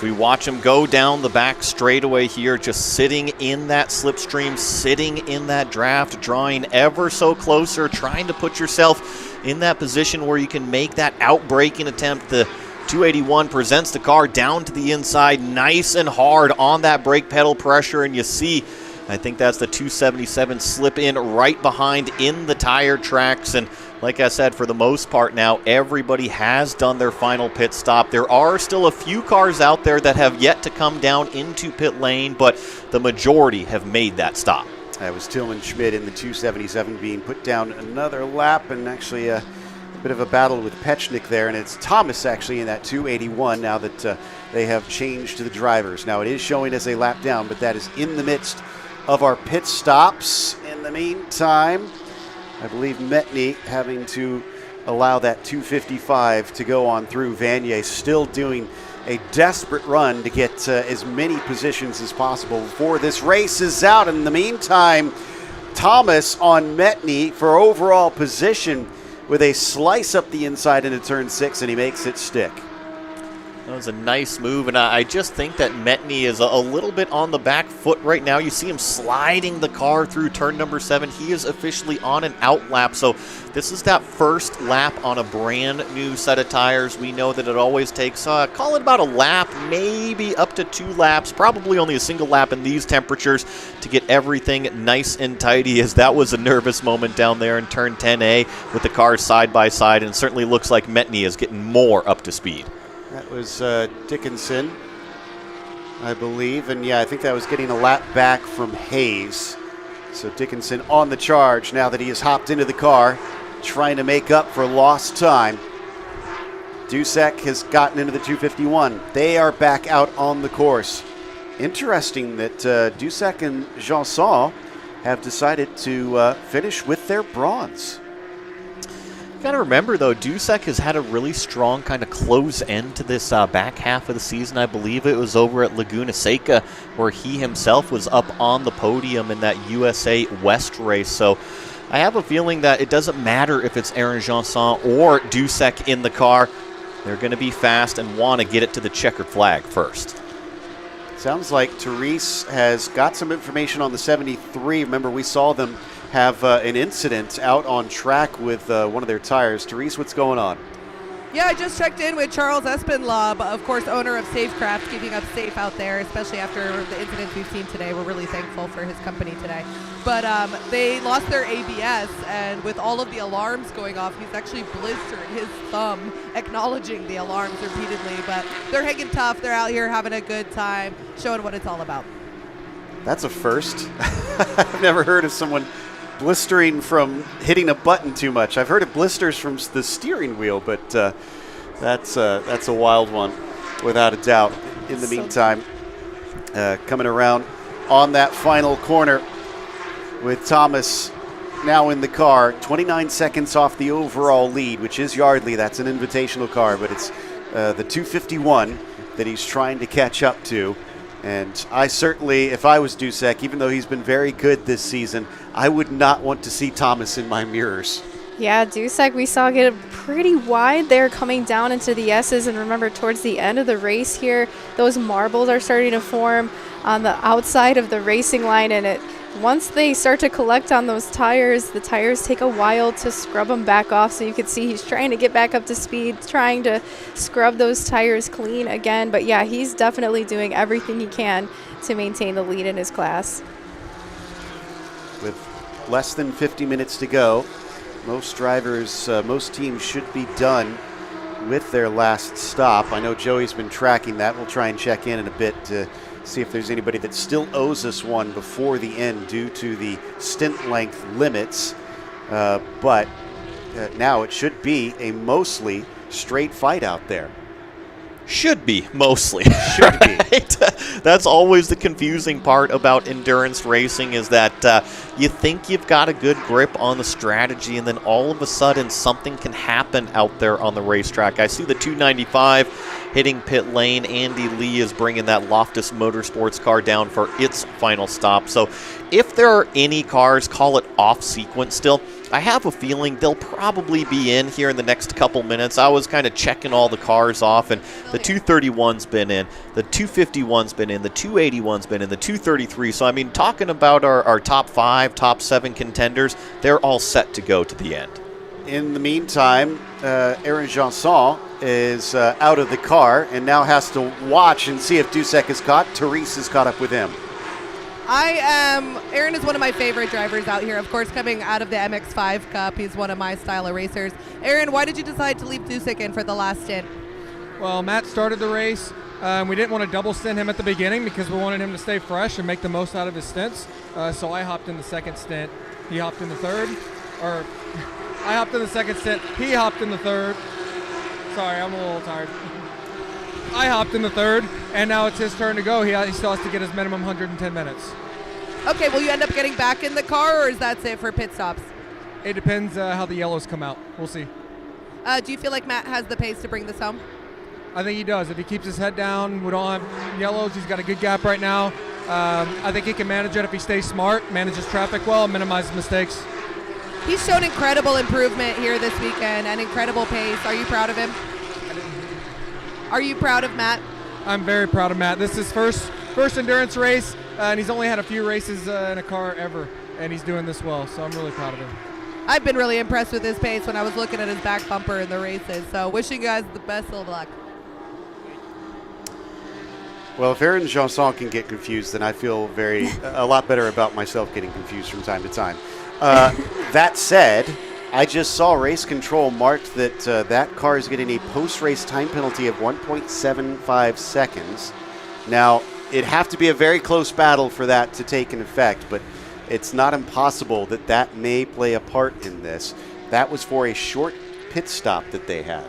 We watch him go down the back straightaway here, just sitting in that slipstream, sitting in that draft, drawing ever so closer, trying to put yourself in that position where you can make that outbraking attempt. The 281 presents the car down to the inside, nice and hard on that brake pedal pressure, and you see, I think that's the 277 slip in right behind in the tire tracks. And like I said, for the most part now, everybody has done their final pit stop. There are still a few cars out there that have yet to come down into pit lane, but the majority have made that stop. That was Tillman Schmidt in the 277 being put down another lap, and actually a bit of a battle with Pechnik there, and it's Thomas actually in that 281 now that they have changed to the drivers. Now it is showing as a lap down, but that is in the midst of our pit stops. In the meantime, I believe Metny having to allow that 255 to go on through. Vanier still doing a desperate run to get as many positions as possible before this race is out. In the meantime, Thomas on Metny for overall position with a slice up the inside into turn 6, and he makes it stick. That was a nice move, and I just think that Metny is a little bit on the back foot right now. You see him sliding the car through turn number 7. He is officially on an out lap, so this is that first lap on a brand new set of tires. We know that it always takes, call it about a lap, maybe up to 2 laps, probably only a single lap in these temperatures to get everything nice and tidy, as that was a nervous moment down there in turn 10A with the cars side by side, and it certainly looks like Metny is getting more up to speed. That was Dickinson, I believe. And yeah, I think that was getting a lap back from Hayes. So Dickinson on the charge now that he has hopped into the car, trying to make up for lost time. Dusek has gotten into the 251. They are back out on the course. Interesting that Dusek and Janson have decided to finish with their bronze. You got to remember, though, Dusek has had a really strong kind of close end to this back half of the season. I believe it was over at Laguna Seca where he himself was up on the podium in that USA West race. So I have a feeling that it doesn't matter if it's Aaron Janson or Dusek in the car. They're going to be fast and want to get it to the checkered flag first. Sounds like Therese has got some information on the 73. Remember, we saw them have an incident out on track with one of their tires. Therese, what's going on? Yeah, I just checked in with Charles Espenlaub, of course, owner of Safecraft, keeping us safe out there, especially after the incidents we've seen today. We're really thankful for his company today. But they lost their ABS, and with all of the alarms going off, he's actually blistered his thumb, acknowledging the alarms repeatedly. But they're hanging tough. They're out here having a good time, showing what it's all about. That's a first. I've never heard of someone blistering from hitting a button too much. I've heard of blisters from the steering wheel, but that's a wild one, without a doubt. In the meantime, coming around on that final corner with Thomas now in the car, 29 seconds off the overall lead, which is Yardley. That's an invitational car, but it's the 251 that he's trying to catch up to. And I certainly, if I was Dusek, even though he's been very good this season, I would not want to see Thomas in my mirrors. Yeah, Dusek we saw get pretty wide there coming down into the S's, and remember towards the end of the race here, those marbles are starting to form on the outside of the racing line, and once they start to collect on those tires, the tires take a while to scrub them back off. So you can see he's trying to get back up to speed, trying to scrub those tires clean again. But yeah, he's definitely doing everything he can to maintain the lead in his class. With less than 50 minutes to go, most drivers, most teams should be done with their last stop. I know Joey's been tracking that. We'll try and check in a bit to see if there's anybody that still owes us one before the end due to the stint length limits. But now it should be a mostly straight fight out there. Should be, mostly. Should be. Right? That's always the confusing part about endurance racing, is that you think you've got a good grip on the strategy, and then all of a sudden something can happen out there on the racetrack. I see the 295 hitting pit lane. Andy Lee is bringing that Loftus Motorsports car down for its final stop. So if there are any cars, call it off sequence still, I have a feeling they'll probably be in here in the next couple minutes. I was kind of checking all the cars off, and the 231's been in, the 251's been in, the 281's been in, the 233. So, I mean, talking about our top 5, top 7 contenders, they're all set to go to the end. In the meantime, Aaron Janson is out of the car and now has to watch and see if Dusek is caught. Therese is caught up with him. Aaron is one of my favorite drivers out here, of course, coming out of the MX-5 Cup. He's one of my style of racers. Aaron, why did you decide to leave Dusek in for the last stint? Well, Matt started the race. We didn't want to double stint him at the beginning because we wanted him to stay fresh and make the most out of his stints. So I hopped in the second stint. He hopped in the third. Or I hopped in the second stint. He hopped in the third. Sorry, I'm a little tired. I hopped in the third, and now it's his turn to go. He still has to get his minimum 110 minutes. Okay, will you end up getting back in the car, or is that it for pit stops? It depends how the yellows come out. We'll see. Do you feel like Matt has the pace to bring this home? I think he does. If he keeps his head down, we don't have yellows. He's got a good gap right now. I think he can manage it if he stays smart, manages traffic well, minimizes mistakes. He's shown incredible improvement here this weekend and incredible pace. Are you proud of him? Are you proud of Matt? I'm very proud of Matt. This is his first endurance race, and he's only had a few races in a car ever, and he's doing this well, so I'm really proud of him. I've been really impressed with his pace when I was looking at his back bumper in the races, so wishing you guys the best of luck. Well, if Aaron Janson can get confused, then I feel a lot better about myself getting confused from time to time. That said, I just saw Race Control marked that that car is getting a post-race time penalty of 1.75 seconds. Now, it'd have to be a very close battle for that to take an effect, but it's not impossible that that may play a part in this. That was for a short pit stop that they had.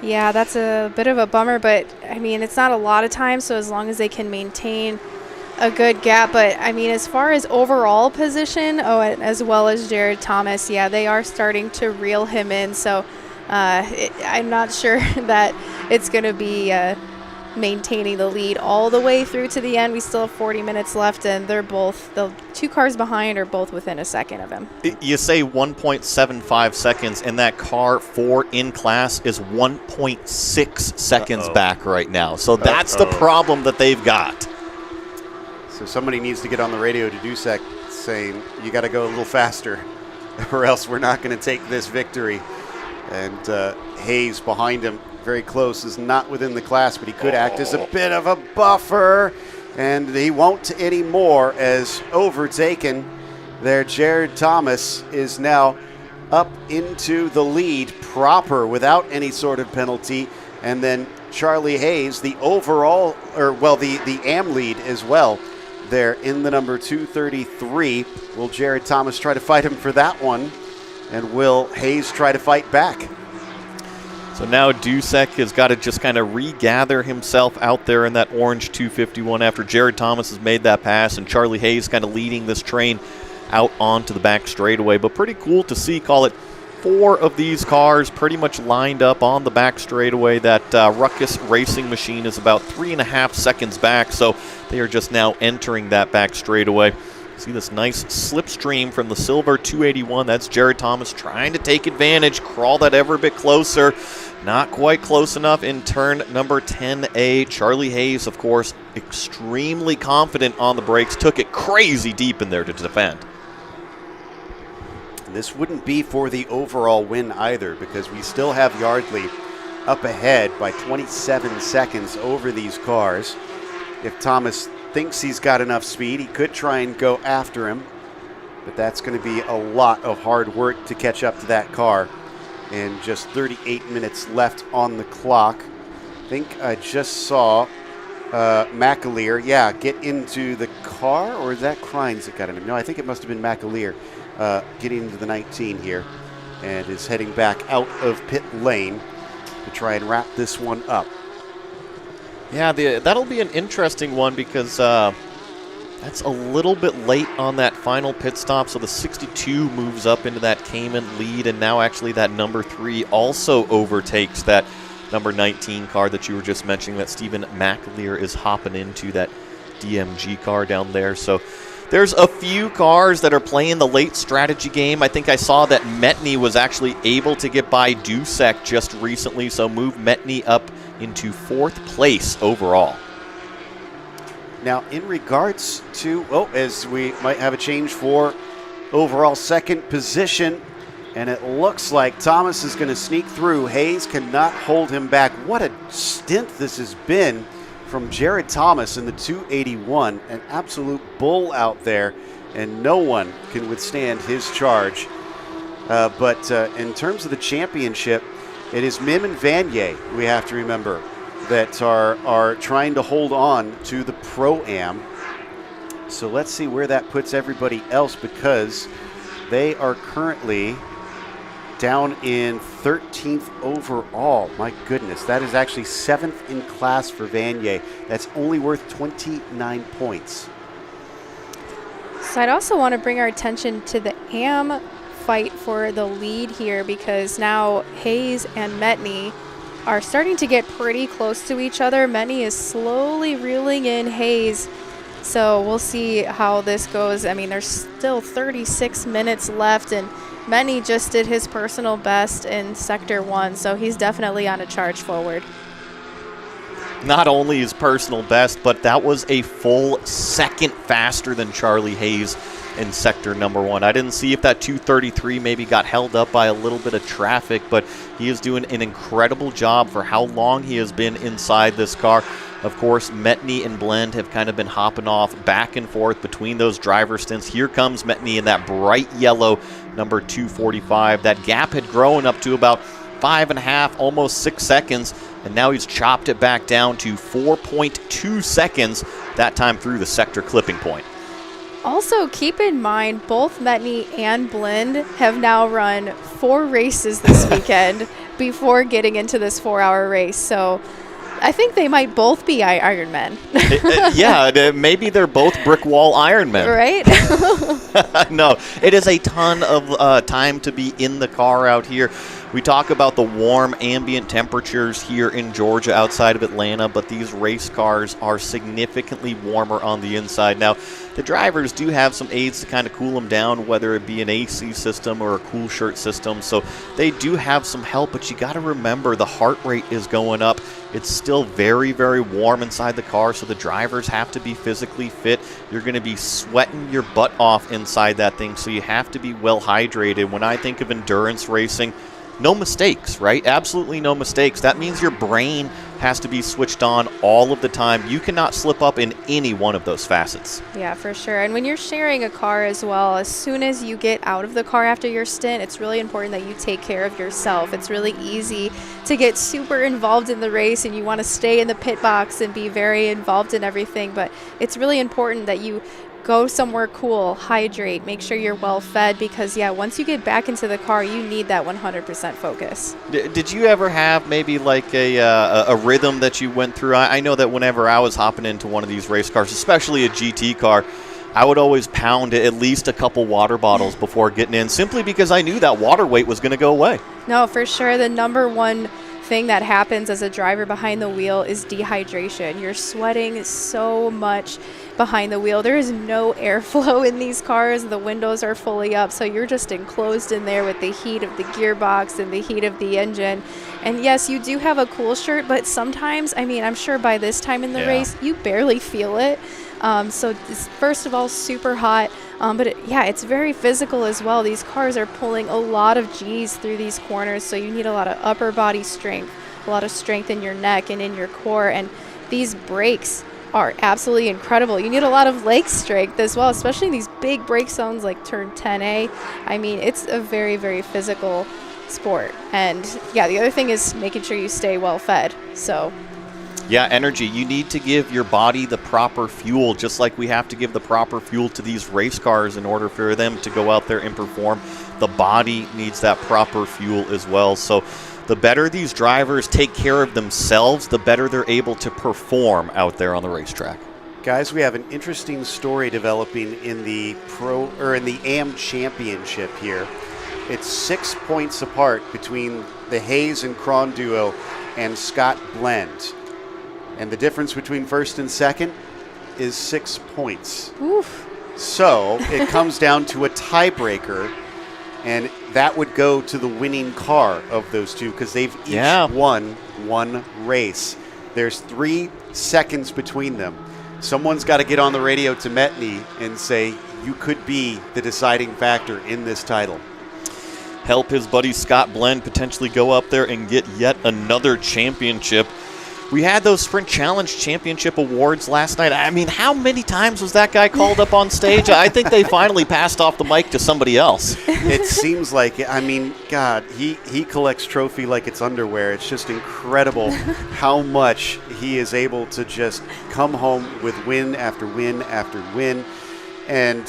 Yeah, that's a bit of a bummer, but I mean, it's not a lot of time, so as long as they can maintain a good gap. But I mean, as far as overall position, as well as Jared Thomas, yeah, they are starting to reel him in. So I'm not sure that it's going to be maintaining the lead all the way through to the end. We still have 40 minutes left, and they're both, the two cars behind are both within a second of him. You say 1.75 seconds, and that car for in class is 1.6 seconds back right now. So that's the problem that they've got. So somebody needs to get on the radio to Dusek saying, you got to go a little faster or else we're not going to take this victory. And Hayes behind him, very close, is not within the class, but he could act as a bit of a buffer. And he won't anymore, as overtaken there. Jared Thomas is now up into the lead proper without any sort of penalty. And then Charlie Hayes, the overall, the AM lead as well, there in the number 233. Will Jared Thomas try to fight him for that one? And will Hayes try to fight back? So now Dusek has got to just kind of regather himself out there in that orange 251 after Jared Thomas has made that pass, and Charlie Hayes kind of leading this train out onto the back straightaway. But pretty cool to see, call it 4 of these cars pretty much lined up on the back straightaway. That Ruckus Racing machine is about 3.5 seconds back, so they are just now entering that back straightaway. See this nice slipstream from the silver 281. That's Jared Thomas trying to take advantage, crawl that ever a bit closer. Not quite close enough in turn number 10A. Charlie Hayes, of course, extremely confident on the brakes. Took it crazy deep in there to defend. This wouldn't be for the overall win either, because we still have Yardley up ahead by 27 seconds over these cars. If Thomas thinks he's got enough speed, he could try and go after him, but that's going to be a lot of hard work to catch up to that car. And just 38 minutes left on the clock. I think I just saw McAleer, get into the car, or is that Kreins that got in him? No, I think it must have been McAleer getting into the 19 here, and is heading back out of pit lane to try and wrap this one up. Yeah, that'll be an interesting one because that's a little bit late on that final pit stop. So the 62 moves up into that Cayman lead, and now actually that number 3 also overtakes that number 19 car that you were just mentioning, that Stephen McAleer is hopping into, that DMG car down there. So there's a few cars that are playing the late strategy game. I think I saw that Metney was actually able to get by Dusek just recently, so move Metney up into 4th place overall. Now, in regards to, as we might have a change for overall second position, and it looks like Thomas is going to sneak through. Hayes cannot hold him back. What a stint this has been from Jared Thomas in the 281. An absolute bull out there, and no one can withstand his charge. But in terms of the championship, it is Mim and Vanier, we have to remember, that are trying to hold on to the Pro-Am. So let's see where that puts everybody else, because they are currently down in 13th overall. My goodness, that is actually 7th in class for Vanier. That's only worth 29 points. So I'd also want to bring our attention to the AM fight for the lead here, because now Hayes and Metney are starting to get pretty close to each other. Metney is slowly reeling in Hayes, so we'll see how this goes. I mean, there's still 36 minutes left, and Metney just did his personal best in Sector 1, so he's definitely on a charge forward. Not only his personal best, but that was a full second faster than Charlie Hayes in sector number 1. I didn't see if that 233 maybe got held up by a little bit of traffic, but he is doing an incredible job for how long he has been inside this car. Of course, Metney and Blend have kind of been hopping off back and forth between those driver stints. Here comes Metney in that bright yellow number 245. That gap had grown up to about 5.5, almost 6 seconds, and now he's chopped it back down to 4.2 seconds, that time through the sector clipping point. Also, keep in mind, both Metney and Blend have now run 4 races this weekend before getting into this 4-hour race. So I think they might both be Ironmen. Yeah, maybe they're both brick wall Ironmen. Right? No, it is a ton of time to be in the car out here. We talk about the warm ambient temperatures here in Georgia outside of Atlanta, but these race cars are significantly warmer on the inside. Now, the drivers do have some aids to kind of cool them down, whether it be an AC system or a cool shirt system, so they do have some help, but you got to remember the heart rate is going up. It's still very, very warm inside the car, so the drivers have to be physically fit. You're going to be sweating your butt off inside that thing, so you have to be well hydrated. When I think of endurance racing, no mistakes, right? Absolutely no mistakes. That means your brain has to be switched on all of the time. You cannot slip up in any one of those facets. Yeah, for sure. And when you're sharing a car as well, as soon as you get out of the car after your stint, it's really important that you take care of yourself. It's really easy to get super involved in the race and you want to stay in the pit box and be very involved in everything, but it's really important that you go somewhere cool, hydrate, make sure you're well fed, because yeah, once you get back into the car, you need that 100% focus. Did you ever have maybe like a rhythm that you went through? I know that whenever I was hopping into one of these race cars, especially a GT car, I would always pound at least a couple water bottles before getting in, simply because I knew that water weight was going to go away. No, for sure. The number one thing that happens as a driver behind the wheel is dehydration. You're sweating so much behind the wheel. There is no airflow in these cars. The windows are fully up, so you're just enclosed in there with the heat of the gearbox and the heat of the engine. And yes, you do have a cool shirt, but sometimes, I mean, I'm sure by this time in the race, you barely feel it. So it's, first of all, super hot, but it's very physical as well. These cars are pulling a lot of G's through these corners, so you need a lot of upper body strength, a lot of strength in your neck and in your core, and these brakes are absolutely incredible. You need a lot of leg strength as well, especially in these big brake zones like turn 10A. I mean, it's a very, very physical sport. And yeah, the other thing is making sure you stay well fed. So yeah, energy. You need to give your body the proper fuel, just like we have to give the proper fuel to these race cars in order for them to go out there and perform. The body needs that proper fuel as well. So the better these drivers take care of themselves, the better they're able to perform out there on the racetrack. Guys, we have an interesting story developing in the AM Championship here. It's 6 points apart between the Hayes and Cron duo and Scott Blend. And the difference between first and second is 6 points. Oof. So it comes down to a tiebreaker, and that would go to the winning car of those two, because they've each won one race. There's 3 seconds between them. Someone's got to get on the radio to Metney and say, you could be the deciding factor in this title. Help his buddy Scott Blend potentially go up there and get yet another championship. we had those Sprint Challenge Championship awards last night. I mean, how many times was that guy called up on stage? I think they finally passed off the mic to somebody else. It seems like it. I mean, God, he collects trophy like it's underwear. It's just incredible how much he is able to just come home with win after win after win. And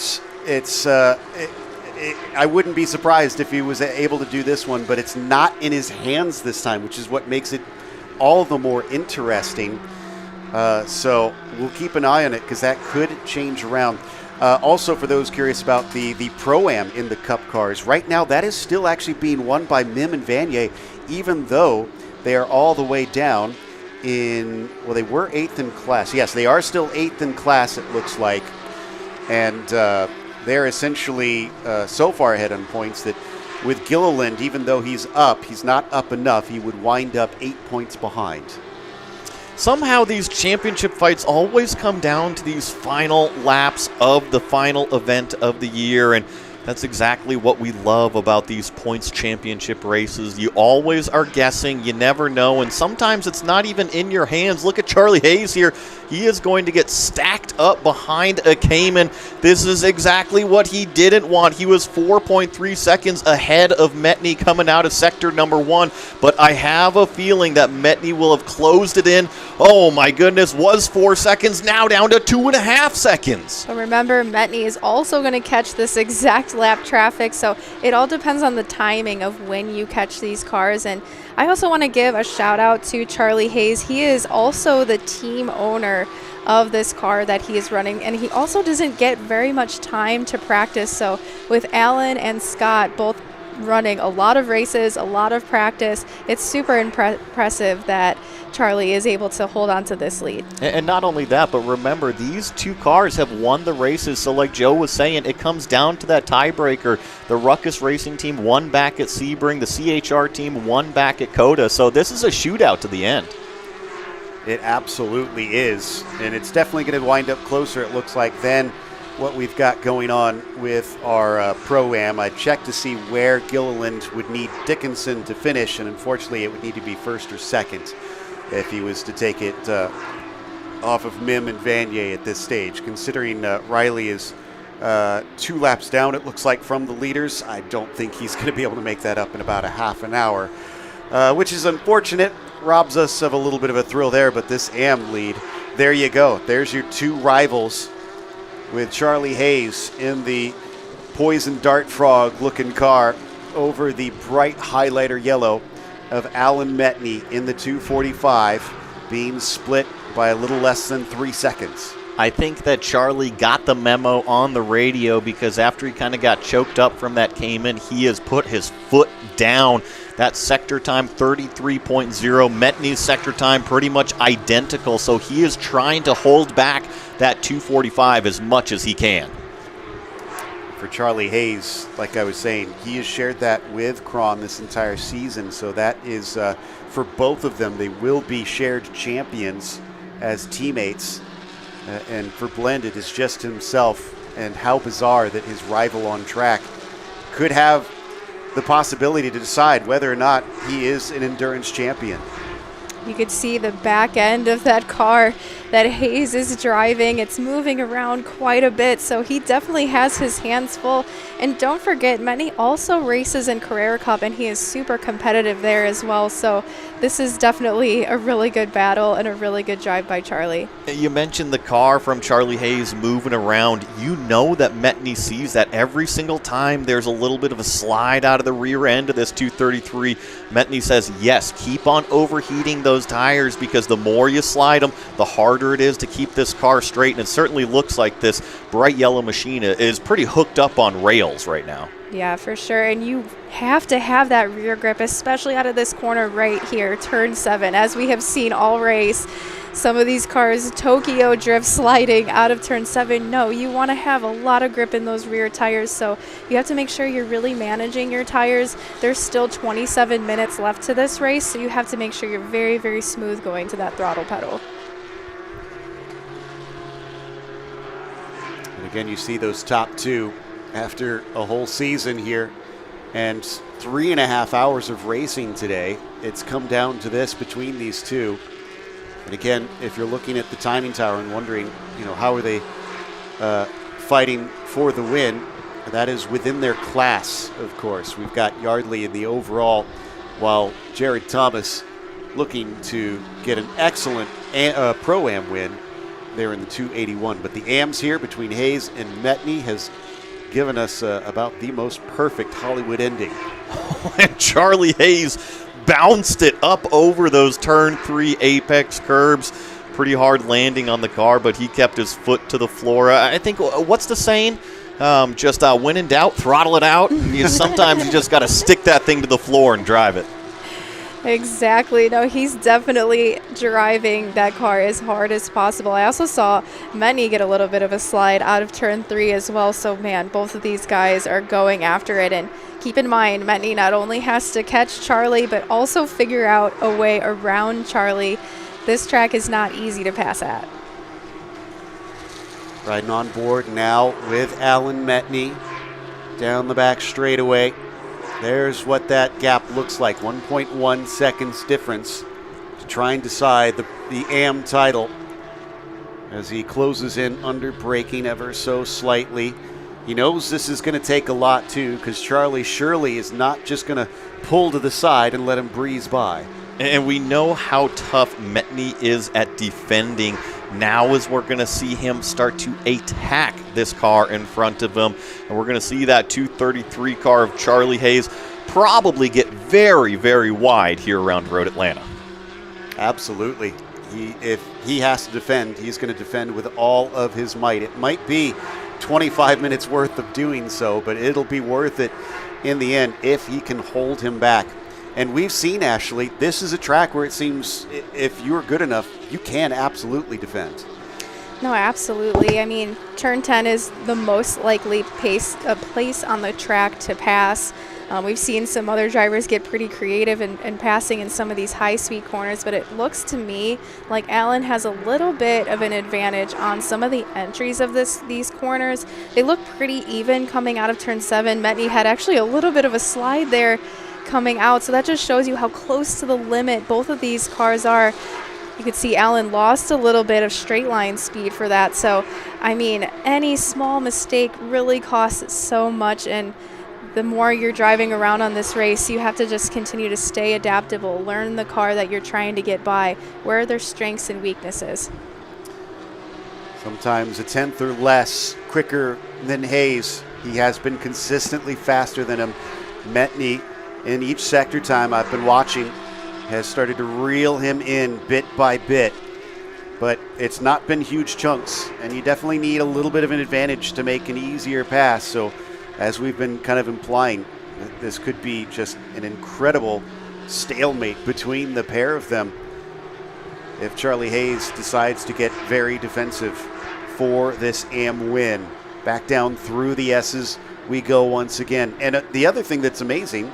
it's I wouldn't be surprised if he was able to do this one, but it's not in his hands this time, which is what makes it all the more interesting. So we'll keep an eye on it because that could change around. Also, for those curious about the Pro-Am in the Cup cars, right now that is still actually being won by Mim and Vanier, even though they are all the way down in, well, they were 8th in class. Yes, they are still 8th in class, it looks like. And they're essentially so far ahead on points that with Gilliland, even though he's not up enough. He would wind up 8 points behind. Somehow these championship fights always come down to these final laps of the final event of the year, and that's exactly what we love about these points championship races. You always are guessing, you never know, and sometimes it's not even in your hands. Look at Charlie Hayes here. He is going to get stacked up behind a Cayman. This is exactly what he didn't want. He was 4.3 seconds ahead of Metney coming out of sector number 1, but I have a feeling that Metney will have closed it in. Oh my goodness, was 4 seconds, now down to 2.5 seconds. So remember, Metney is also going to catch this exact lap traffic, so it all depends on the timing of when you catch these cars. And I also want to give a shout out to Charlie Hayes. He is also the team owner of this car that he is running, and he also doesn't get very much time to practice. So with Alan and Scott both running a lot of races, a lot of practice, it's super impressive that Charlie is able to hold on to this lead. And not only that, but remember, these two cars have won the races. So like Joe was saying, it comes down to that tiebreaker. The Ruckus Racing team won back at Sebring. The CHR team won back at Coda. So this is a shootout to the end. It absolutely is. And it's definitely going to wind up closer, it looks like, than what we've got going on with our Pro-Am. I checked to see where Gilliland would need Dickinson to finish, and unfortunately it would need to be first or second if he was to take it off of Mim and Vanier at this stage. Considering Riley is 2 laps down, it looks like, from the leaders, I don't think he's going to be able to make that up in about a half an hour, which is unfortunate. Robs us of a little bit of a thrill there, but this AM lead, there you go. There's your 2 rivals, with Charlie Hayes in the Poison Dart Frog looking car over the bright highlighter yellow of Alan Metney in the 245, being split by a little less than 3 seconds. I think that Charlie got the memo on the radio, because after he kind of got choked up from that Cayman, he has put his foot down. That sector time 33.0, Metney's sector time pretty much identical, so he is trying to hold back that 245 as much as he can. For Charlie Hayes, like I was saying, he has shared that with Cron this entire season, so that is for both of them. They will be shared champions as teammates, and for Blended, it's just himself. And how bizarre that his rival on track could have the possibility to decide whether or not he is an endurance champion. You could see the back end of that car that Hayes is driving. It's moving around quite a bit, so he definitely has his hands full. And don't forget, Metney also races in Carrera Cup, and he is super competitive there as well. So this is definitely a really good battle and a really good drive by Charlie. You mentioned the car from Charlie Hayes moving around. You know that Metney sees that every single time there's a little bit of a slide out of the rear end of this 233. Metney says, yes, keep on overheating those tires, because the more you slide them, the harder it is to keep this car straight. And it certainly looks like this bright yellow machine is pretty hooked up on rails right now. Yeah, for sure. And you have to have that rear grip, especially out of this corner right here, turn 7, as we have seen all race. Some of these cars, Tokyo drift sliding out of turn 7. No, you want to have a lot of grip in those rear tires, so you have to make sure you're really managing your tires. There's still 27 minutes left to this race, so you have to make sure you're very, very smooth going to that throttle pedal. And again, you see those top 2 after a whole season here and 3.5 hours of racing today. It's come down to this between these 2. And again, if you're looking at the timing tower and wondering, how are they fighting for the win, that is within their class, of course. We've got Yardley in the overall, while Jared Thomas looking to get an excellent Pro-Am win there in the 281. But the AMs here between Hayes and Metney has given us about the most perfect Hollywood ending. And Charlie Hayes bounced it up over those turn 3 apex curbs. Pretty hard landing on the car, but he kept his foot to the floor. I think, what's the saying? Just when in doubt, throttle it out. Sometimes you just got to stick that thing to the floor and drive it. Exactly. No, he's definitely driving that car as hard as possible. I also saw Menny get a little bit of a slide out of turn 3 as well. So, man, both of these guys are going after it. And keep in mind, Menny not only has to catch Charlie, but also figure out a way around Charlie. This track is not easy to pass at. Riding on board now with Alan Metney down the back straightaway. There's what that gap looks like, 1.1 seconds difference to try and decide the AM title as he closes in under braking ever so slightly. He knows this is going to take a lot too, because Charlie surely is not just going to pull to the side and let him breeze by. And we know how tough Metney is at defending. Now is we're going to see him start to attack this car in front of him. And we're going to see that 233 car of Charlie Hayes probably get very, very wide here around Road Atlanta. Absolutely. If he has to defend, he's going to defend with all of his might. It might be 25 minutes worth of doing so, but it'll be worth it in the end if he can hold him back. And we've seen, Ashley, this is a track where it seems if you're good enough, you can absolutely defend. No, absolutely. I mean, turn 10 is the most likely place on the track to pass. We've seen some other drivers get pretty creative in passing in some of these high-speed corners, but it looks to me like Allen has a little bit of an advantage on some of the entries of these corners. They look pretty even coming out of turn 7. Metney had actually a little bit of a slide there coming out, so that just shows you how close to the limit both of these cars are. You can see Allen lost a little bit of straight line speed for that. So, I mean, any small mistake really costs so much, and the more you're driving around on this race, you have to just continue to stay adaptable, learn the car that you're trying to get by, where are their strengths and weaknesses. Sometimes a tenth or less quicker than Hayes. He has been consistently faster than him. Metney, in each sector time I've been watching, has started to reel him in bit by bit. But it's not been huge chunks, and you definitely need a little bit of an advantage to make an easier pass. So, as we've been kind of implying, this could be just an incredible stalemate between the pair of them if Charlie Hayes decides to get very defensive for this AM win. Back down through the S's we go once again. And the other thing that's amazing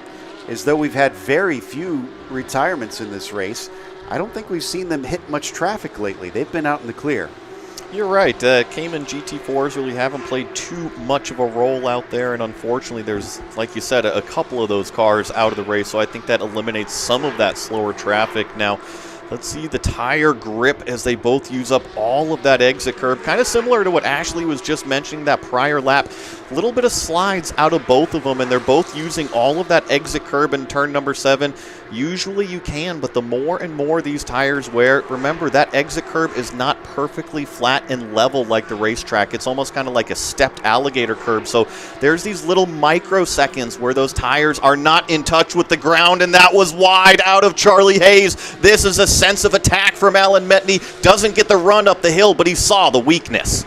is though we've had very few retirements in this race, I don't think we've seen them hit much traffic lately. They've been out in the clear. You're right. Cayman GT4s really haven't played too much of a role out there, and unfortunately there's, like you said, a couple of those cars out of the race, so I think that eliminates some of that slower traffic. Now, let's see the tire grip as they both use up all of that exit curb. Kind of similar to what Ashley was just mentioning that prior lap. A little bit of slides out of both of them, and they're both using all of that exit curb in turn number 7. Usually you can, but the more and more these tires wear, remember that exit curb is not perfectly flat and level like the racetrack. It's almost kind of like a stepped alligator curb. So there's these little microseconds where those tires are not in touch with the ground, and that was wide out of Charlie Hayes. This is a sense of attack from Alan Metney. Doesn't get the run up the hill, but he saw the weakness.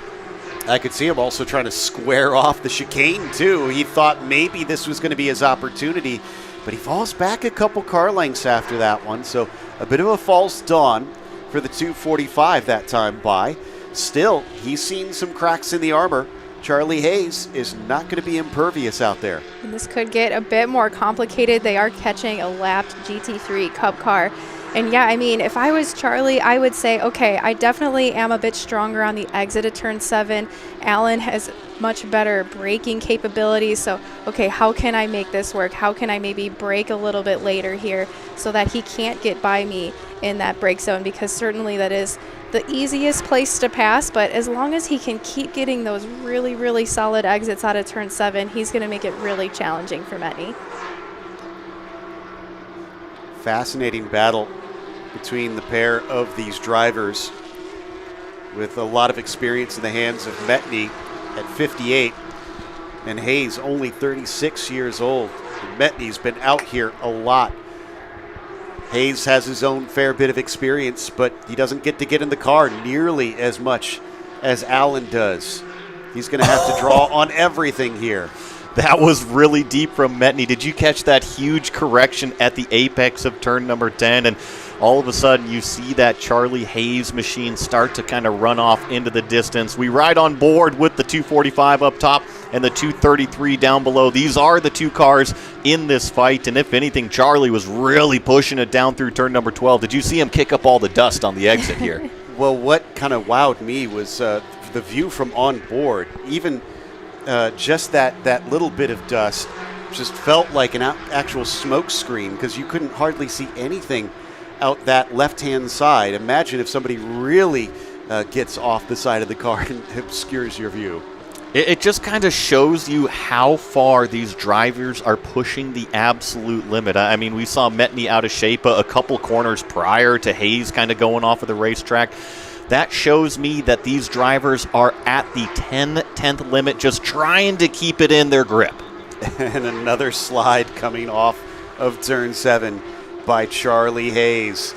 I could see him also trying to square off the chicane, too. He thought maybe this was going to be his opportunity, but he falls back a couple car lengths after that one. So a bit of a false dawn for the 245 that time by. Still, he's seen some cracks in the armor. Charlie Hayes is not going to be impervious out there. And this could get a bit more complicated. They are catching a lapped GT3 Cup car. And yeah, I mean, if I was Charlie, I would say, okay, I definitely am a bit stronger on the exit of turn 7. Allen has much better braking capabilities. So, okay, how can I make this work? How can I maybe brake a little bit later here so that he can't get by me in that brake zone? Because certainly that is the easiest place to pass, but as long as he can keep getting those really, really solid exits out of turn 7, he's going to make it really challenging for Metney. Fascinating battle between the pair of these drivers, with a lot of experience in the hands of Metney at 58 and Hayes only 36 years old. Metney's been out here a lot. Hayes has his own fair bit of experience, but he doesn't get to get in the car nearly as much as Alan does. He's going to have to draw on everything here. That was really deep from Metney. Did you catch that huge correction at the apex of turn number 10? And all of a sudden you see that Charlie Hayes machine start to kind of run off into the distance. We ride on board with the 245 up top and the 233 down below. These are the two cars in this fight, and if anything, Charlie was really pushing it down through turn number 12. Did you see him kick up all the dust on the exit here? Well, what kind of wowed me was the view from on board. Even just that little bit of dust just felt like an actual smoke screen, because you couldn't hardly see anything out that left-hand side. Imagine if somebody really gets off the side of the car and obscures your view. It just kind of shows you how far these drivers are pushing the absolute limit. I mean, we saw Metney out of shape a couple corners prior to Hayes kind of going off of the racetrack. That shows me that these drivers are at the 10th limit, just trying to keep it in their grip. And another slide coming off of turn 7 by Charlie Hayes.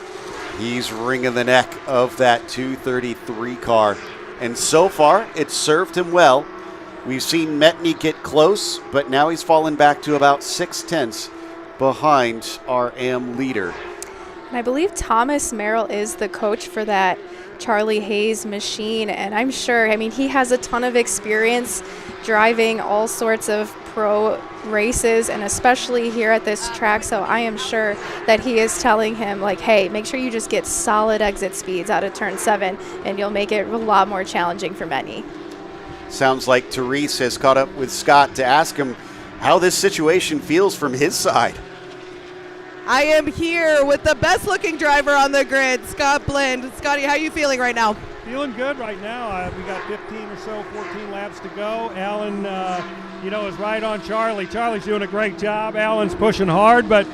He's wringing the neck of that 233 car. And so far, it's served him well. We've seen Metney get close, but now he's fallen back to about 6/10 behind our AM leader. And I believe Thomas Merrill is the coach for that Charlie Hayes machine, and I'm sure, I mean, he has a ton of experience driving all sorts of pro races, and especially here at this track, so I am sure that he is telling him, like, hey, make sure you just get solid exit speeds out of turn 7, and you'll make it a lot more challenging for Metney. Sounds like Therese has caught up with Scott to ask him how this situation feels from his side. I am here with the best looking driver on the grid, Scott Blind. Scotty, how are you feeling right now? Feeling good right now. We got 15 or so, 14 laps to go. Alan, is right on Charlie. Charlie's doing a great job. Alan's pushing hard, but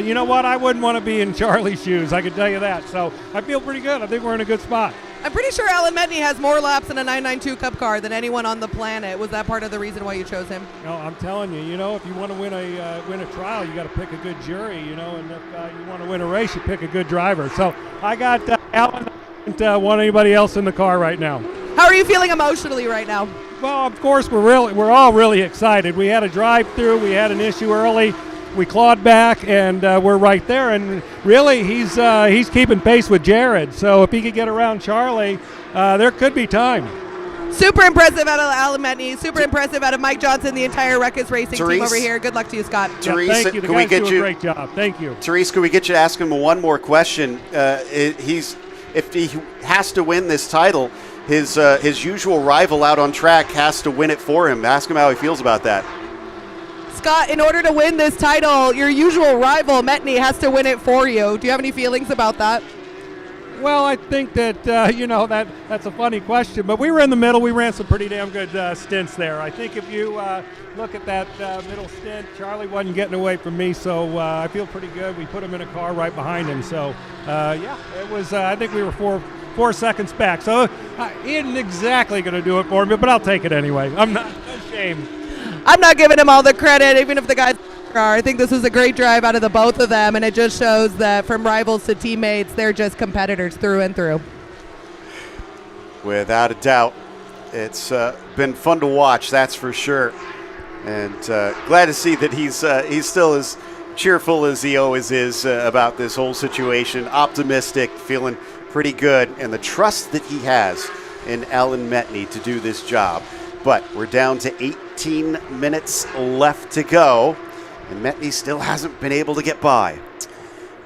you know what? I wouldn't want to be in Charlie's shoes, I can tell you that. So I feel pretty good. I think we're in a good spot. I'm pretty sure Alan Metney has more laps in a 992 Cup car than anyone on the planet. Was that part of the reason why you chose him? No, I'm telling you, if you want to win a trial, you got to pick a good jury, and if you want to win a race, you pick a good driver. So I got Alan. I don't want anybody else in the car right now. How are you feeling emotionally right now? Well, of course, we're all really excited. We had a drive-through. We had an issue early. We clawed back, and we're right there. And really, he's keeping pace with Jared. So if he could get around Charlie, there could be time. Super impressive out of Alan Metney. Super impressive out of Mike Johnson, the entire Ruckus Racing team over here. Good luck to you, Scott. Therese, thank you. The guys do a great job. Thank you. Therese, could we get you to ask him one more question? If he has to win this title, his usual rival out on track has to win it for him. Ask him how he feels about that. Scott, in order to win this title, your usual rival, Metney, has to win it for you. Do you have any feelings about that? Well, I think that, that's a funny question, but we were in the middle. We ran some pretty damn good stints there. I think if you look at that middle stint, Charlie wasn't getting away from me, so I feel pretty good. We put him in a car right behind him. So, it was, I think we were four seconds back. So he isn't exactly going to do it for me, but I'll take it anyway. I'm not ashamed. I'm not giving him all the credit, even if the guys are. I think this was a great drive out of the both of them, and it just shows that from rivals to teammates, they're just competitors through and through. Without a doubt. It's been fun to watch, that's for sure. And glad to see that he's still as cheerful as he always is about this whole situation. Optimistic, feeling pretty good, and the trust that he has in Alan Metney to do this job. But we're down to 18 minutes left to go, and Metney still hasn't been able to get by.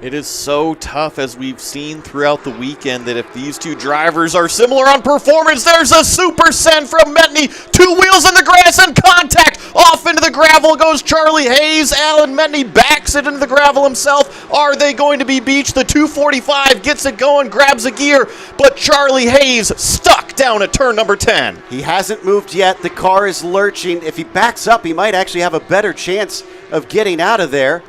It is so tough, as we've seen throughout the weekend, that if these two drivers are similar on performance, there's a super send from Metney. 2 wheels in the grass and contact. Off into the gravel goes Charlie Hayes. Alan Metney backs it into the gravel himself. Are they going to be beached? The 245 gets it going, grabs a gear, but Charlie Hayes stuck down at turn number 10. He hasn't moved yet. The car is lurching. If he backs up, he might actually have a better chance of getting out of there.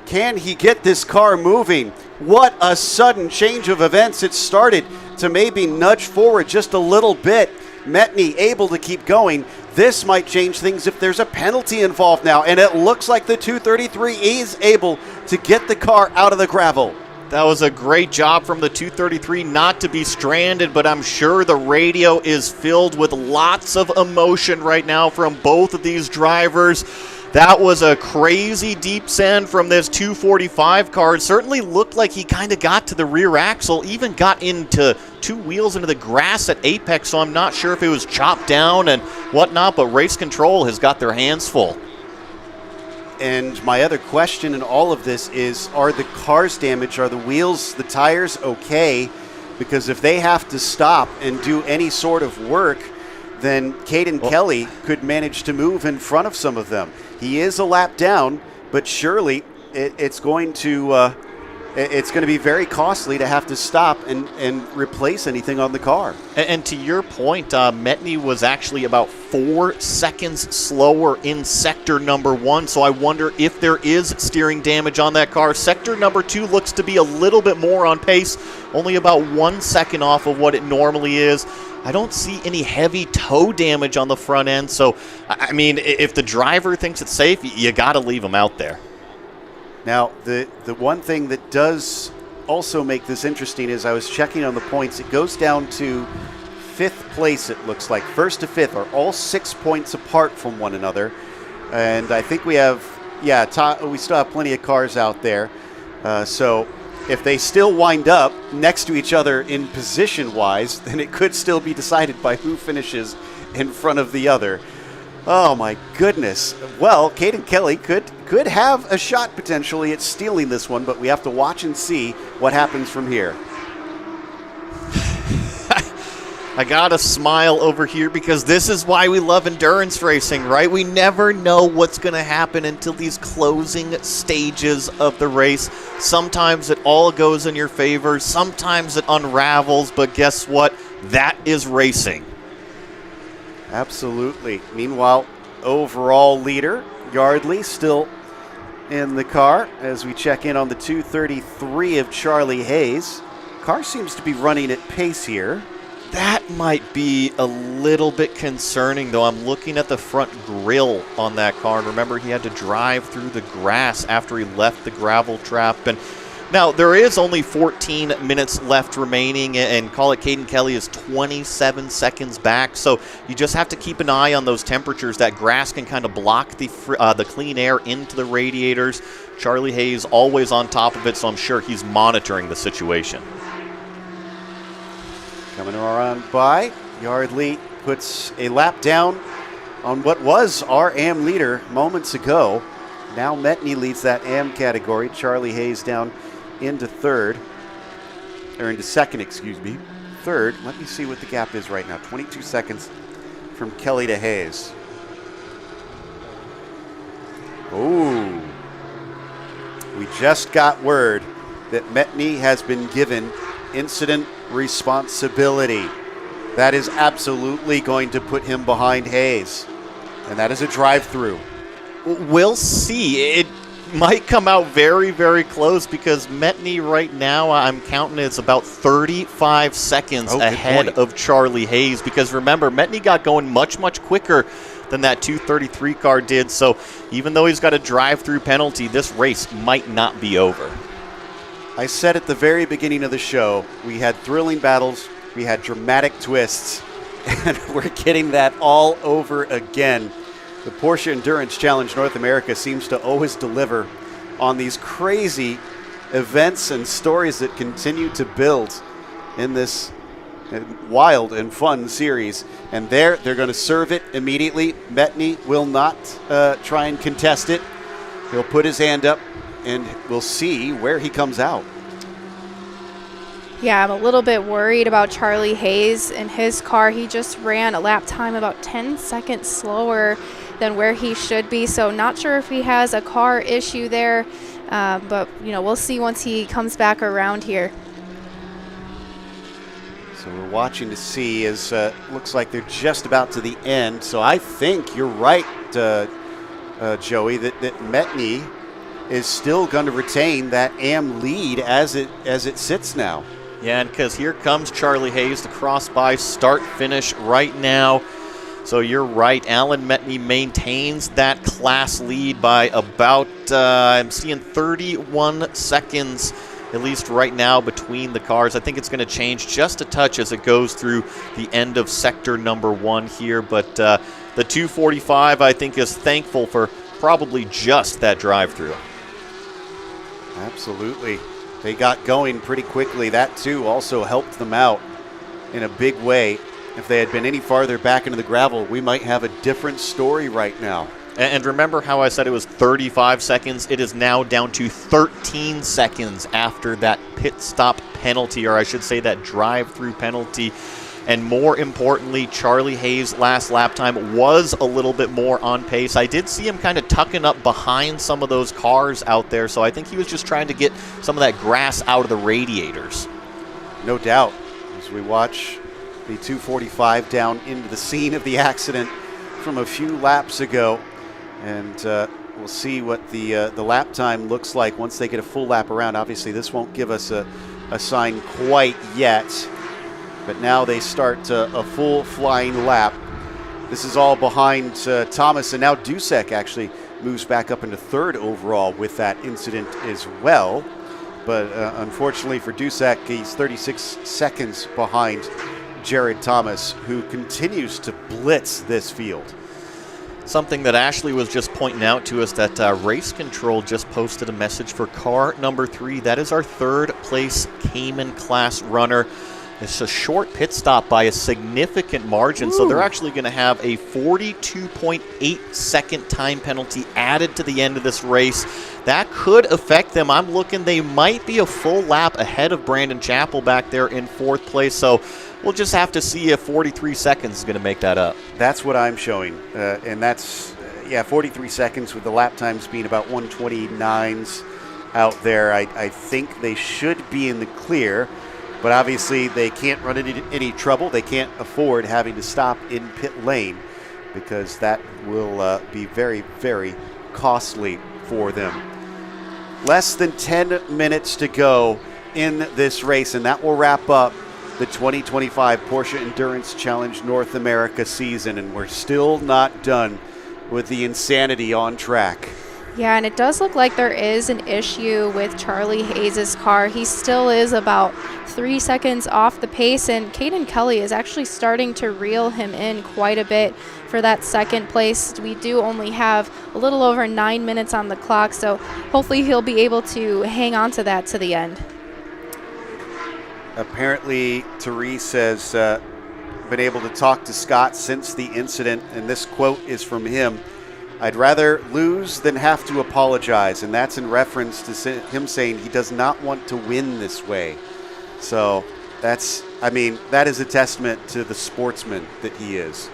Can he get this car moving? What a sudden change of events. It started to maybe nudge forward just a little bit. Metney able to keep going. This might change things if there's a penalty involved now, and it looks like the 233 is able to get the car out of the gravel. That was a great job from the 233 not to be stranded, but I'm sure the radio is filled with lots of emotion right now from both of these drivers. That was a crazy deep send from this 245 car. It certainly looked like he kind of got to the rear axle, even got into 2 wheels into the grass at apex, so I'm not sure if it was chopped down and whatnot, but race control has got their hands full. And my other question in all of this is, are the cars damaged? Are the wheels, the tires okay? Because if they have to stop and do any sort of work, then Caden Kelly could manage to move in front of some of them. He is a lap down, but surely it's going to be very costly to have to stop and replace anything on the car. And to your point, Metney was actually about 4 seconds slower in sector number 1, so I wonder if there is steering damage on that car. Sector number 2 looks to be a little bit more on pace, only about 1 second off of what it normally is. I don't see any heavy toe damage on the front end, so, I mean, if the driver thinks it's safe, you got to leave him out there. Now, the one thing that does also make this interesting is I was checking on the points. It goes down to 5th place, it looks like. 1st to 5th are all 6 points apart from one another. And I think we have, we still have plenty of cars out there. So if they still wind up next to each other in position-wise, then it could still be decided by who finishes in front of the other. Oh, my goodness. Well, Caden Kelly could have a shot potentially at stealing this one, but we have to watch and see what happens from here. I gotta smile over here because this is why we love endurance racing, right? We never know what's gonna happen until these closing stages of the race. Sometimes it all goes in your favor, sometimes it unravels, but guess what? That is racing. Absolutely. Meanwhile, overall leader, Yardley, still in the car as we check in on the 233 of Charlie Hayes. Car seems to be running at pace here. That might be a little bit concerning, though. I'm looking at the front grille on that car, and remember, he had to drive through the grass after he left the gravel trap. And now, there is only 14 minutes left remaining, and call it Caden Kelly is 27 seconds back, so you just have to keep an eye on those temperatures. That grass can kind of block the clean air into the radiators. Charlie Hayes always on top of it, so I'm sure he's monitoring the situation. Coming around by, Yardley puts a lap down on what was our AM leader moments ago. Now Metney leads that AM category. Charlie Hayes down into second, excuse me. Third, let me see what the gap is right now. 22 seconds from Kelly to Hayes. Ooh. We just got word that Metney has been given incident responsibility. That is absolutely going to put him behind Hayes. And that is a drive-through. We'll see. It might come out very, very close because Metney right now, I'm counting it's about 35 seconds ahead of Charlie Hayes, because remember, Metney got going much, much quicker than that 233 car did. So even though he's got a drive-through penalty, this race might not be over. I said at the very beginning of the show, we had thrilling battles, we had dramatic twists, and we're getting that all over again. The Porsche Endurance Challenge North America seems to always deliver on these crazy events and stories that continue to build in this wild and fun series. And they're going to serve it immediately. Metney will not try and contest it. He'll put his hand up and we'll see where he comes out. Yeah, I'm a little bit worried about Charlie Hayes in his car. He just ran a lap time about 10 seconds slower than where he should be, so not sure if he has a car issue there, but we'll see once he comes back around here. So we're watching to see as looks like they're just about to the end. So I think you're right, Joey, that Metney is still going to retain that AM lead as it sits now. Yeah, and because here comes Charlie Hayes, the cross-by start-finish right now. So you're right, Alan Metney maintains that class lead by about, I'm seeing 31 seconds, at least right now, between the cars. I think it's going to change just a touch as it goes through the end of sector number 1 here. But the 245, I think, is thankful for probably just that drive-through. Absolutely. They got going pretty quickly. That, too, also helped them out in a big way. If they had been any farther back into the gravel, we might have a different story right now. And remember how I said it was 35 seconds? It is now down to 13 seconds after that pit stop penalty, or I should say that drive-through penalty. And more importantly, Charlie Hayes' last lap time was a little bit more on pace. I did see him kind of tucking up behind some of those cars out there, so I think he was just trying to get some of that grass out of the radiators. No doubt, as we watch the 245 down into the scene of the accident from a few laps ago. And we'll see what the lap time looks like once they get a full lap around. Obviously, this won't give us a sign quite yet. But now they start a full flying lap. This is all behind Thomas, and now Dusek actually moves back up into third overall with that incident as well. But unfortunately for Dusek, he's 36 seconds behind Jared Thomas, who continues to blitz this field. Something that Ashley was just pointing out to us, that Race Control just posted a message for car number 3. That is our third place Cayman class runner. It's a short pit stop by a significant margin, so they're actually going to have a 42.8 second time penalty added to the end of this race. That could affect them. I'm looking, they might be a full lap ahead of Brandon Chappell back there in 4th place, so we'll just have to see if 43 seconds is going to make that up. That's what I'm showing, and that's, 43 seconds with the lap times being about 129s out there. I think they should be in the clear. But obviously, they can't run into any trouble. They can't afford having to stop in pit lane because that will be very, very costly for them. Less than 10 minutes to go in this race, and that will wrap up the 2025 Porsche Endurance Challenge North America season. And we're still not done with the insanity on track. Yeah, and it does look like there is an issue with Charlie Hayes' car. He still is about 3 seconds off the pace, and Caden Kelly is actually starting to reel him in quite a bit for that second place. We do only have a little over 9 minutes on the clock, so hopefully he'll be able to hang on to that to the end. Apparently, Therese has been able to talk to Scott since the incident, and this quote is from him. "I'd rather lose than have to apologize," and that's in reference to him saying he does not want to win this way. So that is a testament to the sportsman that he is.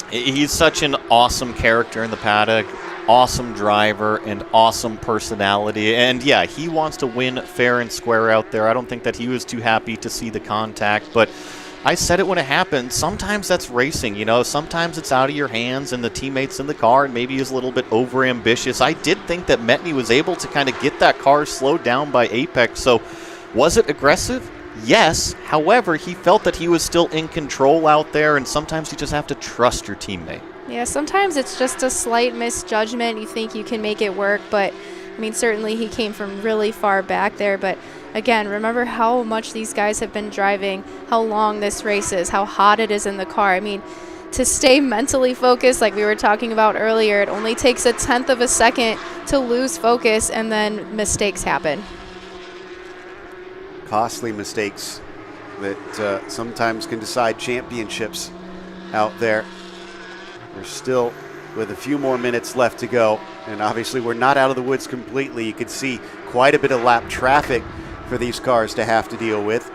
He's such an awesome character in the paddock, awesome driver, and awesome personality. And yeah, he wants to win fair and square out there. I don't think that he was too happy to see the contact, but I said it when it happened. Sometimes that's racing, sometimes it's out of your hands and the teammates in the car and maybe is a little bit over ambitious. I did think that Metney was able to kind of get that car slowed down by Apex. So was it aggressive? Yes. However, he felt that he was still in control out there, and sometimes you just have to trust your teammate. Yeah, sometimes it's just a slight misjudgment. You think you can make it work, but certainly he came from really far back there, but again, remember how much these guys have been driving, how long this race is, how hot it is in the car. To stay mentally focused, like we were talking about earlier, it only takes 1/10 of a second to lose focus, and then mistakes happen. Costly mistakes that sometimes can decide championships out there. We're still with a few more minutes left to go, And obviously we're not out of the woods completely. You can see quite a bit of lap traffic for these cars to have to deal with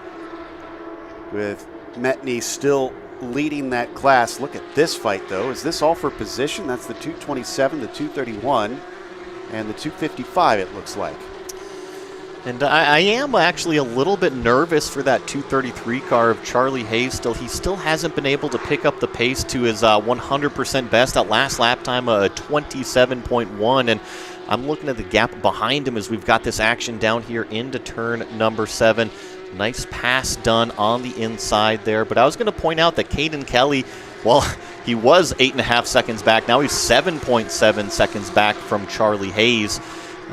Metney still leading that class. Look at this fight, though. Is this all for position? That's the 227, the 231, and the 255, it looks like. And I am actually a little bit nervous for that 233 car of Charlie Hayes. He still hasn't been able to pick up the pace to his 100% best. That last lap time, 27.1. And I'm looking at the gap behind him as we've got this action down here into turn number 7. Nice pass done on the inside there. But I was going to point out that Caden Kelly, well, he was 8.5 seconds back. Now he's 7.7 seconds back from Charlie Hayes.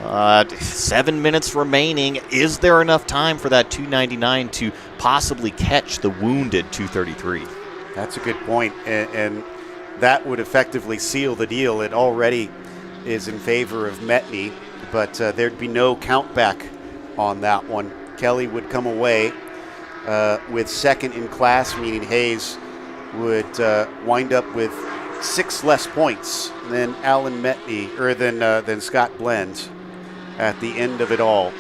7 minutes remaining. Is there enough time for that 299 to possibly catch the wounded 233? That's a good point, and that would effectively seal the deal. It already is in favor of Metney, but there'd be no count back on that one. Kelly would come away with second in class, meaning Hayes would wind up with 6 less points than Alan Metney, or than Scott Blend at the end of it all.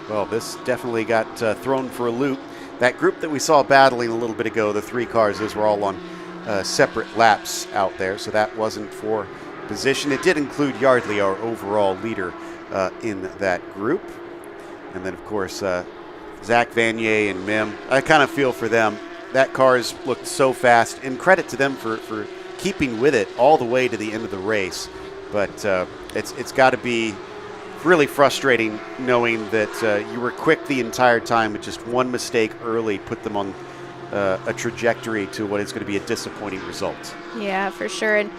Well, this definitely got thrown for a loop. That group that we saw battling a little bit ago, the 3 cars, those were all on separate laps out there, so that wasn't for position. It did include Yardley, our overall leader in that group. And then, of course, Zach Vanier and Mim. I kind of feel for them. That car's looked so fast, and credit to them for keeping with it all the way to the end of the race. But it's got to be really frustrating knowing that you were quick the entire time, but just one mistake early put them on a trajectory to what is going to be a disappointing result. Yeah, for sure. And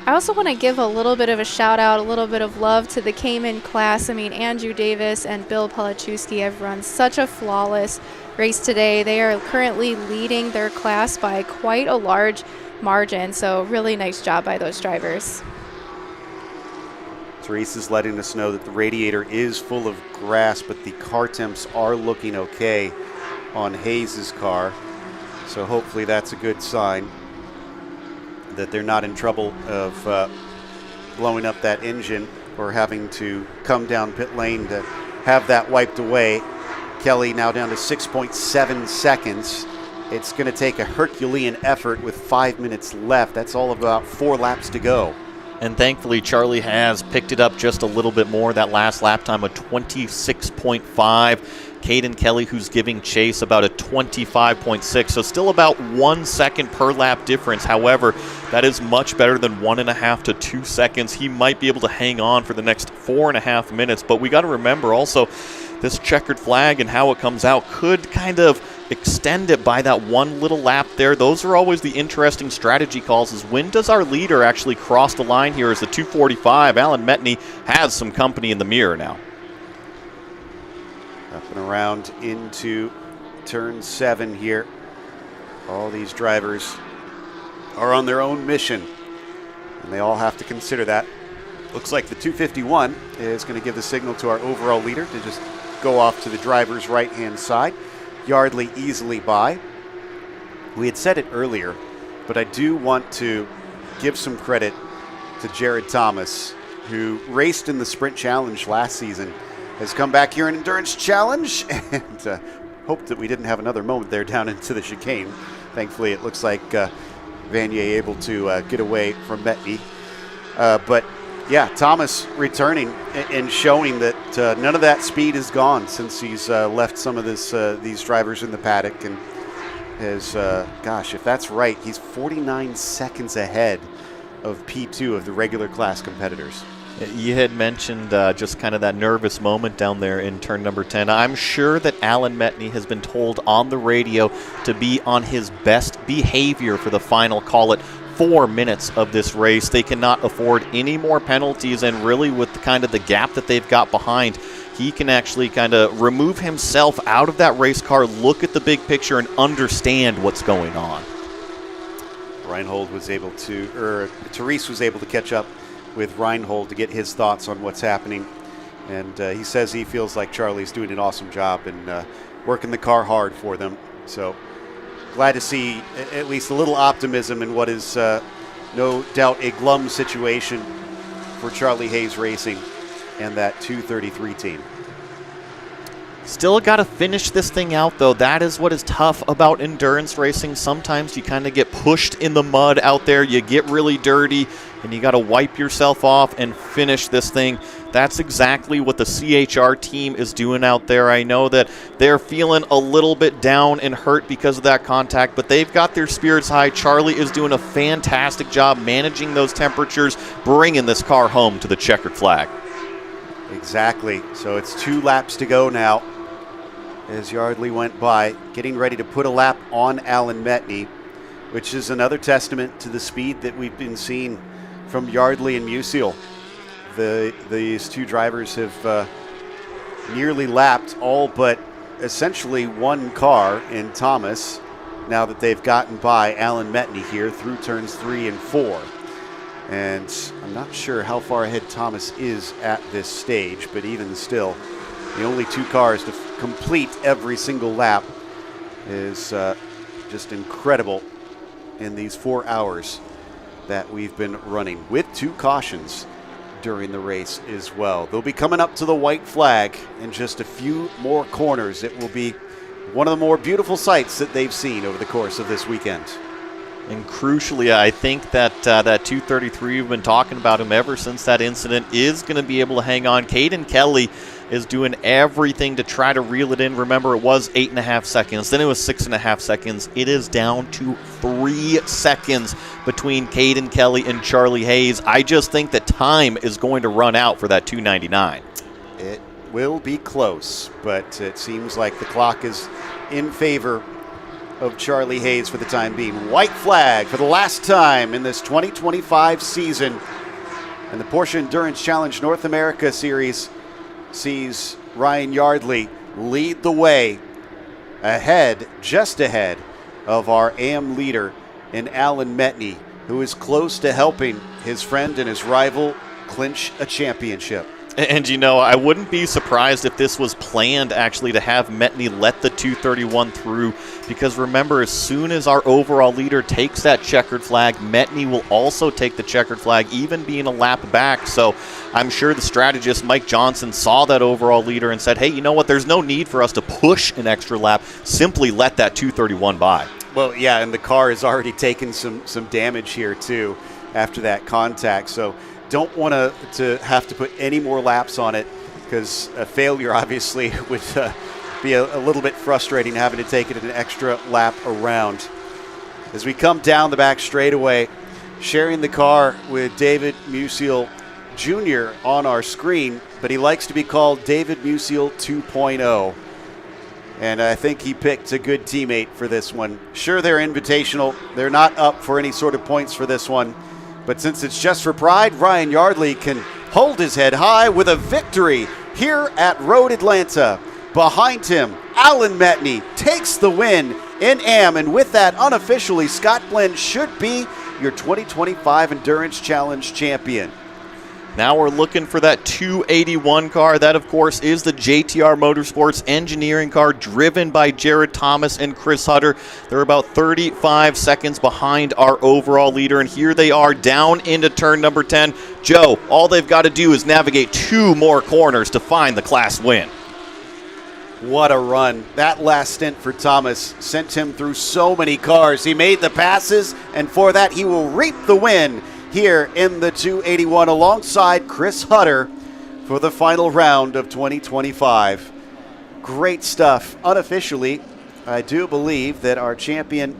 I also want to give a little bit of a shout out, a little bit of love to the Cayman class. I mean, Andrew Davis and Bill Pelichowski have run such a flawless race today. They are currently leading their class by quite a large margin, so really nice job by those drivers. Therese is letting us know that the radiator is full of grass, but the car temps are looking okay on Hayes' car, so hopefully that's a good sign that they're not in trouble of blowing up that engine or having to come down pit lane to have that wiped away. Kelly now down to 6.7 seconds. It's going to take a Herculean effort with 5 minutes left. That's all about 4 laps to go. And thankfully, Charlie has picked it up just a little bit more. That last lap time of 26.5. Caden Kelly, who's giving chase, about a 25.6, so still about 1 second per lap difference. However, that is much better than 1.5 to 2 seconds. He might be able to hang on for the next 4.5 minutes, but we got to remember also this checkered flag and how it comes out could kind of extend it by that one little lap there. Those are always the interesting strategy calls, is when does our leader actually cross the line here as the 245. Alan Metney has some company in the mirror now. Up and around into turn 7 here. All these drivers are on their own mission, and they all have to consider that. Looks like the 251 is going to give the signal to our overall leader to just go off to the driver's right-hand side. Yardley easily by. We had said it earlier, but I do want to give some credit to Jared Thomas, who raced in the Sprint Challenge last season, has come back here in Endurance Challenge, and hoped that we didn't have another moment there down into the chicane. Thankfully, it looks like Vanier able to get away from Metney. But yeah, Thomas returning and showing that none of that speed is gone since he's left some of these drivers in the paddock, and has, gosh, if that's right, he's 49 seconds ahead of P2 of the regular class competitors. You had mentioned just kind of that nervous moment down there in turn number 10. I'm sure that Alan Metney has been told on the radio to be on his best behavior for the final, call it, 4 minutes of this race. They cannot afford any more penalties, and really with kind of the gap that they've got behind, he can actually kind of remove himself out of that race car, look at the big picture, and understand what's going on. Reinhold was able to, or Therese was able to catch up with Reinhold to get his thoughts on what's happening. And he says he feels like Charlie's doing an awesome job and working the car hard for them. So glad to see at least a little optimism in what is no doubt a glum situation for Charlie Hayes Racing and that 233 team. Still got to finish this thing out, though. That is what is tough about endurance racing. Sometimes you kind of get pushed in the mud out there. You get really dirty, and you got to wipe yourself off and finish this thing. That's exactly what the CHR team is doing out there. I know that they're feeling a little bit down and hurt because of that contact, but they've got their spirits high. Charlie is doing a fantastic job managing those temperatures, bringing this car home to the checkered flag. Exactly. So it's 2 laps to go now as Yardley went by, getting ready to put a lap on Alan Metney, which is another testament to the speed that we've been seeing from Yardley and Musial. These 2 drivers have nearly lapped all but essentially 1 car in Thomas now that they've gotten by Alan Metney here through turns 3 and 4. And I'm not sure how far ahead Thomas is at this stage, but even still, the only 2 cars to complete every single lap is just incredible in these 4 hours that we've been running, with 2 cautions during the race as well. They'll be coming up to the white flag in just a few more corners. It will be one of the more beautiful sights that they've seen over the course of this weekend. And crucially, I think that that 233, we've been talking about him ever since that incident, is going to be able to hang on. Caden Kelly is doing everything to try to reel it in. Remember, it was 8.5 seconds. Then it was 6.5 seconds. It is down to 3 seconds between Caden Kelly and Charlie Hayes. I just think that time is going to run out for that 299. It will be close, but it seems like the clock is in favor of Charlie Hayes for the time being. White flag for the last time in this 2025 season. And the Porsche Endurance Challenge North America Series sees Ryan Yardley lead the way ahead, just ahead of our AM leader in Alan Metney, who is close to helping his friend and his rival clinch a championship. And, you know, I wouldn't be surprised if this was planned, actually, to have Metney let the 231 through, because remember, as soon as our overall leader takes that checkered flag, Metney will also take the checkered flag, even being a lap back. So I'm sure the strategist, Mike Johnson, saw that overall leader and said, hey, you know what, there's no need for us to push an extra lap. Simply let that 231 by. Well, yeah, and the car has already taken some damage here, too, after that contact. So don't want to have to put any more laps on it, because a failure obviously would be a little bit frustrating, having to take it an extra lap around. As we come down the back straightaway, sharing the car with David Musial Jr. on our screen, but he likes to be called David Musial 2.0. And I think he picked a good teammate for this one. Sure, they're invitational. They're not up for any sort of points for this one. But since it's just for pride, Ryan Yardley can hold his head high with a victory here at Road Atlanta. Behind him, Alan Metney takes the win in AM. And with that, unofficially, Scott Blinn should be your 2025 Endurance Challenge champion. Now we're looking for that 281 car. That, of course, is the JTR Motorsports engineering car driven by Jared Thomas and Chris Hutter. They're about 35 seconds behind our overall leader, and here they are down into turn number 10. Joe, all they've got to do is navigate 2 more corners to find the class win. What a run. That last stint for Thomas sent him through so many cars. He made the passes, and for that he will reap the win here in the 281 alongside Chris Hutter for the final round of 2025. Great stuff. Unofficially, I do believe that our champion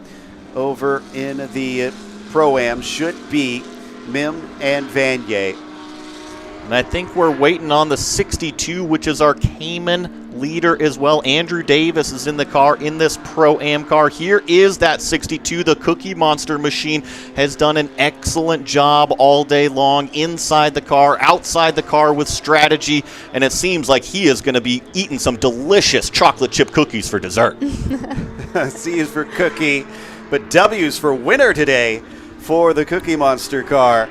over in the Pro-Am should be Mim and Vanier. And I think we're waiting on the 62, which is our Cayman leader as well. Andrew Davis is in the car in this Pro-Am car. Here is that 62. The Cookie Monster machine has done an excellent job all day long, inside the car, outside the car with strategy, and it seems like he is going to be eating some delicious chocolate chip cookies for dessert. C is for cookie, but W is for winner today for the Cookie Monster car,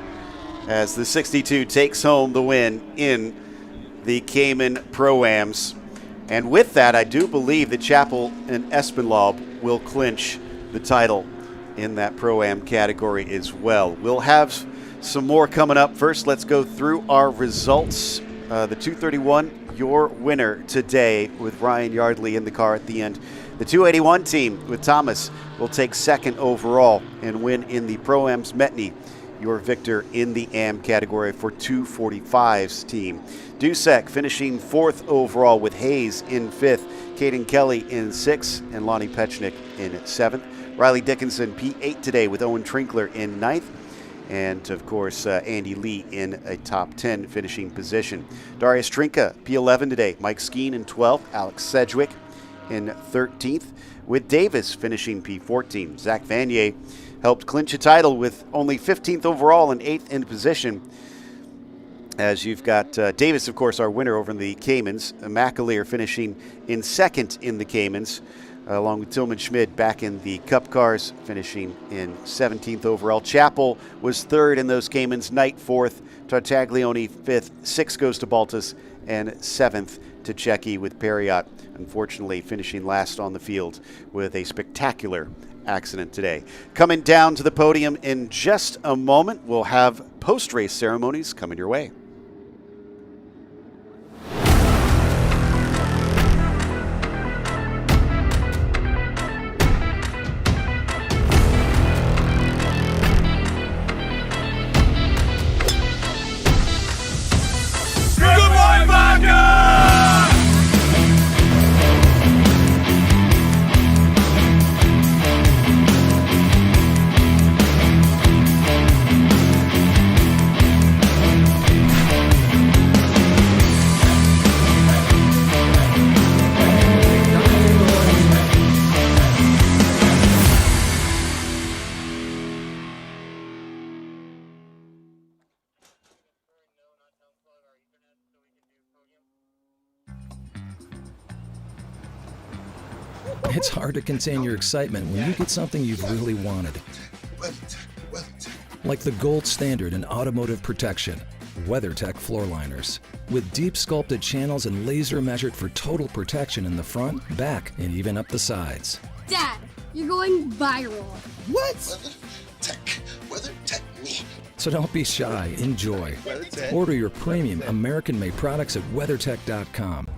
as the 62 takes home the win in the Cayman Pro-Ams. And with that, I do believe that Chappell and Espenlaub will clinch the title in that Pro-Am category as well. We'll have some more coming up. First, let's go through our results. The 231, your winner today with Ryan Yardley in the car at the end. The 281 team with Thomas will take second overall and win in the Pro-Am's Metney. Your victor in the AM category for 245's team. Dusek finishing fourth overall with Hayes in fifth, Caden Kelly in sixth, and Lonnie Pechnick in seventh. Riley Dickinson P8 today with Owen Trinkler in ninth. And, of course, Andy Lee in a top 10 finishing position. Darius Trinka, P11 today. Mike Skeen in 12th. Alex Sedgwick in 13th. With Davis finishing P14. Zach Vanier helped clinch a title with only 15th overall and 8th in position. As you've got Davis, of course, our winner over in the Caymans. McAleer finishing in second in the Caymans, along with Tillman Schmid back in the Cup cars, finishing in 17th overall. Chappell was third in those Caymans, Knight fourth, Tartaglione fifth, sixth goes to Baltus, and seventh to Checky with Perriott, unfortunately finishing last on the field with a spectacular accident today. Coming down to the podium in just a moment, we'll have post-race ceremonies coming your way. It's hard to contain your excitement when you get something you've really wanted. Like the gold standard in automotive protection, WeatherTech floor liners. With deep sculpted channels and laser measured for total protection in the front, back, and even up the sides. Dad, you're going viral. What? WeatherTech me. So don't be shy, enjoy. Order your premium American-made products at WeatherTech.com.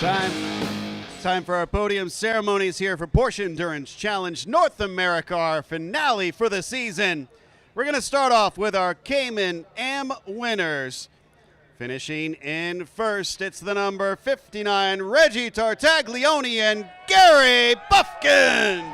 Time for our podium ceremonies here for Porsche Endurance Challenge North America, our finale for the season. We're going to start off with our Cayman Am winners. Finishing in first, it's the number 59, Reggie Tartaglione and Gary Buffkin.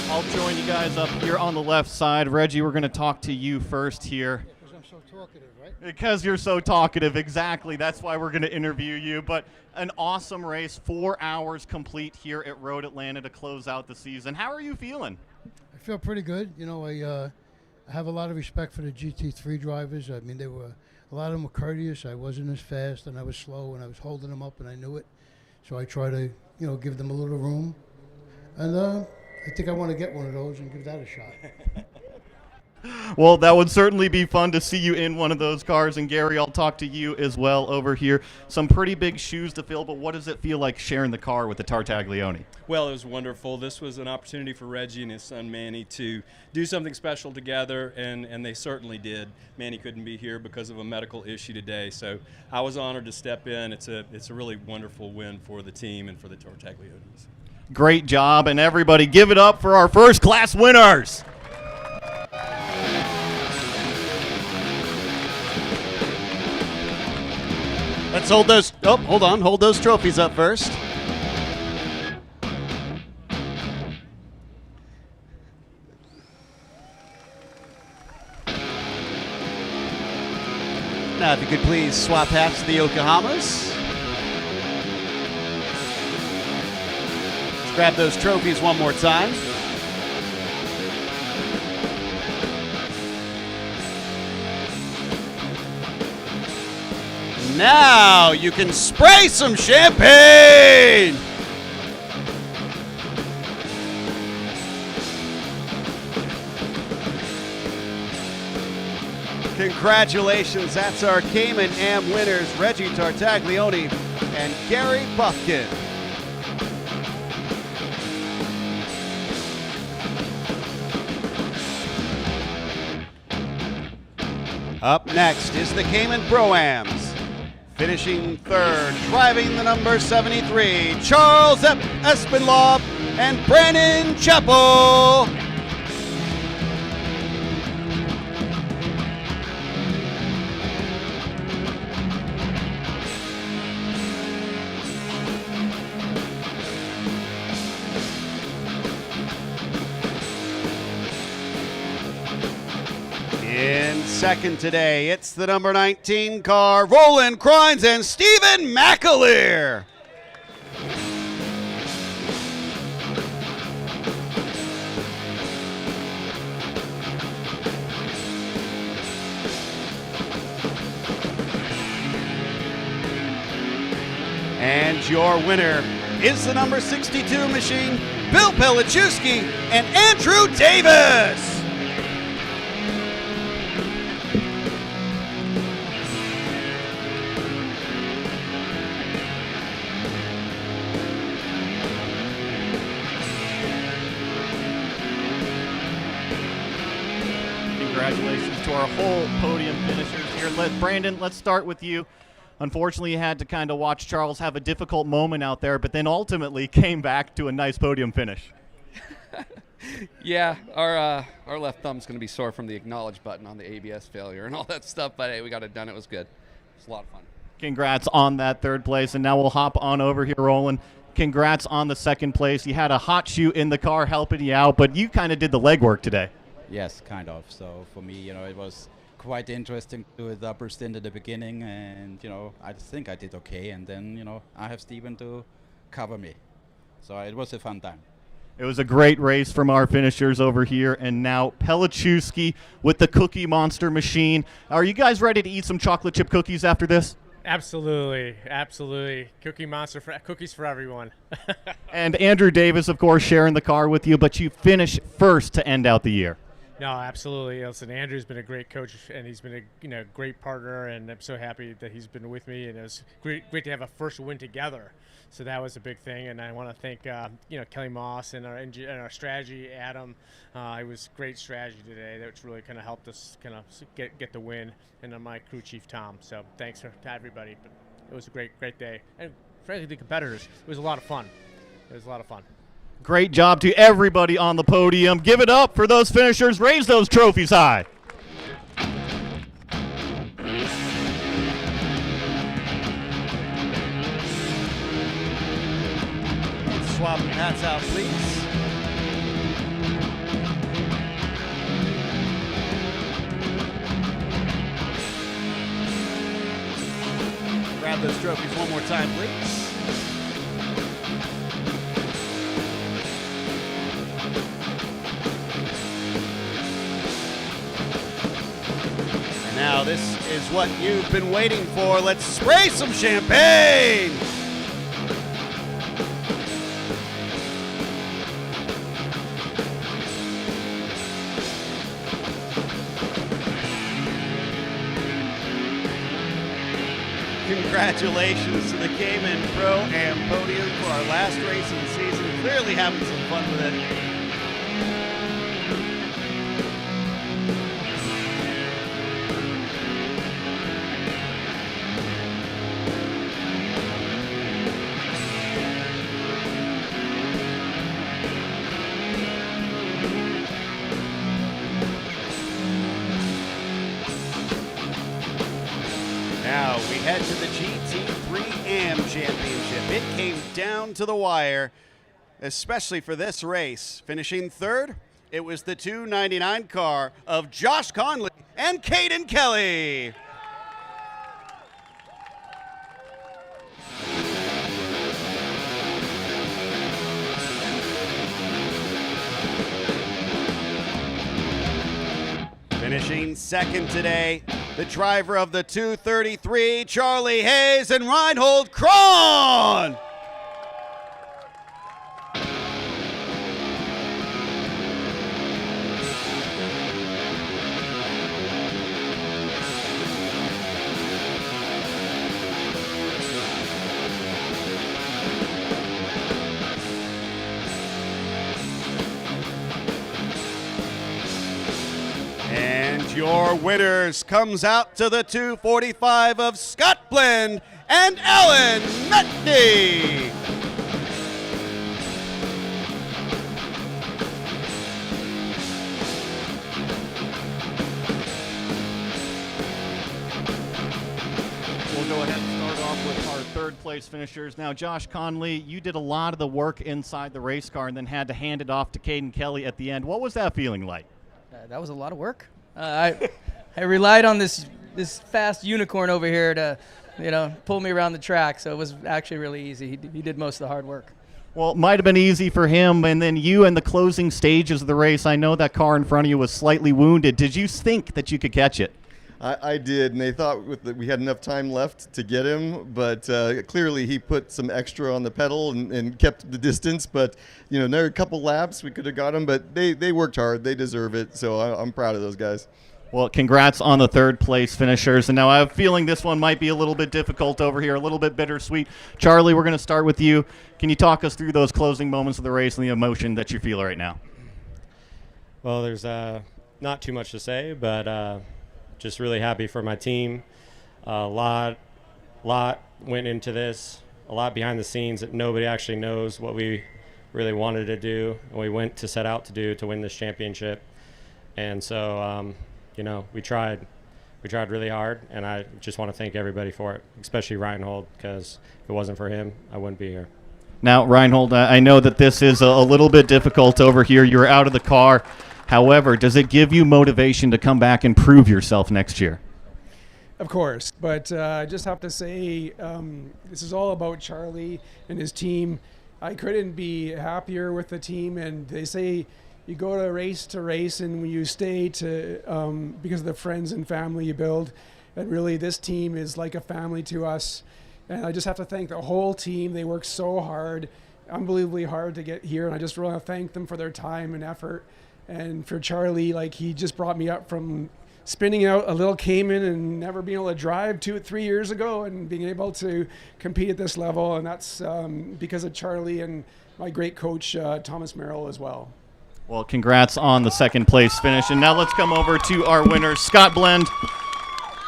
I'll join you guys up here on the left side. Reggie, we're going to talk to you first here. Because I'm so talkative, right? Because you're so talkative, exactly. That's why we're going to interview you. But an awesome race, 4 hours complete here at Road Atlanta to close out the season. How are you feeling? I feel pretty good. You know, I have a lot of respect for the GT3 drivers. I mean, a lot of them were courteous. I wasn't as fast, and I was slow, and I was holding them up, and I knew it. So I try to, give them a little room. And I think I want to get one of those and give that a shot. Well, that would certainly be fun to see you in one of those cars. And Gary, I'll talk to you as well over here. Some pretty big shoes to fill, but what does it feel like sharing the car with the Tartaglione? Well, it was wonderful. This was an opportunity for Reggie and his son Manny to do something special together, and they certainly did. Manny couldn't be here because of a medical issue today, so I was honored to step in. It's a really wonderful win for the team and for the Tartagliones. Great job, and everybody give it up for our first class winners. Let's hold those, hold those trophies up first. Now, if you could please swap hats to the Yokohamas. Grab those trophies one more time. Now you can spray some champagne. Congratulations, that's our Cayman Am winners, Reggie Tartaglione and Gary Buffkin. Up next is the Cayman Pro-Ams. Finishing third, driving the number 73, Charles Espinlaub and Brandon Chappell. In second today, it's the number 19 car, Roland Crines and Stephen McAleer. And your winner is the number 62 machine, Bill Pelichewski and Andrew Davis. Congratulations to our whole podium finishers here. Brandon, let's start with you. Unfortunately, you had to kind of watch Charles have a difficult moment out there, but then ultimately came back to a nice podium finish. Yeah, our left thumb's going to be sore from the acknowledge button on the ABS failure and all that stuff, but hey, we got it done. It was good. It was a lot of fun. Congrats on that third place, and now we'll hop on over here, Roland. Congrats on the second place. You had a hot shoe in the car helping you out, but you kind of did the legwork today. Yes, kind of. So for me, it was quite interesting to do the upper stint at the beginning, and I think I did okay. And then I have Steven to cover me, so it was a fun time. It was a great race from our finishers over here, and now Pelichewski with the Cookie Monster machine. Are you guys ready to eat some chocolate chip cookies after this? Absolutely. Cookie Monster, cookies for everyone. And Andrew Davis, of course, sharing the car with you, but you finish first to end out the year. No, absolutely. Listen, Andrew's been a great coach, and he's been a great partner, and I'm so happy that he's been with me. And it was great to have a first win together. So that was a big thing, and I want to thank Kelly Moss and our strategy, Adam. It was great strategy today. That's really kind of helped us kind of get the win, and then my crew chief Tom. So thanks to everybody. But it was a great day, and frankly, the competitors. It was a lot of fun. Great job to everybody on the podium. Give it up for those finishers. Raise those trophies high. Swap hats out, please. Grab those trophies one more time, please. And now this is what you've been waiting for. Let's spray some champagne! Congratulations to the Cayman Pro Am Podium for our last race of the season. Clearly having some fun with it. Now we head to the GT3 AM Championship. It came down to the wire, especially for this race. Finishing third, it was the 299 car of Josh Conley and Caden Kelly. Finishing second today, the driver of the 233, Charlie Hayes and Reinhold Kron. And your winners comes out to the 245 of Scott Blend and Alan Metney. We'll go ahead and start off with our third place finishers. Now, Josh Conley, you did a lot of the work inside the race car and then had to hand it off to Caden Kelly at the end. What was that feeling like? That was a lot of work. I relied on this fast unicorn over here to, pull me around the track. So it was actually really easy. He did most of the hard work. Well, it might have been easy for him, and then you in the closing stages of the race, I know that car in front of you was slightly wounded. Did you think that you could catch it? I did, and they thought we had enough time left to get him, but clearly he put some extra on the pedal and kept the distance. But, there are a couple laps we could have got him, but they worked hard. They deserve it, so I'm proud of those guys. Well, congrats on the third place finishers. And now I have a feeling this one might be a little bit difficult over here, a little bit bittersweet. Charlie, we're going to start with you. Can you talk us through those closing moments of the race and the emotion that you feel right now? Well, there's not too much to say, but just really happy for my team. A lot went into this, a lot behind the scenes that nobody actually knows what we really wanted to do and we went to set out to do to win this championship. And so, we tried really hard, and I just want to thank everybody for it, especially Reinhold, because if it wasn't for him, I wouldn't be here. Now, Reinhold, I know that this is a little bit difficult over here. You're out of the car. However, does it give you motivation to come back and prove yourself next year? Of course, but I just have to say this is all about Charlie and his team. I couldn't be happier with the team, and they say you go to race, and when you stay to because of the friends and family you build, And really, this team is like a family to us. And I just have to thank the whole team. They worked so hard, unbelievably hard to get here. And I just really want to thank them for their time and effort. And for Charlie, like, he just brought me up from spinning out a little Cayman and never being able to drive 2 or 3 years ago and being able to compete at this level. And that's because of Charlie and my great coach, Thomas Merrill, as well. Well, congrats on the second place finish. And now let's come over to our winner, Scott Blend.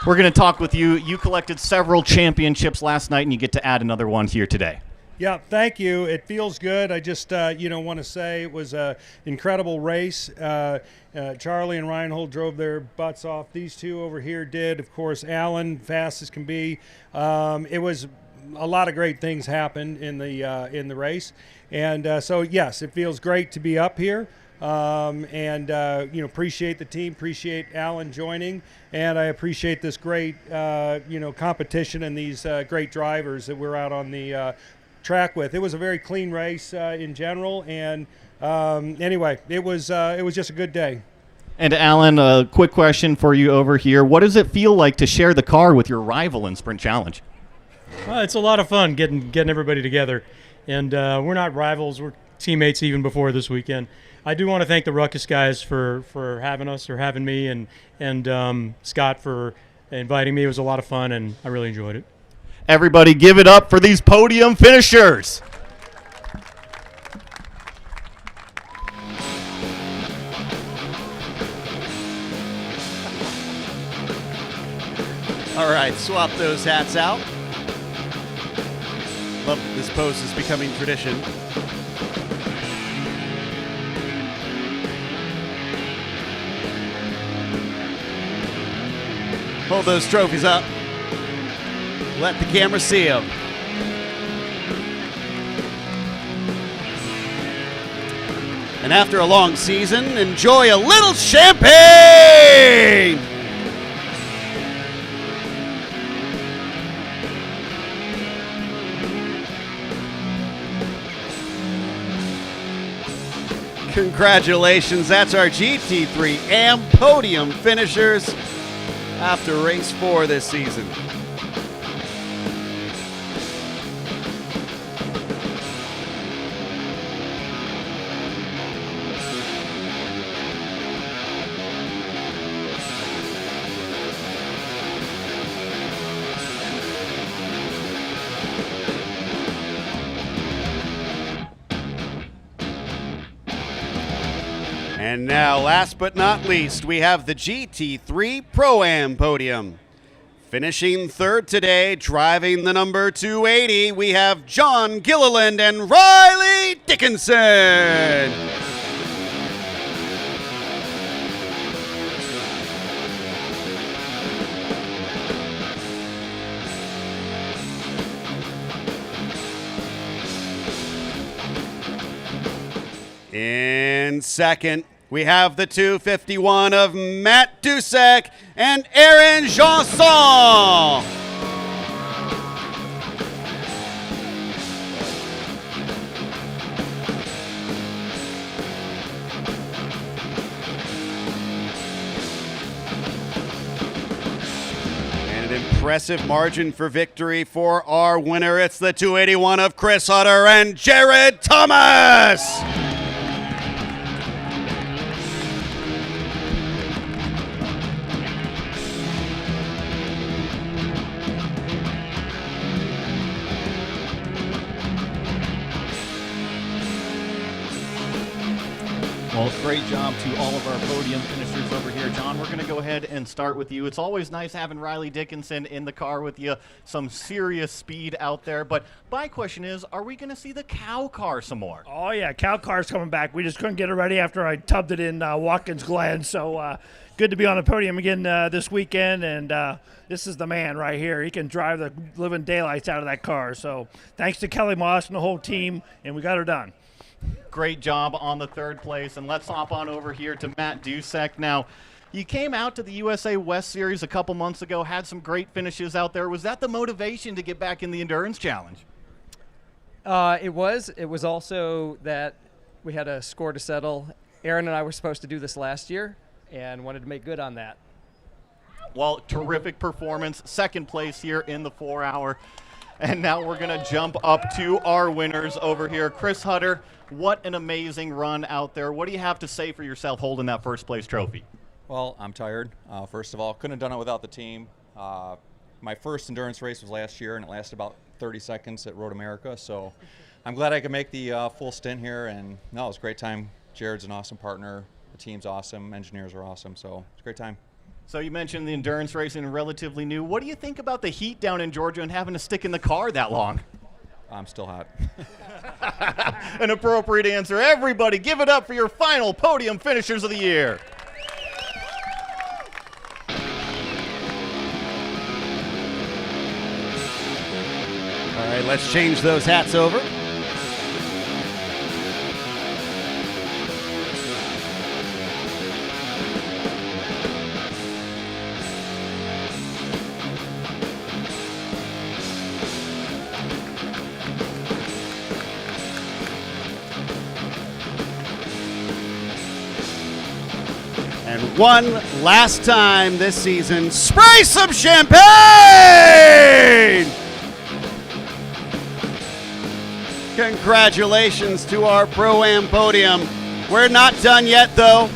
We're going to talk with you. You collected several championships last night, and you get to add another one here today. Yeah, thank you. It feels good. I just, want to say it was an incredible race. Charlie and Reinhold drove their butts off. These two over here did. Of course, Alan, fast as can be. It was a lot of great things happened in the race. And so, yes, it feels great to be up here. Appreciate the team, appreciate Alan joining, and I appreciate this great, competition and these great drivers that we're out on the track with. It was a very clean race in general, and anyway, it was just a good day. And Alan, a quick question for you over here. What does it feel like to share the car with your rival in Sprint Challenge? It's a lot of fun getting everybody together, and we're not rivals. We're teammates even before this weekend. I do want to thank the Ruckus guys for having us, or having me, and Scott for inviting me. It was a lot of fun, and I really enjoyed it. Everybody give it up for these podium finishers. All right, swap those hats out. Love that this pose is becoming tradition. Hold those trophies up. Let the camera see them. And after a long season, enjoy a little champagne! Congratulations, that's our GT3 AM Podium finishers after race 4 this season. And now, last but not least, we have the GT3 Pro-Am Podium. Finishing third today, driving the number 280, we have John Gilliland and Riley Dickinson. In second, we have the 251 of Matt Dusek and Aaron Janson. And an impressive margin for victory for our winner. It's the 281 of Chris Hutter and Jared Thomas. Well, great job to all of our podium finishers over here. John, we're going to go ahead and start with you. It's always nice having Riley Dickinson in the car with you. Some serious speed out there. But my question is, are we going to see the cow car some more? Oh, yeah, cow car's coming back. We just couldn't get it ready after I tubbed it in Watkins Glen. So good to be on the podium again this weekend. And this is the man right here. He can drive the living daylights out of that car. So thanks to Kelly Moss and the whole team, and we got her done. Great job on the third place. And let's hop on over here to Matt Dusek. Now, you came out to the USA West Series a couple months ago, had some great finishes out there. Was that the motivation to get back in the Endurance Challenge? It was. It was also that we had a score to settle. Aaron and I were supposed to do this last year and wanted to make good on that. Well, terrific performance. Second place here in the 4-hour. And now we're going to jump up to our winners over here. Chris Hutter, what an amazing run out there. What do you have to say for yourself holding that first place trophy? Well, I'm tired. First of all, couldn't have done it without the team. My first endurance race was last year, and it lasted about 30 seconds at Road America. So I'm glad I could make the full stint here. And no, it was a great time. Jared's an awesome partner. The team's awesome. Engineers are awesome. So it's a great time. So you mentioned the endurance racing, relatively new. What do you think about the heat down in Georgia and having to stick in the car that long? I'm still hot. An appropriate answer. Everybody, give it up for your final podium finishers of the year. All right, let's change those hats over. And one last time this season, spray some champagne! Congratulations to our Pro-Am podium. We're not done yet, though.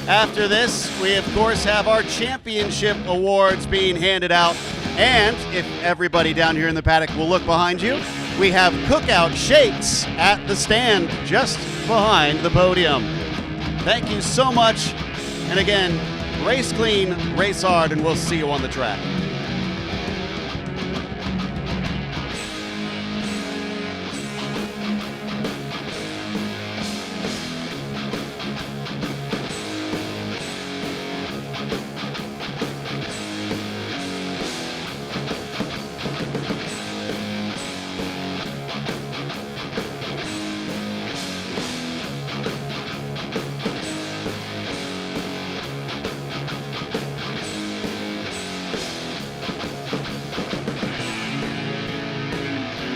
After this, we, of course, have our championship awards being handed out. And if everybody down here in the paddock will look behind you, we have cookout shakes at the stand just behind the podium. Thank you so much. And again, race clean, race hard, and we'll see you on the track.